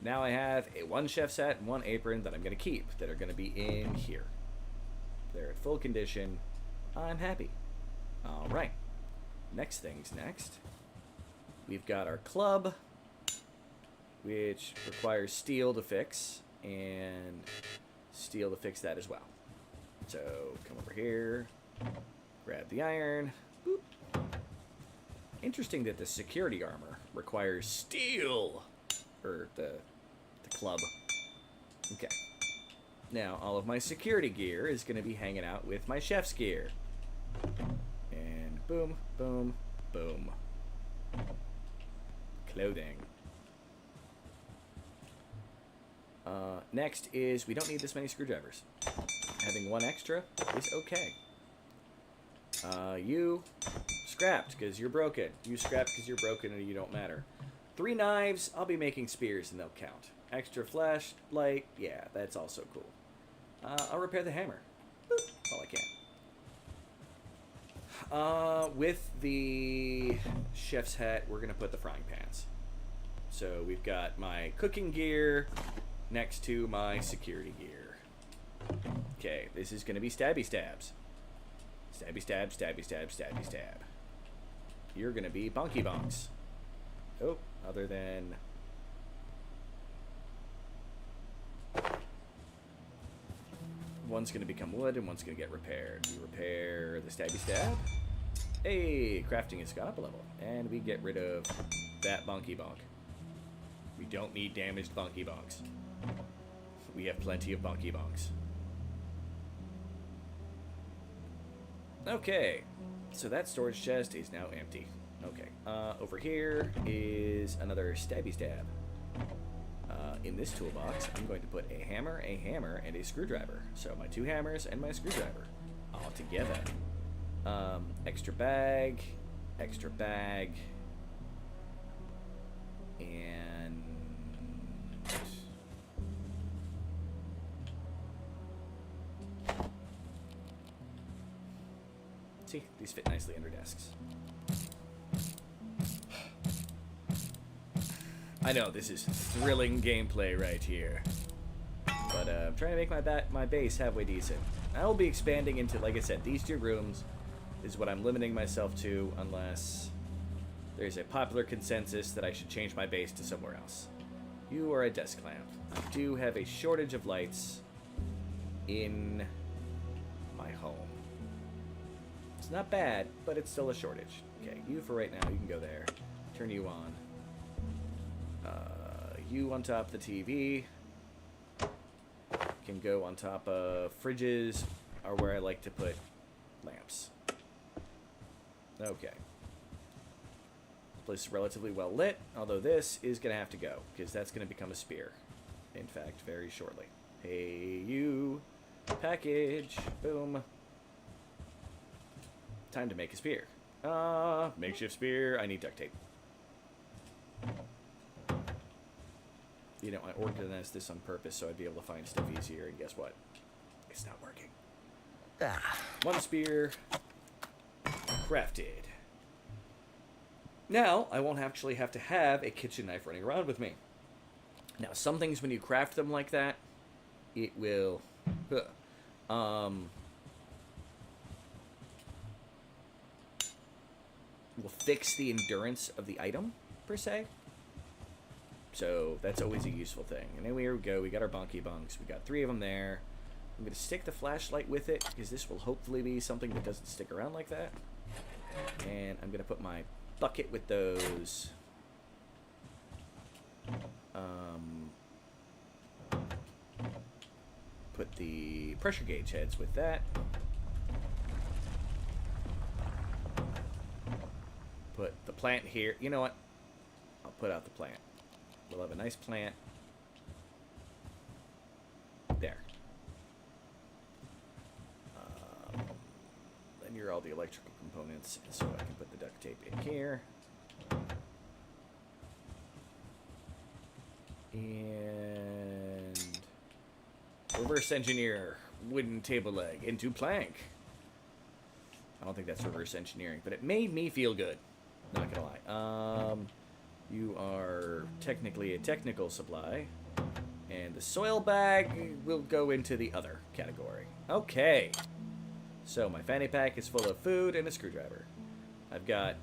Now I have a 1 chef's hat and 1 apron that I'm going to keep that are going to be in here. They're at full condition. I'm happy. Alright. Next thing's next. We've got our club, which requires steel to fix, and steel to fix that as well. So, come over here, grab the iron. Boop. Interesting that the security armor requires steel. Or the club. Okay. Now, all of my security gear is going to be hanging out with my chef's gear. And boom, boom, boom. Clothing. Next is, we don't need this many screwdrivers. Having 1 extra is okay. You scrapped because you're broken. You scrapped because you're broken and you don't matter. 3 knives, I'll be making spears and they'll count. Extra flashlight, yeah, that's also cool. I'll repair the hammer. Boop, all I can. With the chef's hat, we're going to put the frying pans. So we've got my cooking gear next to my security gear. Okay, this is going to be stabby stabs. Stabby stab, stabby stab, stabby stab. You're going to be bonky bonks. Oh, other than... One's going to become wood and one's going to get repaired. We repair the stabby stab. Hey, crafting has gone up a level. And we get rid of that bonky bonk. We don't need damaged bonky bonks. We have plenty of bonky bonks. Okay, so that storage chest is now empty. Okay, over here is another stabby stab. In this toolbox, I'm going to put a hammer, and a screwdriver. So my 2 hammers and my screwdriver. I'll together. Extra bag, and see, these fit nicely under desks. I know this is thrilling gameplay right here, but I'm trying to make my base halfway decent. I will be expanding into, like I said, these 2 rooms is what I'm limiting myself to, unless there's a popular consensus that I should change my base to somewhere else. You are a desk lamp. I do have a shortage of lights in my home. It's not bad, but it's still a shortage. Okay, you for right now, you can go there. Turn you on. You on top of the TV. Can go on top of fridges, or where I like to put lamps. Okay. This place is relatively well lit, although this is going to have to go, because that's going to become a spear. In fact, very shortly. Hey, you. Package. Boom. Time to make a spear. Makeshift spear. I need duct tape. You know, I organized this on purpose so I'd be able to find stuff easier, and guess what? It's not working. One spear. Crafted. Now, I won't actually have to have a kitchen knife running around with me. Now, some things when you craft them like that, it will... will fix the endurance of the item, per se. So, that's always a useful thing. And then here we go. We got our bonky bunks. We got 3 of them there. I'm going to stick the flashlight with it, because this will hopefully be something that doesn't stick around like that. And I'm going to put my bucket with those. Put the pressure gauge heads with that. Put the plant here. You know what? I'll put out the plant. We'll have a nice plant. There. Then you're all the electrical components, so I can put the duct tape in here. And reverse engineer wooden table leg into plank. I don't think that's reverse engineering, but it made me feel good. Not gonna lie. You are technically a technical supply. And the soil bag will go into the other category. Okay. So my fanny pack is full of food and a screwdriver. I've got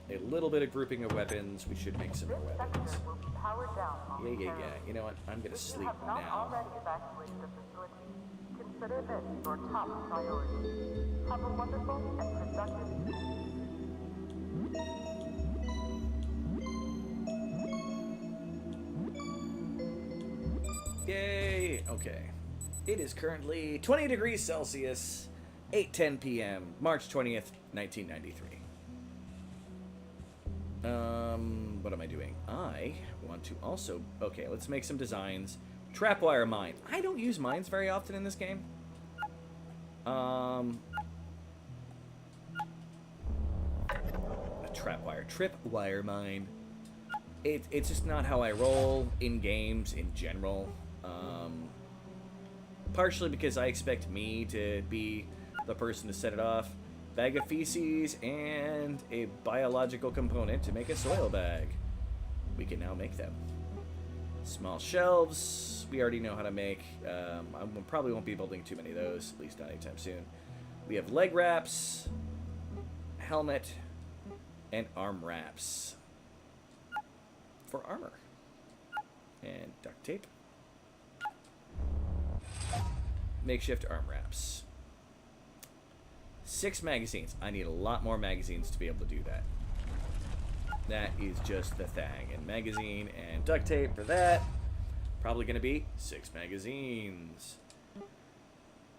a little bit of grouping of weapons. We should make some more weapons. Yeah. You know what? I'm gonna sleep now. Consider this your top priority. Have a wonderful and productive day. Yay! Okay. It is currently 20 degrees Celsius, 8:10 p.m., March 20th, 1993. What am I doing? I want to also... Okay, let's make some designs. Trapwire mine. I don't use mines very often in this game. A tripwire mine. It's just not how I roll in games in general. Partially because I expect me to be the person to set it off. Bag of feces and a biological component to make a soil bag. We can now make them. Small shelves, we already know how to make. I probably won't be building too many of those, at least not anytime soon. We have leg wraps, helmet, and arm wraps for armor. And duct tape. Makeshift arm wraps. 6 magazines. I need a lot more magazines to be able to do that. That is just the thing. And magazine and duct tape for that. Probably going to be 6 magazines.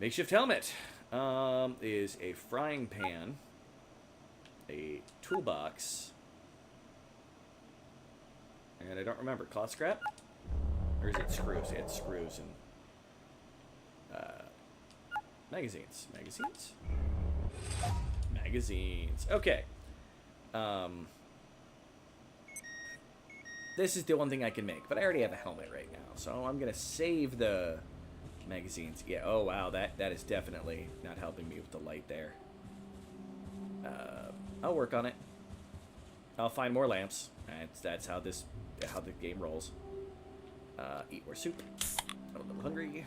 Makeshift helmet is a frying pan, a toolbox, and I don't remember, cloth scrap? Or is it screws? Yeah, it's screws and magazines. Magazines? Magazines. Okay. This is the one thing I can make, but I already have a helmet right now, so I'm gonna save the magazines. Yeah, oh wow, that is definitely not helping me with the light there. I'll work on it. I'll find more lamps. That's how the game rolls. Eat more soup. I'm a little hungry.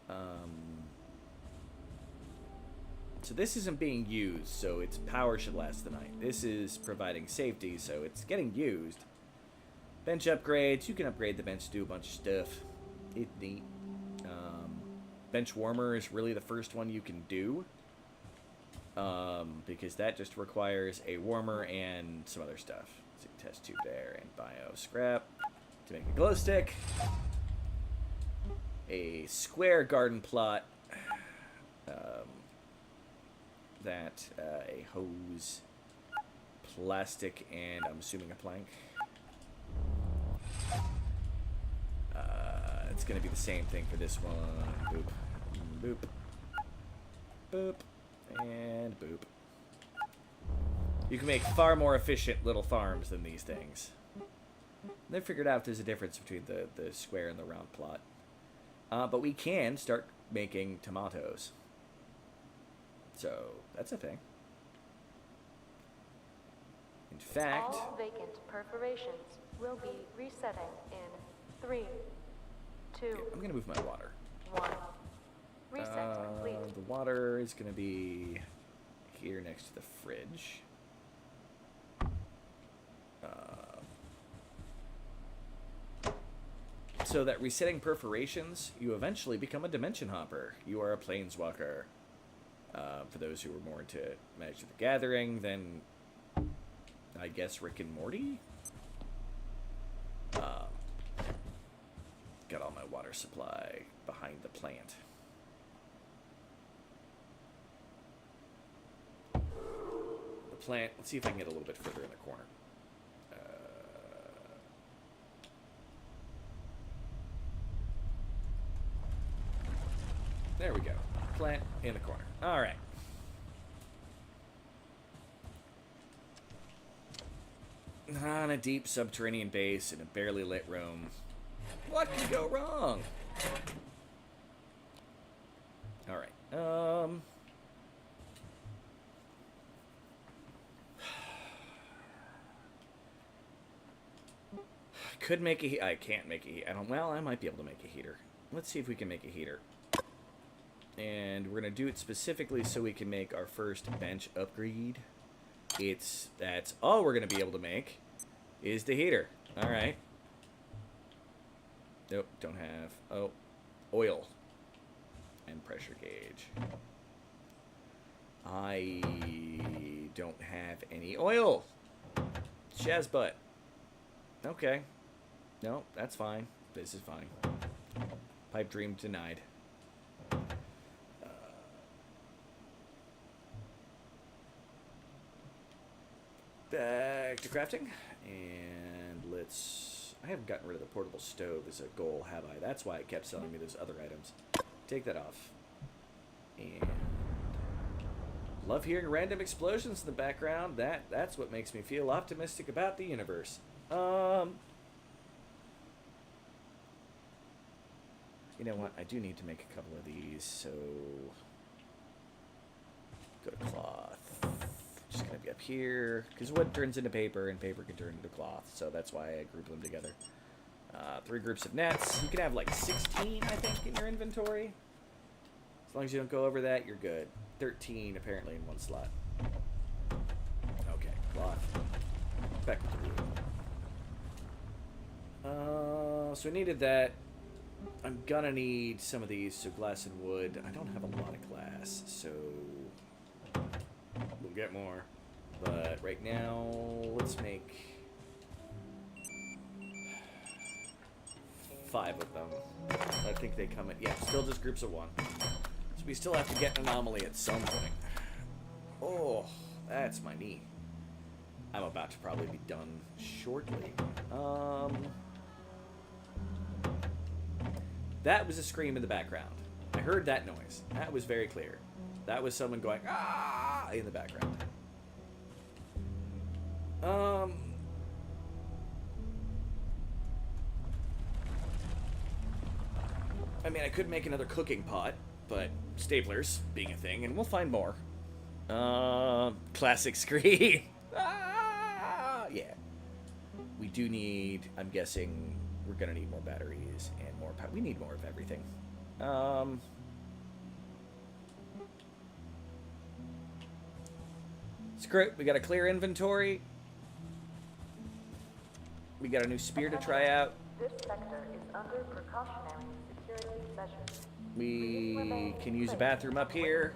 No. So this isn't being used, so its power should last the night. This is providing safety, so it's getting used. Bench upgrades. You can upgrade the bench to do a bunch of stuff. It's neat. Bench warmer is really the first one you can do. Because that just requires a warmer and some other stuff. So test tube there and bio scrap to make a glow stick. A square garden plot. A hose, plastic, and I'm assuming a plank. It's gonna be the same thing for this one. Boop, boop, boop, and boop. You can make far more efficient little farms than these things. They figured out there's a difference between the square and the round plot. But we can start making tomatoes. So, that's a thing. In fact... All vacant perforations will be resetting in 3, 2... Okay, I'm going to move my water. 1. Reset complete. The water is going to be here next to the fridge. So that resetting perforations, you eventually become a dimension hopper. You are a planeswalker. For those who were more into Magic the Gathering than, I guess, Rick and Morty. Got all my water supply behind the plant. The plant, let's see if I can get a little bit further in the corner. There we go. Plant in the corner. All right. On a deep subterranean base in a barely lit room. What could go wrong? All right. Could make a. I can't make a. I don't. Well, I might be able to make a heater. Let's see if we can make a heater. And we're gonna do it specifically so we can make our first bench upgrade. That's all we're gonna be able to make is the heater. All right. Nope, don't have. Oh, oil and pressure gauge. I don't have any oil. Shazbutt. Okay. No, that's fine. This is fine. Pipe dream denied. Back to crafting, and let's... I haven't gotten rid of the portable stove as a goal, have I? That's why it kept selling me those other items. Take that off. And... love hearing random explosions in the background. That's what makes me feel optimistic about the universe. You know what? I do need to make a couple of these, so... go to cloth. Just gonna be up here, because wood turns into paper, and paper can turn into cloth, so that's why I group them together. 3 groups of nets. You can have like 16, I think, in your inventory. As long as you don't go over that, you're good. 13, apparently, in one slot. Okay, cloth. Back with the wood. So I needed that. I'm gonna need some of these, so glass and wood. I don't have a lot of glass, so... we'll get more. But right now, let's make 5 of them. I think they come in... yeah, still just groups of 1. So we still have to get an anomaly at some point. Oh, that's my knee. I'm about to probably be done shortly. That was a scream in the background. I heard that noise. That was very clear. That was someone going, ah, in the background. I mean, I could make another cooking pot, but staplers being a thing, and we'll find more. Classic screen. Yeah. We do need, I'm guessing, we're gonna need more batteries and more power. We need more of everything. Screw it. We got a clear inventory. We got a new spear to try out. This sector is under precautionary security measures. We can use a bathroom up here.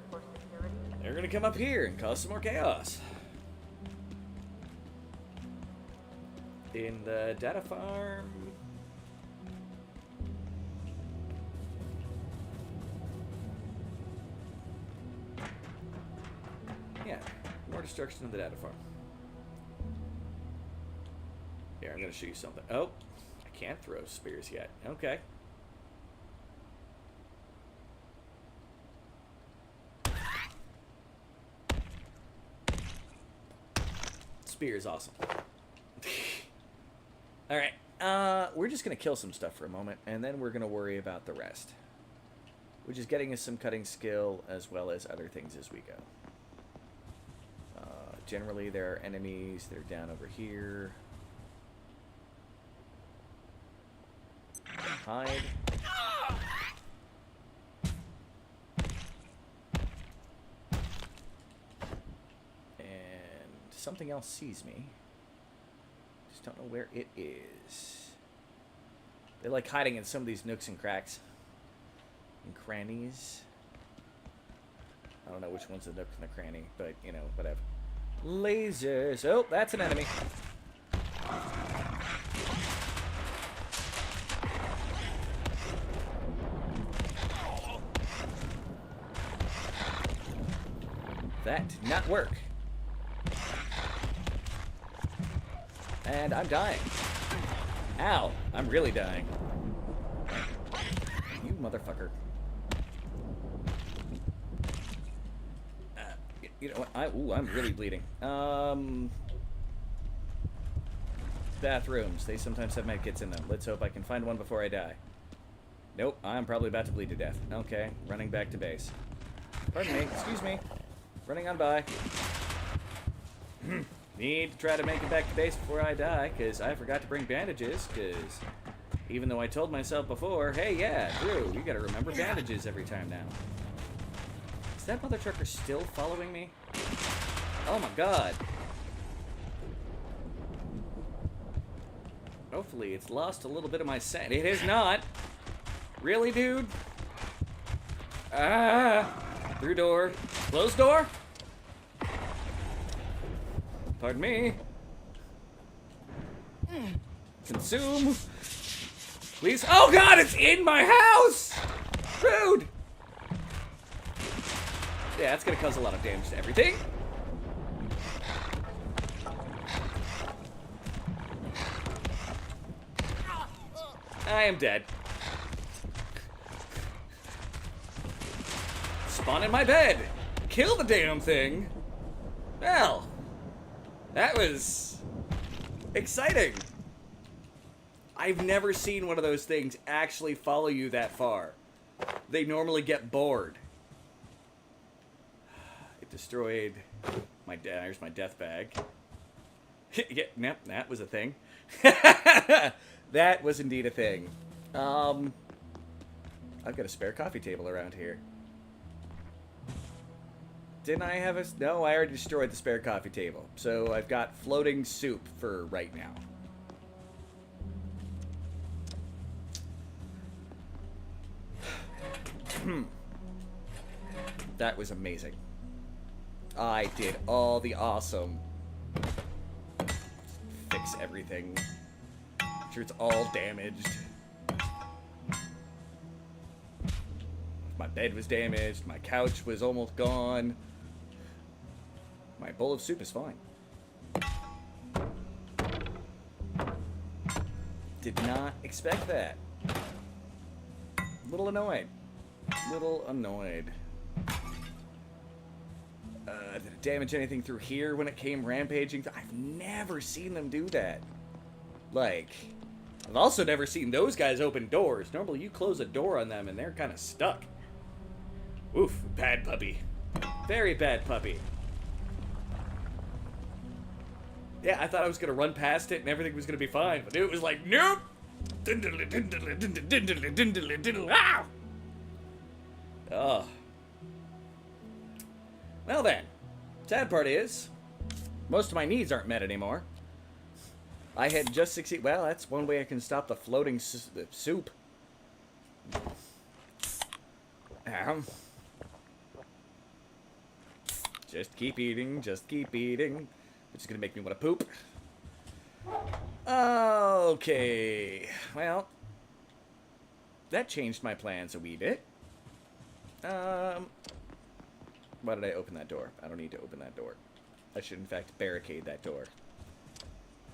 They're gonna come up here and cause some more chaos. In the data farm. Yeah, more destruction of the data farm. Here, I'm gonna show you something. Oh, I can't throw spears yet. Okay. Spear is awesome. Alright, we're just gonna kill some stuff for a moment, and then we're gonna worry about the rest. Which is getting us some cutting skill, as well as other things as we go. Generally, there are enemies. They're down over here. Hide. And something else sees me. Just don't know where it is. They like hiding in some of these nooks and cracks. And crannies. I don't know which one's the nook and the cranny, but, you know, whatever. Lasers. Oh, that's an enemy. That did not work. And I'm dying. Ow, I'm really dying. You motherfucker. You know what? I'm really bleeding. Bathrooms. They sometimes have medkits in them. Let's hope I can find one before I die. Nope, I'm probably about to bleed to death. Okay, running back to base. Pardon me, excuse me. Running on by. Need to try to make it back to base before I die, because I forgot to bring bandages, because even though I told myself before, hey, yeah, Drew, you gotta remember bandages every time now. Is that mother trucker still following me? Oh my god. Hopefully it's lost a little bit of my scent. It is not. Really, dude? Ah! Through door. Closed door? Pardon me. Consume. Please. Oh god, it's in my house! Rude! Yeah, that's gonna cause a lot of damage to everything. I am dead. Spawn in my bed. Kill the damn thing. Well, that was exciting. I've never seen one of those things actually follow you that far. They normally get bored. It destroyed my there's my death bag. Yeah, nope, that was a thing. That was indeed a thing. I've got a spare coffee table around here. Didn't I have a... No, I already destroyed the spare coffee table. So I've got floating soup for right now. That was amazing. I did all the awesome. Fix everything. Sure, it's all damaged. My bed was damaged. My couch was almost gone. My bowl of soup is fine. Did not expect that. A little annoyed. Little annoyed. Did it damage anything through here when it came rampaging? I've never seen them do that. Like, I've also never seen those guys open doors. Normally you close a door on them and they're kind of stuck. Oof, bad puppy. Very bad puppy. Yeah, I thought I was going to run past it and everything was going to be fine, but it was like, nope! Ow! Oh. Well then, sad part is, most of my needs aren't met anymore. I had just succeeded. Well, that's one way I can stop the floating soup. Just keep eating, just keep eating. Which is going to make me want to poop. Okay. Well, that changed my plans a wee bit. Why did I open that door? I don't need to open that door. I should, in fact, barricade that door.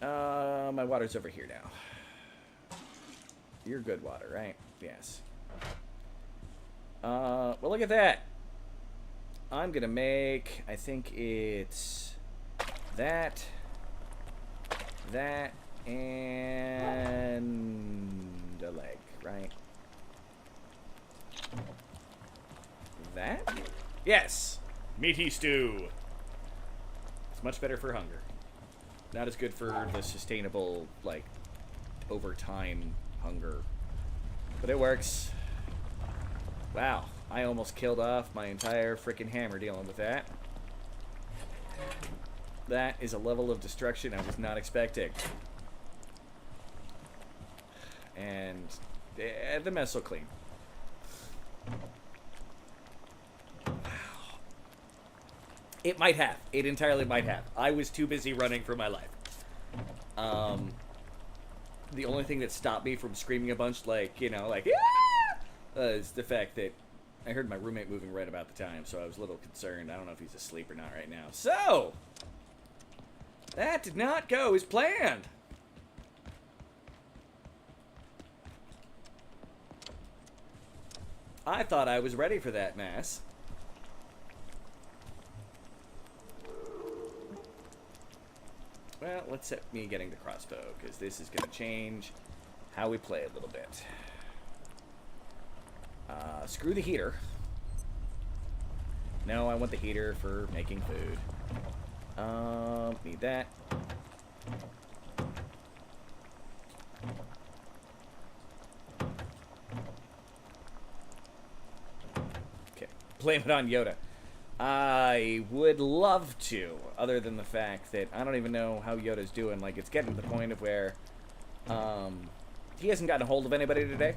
My water's over here now. You're good water, right? Yes. Well, look at that. I'm gonna make, I think it's that, and a leg, right? That? Yes! Meaty stew. It's much better for hunger. Not as good for the sustainable, like, over time hunger. But it works. Wow. I almost killed off my entire freaking hammer dealing with that. That is a level of destruction I was not expecting. And the mess will clean. It might have. It entirely might have. I was too busy running for my life. The only thing that stopped me from screaming a bunch, like, you know, like, is the fact that I heard my roommate moving right about the time, so I was a little concerned. I don't know if he's asleep or not right now. So, that did not go as planned. I thought I was ready for that mess. Well, let's set me getting the crossbow, because this is going to change how we play a little bit. Screw the heater. No, I want the heater for making food. Need that. Okay, blame it on Yoda. I would love to, other than the fact that I don't even know how Yoda's doing. Like, it's getting to the point of where he hasn't gotten a hold of anybody today.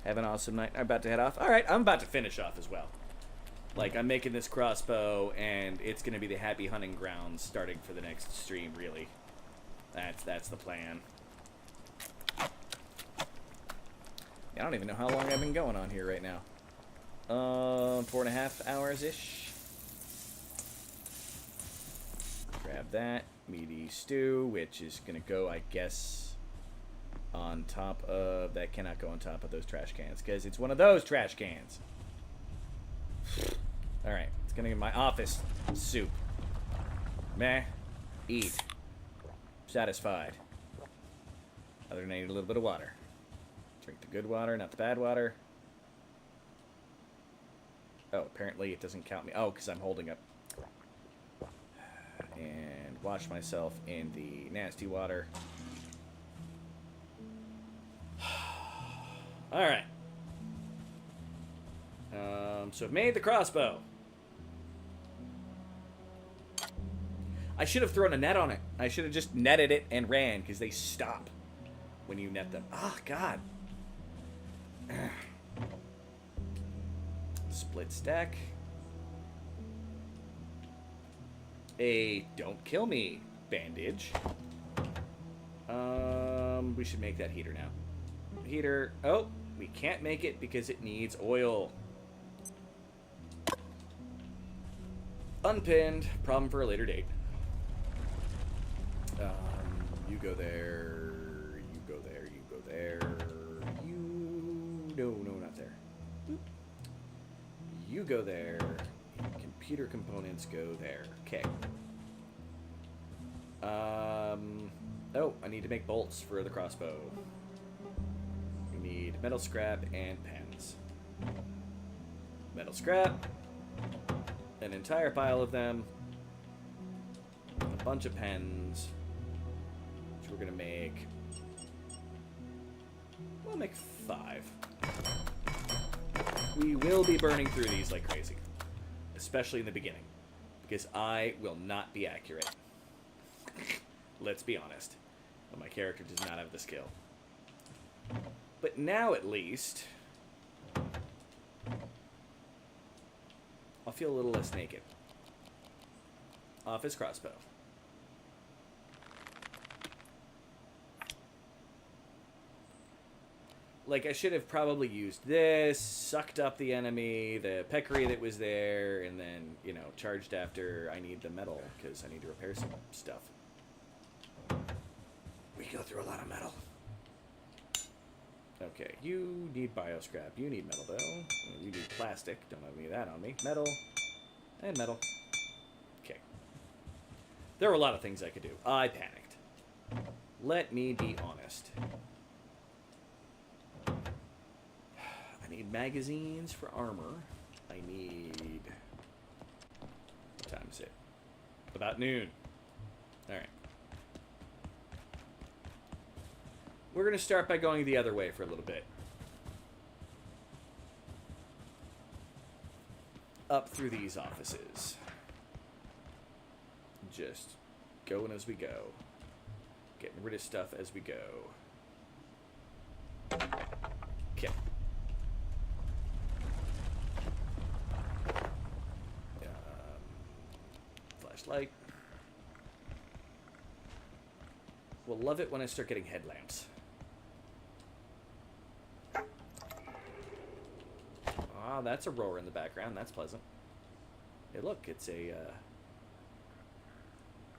Have an awesome night. I'm about to head off. Alright, I'm about to finish off as well. Like, I'm making this crossbow, and it's going to be the happy hunting grounds starting for the next stream, really. That's the plan. I don't even know how long I've been going on here right now. 4.5 hours-ish. Grab that. Meaty stew, which is going to go, I guess, on top of... That cannot go on top of those trash cans, because it's one of those trash cans. Alright, it's going to be my office soup. Meh. Eat. Satisfied. Other than I need a little bit of water. Drink the good water, not the bad water. Oh, apparently it doesn't count me. Oh, because I'm holding up. And wash myself in the nasty water. Alright. So I've made the crossbow. I should have thrown a net on it. I should have just netted it and ran, because they stop when you net them. Oh, God. Split stack. A don't kill me bandage. We should make that heater now. Heater. Oh, we can't make it because it needs oil. Unpinned. Problem for a later date. You go there. You go there. You go there. You... No, not there. you go there. Computer components go there. Okay. Oh, I need to make bolts for the crossbow. We need metal scrap and pens. Metal scrap. An entire pile of them. A bunch of pens. Which we're gonna make. We'll make 5. We will be burning through these like crazy. Especially in the beginning. Because I will not be accurate. Let's be honest. But my character does not have the skill. But now at least, I'll feel a little less naked. Off his crossbow. Like, I should have probably used this, sucked up the enemy, the peccary that was there, and then, you know, charged after I need the metal, because I need to repair some stuff. We go through a lot of metal. Okay, you need bioscrap, you need metal, though. You need plastic, don't have any of that on me. Metal, and metal. Okay. There were a lot of things I could do. I panicked. Let me be honest. I need magazines for armor. I need... What time is it? About noon. Alright. We're going to start by going the other way for a little bit. Up through these offices. Just going as we go. Getting rid of stuff as we go. Okay. Flashlight. We'll love it when I start getting headlamps. Ah, that's a roar in the background. That's pleasant. Hey, look, it's a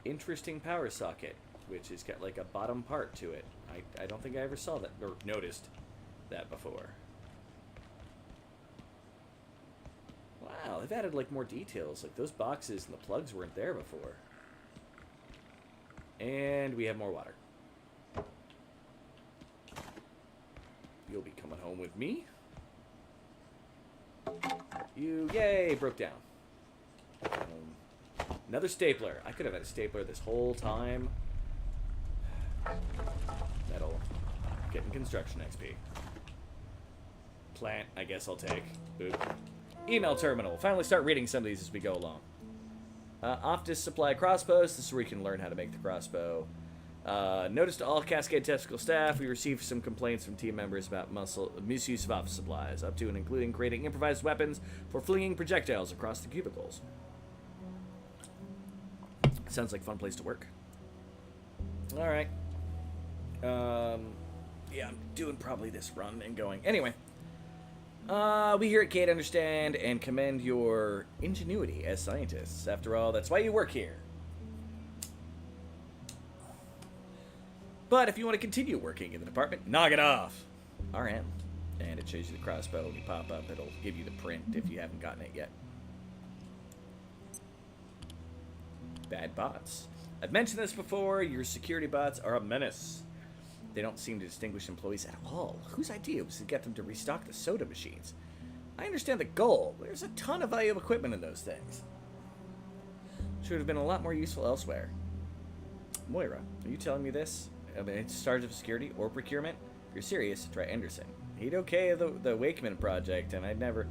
interesting power socket, which has got like a bottom part to it. I don't think I ever saw that or noticed that before. Wow, they've added like more details. Like those boxes and the plugs weren't there before. And we have more water. You'll be coming home with me. You, yay, broke down. Another stapler. I could have had a stapler this whole time. Metal. Getting construction XP. Plant, I guess I'll take. Boop. Email terminal. Finally start reading some of these as we go along. Optus supply crossbows. This is where you can learn how to make the crossbow. Notice to all Cascade Tactical staff, we received some complaints from team members about misuse of office supplies, up to and including creating improvised weapons for flinging projectiles across the cubicles. Sounds like a fun place to work. Alright. Yeah, I'm doing probably this run and going. Anyway. We here at Gate understand and commend your ingenuity as scientists. After all, that's why you work here. But if you want to continue working in the department, knock it off. RM. And it shows you the crossbow. When you pop up, it'll give you the print if you haven't gotten it yet. Bad bots. I've mentioned this before. Your security bots are a menace. They don't seem to distinguish employees at all. Whose idea was to get them to restock the soda machines? I understand the goal. There's a ton of valuable equipment in those things. Should have been a lot more useful elsewhere. Moira, are you telling me this? I mean, it's Sergeant of Security or Procurement? If you're serious, try Anderson. He'd okay the Wakeman project, and I'd never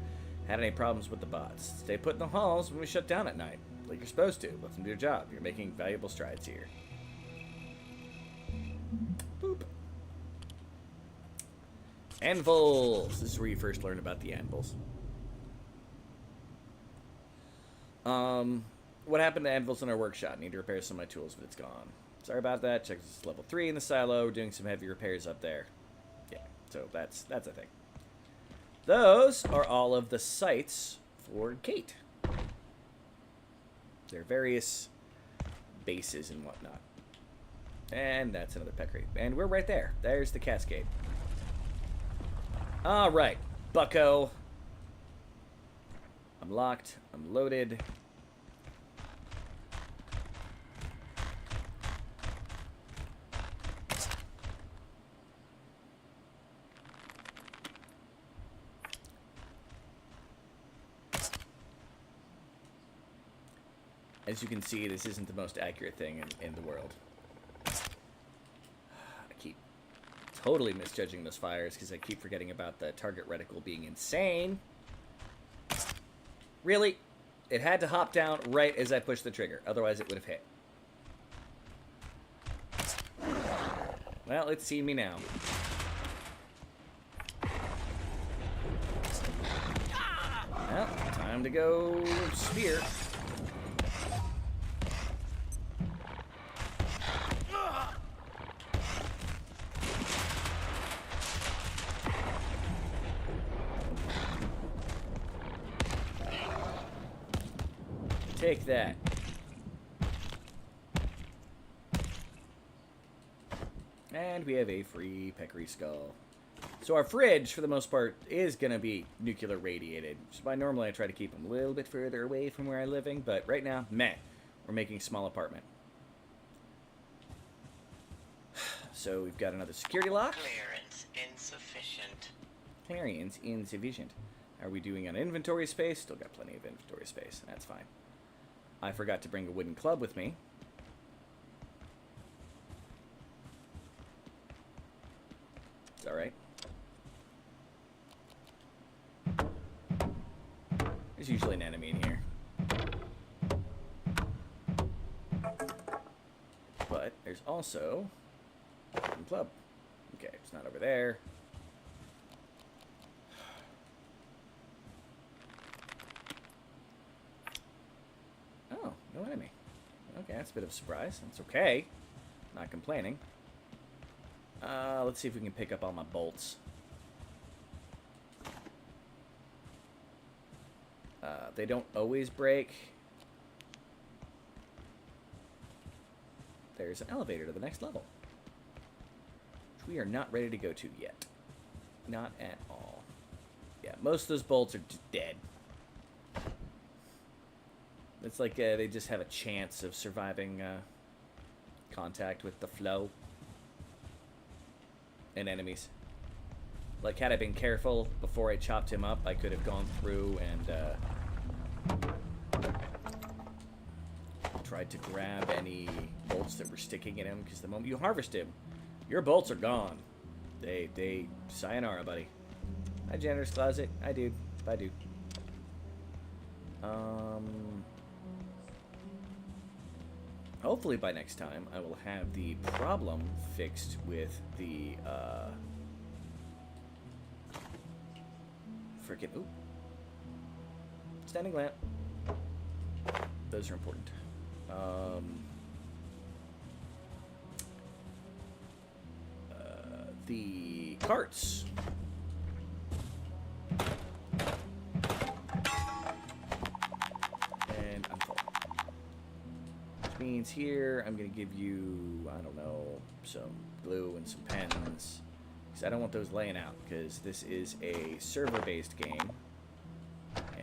had any problems with the bots. Stay put in the halls when we shut down at night. Like you're supposed to. Let them do their job. You're making valuable strides here. Boop. Anvils. This is where you first learn about the anvils. What happened to anvils in our workshop? Need to repair some of my tools, but it's gone. Sorry about that. Check this is level 3 in the silo. We're doing some heavy repairs up there. Yeah, so that's a thing. Those are all of the sites for Gate. Their various bases and whatnot. And that's another peccary. And we're right there. There's the Cascade. Alright, bucko. I'm locked. I'm loaded. As you can see, this isn't the most accurate thing in the world. I keep totally misjudging those fires because I keep forgetting about the target reticle being insane. Really? It had to hop down right as I pushed the trigger. Otherwise, it would have hit. Well, it's seen me now. Well, time to go spear. Take that. And we have a free peccary skull. So our fridge, for the most part, is going to be nuclear radiated. Which is why normally I try to keep them a little bit further away from where I'm living. But right now, meh. We're making a small apartment. So we've got another security lock. Clearance insufficient. Clearance insufficient. Are we doing on inventory space? Still got plenty of inventory space. That's fine. I forgot to bring a wooden club with me. It's alright. There's usually an enemy in here. But there's also a wooden club. Okay, it's not over there. No enemy. Okay, that's a bit of a surprise. That's okay. Not complaining. Let's see if we can pick up all my bolts. They don't always break. There's an elevator to the next level, which we are not ready to go to yet. Not at all. Yeah, most of those bolts are just dead. It's like they just have a chance of surviving contact with the flow and enemies. Like, had I been careful before I chopped him up, I could have gone through and tried to grab any bolts that were sticking in him, because the moment you harvest him, your bolts are gone. They sayonara, buddy. Hi, janitor's closet. Hi, dude. Bye, dude. Hopefully by next time, I will have the problem fixed with the, freaking, ooh. Standing lamp. Those are important. The carts. And I'm full. Which means here, I'm going to give you, I don't know, some glue and some pens. Because I don't want those laying out, because this is a server-based game.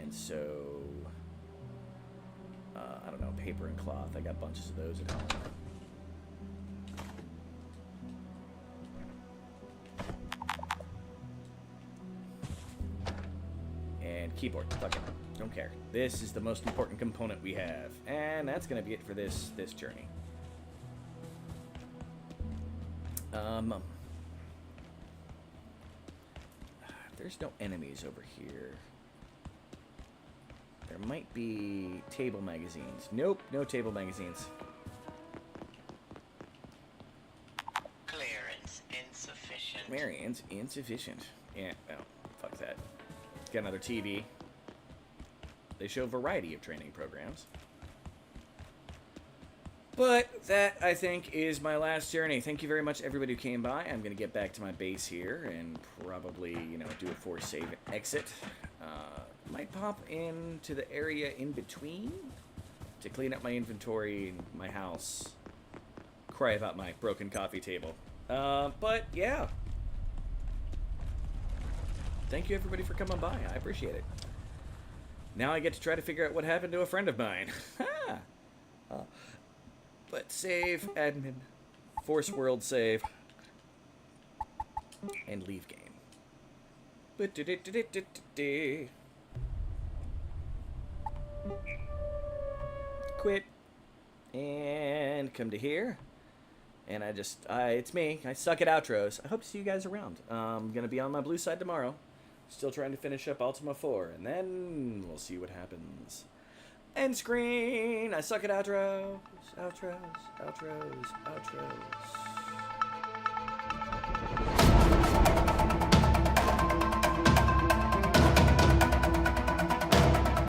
And so, I don't know, paper and cloth. I got bunches of those at home. And keyboard. Fuck it. Don't care. This is the most important component we have. And that's going to be it for this journey. There's no enemies over here. There might be table magazines. Nope, no table magazines. Clearance insufficient. Clearance insufficient. Yeah, well, fuck that. Got another TV. They show a variety of training programs. But that, I think, is my last journey. Thank you very much, everybody who came by. I'm going to get back to my base here and probably, do a force save exit. Might pop into the area in between to clean up my inventory in my house. Cry about my broken coffee table. But, yeah. Thank you, everybody, for coming by. I appreciate it. Now I get to try to figure out what happened to a friend of mine. Let's save, admin, force world save, and leave game. Quit. And come to here. And it's me. I suck at outros. I hope to see you guys around. I'm going to be on my blue side tomorrow. Still trying to finish up Ultima 4. And then we'll see what happens. End screen. I suck at outros. Outros.